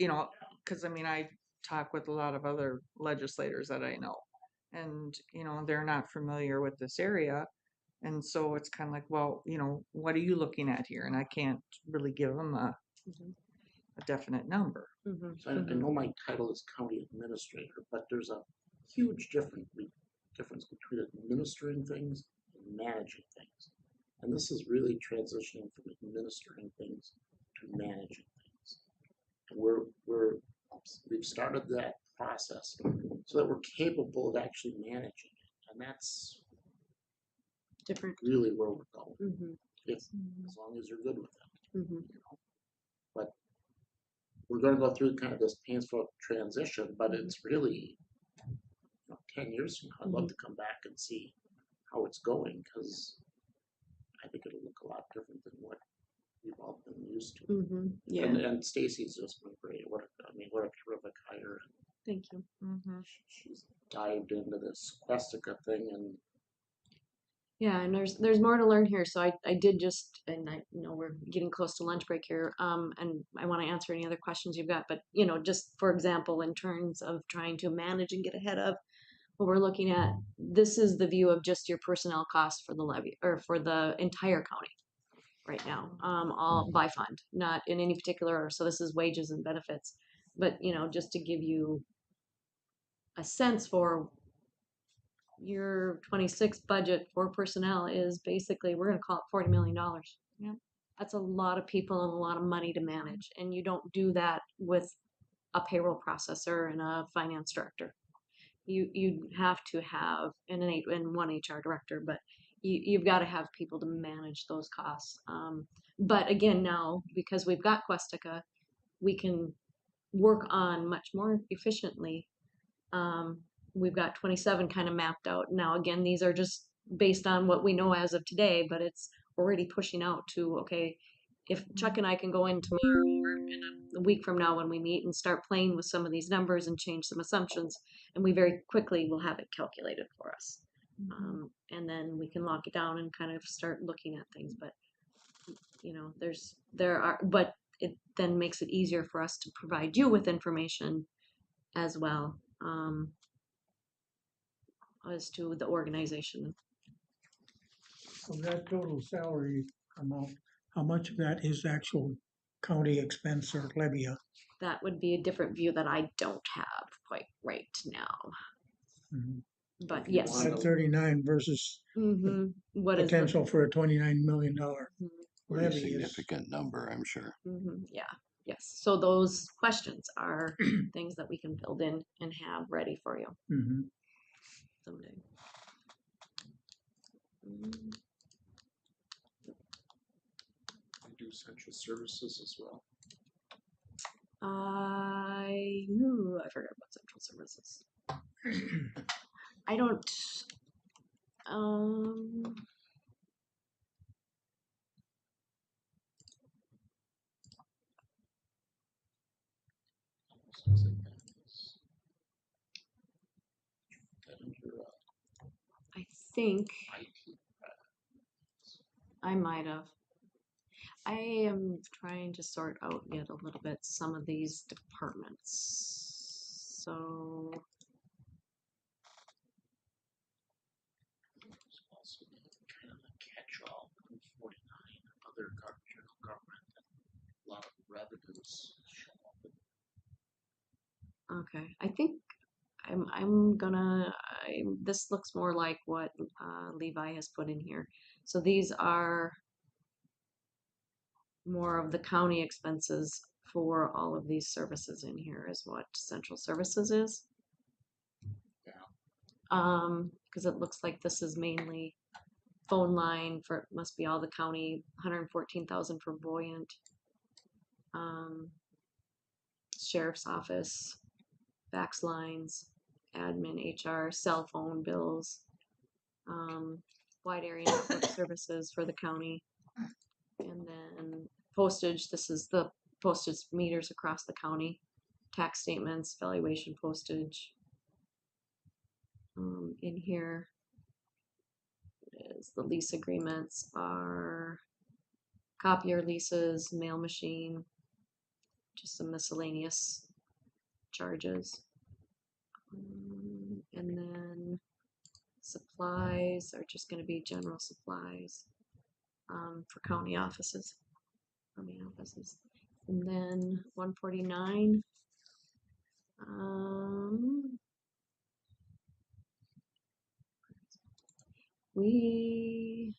because I talk with a lot of other legislators that I know, and they're not familiar with this area, and so it's kind of like, well, what are you looking at here? And I can't really give them a definite number. So I know my title is county administrator, but there's a huge difference between administering things and managing things. And this is really transitioning from administering things to managing things. And we've started that process so that we're capable of actually managing it. And that's different. Really where we're going. As long as you're good with it. But we're going to go through kind of this painful transition, but it's really 10 years from now, I'd love to come back and see how it's going, because I think it'll look a lot different than what we've all been used to. Yeah. And Stacy's just been great. What a terrific hire. Thank you. She's dived into this Questica thing, and yeah, and there's more to learn here. So I did just, and I know we're getting close to lunch break here, and I want to answer any other questions you've got. But just for example, in terms of trying to manage and get ahead of what we're looking at, this is the view of just your personnel costs for the levy or for the entire county right now, all by fund, not in any particular. So this is wages and benefits, but just to give you a sense for your 26 budget for personnel is basically, we're going to call it $40 million. Yeah. That's a lot of people and a lot of money to manage. And you don't do that with a payroll processor and a finance director. you have to have and one HR director, but you've got to have people to manage those costs. But again, now because we've got Questica, we can work on much more efficiently. We've got 27 kind of mapped out now. Again, these are just based on what we know as of today, but it's already pushing out to okay. If Chuck and I can go in tomorrow or in a week from now when we meet and start playing with some of these numbers and change some assumptions, and we very quickly will have it calculated for us. And then we can lock it down and kind of start looking at things. But you know, but it then makes it easier for us to provide you with information as well as to the organization. Of that total salary amount, how much of that is actual county expense or levy? That would be a different view that I don't have quite right now. Mhm. But If you yes. want- At 39 versus What is potential for a $29 million Pretty levy is. significant number, I'm sure. Yeah. Yes. So those questions are things that we can build in and have ready for you Mhm. someday. We do central services as well. I forgot about central services. I don't. I think I might have. I am trying to sort out yet a little bit some of these departments. So Also kind of a catch-all, 49 other general government, a lot of revenues show up. okay, I think I'm gonna. This looks more like what Levi has put in here. So these are more of the county expenses for all of these services in here is what central services is. Because it looks like this is mainly phone line for must be all the county, 114,000 for Buoyant, sheriff's office, fax lines, admin, HR, cell phone bills, wide area network services for the county, and then postage. This is the postage meters across the county, tax statements, valuation postage. In here is the lease agreements are copier leases, mail machine, just some miscellaneous charges. And then supplies are just going to be general supplies for county offices. And then 149. We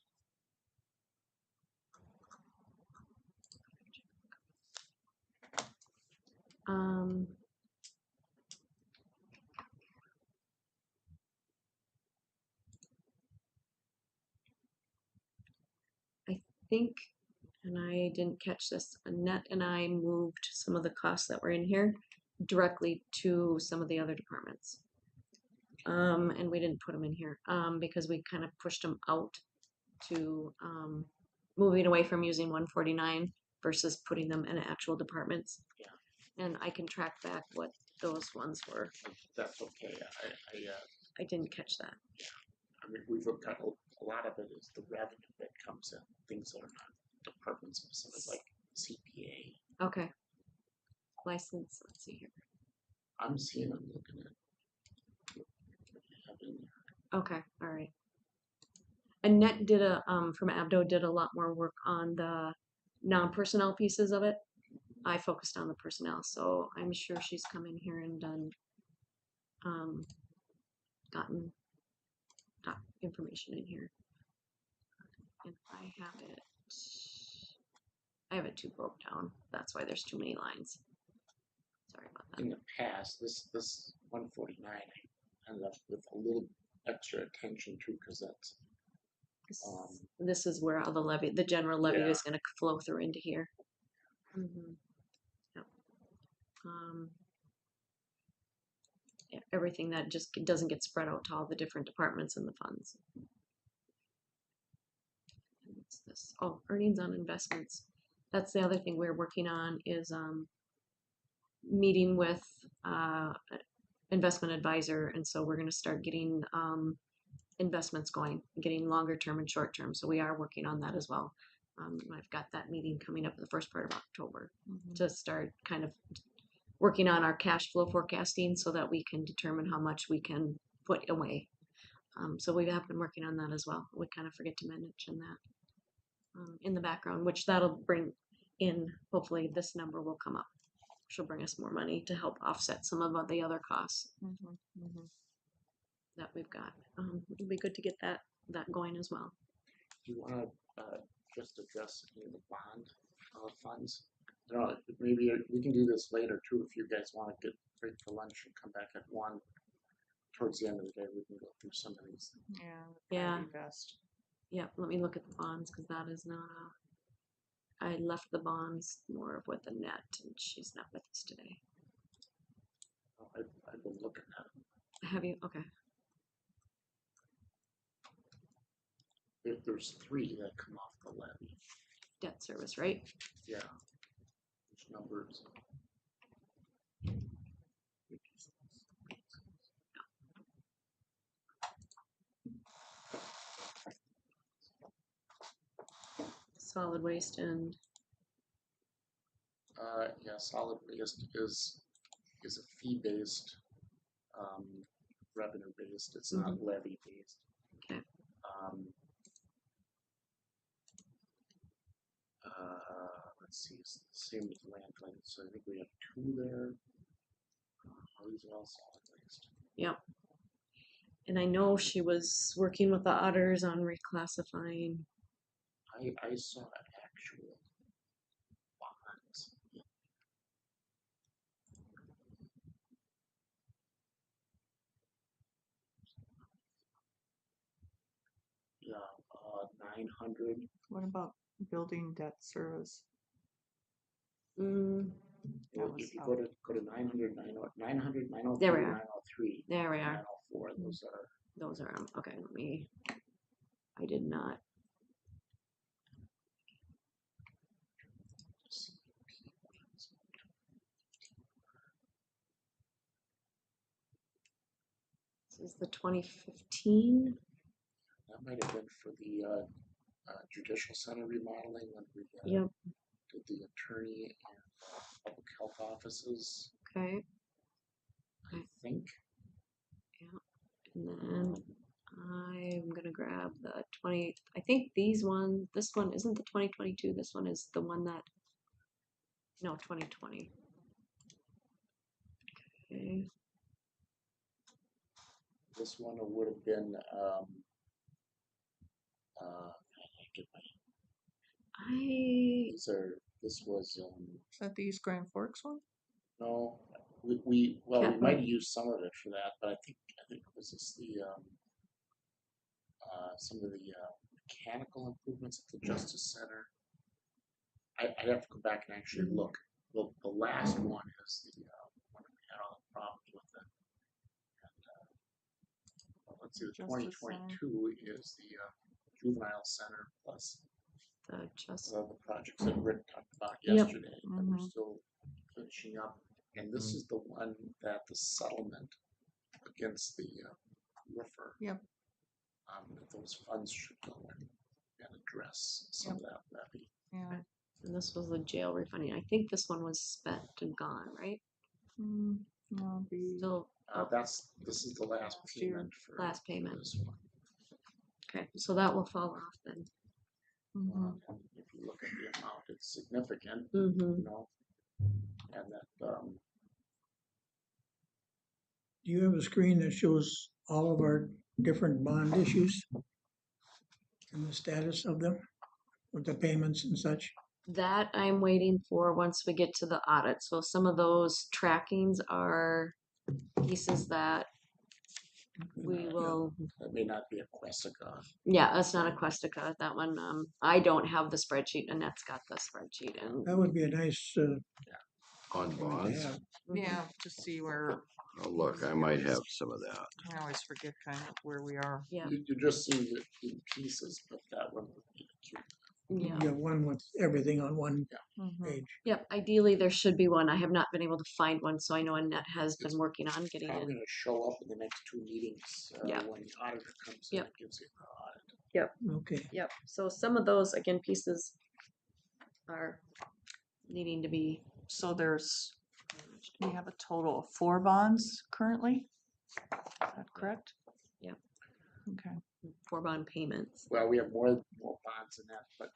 I think, and I didn't catch this, Annette and I moved some of the costs that were in here directly to some of the other departments. And we didn't put them in here because we kind of pushed them out to moving away from using 149 versus putting them in actual departments. Yeah. And I can track back what those ones were. That's okay. I didn't catch that. Yeah. I mean, we've got a lot of it is the revenue that comes in, things that are not department specific, like CPA. Okay. License, let's see here. I'm seeing them looking at what you have in there. Okay, all right. Annette did from Abdo did a lot more work on the non-personnel pieces of it. I focused on the personnel, so I'm sure she's come in here and done gotten information in here. And I have it too broke down. That's why there's too many lines. Sorry about that. In the past, this 149, kind of with a little extra attention too, because that's, This is where all the levy, the general levy Yeah. is gonna flow through into here. Yep. Yeah, everything that just doesn't get spread out to all the different departments in the funds. And what's this? Oh, earnings on investments. That's the other thing we're working on is meeting with investment advisor, and so we're going to start getting investments going, getting longer term and short term. So we are working on that as well. I've got that meeting coming up in the first part of October to start kind of working on our cash flow forecasting so that we can determine how much we can put away. So we have been working on that as well. We kind of forget to mention that in the background, which that'll bring in, hopefully this number will come up. She'll bring us more money to help offset some of the other costs that we've got. It'll be good to get that going as well. do you want to just address any of the bond funds? I don't know, maybe we can do this later too, if you guys want to get break for lunch and come back at 1. Towards the end of the day, we can go through some of these. Yeah. Best. Yeah, let me look at the bonds because that is not I left the bonds more of with Annette, and she's not with us today. I've been looking at them. Have you? Okay. There's 3 that come off the levy. Debt service, right? Yeah. Which numbers? Solid waste and Yeah, solid waste is a fee based, revenue based. It's not levy based. Okay. Let's see, it's the same with landfill. So I think we have 2 there. These are all solid waste. Yep. And I know she was working with the auditors on reclassifying. I saw actual bonds. Yeah, 900. What about building debt service? Well, if you go to 900, 900, 903, There we are. 903, There we are. 904, Those are okay. Let me. I did not. This is the 2015. That might have been for the judicial center remodeling when we Yep. did the attorney and public health offices, Okay. I think. Yeah. And then I'm gonna grab the 20. I think this one isn't the 2022. This one is the one that. No, 2020. Okay. This one would have been this was Is that the East Grand Forks one? no, we might have used some of it for that, but I think it was just the some of the mechanical improvements at the Justice Center. I'd have to go back and actually look. The last one is the one that we had all the problems with it. And, let's see, the 2022 is the juvenile center plus the projects that Rick talked about yesterday that we're still finishing up. And this is the one that the settlement against the roofer. Yep. That those funds should go in and address some of that levy. Yeah. And this was the jail refunding. I think this one was spent and gone, right? No, Still. This is the last payment for last payment. this one. Okay, so that will fall off then. If you look at the amount, it's significant, Mm-hmm. you know, and that Do you have a screen that shows all of our different bond issues and the status of them with the payments and such? That I'm waiting for once we get to the audit. So some of those trackings are pieces that we will, That may not be a Quesica. yeah, that's not a Questica, that one, I don't have the spreadsheet, Annette's got the spreadsheet and. That would be a nice, On thing to bonds. have. Yeah, to see where, Oh, look, I might have some of that. I always forget kind of where we are. Yeah, You just see it in pieces, but that one would be cute. yeah. You get one with everything on one Mhm. page. Yep, ideally there should be one. I have not been able to find one, so I know Annette has been working on getting Probably it. gonna show up in the next two meetings, Yeah. when the auditor comes in Yep. and gives you the audit. Okay. Yep, so some of those, again, pieces are needing to be, So we have a total of 4 bonds currently? Is that correct? Yep. Okay. for bond payments. Well, we have more bonds than that, but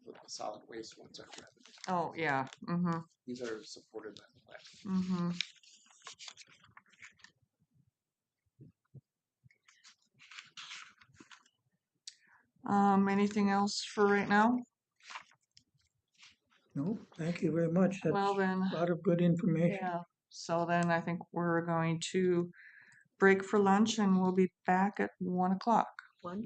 the solid waste ones are revenue. Oh, yeah, mm-hmm, These are supported by the plan. mm-hmm. Anything else for right now? No, thank you very much. That's Well, then, a lot of good information. yeah, so then I think we're going to break for lunch and we'll be back at 1 o'clock. One,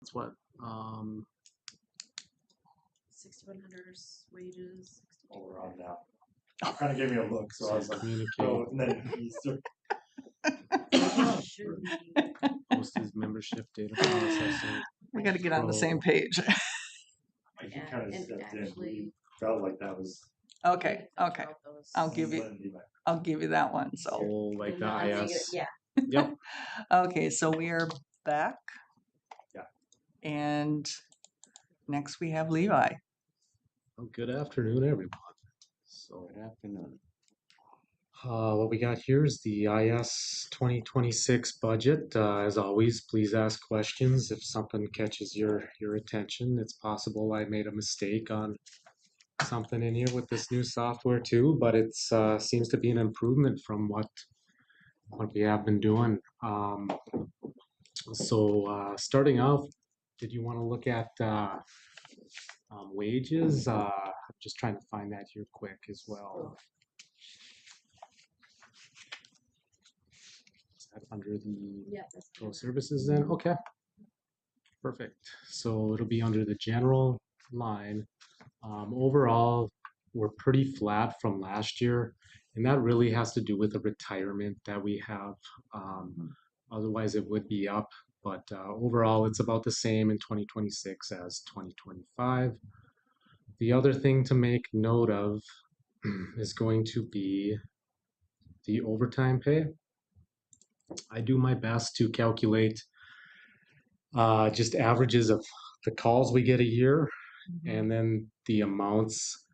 It's what, 6,100 wages. Oh, we're on now. Kind of gave me a look, so I was like, communicate, oh, and then Easter. Should be. postage membership, data processing. We got to get on the same page. He Yeah, kind of and stepped in. actually- We felt like that was. Okay, I okay. felt those- I'll give you, Lindy, but I'll give you that one. So, Oh, like the non-negative- IS. Yeah. Yep. okay, so we are back. Yeah. And next we have Levi. Well, good afternoon, everyone. So, Good afternoon. what we got here is the IS 2026 budget. As always, please ask questions if something catches your attention. It's possible I made a mistake on something in here with this new software too, but it's seems to be an improvement from what we have been doing. So starting off, did you want to look at wages? I'm just trying to find that here quick as well. Is that under the Yeah, that's pro services then? Okay. Perfect. So it'll be under the general line. Overall, we're pretty flat from last year, and that really has to do with the retirement that we have. Otherwise, it would be up, but overall, it's about the same in 2026 as 2025. The other thing to make note of is going to be the overtime pay. I do my best to calculate just averages of the calls we get a year and then the amounts,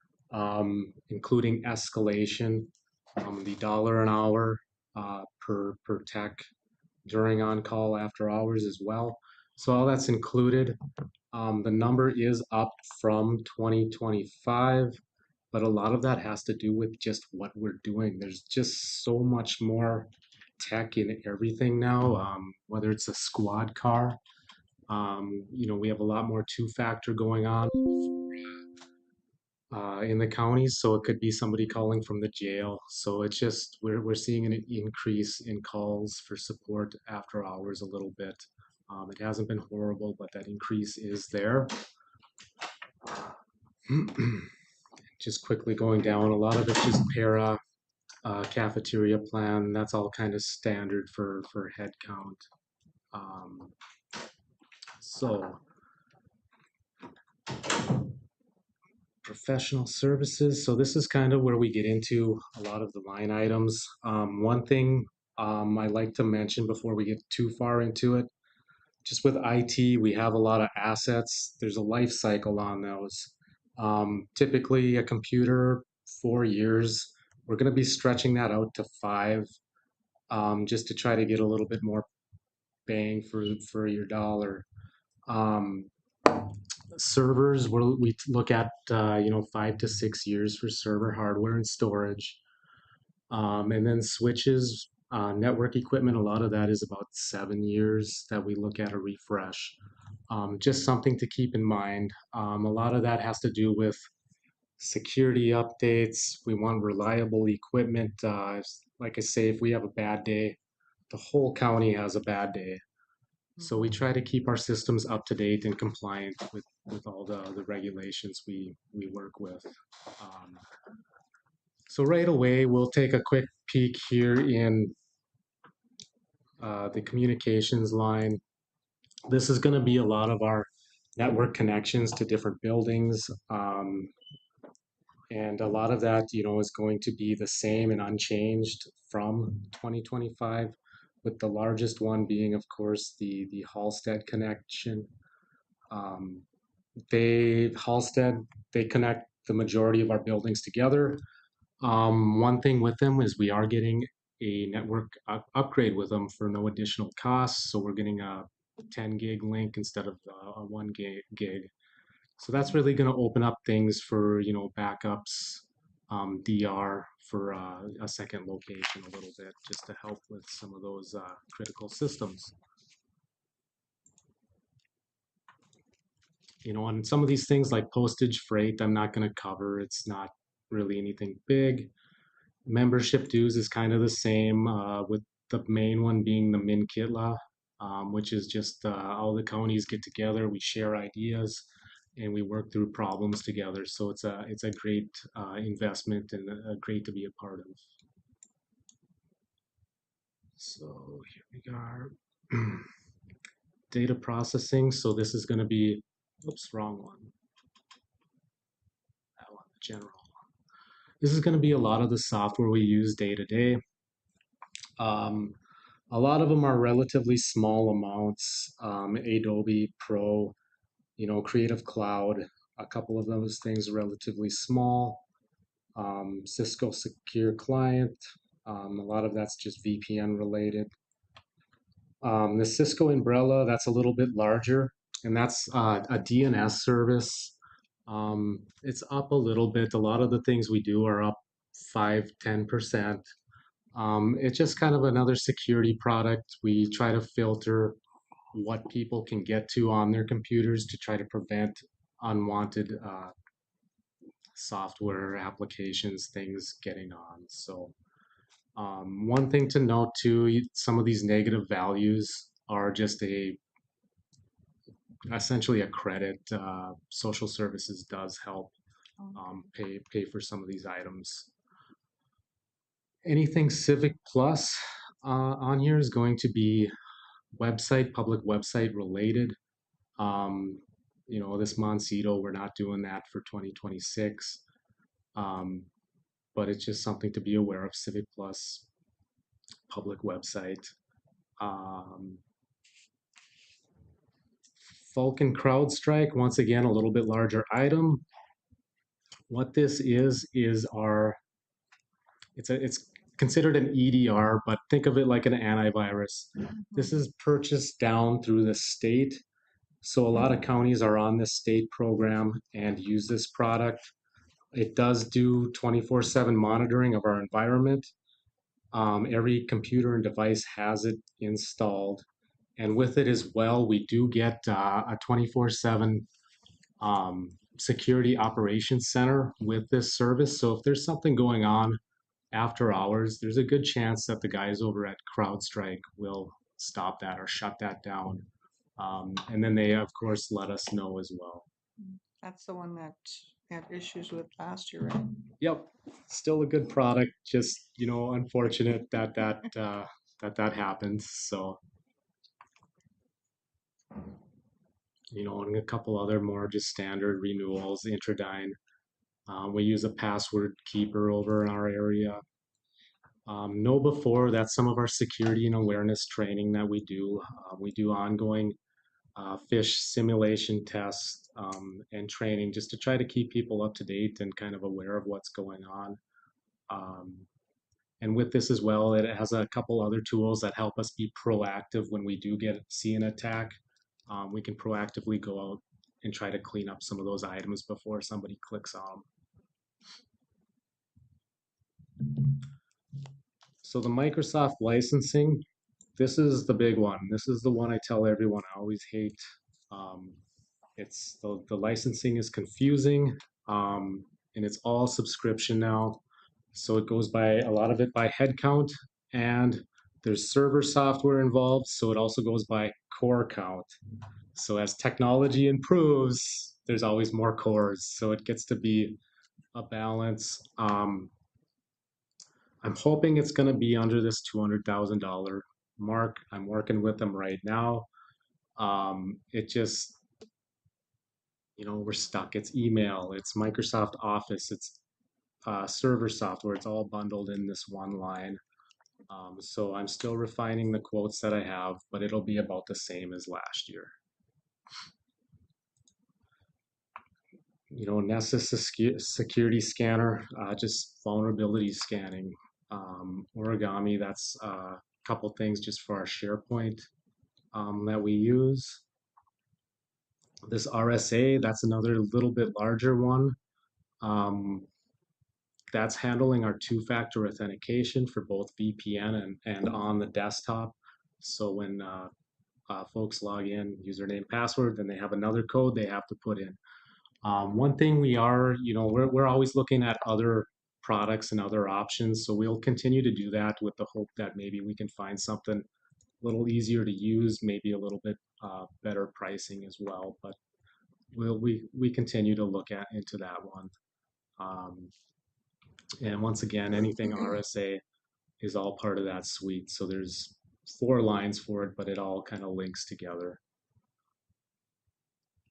including escalation, the dollar an hour per tech during on call after hours as well. So all that's included. The number is up from 2025, but a lot of that has to do with just what we're doing. There's just so much more tech in everything now, whether it's a squad car. We have a lot more two-factor going on in the counties, so it could be somebody calling from the jail. So it's just we're seeing an increase in calls for support after hours a little bit. It hasn't been horrible, but that increase is there. Just quickly going down, a lot of it's just para, cafeteria plan. That's all kind of standard for head count. So professional services. So this is kind of where we get into a lot of the line items. One thing I like to mention before we get too far into it, just with IT, we have a lot of assets. There's a life cycle on those. Typically a computer, 4 years. We're going to be stretching that out to 5, just to try to get a little bit more bang for your dollar. Servers, we look at 5 to 6 years for server hardware and storage, and then switches, network equipment. A lot of that is about 7 years that we look at a refresh. Just something to keep in mind. A lot of that has to do with security updates. We want reliable equipment. Like I say, if we have a bad day, the whole county has a bad day. So we try to keep our systems up to date and compliant with all the regulations we work with. So right away, we'll take a quick peek here in the communications line. This is going to be a lot of our network connections to different buildings. And a lot of that, is going to be the same and unchanged from 2025, with the largest one being, of course, the Halstead connection. Halstead, they connect the majority of our buildings together. One thing with them is we are getting a network upgrade with them for no additional cost. So we're getting a 10 gig link instead of a 1 gig. So that's really going to open up things for, backups, DR for a second location a little bit, just to help with some of those critical systems. And some of these things like postage, freight, I'm not going to cover. It's not really anything big. Membership dues is kind of the same, with the main one being the Min Kitla. which is just all the counties get together, we share ideas, and we work through problems together. So it's a great investment and great to be a part of. So here we are. Data processing. So this is going to be, oops, wrong one. That one, the general. This is going to be a lot of the software we use day to day. A lot of them are relatively small amounts. Adobe Pro, Creative Cloud, a couple of those things are relatively small. Cisco Secure Client, a lot of that's just VPN related. The Cisco Umbrella, that's a little bit larger, and that's a DNS service. It's up a little bit. A lot of the things we do are up 5-10%. It's just kind of another security product. We try to filter what people can get to on their computers to try to prevent unwanted software applications, things getting on. So one thing to note too, some of these negative values are just essentially a credit. Social services does help pay for some of these items. Anything Civic Plus on here is going to be public website related. This Moncito, we're not doing that for 2026. But it's just something to be aware of. Civic Plus public website. Polk and CrowdStrike, once again, a little bit larger item. What this is it's considered an EDR, but think of it like an antivirus. This is purchased down through the state. So a lot of counties are on this state program and use this product. It does do 24/7 monitoring of our environment. Every computer and device has it installed. And with it as well, we do get a 24/7 security operations center with this service. So if there's something going on after hours, there's a good chance that the guys over at CrowdStrike will stop that or shut that down. And then they, of course, let us know as well. That's the one that had issues with last year, right? Yep, still a good product. Just unfortunate that happened. So and a couple other more just standard renewals. Intradyne. We use a password keeper over in our area. Know Before, that's some of our security and awareness training that we do. We do ongoing fish simulation tests and training just to try to keep people up to date and kind of aware of what's going on. And with this as well, it has a couple other tools that help us be proactive when we do see an attack. We can proactively go out and try to clean up some of those items before somebody clicks on them. So the Microsoft licensing, this is the big one. This is the one I tell everyone I always hate. It's the licensing is confusing, and it's all subscription now. So it goes by a lot of it by head count, and there's server software involved. So it also goes by core count. So as technology improves, there's always more cores. So it gets to be a balance. I'm hoping it's going to be under this $200,000 mark. I'm working with them right now. It just, we're stuck. It's email, it's Microsoft Office, it's server software. It's all bundled in this one line. So I'm still refining the quotes that I have, but it'll be about the same as last year. Nessus security scanner, just vulnerability scanning. Origami, that's a couple things just for our SharePoint that we use. This RSA, that's another little bit larger one. That's handling our two-factor authentication for both VPN and on the desktop. So when folks log in, username, password, then they have another code they have to put in. One thing we're always looking at other products and other options. So we'll continue to do that with the hope that maybe we can find something little easier to use, maybe a little bit better pricing as well. But we continue to look into that one. And once again, anything RSA is all part of that suite. So there's 4 lines for it, but it all kind of links together.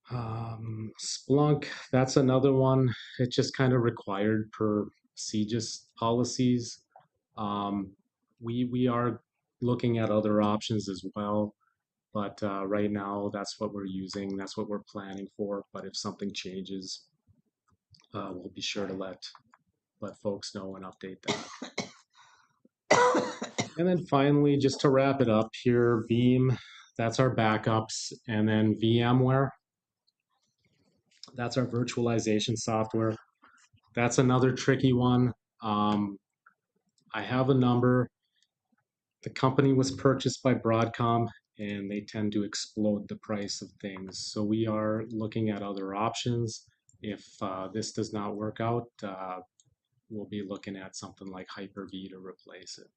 Splunk, that's another one. It's just kind of required per CGIS policies. We are looking at other options as well, but right now that's what we're using. That's what we're planning for. But if something changes, we'll be sure to let folks know and update that. And then finally, just to wrap it up here, Veeam, that's our backups, and then VMware. That's our virtualization software. That's another tricky one. I have a number. The company was purchased by Broadcom, and they tend to explode the price of things. So we are looking at other options. If this does not work out, we'll be looking at something like Hyper-V to replace it.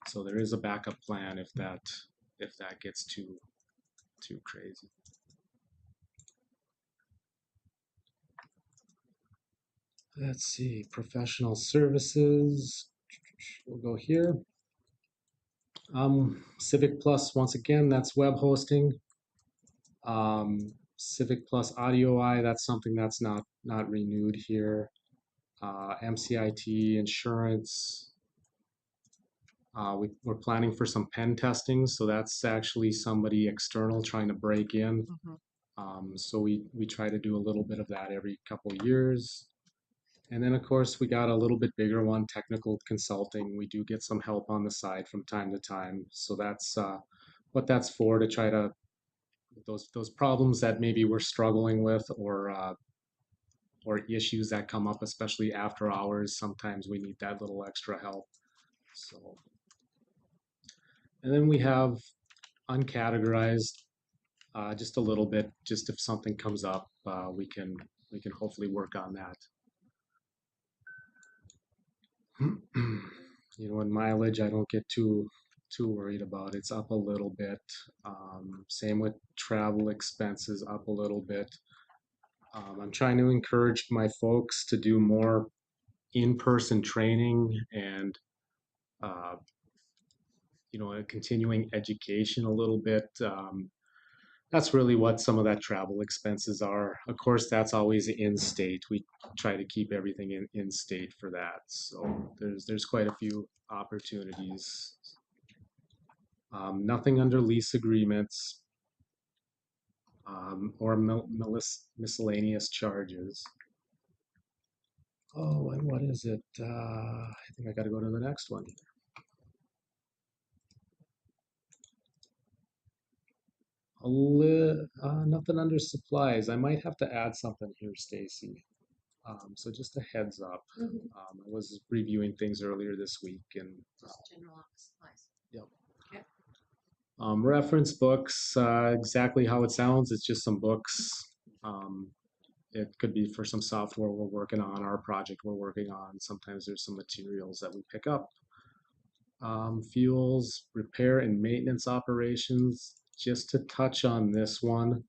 So there is a backup plan if that gets too crazy. Let's see, professional services. We'll go here. Civic Plus, once again, that's web hosting. Civic Plus AudioEye, that's something that's not renewed here. MCIT insurance. We're planning for some pen testing, so that's actually somebody external trying to break in. So we try to do a little bit of that every couple of years. And then, of course, we got a little bit bigger one, technical consulting. We do get some help on the side from time to time. So that's what that's for, to try to, those problems that maybe we're struggling with, or issues that come up, especially after hours. Sometimes we need that little extra help. So, and then we have uncategorized, just a little bit, just if something comes up, we can hopefully work on that. You know, in mileage, I don't get too worried about. It's up a little bit. Same with travel expenses, up a little bit. I'm trying to encourage my folks to do more in-person training and you know, a continuing education a little bit. That's really what some of that travel expenses are. Of course, that's always in state. We try to keep everything in state for that. So there's quite a few opportunities. Nothing under lease agreements, or miscellaneous charges. Oh, and what is it? I think I got to go to the next one. Nothing under supplies. I might have to add something here, Stacy. So just a heads up. I was reviewing things earlier this week, and General office supplies. yep. Okay. Reference books, exactly how it sounds. It's just some books. It could be for some software we're working on, our project we're working on. Sometimes there's some materials that we pick up. Fuels, repair and maintenance operations. Just to touch on this one,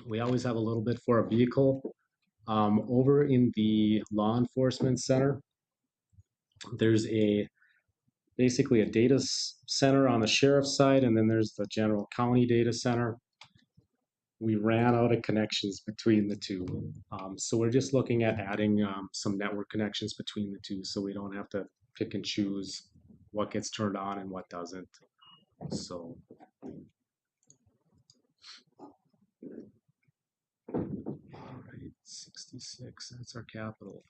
we always have a little bit for a vehicle. Over in the law enforcement center, there's basically a data center on the sheriff's side, and then there's the general county data center. We ran out of connections between the two. So we're just looking at adding some network connections between the two, so we don't have to pick and choose what gets turned on and what doesn't. So all right, 66, that's our capital.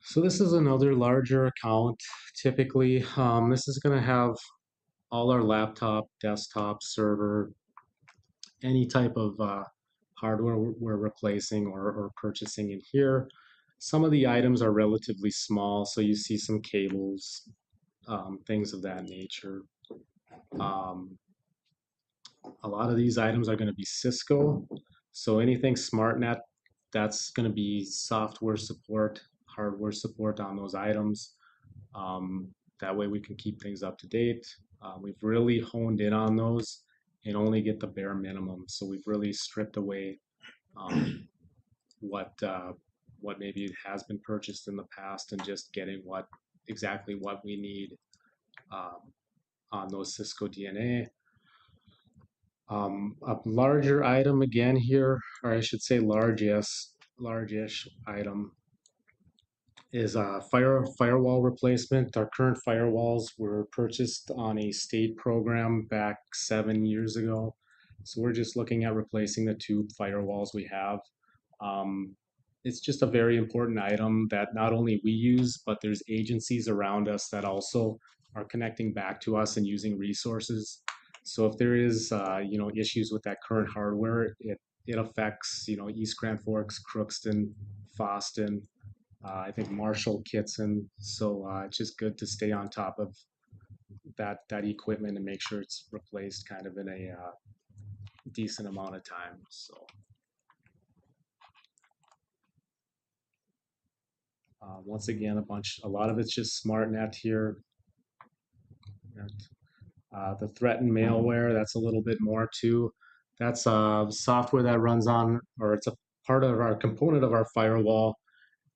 So this is another larger account. Typically, this is going to have all our laptop, desktop, server, any type of hardware we're replacing or purchasing in here. Some of the items are relatively small, so you see some cables, things of that nature. A lot of these items are going to be Cisco. So anything SmartNet, that's going to be software support, hardware support on those items. That way we can keep things up to date. We've really honed in on those and only get the bare minimum. So we've really stripped away what maybe has been purchased in the past and just getting exactly what we need on those Cisco DNA. A larger item again here, or I should say large-ish item, is a firewall replacement. Our current firewalls were purchased on a state program back 7 years ago. So we're just looking at replacing the two firewalls we have. It's just a very important item that not only we use, but there's agencies around us that also are connecting back to us and using resources. So if there is, issues with that current hardware, it affects, East Grand Forks, Crookston, Foston, I think Marshall, Kitson. So it's just good to stay on top of that equipment and make sure it's replaced kind of in a decent amount of time. So once again, a lot of it's just SmartNet here. The threat and malware, that's a little bit more too. That's software that runs on, or it's a part of our component of our firewall.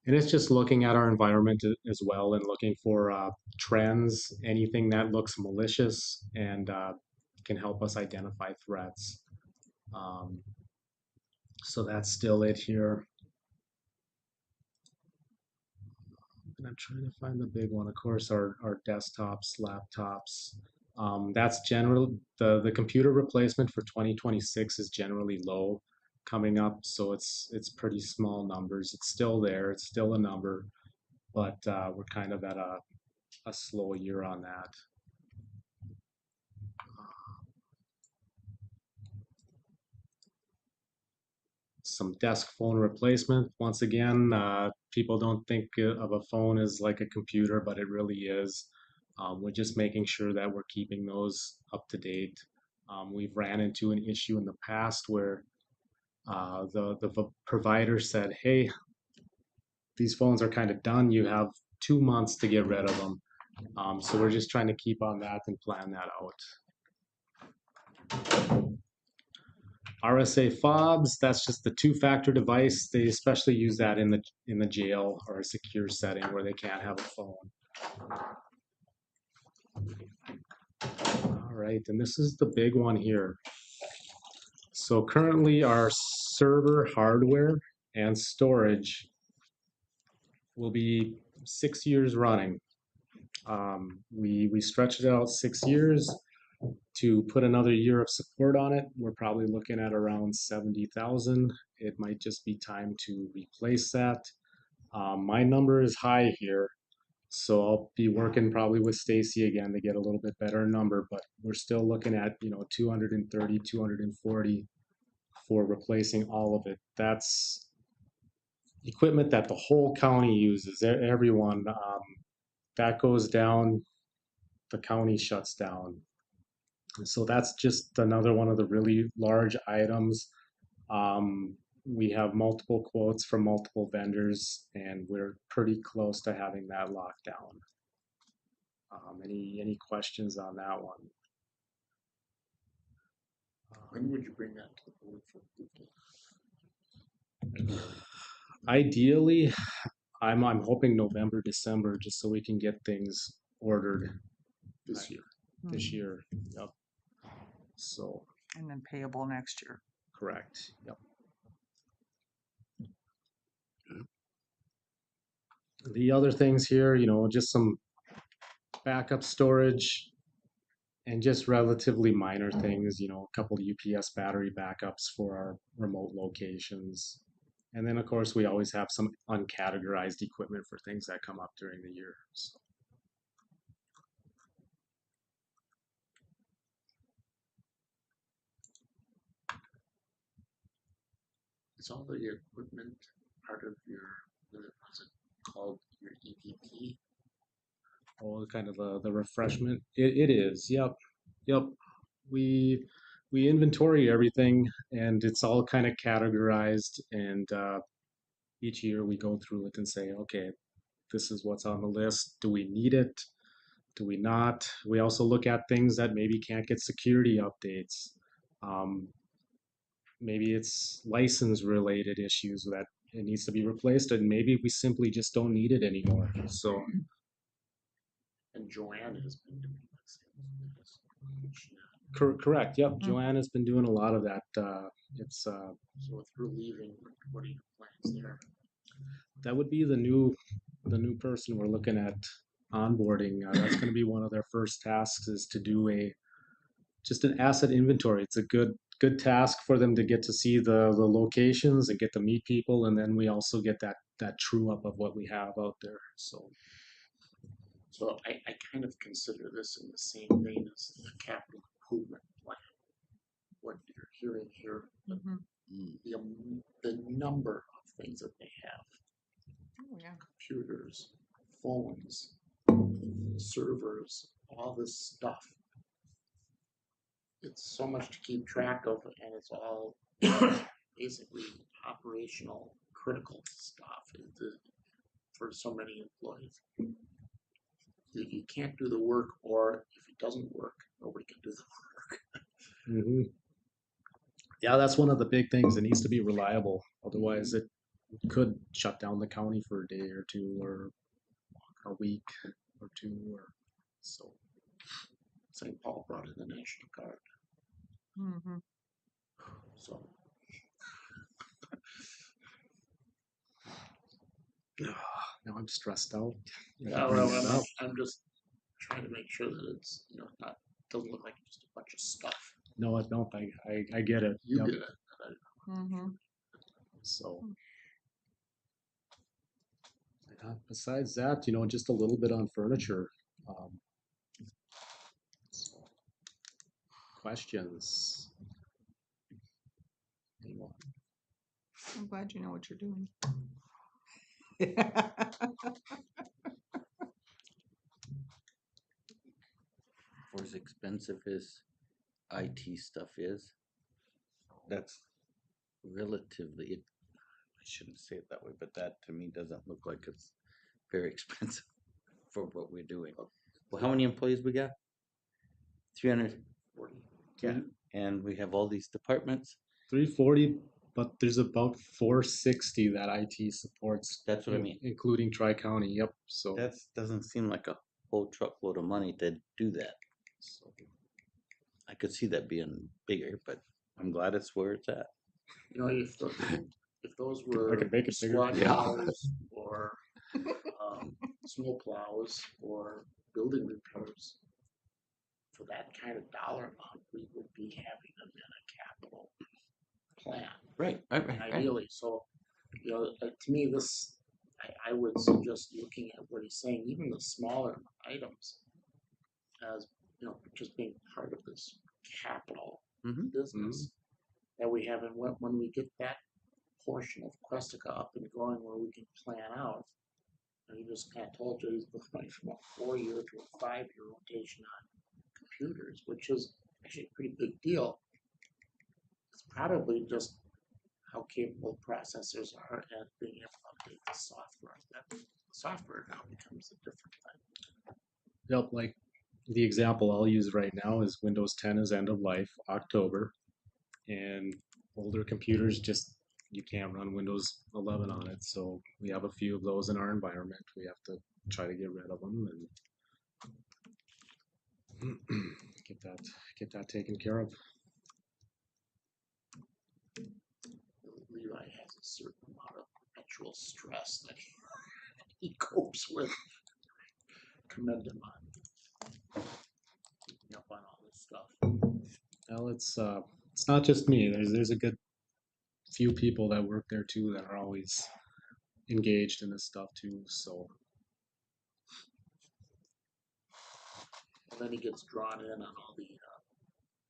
And it's just looking at our environment as well and looking for trends, anything that looks malicious, and can help us identify threats. So that's still it here. And I'm trying to find the big one. Of course, our desktops, laptops. That's general. The computer replacement for 2026 is generally low coming up, so it's pretty small numbers. It's still there. It's still a number, but we're kind of at a slow year on that. Some desk phone replacement. Once again, people don't think of a phone as like a computer, but it really is. We're just making sure that we're keeping those up to date. We've ran into an issue in the past where the provider said, hey, these phones are kind of done. You have 2 months to get rid of them. So we're just trying to keep on that and plan that out. RSA fobs, that's just the two-factor device. They especially use that in the jail or a secure setting where they can't have a phone. All right, and this is the big one here. So currently our server hardware and storage will be 6 years running. We stretched it out 6 years. To put another year of support on it, we're probably looking at around 70,000. It might just be time to replace that. My number is high here, so I'll be working probably with Stacy again to get a little bit better number, but we're still looking at 230, 240 for replacing all of it. That's equipment that the whole county uses, everyone. That goes down, the county shuts down. So that's just another one of the really large items. We have multiple quotes from multiple vendors, and we're pretty close to having that locked down. Any questions on that one? When would you bring that to the board for approval? Ideally, I'm hoping November, December, just so we can get things ordered This year. This year, yep. So. And then payable next year. Correct, yep. The other things here, just some backup storage and just relatively minor things, a couple of UPS battery backups for our remote locations. And then, of course, we always have some uncategorized equipment for things that come up during the year. So. Is all of your equipment part of your, what's it called, your EPP? Oh, kind of the refreshment. It is. Yep. We we inventory everything, and it's all kind of categorized. And each year we go through it and say, okay, this is what's on the list. Do we need it? Do we not? We also look at things that maybe can't get security updates. Maybe it's license related issues that it needs to be replaced, and maybe we simply just don't need it anymore. So And Joanne has been doing this. correct. Yep. Joanne has been doing a lot of that. It's So with her leaving, what are your plans there? that would be the new person we're looking at onboarding. That's going to be one of their first tasks, is to do just an asset inventory. It's a good task for them to get to see the locations and get to meet people, and then we also get that true up of what we have out there. So I kind of consider this in the same vein as the capital improvement plan. What you're hearing here, the number of things that they have. Oh, yeah. Computers, phones, servers, all this stuff. It's so much to keep track of, and it's all basically operational, critical stuff for so many employees. You can't do the work, or if it doesn't work, nobody can do the work. Mm-hmm. Yeah, that's one of the big things. It needs to be reliable. Otherwise, it could shut down the county for a day or two, or a week or two, or so. St. Paul brought in the National Guard. Mm-hmm. So now I'm stressed out. yeah, well, I'm just trying to make sure that it's not doesn't look like just a bunch of stuff. No, I don't. I get it. You Yep. get it. Mm-hmm. So besides that, just a little bit on furniture. Questions? Anyone? I'm glad you know what you're doing. For as expensive as IT stuff is, that's relatively, I shouldn't say it that way, but that to me doesn't look like it's very expensive for what we're doing. Well, how many employees we got? 340. Yeah, and we have all these departments. 340, but there's about 460 that IT supports. That's what I mean. Including Tri-County. Yep. So that doesn't seem like a whole truckload of money to do that. So I could see that being bigger, but I'm glad it's where it's at. If those were squad plows or snow plows or building repairs, for that kind of dollar amount, we would be having them in a capital plan. Right. Ideally. So, to me, I would suggest looking at what he's saying, even the smaller items, as just being part of this capital business that we have. And when we get that portion of Questica up and going, where we can plan out, and he just kind of told you he's going from a 4-year to a 5-year rotation on computers, which is actually a pretty big deal. It's probably just how capable processors are at being able to update the software. That software now becomes a different thing. Yep, like the example I'll use right now is Windows 10 is end of life, October, and older computers you can't run Windows 11 on it. So we have a few of those in our environment. We have to try to get rid of them and get that taken care of. Levi has a certain amount of perpetual stress that he copes with. Commend him on keeping up on all this stuff. Well, it's not just me. There's a good few people that work there too that are always engaged in this stuff too. So And then he gets drawn in on all the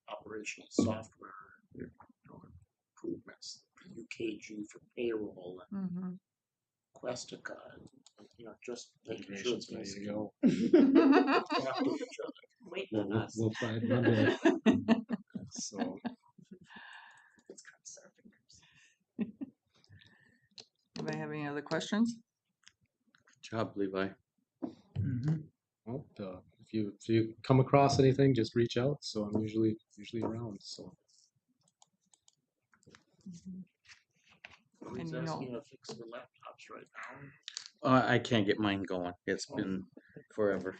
operational software improvements, UKG for payroll and Questica, and, just making sure it's there easy you go. to talk to each other. We'll try it Monday. So Anybody have any other questions? Good job, Levi. Mhm. Well, if you come across anything, just reach out. So I'm usually around. So And He's you know, asking to fix the laptops right now. I can't get mine going. It's been forever.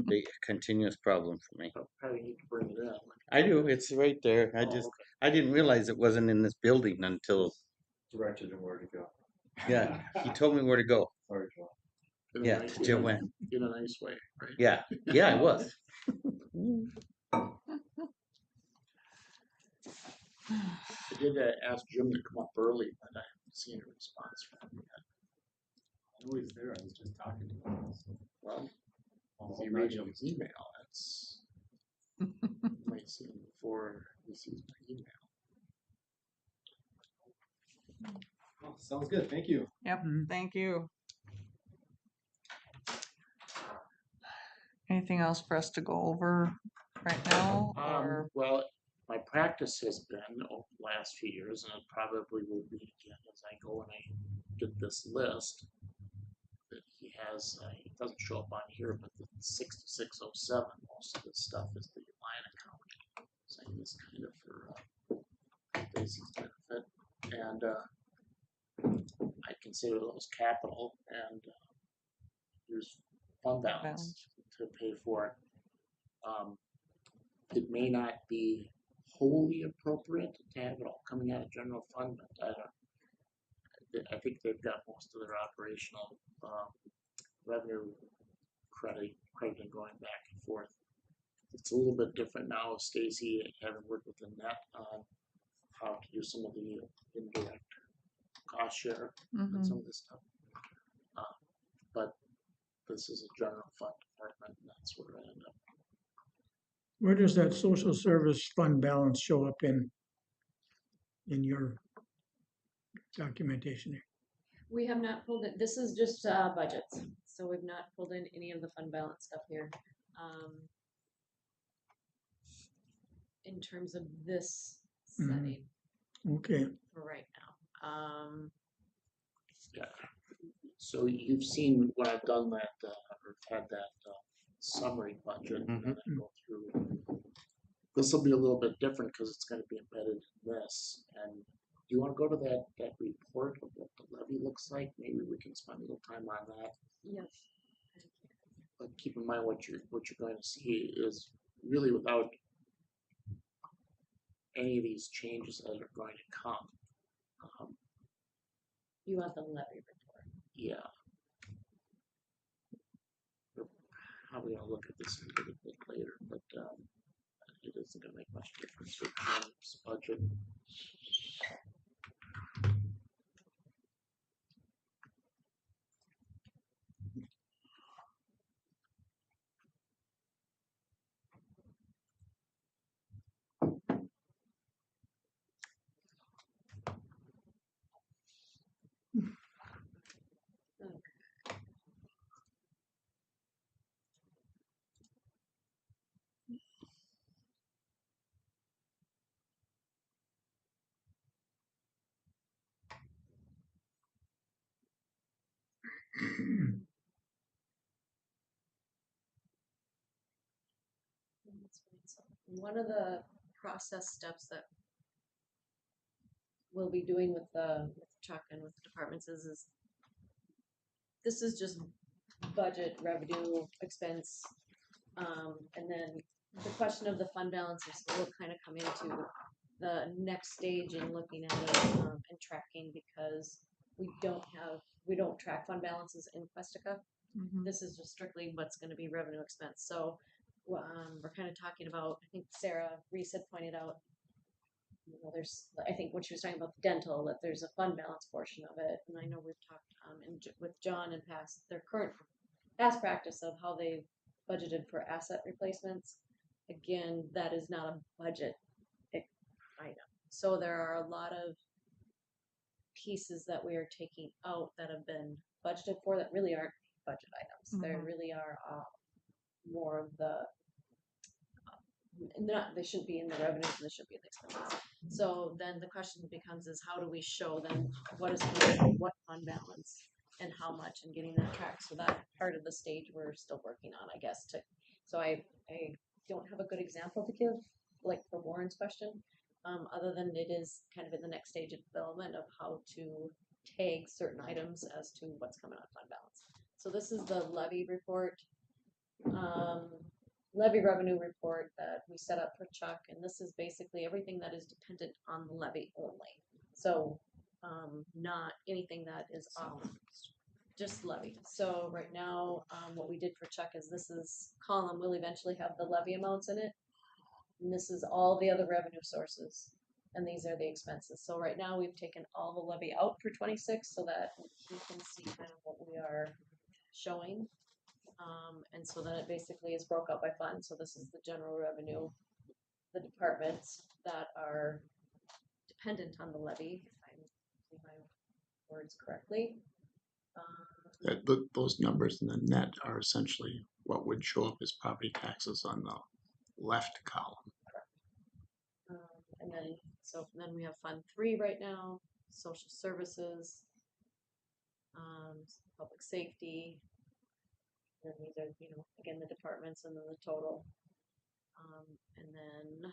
Big continuous problem for me. Probably need to bring it in. I do. It's right there. Oh, okay. I didn't realize it wasn't in this building until Directed him where to go. yeah. He told me where to go. Where to go. In a Yeah, nice- to Joanne. In a nice way, right? Yeah, yeah, it was. I did ask Jim to come up early, but I haven't seen a response from him yet. I know he's there. I was just talking to him. So. Well, I'll if he nudge reads him. his email, that's you might see him before he sees my email. Oh, sounds good. Thank you. yep, thank you. Anything else for us to go over right now? Or Well, my practice has been over the last few years, and it probably will be again as I go and I get this list that he has. It doesn't show up on here, but the 6607, most of this stuff is the line account. Saying this kind of for Stacy's benefit, and I consider those capital, and there's fund balance to pay for it. It may not be wholly appropriate to have it all coming out of general fund, but I think they've got most of their operational revenue crediting going back and forth. It's a little bit different now with Stacy having worked with the net on how to do some of the indirect cost share and some of this stuff. But this is a general fund department, and that's where I end up. Where does that social service fund balance show up in your documentation here? We have not pulled it. This is just budgets, so we've not pulled in any of the fund balance stuff here. In terms of this setting Okay. for right now. Yeah. So you've seen when I've done that, or had that summary budget, and then I go through. This will be a little bit different because it's going to be embedded in this. And do you want to go to that report of what the levy looks like? Maybe we can spend a little time on that. Yes. But keep in mind what you're going to see is really without any of these changes that are going to come. You want the levy report? Yeah. We're probably gonna look at this a little bit later, but it isn't gonna make much difference with Jim's budget. One of the process steps that we'll be doing with Chuck and with the departments is this is just budget, revenue, expense, and then the question of the fund balances will kind of come into the next stage in looking at it and tracking, because we don't track fund balances in Questica. This is just strictly what's going to be revenue expense. So we're kind of talking about, I think Sarah Reese had pointed out, I think when she was talking about the dental, that there's a fund balance portion of it. And I know we've talked with John in their current past practice of how they've budgeted for asset replacements. Again, that is not a budget item. So there are a lot of pieces that we are taking out that have been budgeted for that really aren't budget items. They really are more of the not, they shouldn't be in the revenues and they shouldn't be in the expenses. So then the question becomes is how do we show them what is what fund balance and how much and getting that track. So that part of the stage we're still working on, I guess. So I don't have a good example to give, like for Warren's question, other than it is kind of in the next stage of development of how to tag certain items as to what's coming out of fund balance. So this is the levy report. Levy revenue report that we set up for Chuck, and this is basically everything that is dependent on the levy only. So not anything that is off, just levy. So right now, what we did for Chuck is this is column will eventually have the levy amounts in it, and this is all the other revenue sources, and these are the expenses. So right now we've taken all the levy out for 26 so that we can see kind of what we are showing. And so then it basically is broke out by fund. So this is the general revenue, the departments that are dependent on the levy, if I'm using my words correctly. Those numbers in the net are essentially what would show up as property taxes on the left column. And then we have Fund 3 right now, social services, public safety. And these are, again, the departments and then the total. And then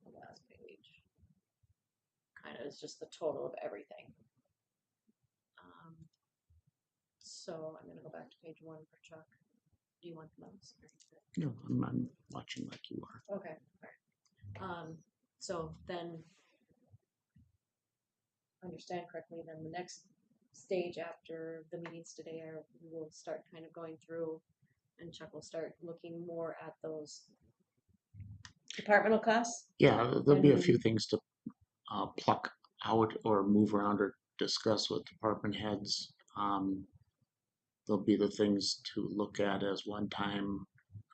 the last page kind of is just the total of everything. So I'm going to go back to page 1 for Chuck. Do you want the notes? No, I'm watching like you are. Okay. All right. So then, understand correctly, then the next stage after the meetings today are we will start kind of going through, and Chuck will start looking more at those departmental costs. Yeah, there'll be a few things to pluck out or move around or discuss with department heads. There'll be the things to look at as one-time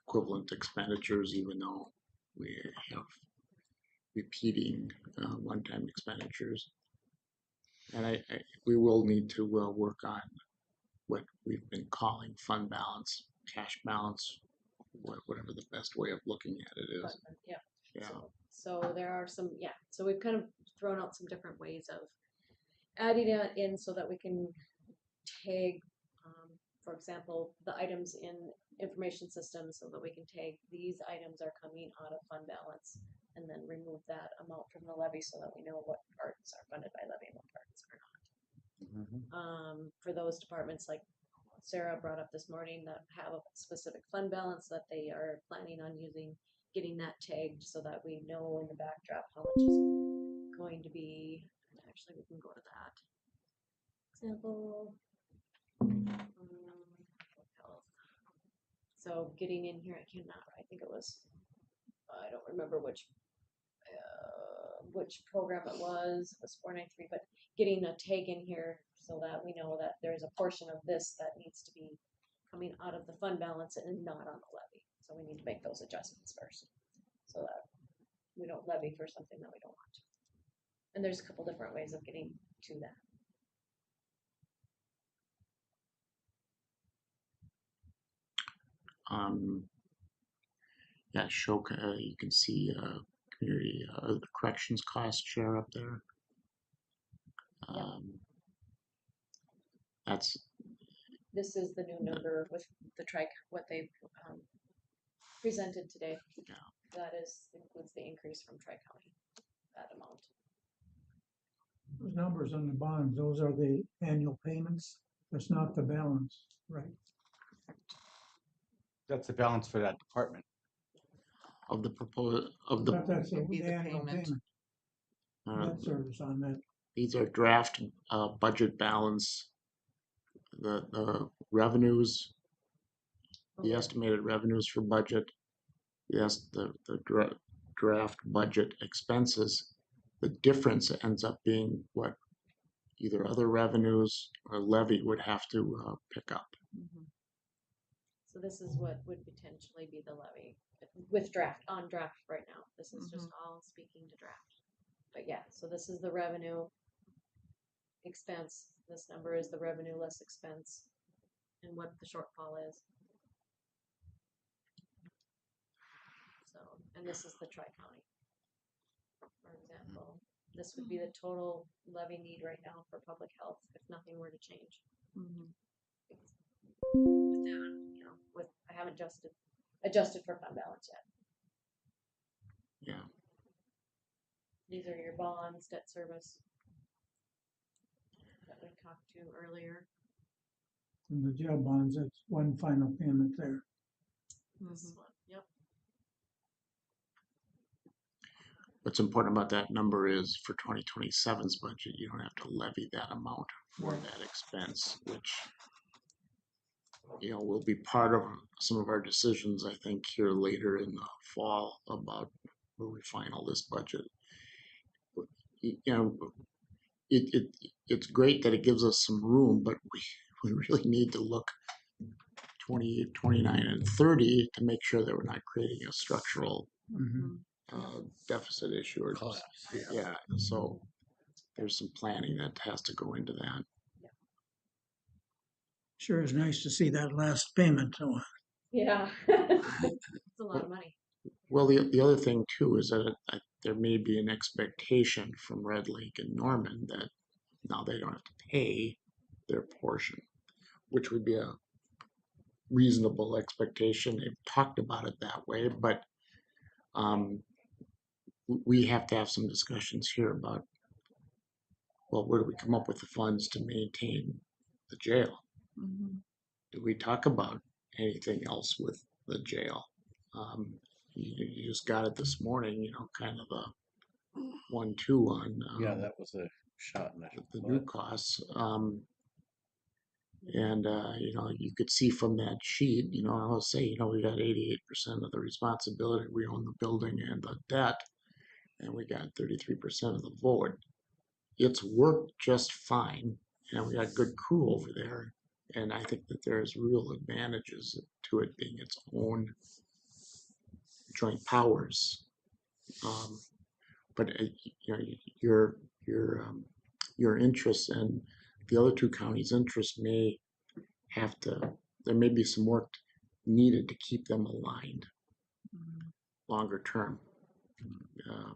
equivalent expenditures, even though we have repeating one-time expenditures. And we will need to work on what we've been calling fund balance, cash balance, whatever the best way of looking at it is. Yeah. Yeah. So there are some, so we've kind of thrown out some different ways of adding it in so that we can tag, for example, the items in information systems so that we can tag these items are coming out of fund balance and then remove that amount from the levy so that we know what parts are funded by levy and what parts are not. For those departments like Sarah brought up this morning that have a specific fund balance that they are planning on getting that tagged so that we know in the backdrop how much is going to be. Actually, we can go to that example. So getting in here, I think it was, I don't remember which program it was 493, but getting a tag in here so that we know that there's a portion of this that needs to be coming out of the fund balance and not on the levy. So we need to make those adjustments first so that we don't levy for something that we don't want to. And there's a couple different ways of getting to that. Yeah, you can see community the corrections cost share up there. This is the new number with the what they presented today. Yeah. That includes the increase from Tri-County, that amount. Those numbers on the bonds, those are the annual payments. That's not the balance, right? That's the balance for that department. Of the proposed But that's the Be the annual payment. Debt service on that. these are draft budget balance. The revenues, the estimated revenues for budget. Yes, the draft budget expenses. The difference ends up being what either other revenues or levy would have to pick up. So this is what would potentially be the levy with on draft right now. This is just all speaking to draft. But yeah, so this is the revenue expense. This number is the revenue less expense and what the shortfall is. and this is the tri-county. For example, this would be the total levy need right now for public health if nothing were to change. Mhm. With that, you know, I haven't adjusted for fund balance yet. Yeah. These are your bonds, debt service that we talked to earlier. And the jail bonds, that's one final payment there. This one, yep. What's important about that number is for 2027's budget, you don't have to levy that amount for that expense, which, you know, will be part of some of our decisions, I think, here later in the fall about where we final this budget. You know, it's great that it gives us some room, but we really need to look 28, 29, and 30 to make sure that we're not creating a structural deficit issue or Collapse, yeah. So there's some planning that has to go into that. Sure is nice to see that last payment, so. Yeah. It's a lot of money. Well, the other thing too is that there may be an expectation from Red Lake and Norman that now they don't have to pay their portion, which would be a reasonable expectation. They've talked about it that way, but we have to have some discussions here about, well, where do we come up with the funds to maintain the jail? Do we talk about anything else with the jail? You just got it this morning, you know, kind of a 1-2 on Yeah, that was a shot in the new costs. And you know, you could see from that sheet, you know, I'll say, you know, we got 88% of the responsibility. We own the building and the debt, and we got 33% of the vote. It's worked just fine, and we got good crew over there. And I think that there's real advantages to it being its own joint powers. But you know, your interests and the other two counties' interests may have to. There may be some work needed to keep them aligned longer term.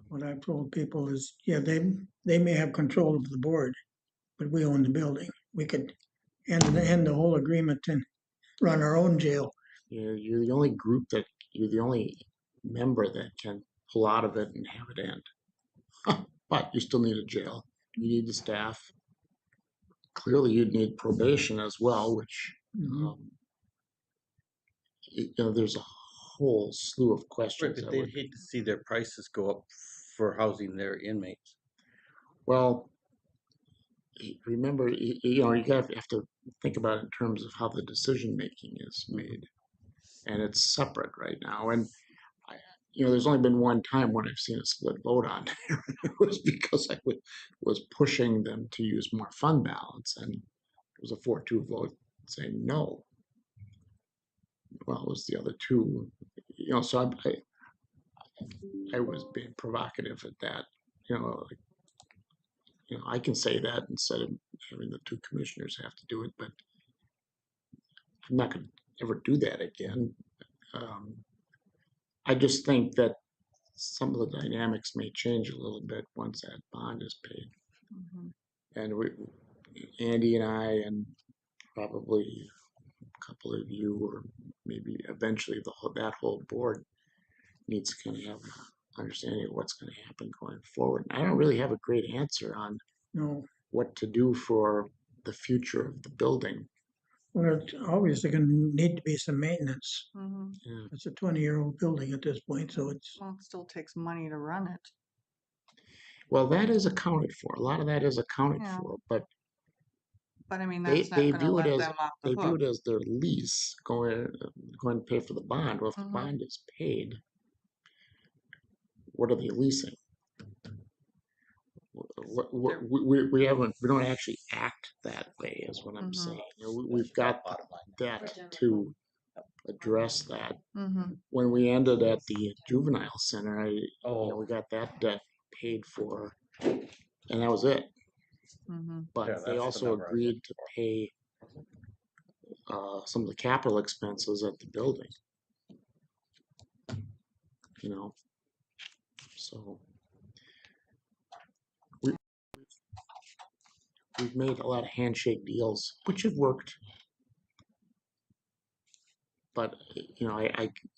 What I've told people is, yeah, they may have control of the board, but we own the building. We could end the whole agreement and run our own jail. You're the only group you're the only member that can pull out of it and have it end. But you still need a jail. You need the staff. Clearly, you'd need probation as well, which you know, there's a whole slew of questions. Right, but they'd hate to see their prices go up for housing their inmates. Well, remember, you know, you have to think about it in terms of how the decision making is made, and it's separate right now. And you know, there's only been one time when I've seen a split vote on there. It was because I was pushing them to use more fund balance, and it was a 4-2 vote saying no. Well, it was the other two, you know. So I was being provocative at that, you know. Like, you know, I can say that instead of having the two commissioners have to do it, but I'm not going to ever do that again. I just think that some of the dynamics may change a little bit once that bond is paid. And Andy and I, and probably a couple of you, or maybe eventually that whole board needs to kind of have an understanding of what's going to happen going forward. I don't really have a great answer on what to do for the future of the building. Well, it's obviously going to need to be some maintenance. Yeah. It's a 20-year-old building at this point, so it's. Well, it still takes money to run it. Well, that is accounted for. A lot of that is accounted for, but I mean, they that's not going to view it let as them off the view hook. it as their lease going to pay for the bond. Well, if the bond is paid, what are they leasing? We don't actually act that way, is what I'm saying. You know, we've got debt to address that. When we ended at the juvenile center, you know, we got that debt paid for, and that was it. But they also agreed to pay some of the capital expenses at the building. You know, So we've made a lot of handshake deals, which have worked. But you know,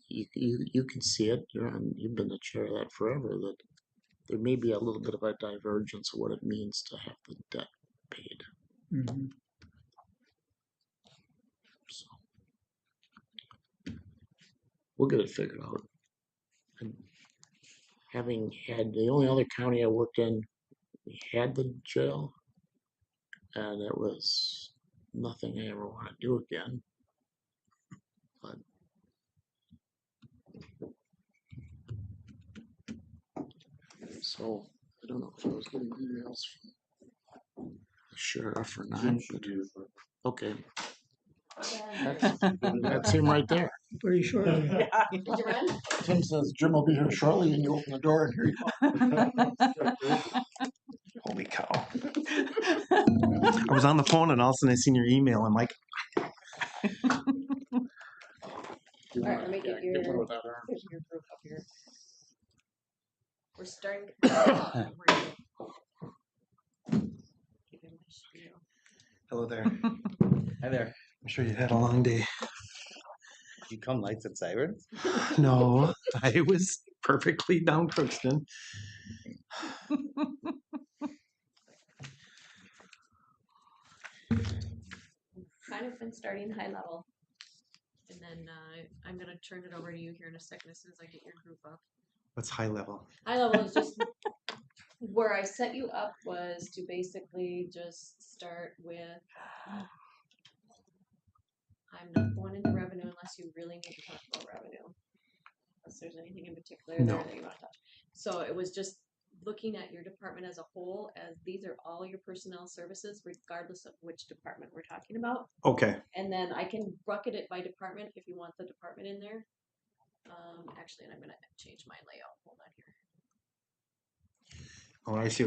you can see it. You've been the chair of that forever. That there may be a little bit of a divergence of what it means to have the debt paid. Mhm. So we'll get it figured out. And having had the only other county I worked in, we had the jail, and it was nothing I ever want to do again. But so I don't know if I was getting emails from the sheriff or not. Jim should do it for- Okay. That's him right there. Pretty sure. Did you run? Tim says Jim will be here shortly, and you open the door, and here you go. Holy cow. I was on the phone and all of a sudden I seen your email. I'm like, All right, let me get your group up here. We're starting. hello there. Hi there. I'm sure you had a long day. You come lights and sirens? No, I was perfectly down Crookston. Kind of been starting high level. And then I'm going to turn it over to you here in a second as soon as I get your group up. What's high level? High level is just where I set you up was to basically just start with I'm not going into revenue unless you really need to talk about revenue. Unless there's anything in particular No. there that you want to touch. So it was just looking at your department as a whole, as these are all your personnel services, regardless of which department we're talking about. Okay. And then I can bucket it by department if you want the department in there. Actually, and I'm gonna change my layout. Hold on here. Oh, I see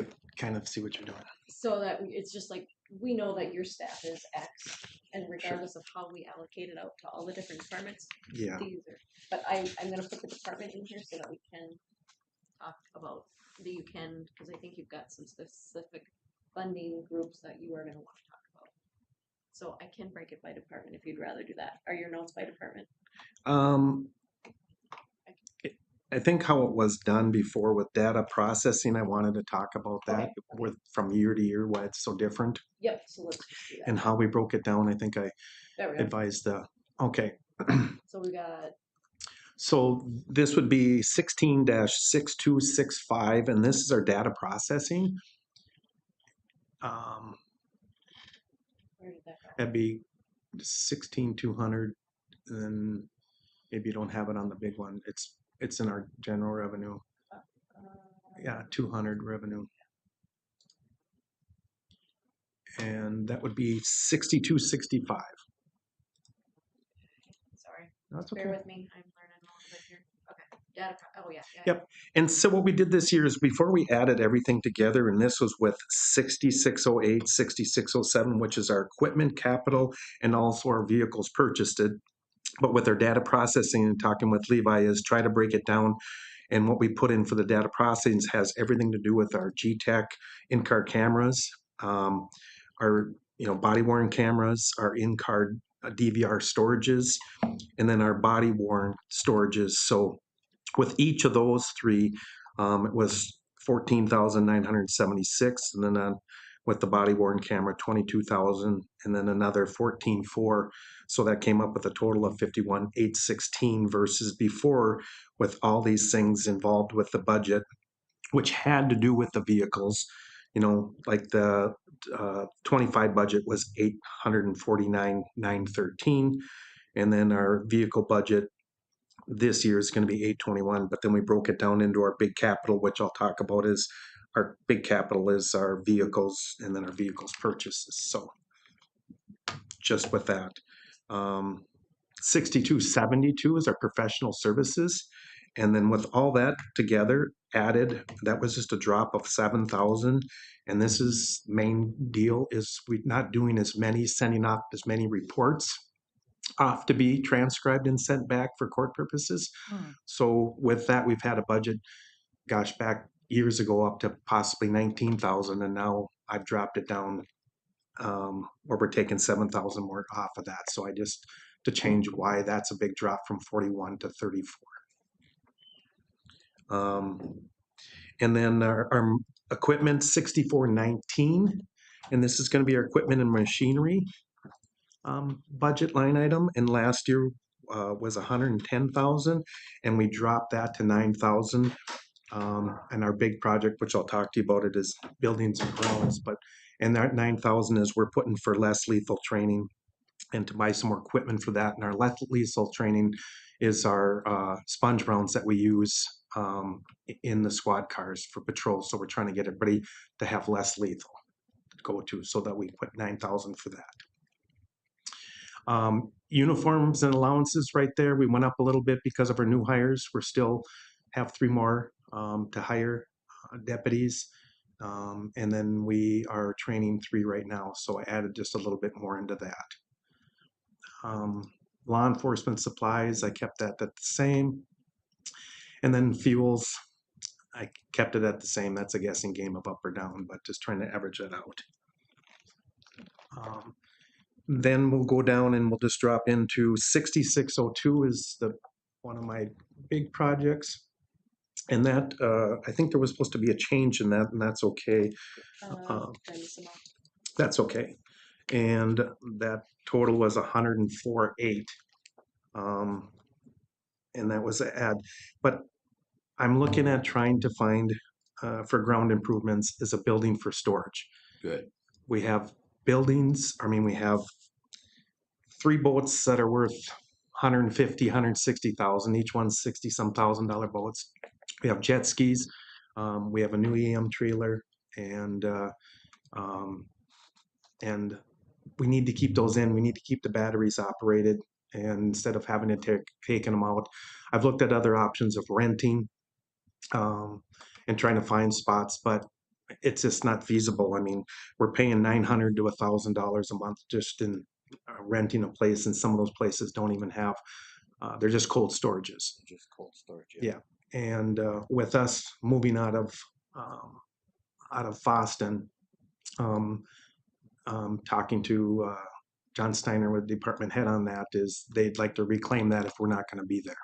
what you're doing. So that it's just like, we know that your staff is X, and regardless of how we allocate it out to all the different departments, Yeah. these are, but I'm gonna put the department in here so that we can talk about, that you can, because I think you've got some specific funding groups that you are gonna want to talk about. So I can break it by department if you'd rather do that. Are your notes by department? I think how it was done before with data processing, I wanted to talk about that with from year to year, why it's so different. Yep, so let's just do that. And how we broke it down, I think I There we go. advised okay. So we got, So this would be 16-6265, and this is our data processing. where did that go? That'd be 16,200, and then maybe you don't have it on the big one. It's in our general revenue. Yeah, 200 revenue. And that would be 6265. Sorry. That's Bear okay. with me. I'm learning a little bit here. Okay. Data. Oh yeah. Yep. And so what we did this year is before we added everything together, and this was with 6608, 6607, which is our equipment capital and also our vehicles purchased it. But with our data processing and talking with Levi is try to break it down. And what we put in for the data processing has everything to do with our GTAC in-car cameras, our body worn cameras, our in-car DVR storages, and then our body worn storages. So with each of those three, it was 14,976, and then with the body worn camera, 22,000, and then another 14,400. So that came up with a total of 51,816 versus before with all these things involved with the budget, which had to do with the vehicles. Like the 25 budget was 849,913, and then our vehicle budget this year is going to be 821, but then we broke it down into our big capital, which I'll talk about is our big capital is our vehicles and then our vehicles purchases. So just with that, 6272 is our professional services. And then with all that together added, that was just a drop of 7,000. And this is main deal is we're not doing sending off as many reports off to be transcribed and sent back for court purposes. So with that, we've had a budget gosh, back years ago up to possibly 19,000, and now I've dropped it down where we're taking 7,000 more off of that. So I just to change why that's a big drop from 41 to 34. And then our equipment 6419, and this is going to be our equipment and machinery budget line item. And last year was 110,000, and we dropped that to 9,000. And our big project, which I'll talk to you about, it is buildings and grounds. And that 9,000 is we're putting for less lethal training and to buy some more equipment for that. And our less lethal training is our sponge rounds that we use in the squad cars for patrol. So we're trying to get everybody to have less lethal to go to, so that we put 9,000 for that. Uniforms and allowances right there, we went up a little bit because of our new hires. We're still have 3 more to hire deputies. And then we are training 3 right now. So I added just a little bit more into that. Law enforcement supplies, I kept that at the same. And then fuels, I kept it at the same. That's a guessing game of up or down, but just trying to average it out. Then we'll go down and we'll just drop into 6602 is one of my big projects. And that, I think there was supposed to be a change in that, and that's okay. That's okay. And that total was 104.8. And that was an add. But I'm looking at trying to find for ground improvements is a building for storage. Good. We have buildings, we have 3 boats that are worth 150, 160,000, each one's 60 some $1,000 boats. We have jet skis. We have a new EM trailer, and we need to keep those in. We need to keep the batteries operated, and instead of having to taking them out, I've looked at other options of renting and trying to find spots, but it's just not feasible. We're paying $900 to $1,000 a month just in renting a place, and some of those places don't even have. They're just cold storages. Just cold storage. Yeah, and with us moving out of Foston, talking to John Steiner with department head on that, is they'd like to reclaim that if we're not going to be there.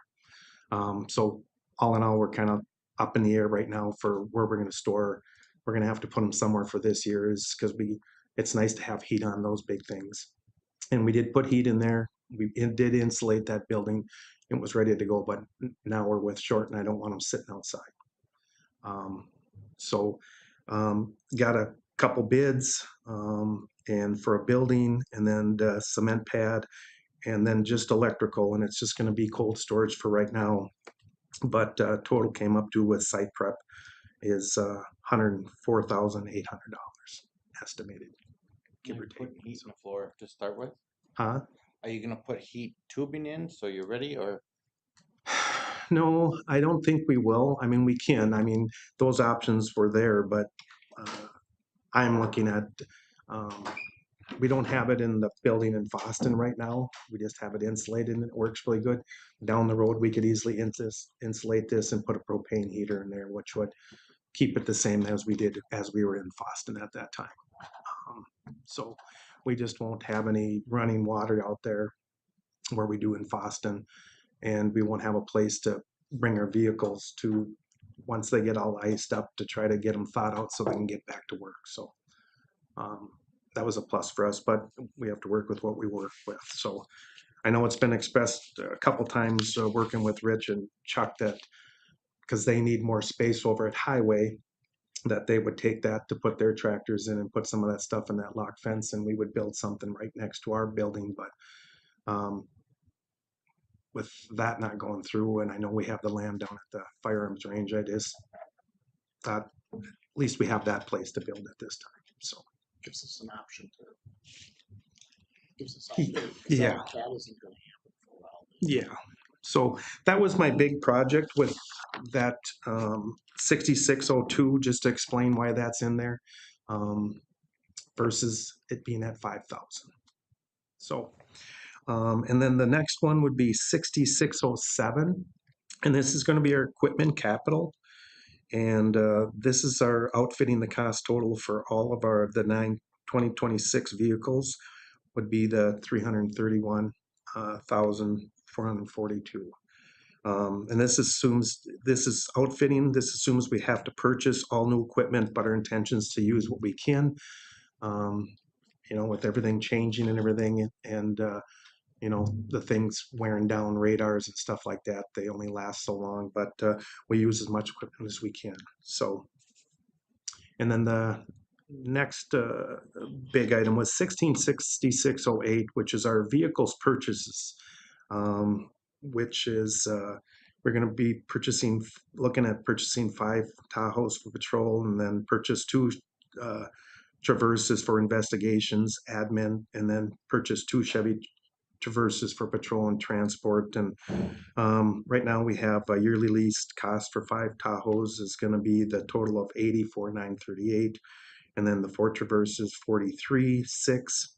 So all in all, we're kind of up in the air right now for where we're going to store. We're going to have to put them somewhere for this year, is because it's nice to have heat on those big things. And we did put heat in there. We did insulate that building. It was ready to go, but now we're with short, and I don't want them sitting outside. Got a couple bids, and for a building, and then the cement pad, and then just electrical, and it's just going to be cold storage for right now. But total came up to with site prep is $104,800 estimated. Give or take. Heat on the floor to start with? Huh? Are you gonna put heat tubing in so you're ready, or? No, I don't think we will. We can. Those options were there, but I'm looking at, we don't have it in the building in Boston right now. We just have it insulated, and it works really good. Down the road, we could easily insulate this and put a propane heater in there, which would keep it the same as we were in Boston at that time. So we just won't have any running water out there where we do in Boston, and we won't have a place to bring our vehicles to once they get all iced up, to try to get them thawed out so they can get back to work. So that was a plus for us, but we have to work with what we work with. So I know it's been expressed a couple times working with Rich and Chuck that because they need more space over at Highway, that they would take that to put their tractors in and put some of that stuff in that lock fence, and we would build something right next to our building. But with that not going through, and I know we have the land down at the firearms range, I just thought at least we have that place to build at this time. So Gives us an option to. Gives us yeah. That isn't gonna happen for a while. Yeah. So that was my big project with that 6602, just to explain why that's in there, versus it being at 5,000. So, and then the next one would be 6607, and this is going to be our equipment capital. And this is our outfitting. The cost total for all of the 2026 vehicles would be the 331,442. And this is outfitting. This assumes we have to purchase all new equipment, but our intention is to use what we can. With everything changing and everything, and the things wearing down radars and stuff like that, they only last so long, but we use as much equipment as we can. So, and then the next big item was 166608, which is our vehicles purchases, which is we're going to be looking at purchasing 5 Tahoes for patrol, and then purchase 2 Traverses for investigations, admin, and then purchase 2 Chevy Traverses for patrol and transport. And right now we have a yearly lease cost for 5 Tahoes is going to be the total of $84,938, and then the 4 Traverses $43,600.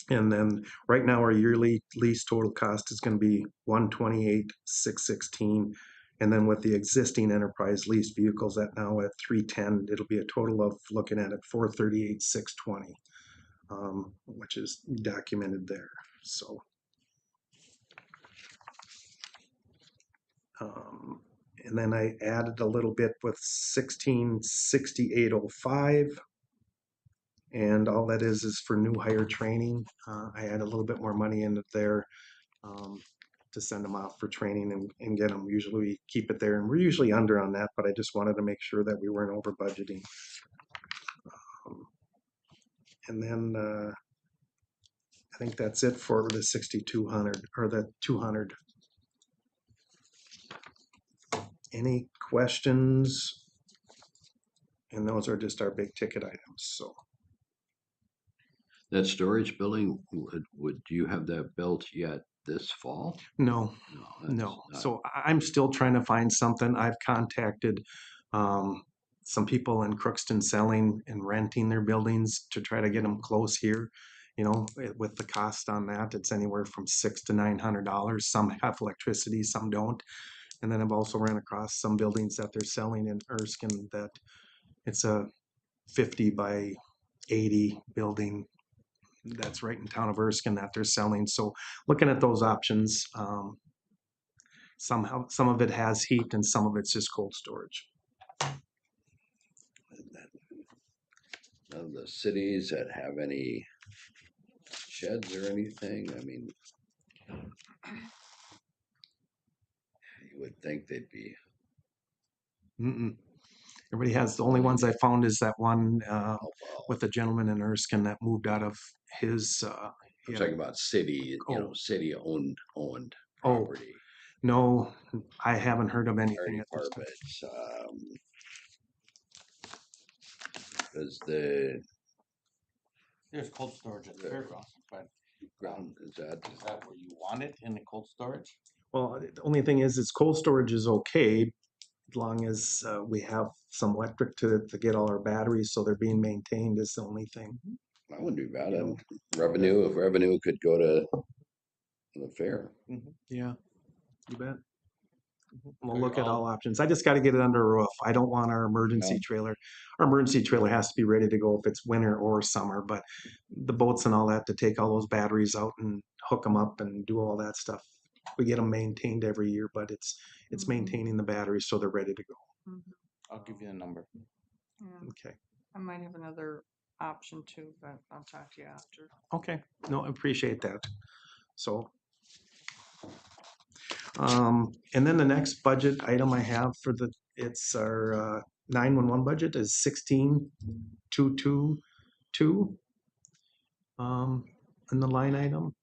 And then right now our yearly lease total cost is going to be $128,616. And then with the existing enterprise lease vehicles at 310, it'll be a total of, looking at it, $438,620, which is documented there. So, and then I added a little bit with 166805. And all that is for new hire training. I add a little bit more money in there to send them off for training and get them. Usually we keep it there, and we're usually under on that, but I just wanted to make sure that we weren't over budgeting. And then I think that's it for the 6,200 or the 200. Any questions? And those are just our big ticket items. So. That storage building, would you have that built yet this fall? No. So I'm still trying to find something. I've contacted some people in Crookston selling and renting their buildings to try to get them close here. With the cost on that, it's anywhere from $600 to $900. Some have electricity, some don't. And then I've also ran across some buildings that they're selling in Erskine that it's a 50 by 80 building that's right in town of Erskine that they're selling. So looking at those options, some of it has heat and some of it's just cold storage. Of the cities that have any sheds or anything, I mean, you would think they'd be. Everybody has, the only ones I found is that one with a gentleman in Erskine that moved out of his. I'm talking about city, city owned property. No, I haven't heard of anything at this time. Does there's cold storage at the fairgrounds, but ground is that where you want it, in the cold storage? Well, the only thing is cold storage is okay as long as we have some electric to get all our batteries, so they're being maintained is the only thing. That wouldn't be bad. Revenue, if revenue could go to the fair. Yeah, you bet. We'll look at all options. I just got to get it under a roof. I don't want our emergency trailer. Our emergency trailer has to be ready to go if it's winter or summer, but the boats and all that, to take all those batteries out and hook them up and do all that stuff. We get them maintained every year, but it's maintaining the batteries so they're ready to go. I'll give you the number. Yeah. Okay. I might have another option too, but I'll talk to you after. Okay. No, I appreciate that. So, and then the next budget item I have it's our 911 budget is 16,222. In the line item.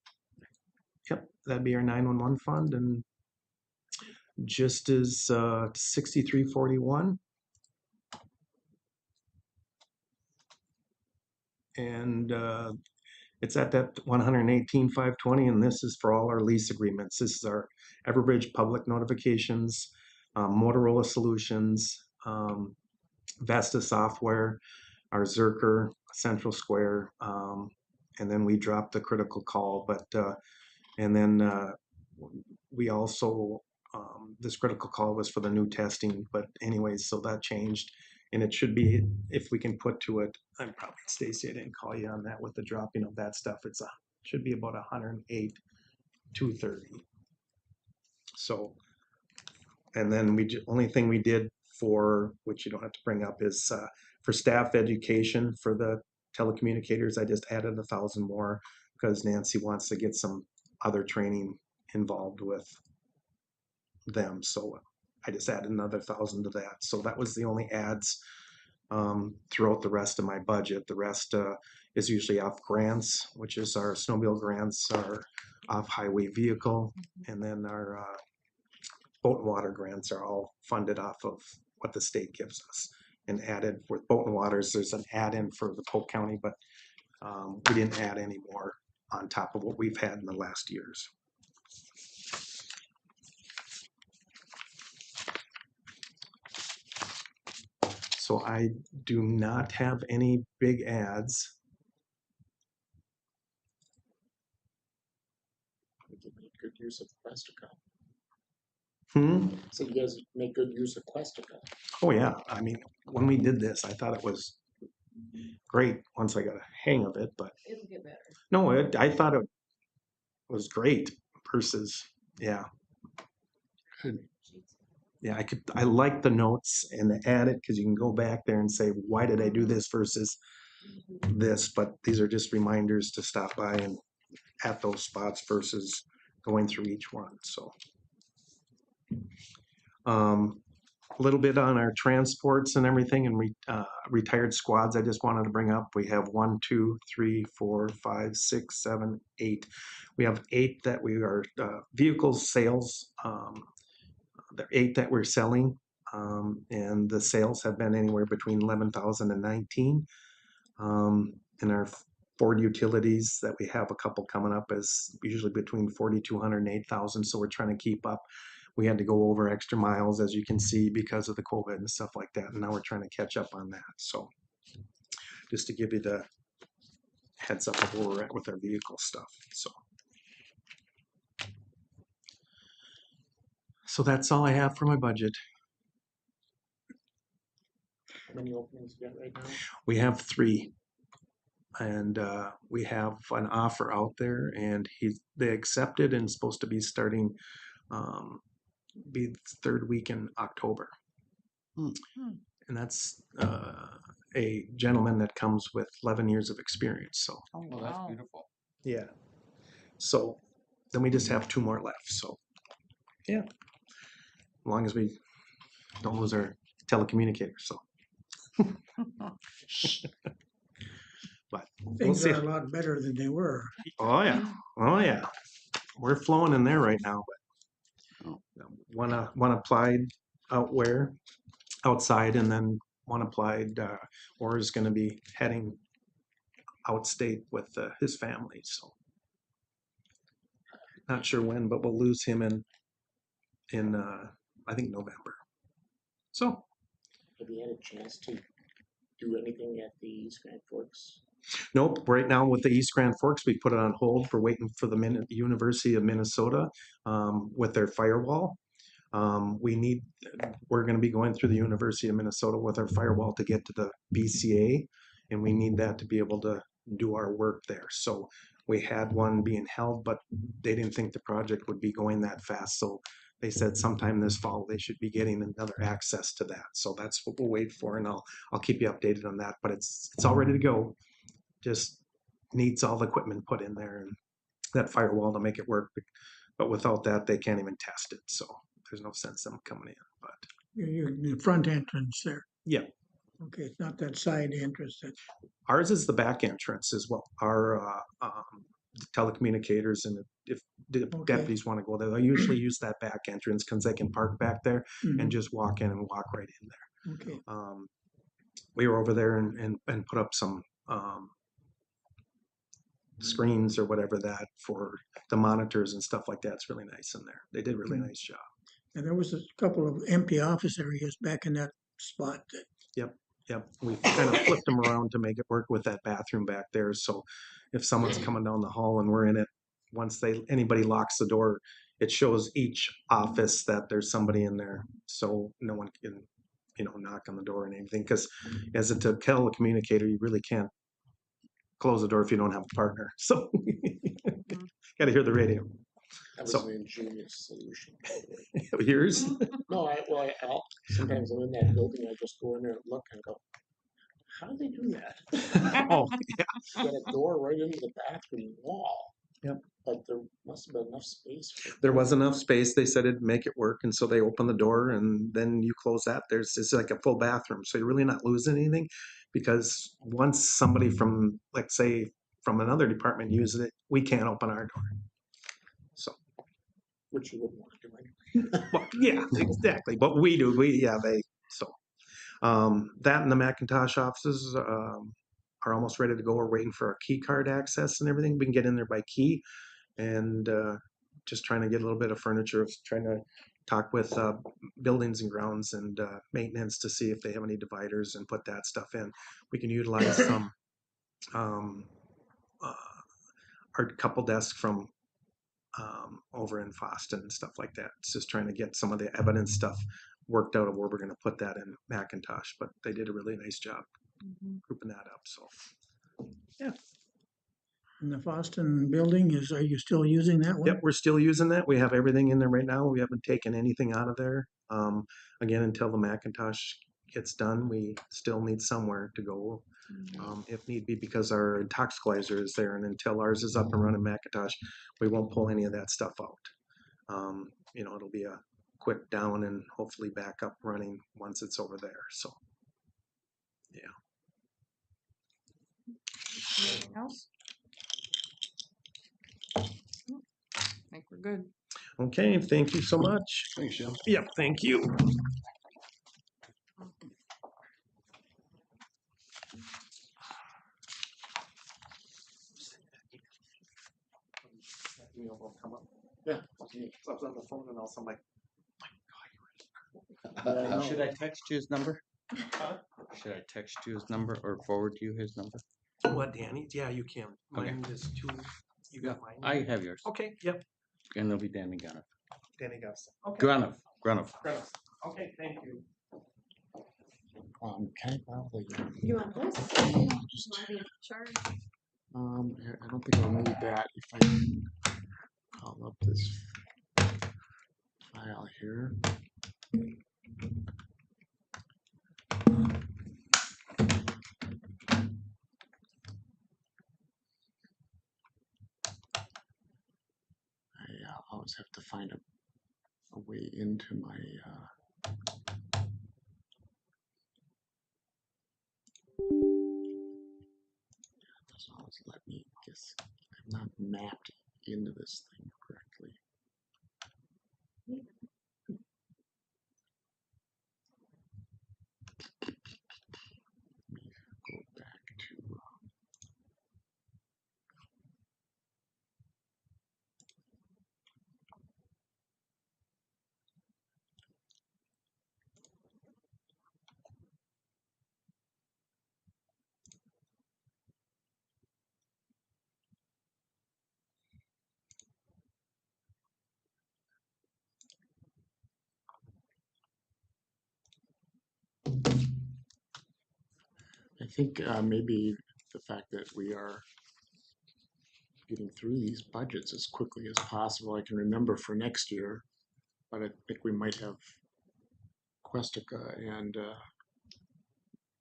Yep, that'd be our 911 fund, and just as 6341. And it's at that 118,520, and this is for all our lease agreements. This is our Everbridge public notifications, Motorola Solutions, Vesta software, our Zerker, Central Square, and then we dropped the critical call. But and then we also this critical call was for the new testing, but anyways, so that changed. And it should be, if we can put to it, I'm probably, Stacy, I didn't call you on that with the dropping of that stuff. Should be about 108, 230. So, and then only thing we did for, which you don't have to bring up, is for staff education for the telecommunicators, I just added 1,000 more because Nancy wants to get some other training involved with them. So I just added another 1,000 to that. So that was the only adds throughout the rest of my budget. The rest is usually off grants, which is our snowmobile grants, our off highway vehicle, and then our boat and water grants are all funded off of what the state gives us. And added with boat and waters, there's an add-in for the Polk County, but we didn't add any more on top of what we've had in the last years. So I do not have any big ads. We could make good use of Questica. Hmm? So you guys make good use of Questica. Oh yeah, I mean, when we did this, I thought it was great once I got a hang of it, but It'll get better. no, I thought it was great versus, yeah. Yeah, I like the notes and the add it because you can go back there and say, why did I do this versus this? But these are just reminders to stop by and at those spots versus going through each one. So a little bit on our transports and everything and retired squads. I just wanted to bring up. We have 1, 2, 3, 4, 5, 6, 7, 8. We have 8 that we are vehicles sales. There are 8 that we're selling, and the sales have been anywhere between 11,000 and 19. In our Ford utilities that we have a couple coming up is usually between 4,200 and 8,000. So we're trying to keep up. We had to go over extra miles, as you can see, because of the COVID and stuff like that. And now we're trying to catch up on that. So just to give you the heads up of where we're at with our vehicle stuff. So that's all I have for my budget. How many openings you got right now? We have 3. And we have an offer out there, and they accepted and supposed to be starting be the 3rd week in October. And that's a gentleman that comes with 11 years of experience. So Oh, that's beautiful. yeah. So then we just have 2 more left. So yeah, as long as we don't lose our telecommunicators. So. But we'll Things see. are a lot better than they were. Oh yeah, oh yeah, we're flowing in there right now. But one applied outside, and then one applied or is going to be heading outstate with his family. So not sure when, but we'll lose him in I think November. So Have you had a chance to do anything at the East Grand Forks? nope. Right now with the East Grand Forks, we put it on hold for waiting for the University of Minnesota with their firewall. We're going to be going through the University of Minnesota with our firewall to get to the BCA, and we need that to be able to do our work there. So we had one being held, but they didn't think the project would be going that fast. So they said sometime this fall they should be getting another access to that. So that's what we'll wait for, and I'll keep you updated on that. But it's all ready to go. Just needs all the equipment put in there and that firewall to make it work. But without that, they can't even test it. So there's no sense them coming in. But The front entrance there. yeah, Okay, it's not that side entrance. ours is the back entrance as well. Our telecommunicators and if deputies want to go there, they usually use that back entrance because they can park back there and just walk in and walk right in there. Okay. We were over there and put up some screens or whatever that for the monitors and stuff like that. It's really nice in there. They did a really nice job. And there was a couple of empty office areas back in that spot. Yep. We kind of flipped them around to make it work with that bathroom back there. So if someone's coming down the hall and we're in it, once anybody locks the door, it shows each office that there's somebody in there, so no one can, knock on the door and anything. Because as a telecommunicator, you really can't close the door if you don't have a partner. So got to hear the radio. That was So an ingenious solution. yours? No, sometimes I'm in that building, I just go in there and look and go, how do they do that? Oh, Got a door right into the bathroom wall. Yep. But there must have been enough space for There was enough space. They said it'd make it work, and so they opened the door, and then you close that. It's like a full bathroom, so you're really not losing anything, because once somebody from, let's say, from another department uses it, we can't open our door. So, which you wouldn't want to do anyway. well, yeah, exactly. But we do. That and the Macintosh offices are almost ready to go. We're waiting for our key card access and everything. We can get in there by key, and just trying to get a little bit of furniture, trying to talk with buildings and grounds and maintenance to see if they have any dividers and put that stuff in. We can utilize some our couple desks from over in Foston and stuff like that. It's just trying to get some of the evidence stuff worked out of where we're going to put that in Macintosh, but they did a really nice job grouping that up. So, yeah. And the Foston building are you still using that one? Yep, we're still using that. We have everything in there right now. We haven't taken anything out of there. Again, until the Macintosh gets done, we still need somewhere to go. If need be, because our toxicalizer is there, and until ours is up and running Macintosh, we won't pull any of that stuff out. It'll be a quick down and hopefully back up running once it's over there. So, yeah. Anything else? I think we're good. Okay, thank you so much. Thanks, Jim. Yep, thank you. Yeah. So I was on the phone and also I'm like, Should I text you his number? Should I text you his number or forward you his number? what, Danny? Yeah, you can. Mine is two. You got mine? I have yours. Okay, yep. And it'll be Danny Gunniff. Danny Gus. Okay. Grunoff. Okay, thank you. Can I probably, You want this? You want the chart? I don't think I'll need that if I call up this file here. I always have to find a way into my it doesn't always let me guess. I've not mapped into this thing correctly. Let me go back to I think maybe the fact that we are getting through these budgets as quickly as possible. I can remember for next year, but I think we might have Questica and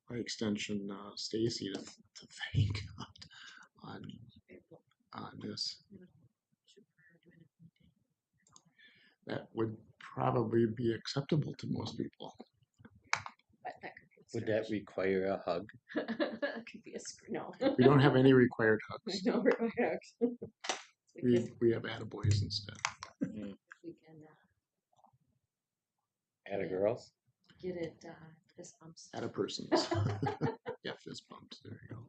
by extension Stacy to thank on this. That would probably be acceptable to most people. But that could be a Would that require a hug? that could be a no. We don't have any required hugs. No required hugs. We have attaboys instead. We can Attagirls? get it fist bumps. Attapersons. Yeah, fist bumps. There you go.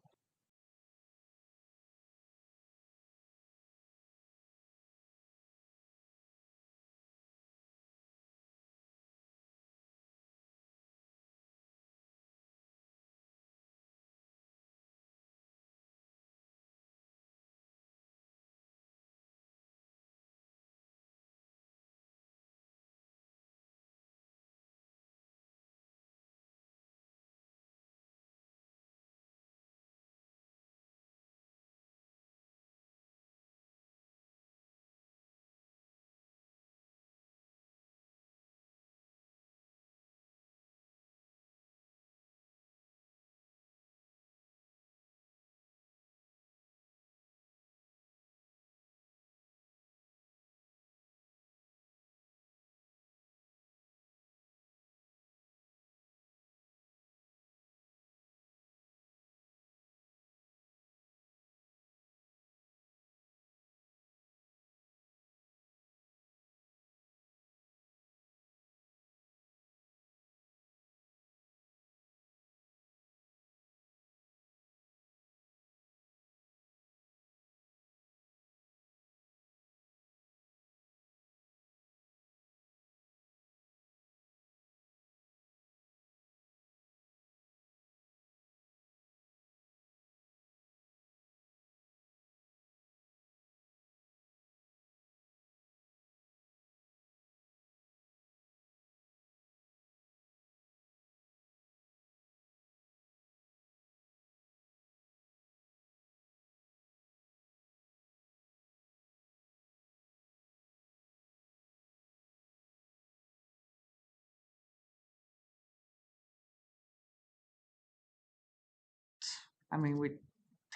I mean, we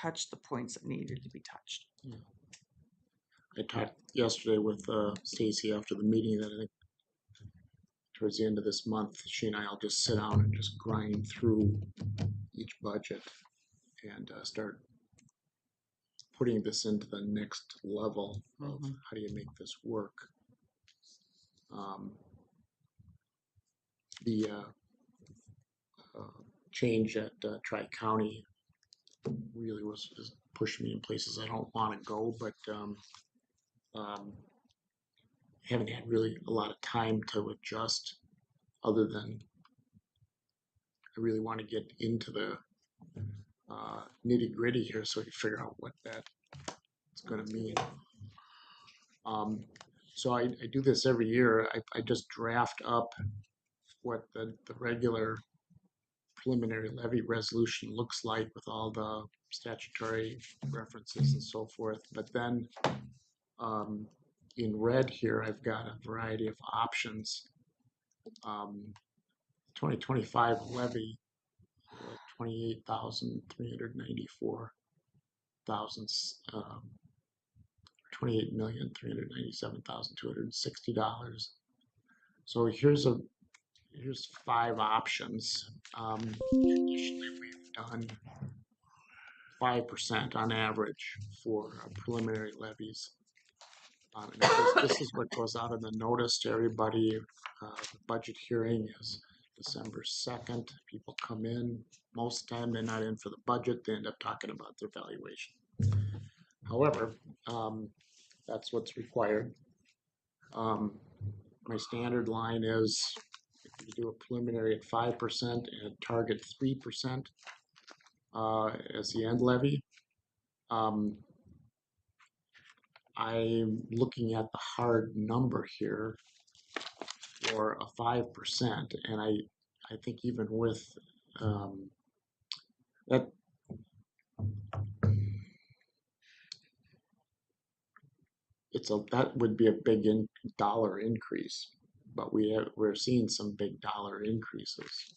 touched the points that needed to be touched. I talked yesterday with Stacy after the meeting that I think towards the end of this month, she and I will just sit down and just grind through each budget and start putting this into the next level of how do you make this work. The change at Tri-County really was pushing me in places I don't want to go, but haven't had really a lot of time to adjust other than I really want to get into the nitty gritty here so we figure out what that's going to mean. So I do this every year. I just draft up what the regular preliminary levy resolution looks like with all the statutory references and so forth. But then in red here, I've got a variety of options. 2025 levy, 28,394 thousands, $28,397,260. So here's 5 options. Traditionally, we've done 5% on average for preliminary levies. This is what goes out in the notice to everybody. The budget hearing is December 2nd. People come in. Most of the time, they're not in for the budget. They end up talking about their valuation. However, that's what's required. My standard line is if you do a preliminary at 5% and target 3% as the end levy. I'm looking at the hard number here for a 5%, and I think even with that, that would be a big dollar increase, but we're seeing some big dollar increases.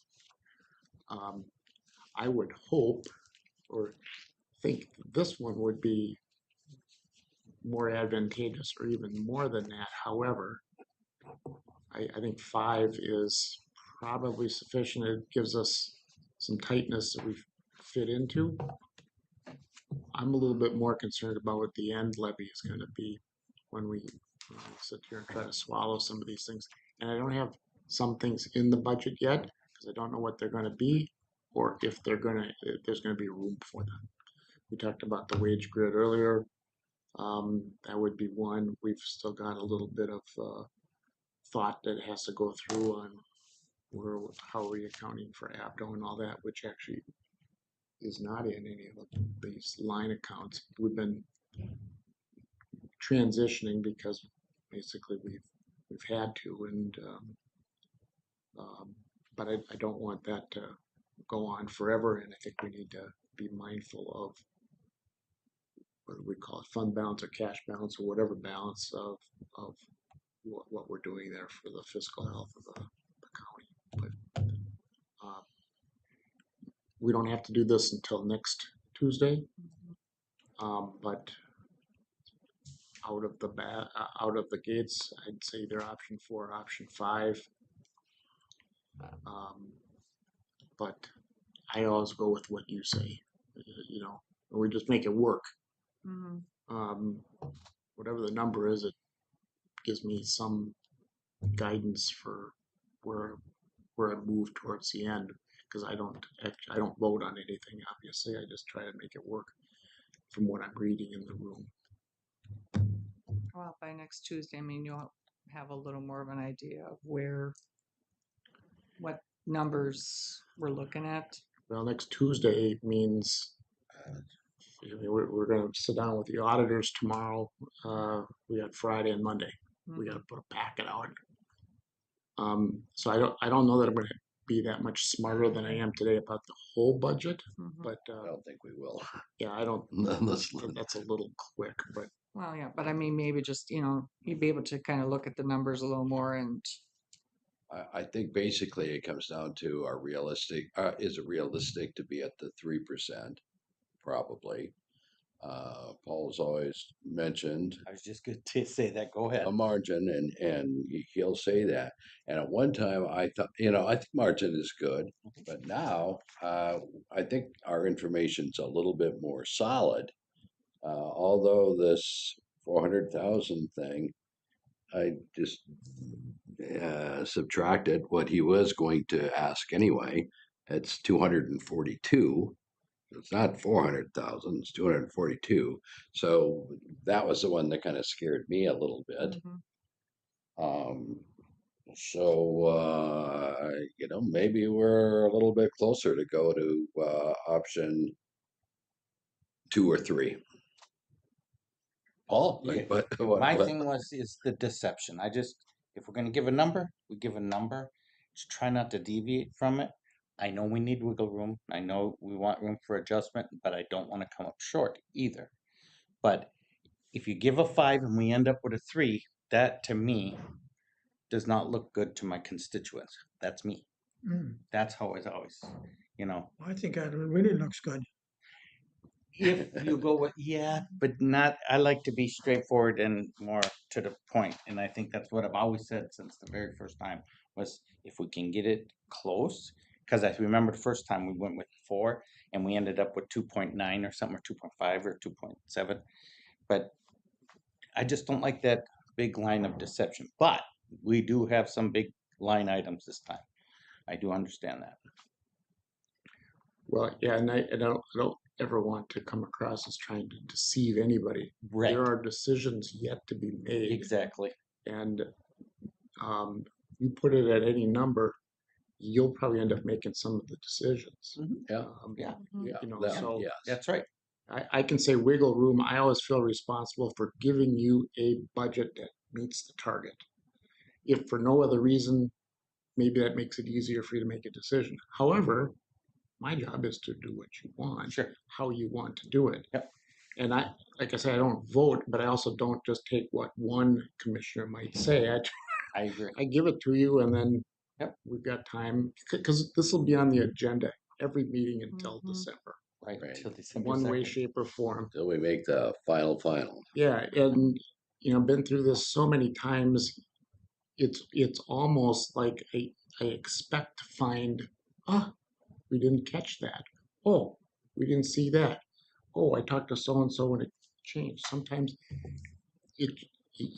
I would hope or think this one would be more advantageous or even more than that. However, I think 5 is probably sufficient. It gives us some tightness that we fit into. I'm a little bit more concerned about what the end levy is going to be when we sit here and try to swallow some of these things. And I don't have some things in the budget yet because I don't know what they're going to be or if there's going to be room for them. We talked about the wage grid earlier. That would be one. We've still got a little bit of thought that has to go through on how are we accounting for ABDO and all that, which actually is not in any of these line accounts. We've been transitioning because basically we've had to, and but I don't want that to go on forever, and I think we need to be mindful of what do we call it, fund balance or cash balance or whatever balance of what we're doing there for the fiscal health of the county. But we don't have to do this until next Tuesday. But out of the gates, I'd say either option 4 or option 5. But I always go with what you say. You know, we just make it work. Whatever the number is, it gives me some guidance for where I move towards the end, because I don't vote on anything. Obviously, I just try to make it work from what I'm reading in the room. Well, by next Tuesday, I mean, you'll have a little more of an idea of what numbers we're looking at. Well, next Tuesday means we're going to sit down with the auditors tomorrow. We got Friday and Monday. We got to put a packet out. So I don't know that I'm going to be that much smarter than I am today about the whole budget, but I don't think we will. Yeah, I don't. That's a little quick, but well, yeah, but I mean, maybe just you'd be able to kind of look at the numbers a little more, and I think basically it comes down to is it realistic to be at the 3%? probably. Paul's always mentioned I was just going to say that. Go ahead. a margin, and he'll say that. And at one time, I thought, I think margin is good, but now I think our information's a little bit more solid. Although this 400,000 thing, I just subtracted what he was going to ask anyway. It's 242. It's not 400,000, it's 242. So that was the one that kind of scared me a little bit. Maybe we're a little bit closer to go to option 2 or 3. Paul, My thing is the deception. If we're going to give a number, we give a number. Just try not to deviate from it. I know we need wiggle room. I know we want room for adjustment, but I don't want to come up short either. But if you give a 5 and we end up with a 3, that to me does not look good to my constituents. That's me. That's how it's always, I think that really looks good. If you go with, but not, I like to be straightforward and more to the point. And I think that's what I've always said since the very first time was if we can get it close, because I remember the first time we went with 4 and we ended up with 2.9 or something, or 2.5 or 2.7. But I just don't like that big line of deception. But we do have some big line items this time. I do understand that. Well, yeah, and I don't ever want to come across as trying to deceive anybody. Right. There are decisions yet to be made. Exactly. And you put it at any number, you'll probably end up making some of the decisions. Yeah. So that's right. I can say wiggle room. I always feel responsible for giving you a budget that meets the target. If for no other reason, maybe that makes it easier for you to make a decision. However, my job is to do what you want, how you want to do it. Yep. And like I said, I don't vote, but I also don't just take what one commissioner might say. I agree. I give it to you, and then we've got time because this will be on the agenda every meeting until December. Right. Until December One 2nd. way, shape, or form. Till we make the final. Yeah, and been through this so many times. It's almost like I expect to find, we didn't catch that. Oh, we didn't see that. Oh, I talked to so and so and it changed. Sometimes you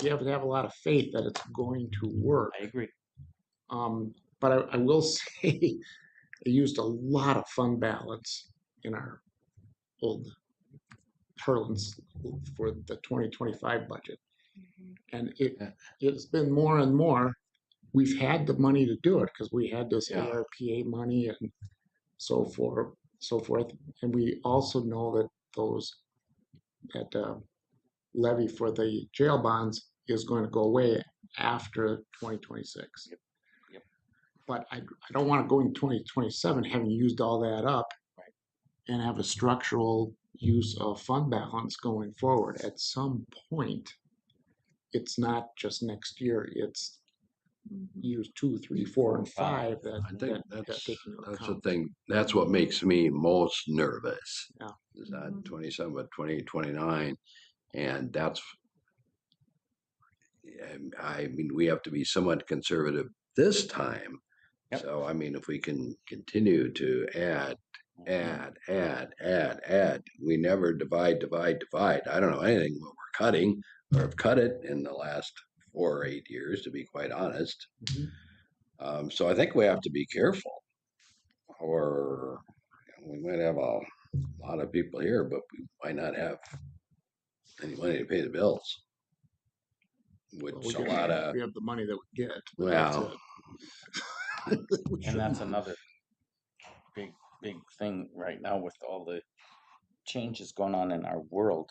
have to have a lot of faith that it's going to work. I agree. But I will say, I used a lot of fund balance in our old parlance for the 2025 budget. And it's been more and more. We've had the money to do it because we had this ARPA money and so forth. And we also know that that levy for the jail bonds is going to go away after 2026. Yep. But I don't want to go in 2027 having used all that up and have a structural use of fund balance going forward. At some point, it's not just next year, it's years 2, 3, 4, and 5 that I think that's taken into that's account. the thing. That's what makes me most nervous. Yeah. Is that 27, 28, 29, and that's. I mean, we have to be somewhat conservative this time. Yep. So I mean, if we can continue to add, we never divide. I don't know anything what we're cutting or have cut it in the last 4 or 8 years, to be quite honest. So I think we have to be careful, or we might have a lot of people here, but we might not have any money to pay the bills. Which we have the money that we get. Well, and that's another big thing right now with all the changes going on in our world,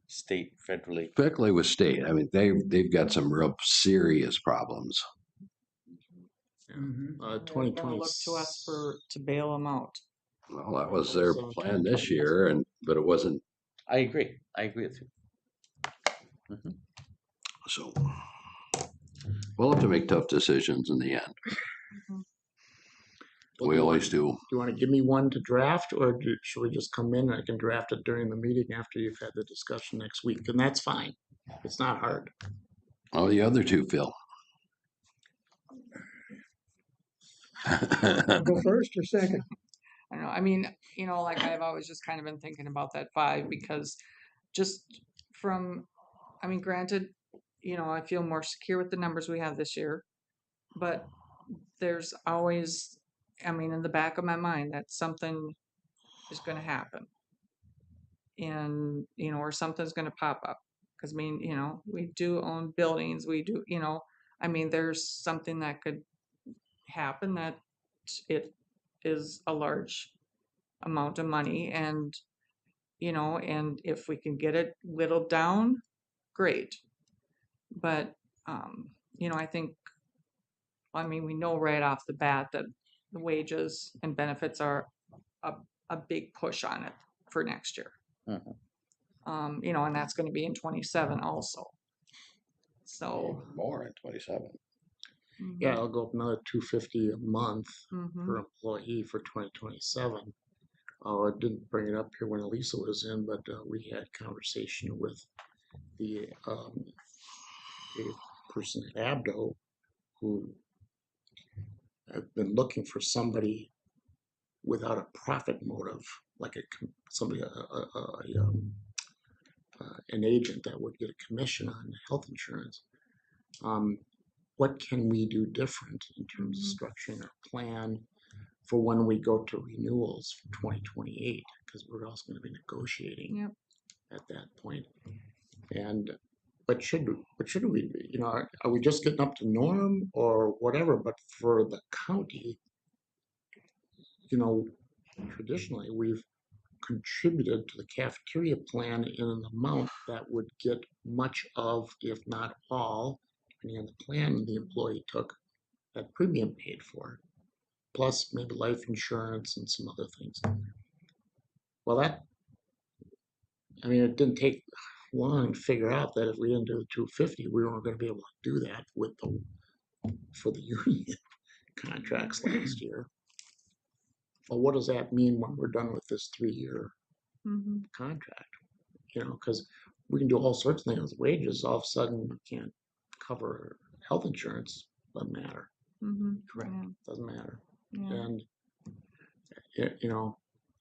state, federally. Particularly with state. I mean, they've got some real serious problems. 2020 look to us to bail them out. Well, that was their plan this year, but it wasn't. I agree with you. So we'll have to make tough decisions in the end. We always do. Do you want to give me one to draft, or should we just come in and I can draft it during the meeting after you've had the discussion next week? And that's fine. It's not hard. Oh, the other two, Phil. Go first or second? I don't know. I mean, like I've always just kind of been thinking about that 5 because just from, I mean, granted, I feel more secure with the numbers we have this year, but there's always, I mean, in the back of my mind that something is going to happen and, or something's going to pop up. Because, I mean, we do own buildings. We do, I mean, there's something that could happen that it is a large amount of money and and if we can get it whittled down, great. But I think, I mean, we know right off the bat that the wages and benefits are a big push on it for next year. And that's going to be in 27 also. So more in 27. Yeah, I'll go up another $250 a month Mhm. per employee for 2027. I didn't bring it up here when Elisa was in, but we had conversation with the a person at Abdo who have been looking for somebody without a profit motive, like somebody, an agent that would get a commission on health insurance. What can we do different in terms of structuring our plan for when we go to renewals for 2028? Because we're also going to be negotiating at that point. And but should we be? Are we just getting up to norm or whatever? But for the county, traditionally we've contributed to the cafeteria plan in an amount that would get much of, if not all, depending on the plan the employee took, that premium paid for, plus maybe life insurance and some other things. Well, it didn't take long to figure out that if we didn't do the 250, we weren't going to be able to do that for the union contracts last year. Well, what does that mean when we're done with this 3-year contract? Because we can do all sorts of things with wages. All of a sudden, we can't cover health insurance. Doesn't matter. Correct. Doesn't matter. Yeah. And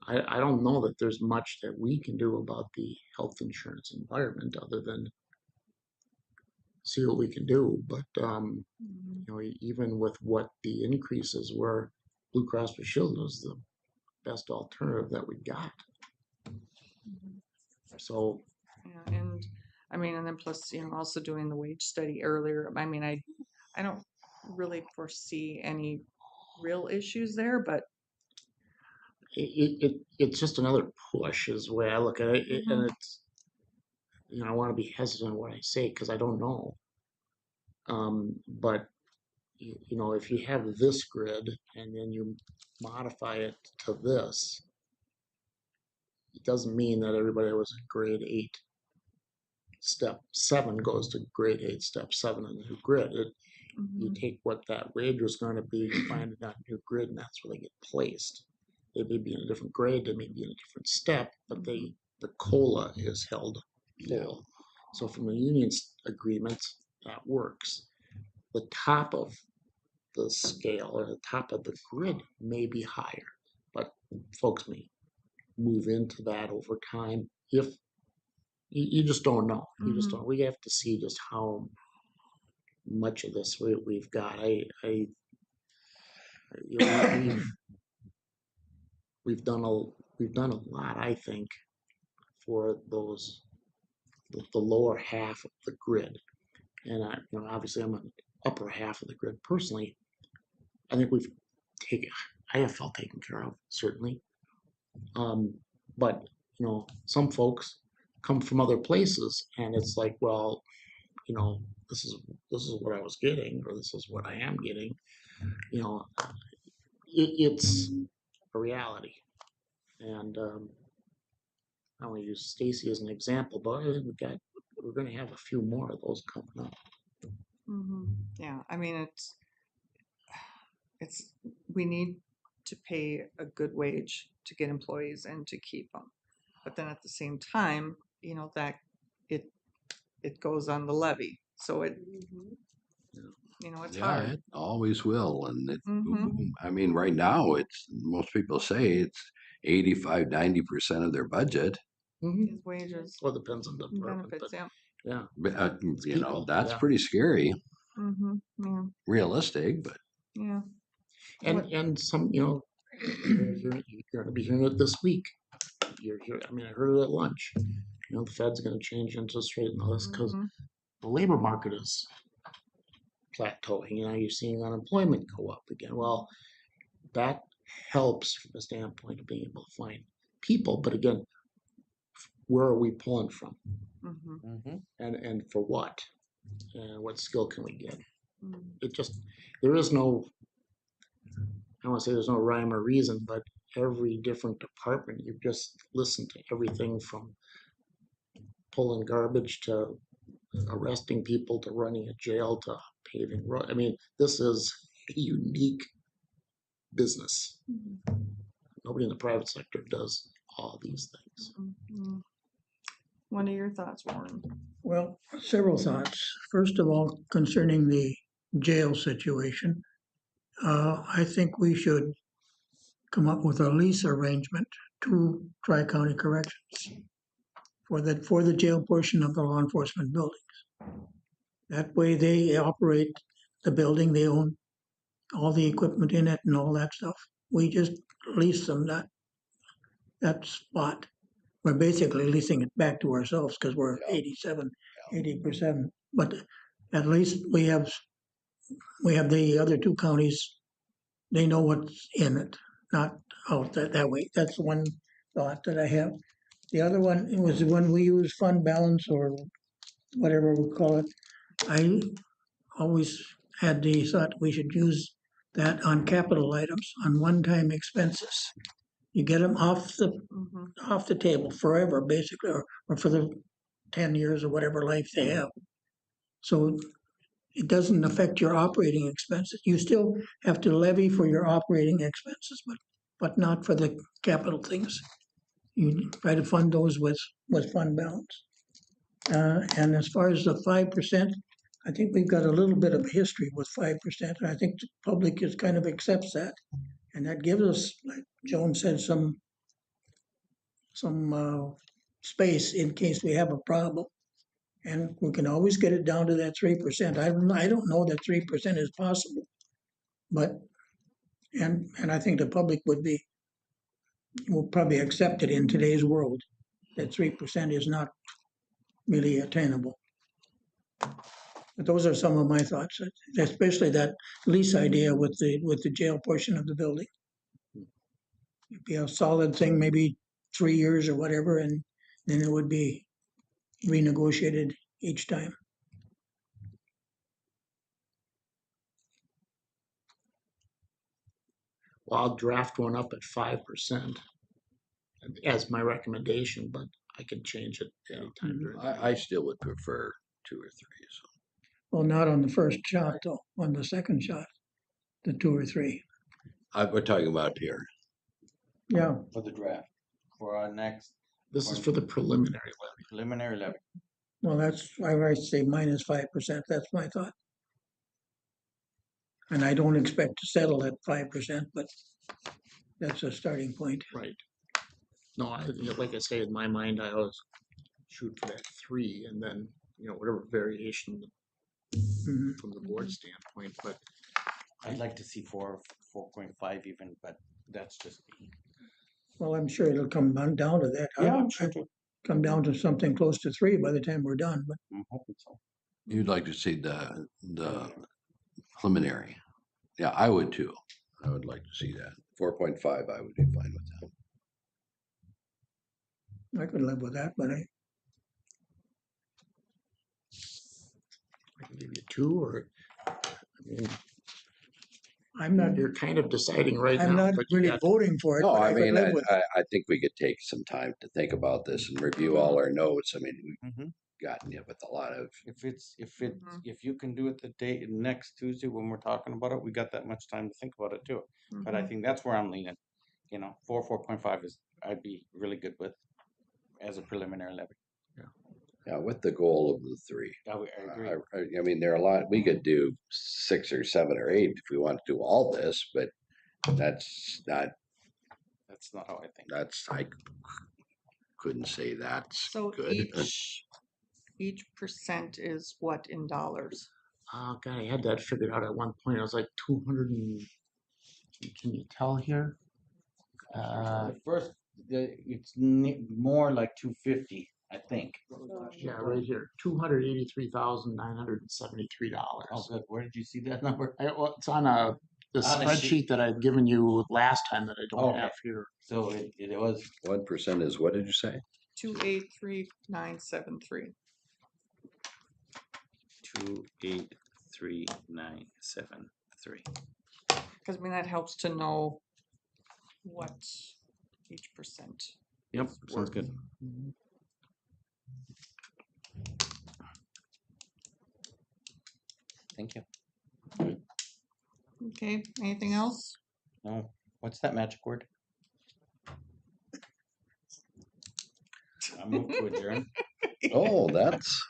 I don't know that there's much that we can do about the health insurance environment other than see what we can do. But even with what the increases were, Blue Cross Blue Shield was the best alternative that we got. So Yeah, and I mean, and then plus, also doing the wage study earlier. I mean, I don't really foresee any real issues there, but it's just another push is the way I look at it. And it's, I want to be hesitant what I say because I don't know. But if you have this grid and then you modify it to this, it doesn't mean that everybody that was in grade 8 step 7 goes to grade 8 step 7 in the new grid. You take what that wage was going to be, you find that new grid, and that's where they get placed. They may be in a different grade, they may be in a different step, but the COLA is held full. So from a union agreement, that works. The top of the scale or the top of the grid may be higher, but folks may move into that over time. If you just don't know, you just don't. We have to see just how much of this we've got. We've done a lot, I think, for the lower half of the grid, and obviously I'm on the upper half of the grid personally. I think I have felt taken care of, certainly. But some folks come from other places, and it's like, well, this is what I was getting, or this is what I am getting. It's a reality, and I want to use Stacy as an example, but I think we're going to have a few more of those coming up. Yeah, I mean, we need to pay a good wage to get employees and to keep them. But then at the same time, you know, that it goes on the levy. So it, you know, it's Yeah, hard. it always will. And Mhm. I mean, right now, most people say it's 85, 90% of their budget. His wages Well, it depends on the and department, benefits, but yeah. yeah. But, you know, people, that's yeah. pretty scary, Yeah, realistic, but yeah. And some, you know, you're going to be hearing it this week. I mean, I heard it at lunch. You know, the Fed's going to change interest rate and all this because Mhm. the labor market is plateauing. You know, you're seeing unemployment go up again. Well, that helps from the standpoint of being able to find people. But again, where are we pulling from? Mhm. And for what? And what skill can we get? Mhm. It just, there is no, I don't want to say there's no rhyme or reason, but every different department, you just listen to everything from pulling garbage to arresting people to running a jail to paving road. I mean, this is a unique business. Nobody in the private sector does all these things. Mhm. What are your thoughts, Warren? Well, several thoughts. First of all, concerning the jail situation, I think we should come up with a lease arrangement to Tri-County Corrections for the jail portion of the law enforcement buildings. That way they operate the building, they own all the equipment in it and all that stuff. We just lease them that spot. We're basically leasing it back to ourselves because we're 80%. But at least we have the other two counties, they know what's in it, not out that way. That's one thought that I have. The other one was when we use fund balance or whatever we call it. I always had the thought we should use that on capital items, on one-time expenses. You get them off the table forever, basically, or for the 10 years or whatever life they have. So it doesn't affect your operating expenses. You still have to levy for your operating expenses, but not for the capital things. You try to fund those with fund balance. And as far as the 5%, I think we've got a little bit of history with 5%, and I think the public is kind of accepts that. And that gives us, like Joan said, some space in case we have a problem. And we can always get it down to that 3%. I don't know that 3% is possible, but and I think the public will probably accept it in today's world that 3% is not really attainable. But those are some of my thoughts, especially that lease idea with the jail portion of the building. It'd be a solid thing, maybe 3 years or whatever, and then it would be renegotiated each time. Well, I'll draft one up at 5% as my recommendation, but I can change it anytime during the I still would prefer 2 or 3. So. Well, not on the first shot, though. On the second shot, the 2 or 3. We're talking about here. Yeah. For the draft, for our next. This is for the preliminary levy. Preliminary levy. Well, that's why I say minus 5%. That's my thought. And I don't expect to settle at 5%, but that's a starting point. Right. No, like I say, in my mind, I always shoot for that 3, and then whatever variation from the board standpoint. But I'd like to see 4.5 even, but that's just me. Well, I'm sure it'll come down to that. Yeah, I'm sure too. Come down to something close to 3 by the time we're done. But I'm hoping so. You'd like to see the preliminary. Yeah, I would too. I would like to see that. 4.5, I would be fine with that. I could live with that, but I can give you 2, or I'm not. You're kind of deciding right now. I'm not really voting for it. No, but I mean, could live with it. I think we could take some time to think about this and review all our notes. I mean, gotten you with a lot of, If you can do it the day, next Tuesday when we're talking about it, we got that much time to think about it too. But I Mhm. think that's where I'm leaning. 4.5 is, I'd be really good with as a preliminary levy. yeah, with the goal of the three. I agree. I mean, there are a lot, we could do 6 or 7 or 8 if we want to do all this, but that's not, how I think. I couldn't say that's So good. each percent is what in dollars? Oh, God, I had that figured out at one point. It was like 200 and, can you tell here? The first, it's more like 250, I think. Yeah, right here, $283,973. Oh, good. Where did you see that number? Well, it's on the On a spreadsheet sheet. that I'd given you last time that I don't Okay. have here. So it was 1% is, what did you say? 283,973. 283,973. Because I mean that helps to know what each percent. Yep, is sounds worth. good. Thank you. Okay, anything else? No, what's that magic word? I move to adjourn. Oh, that's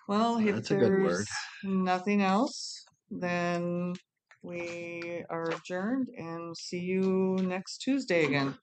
Well, if That's a good word. there's nothing else, then we are adjourned and see you next Tuesday again.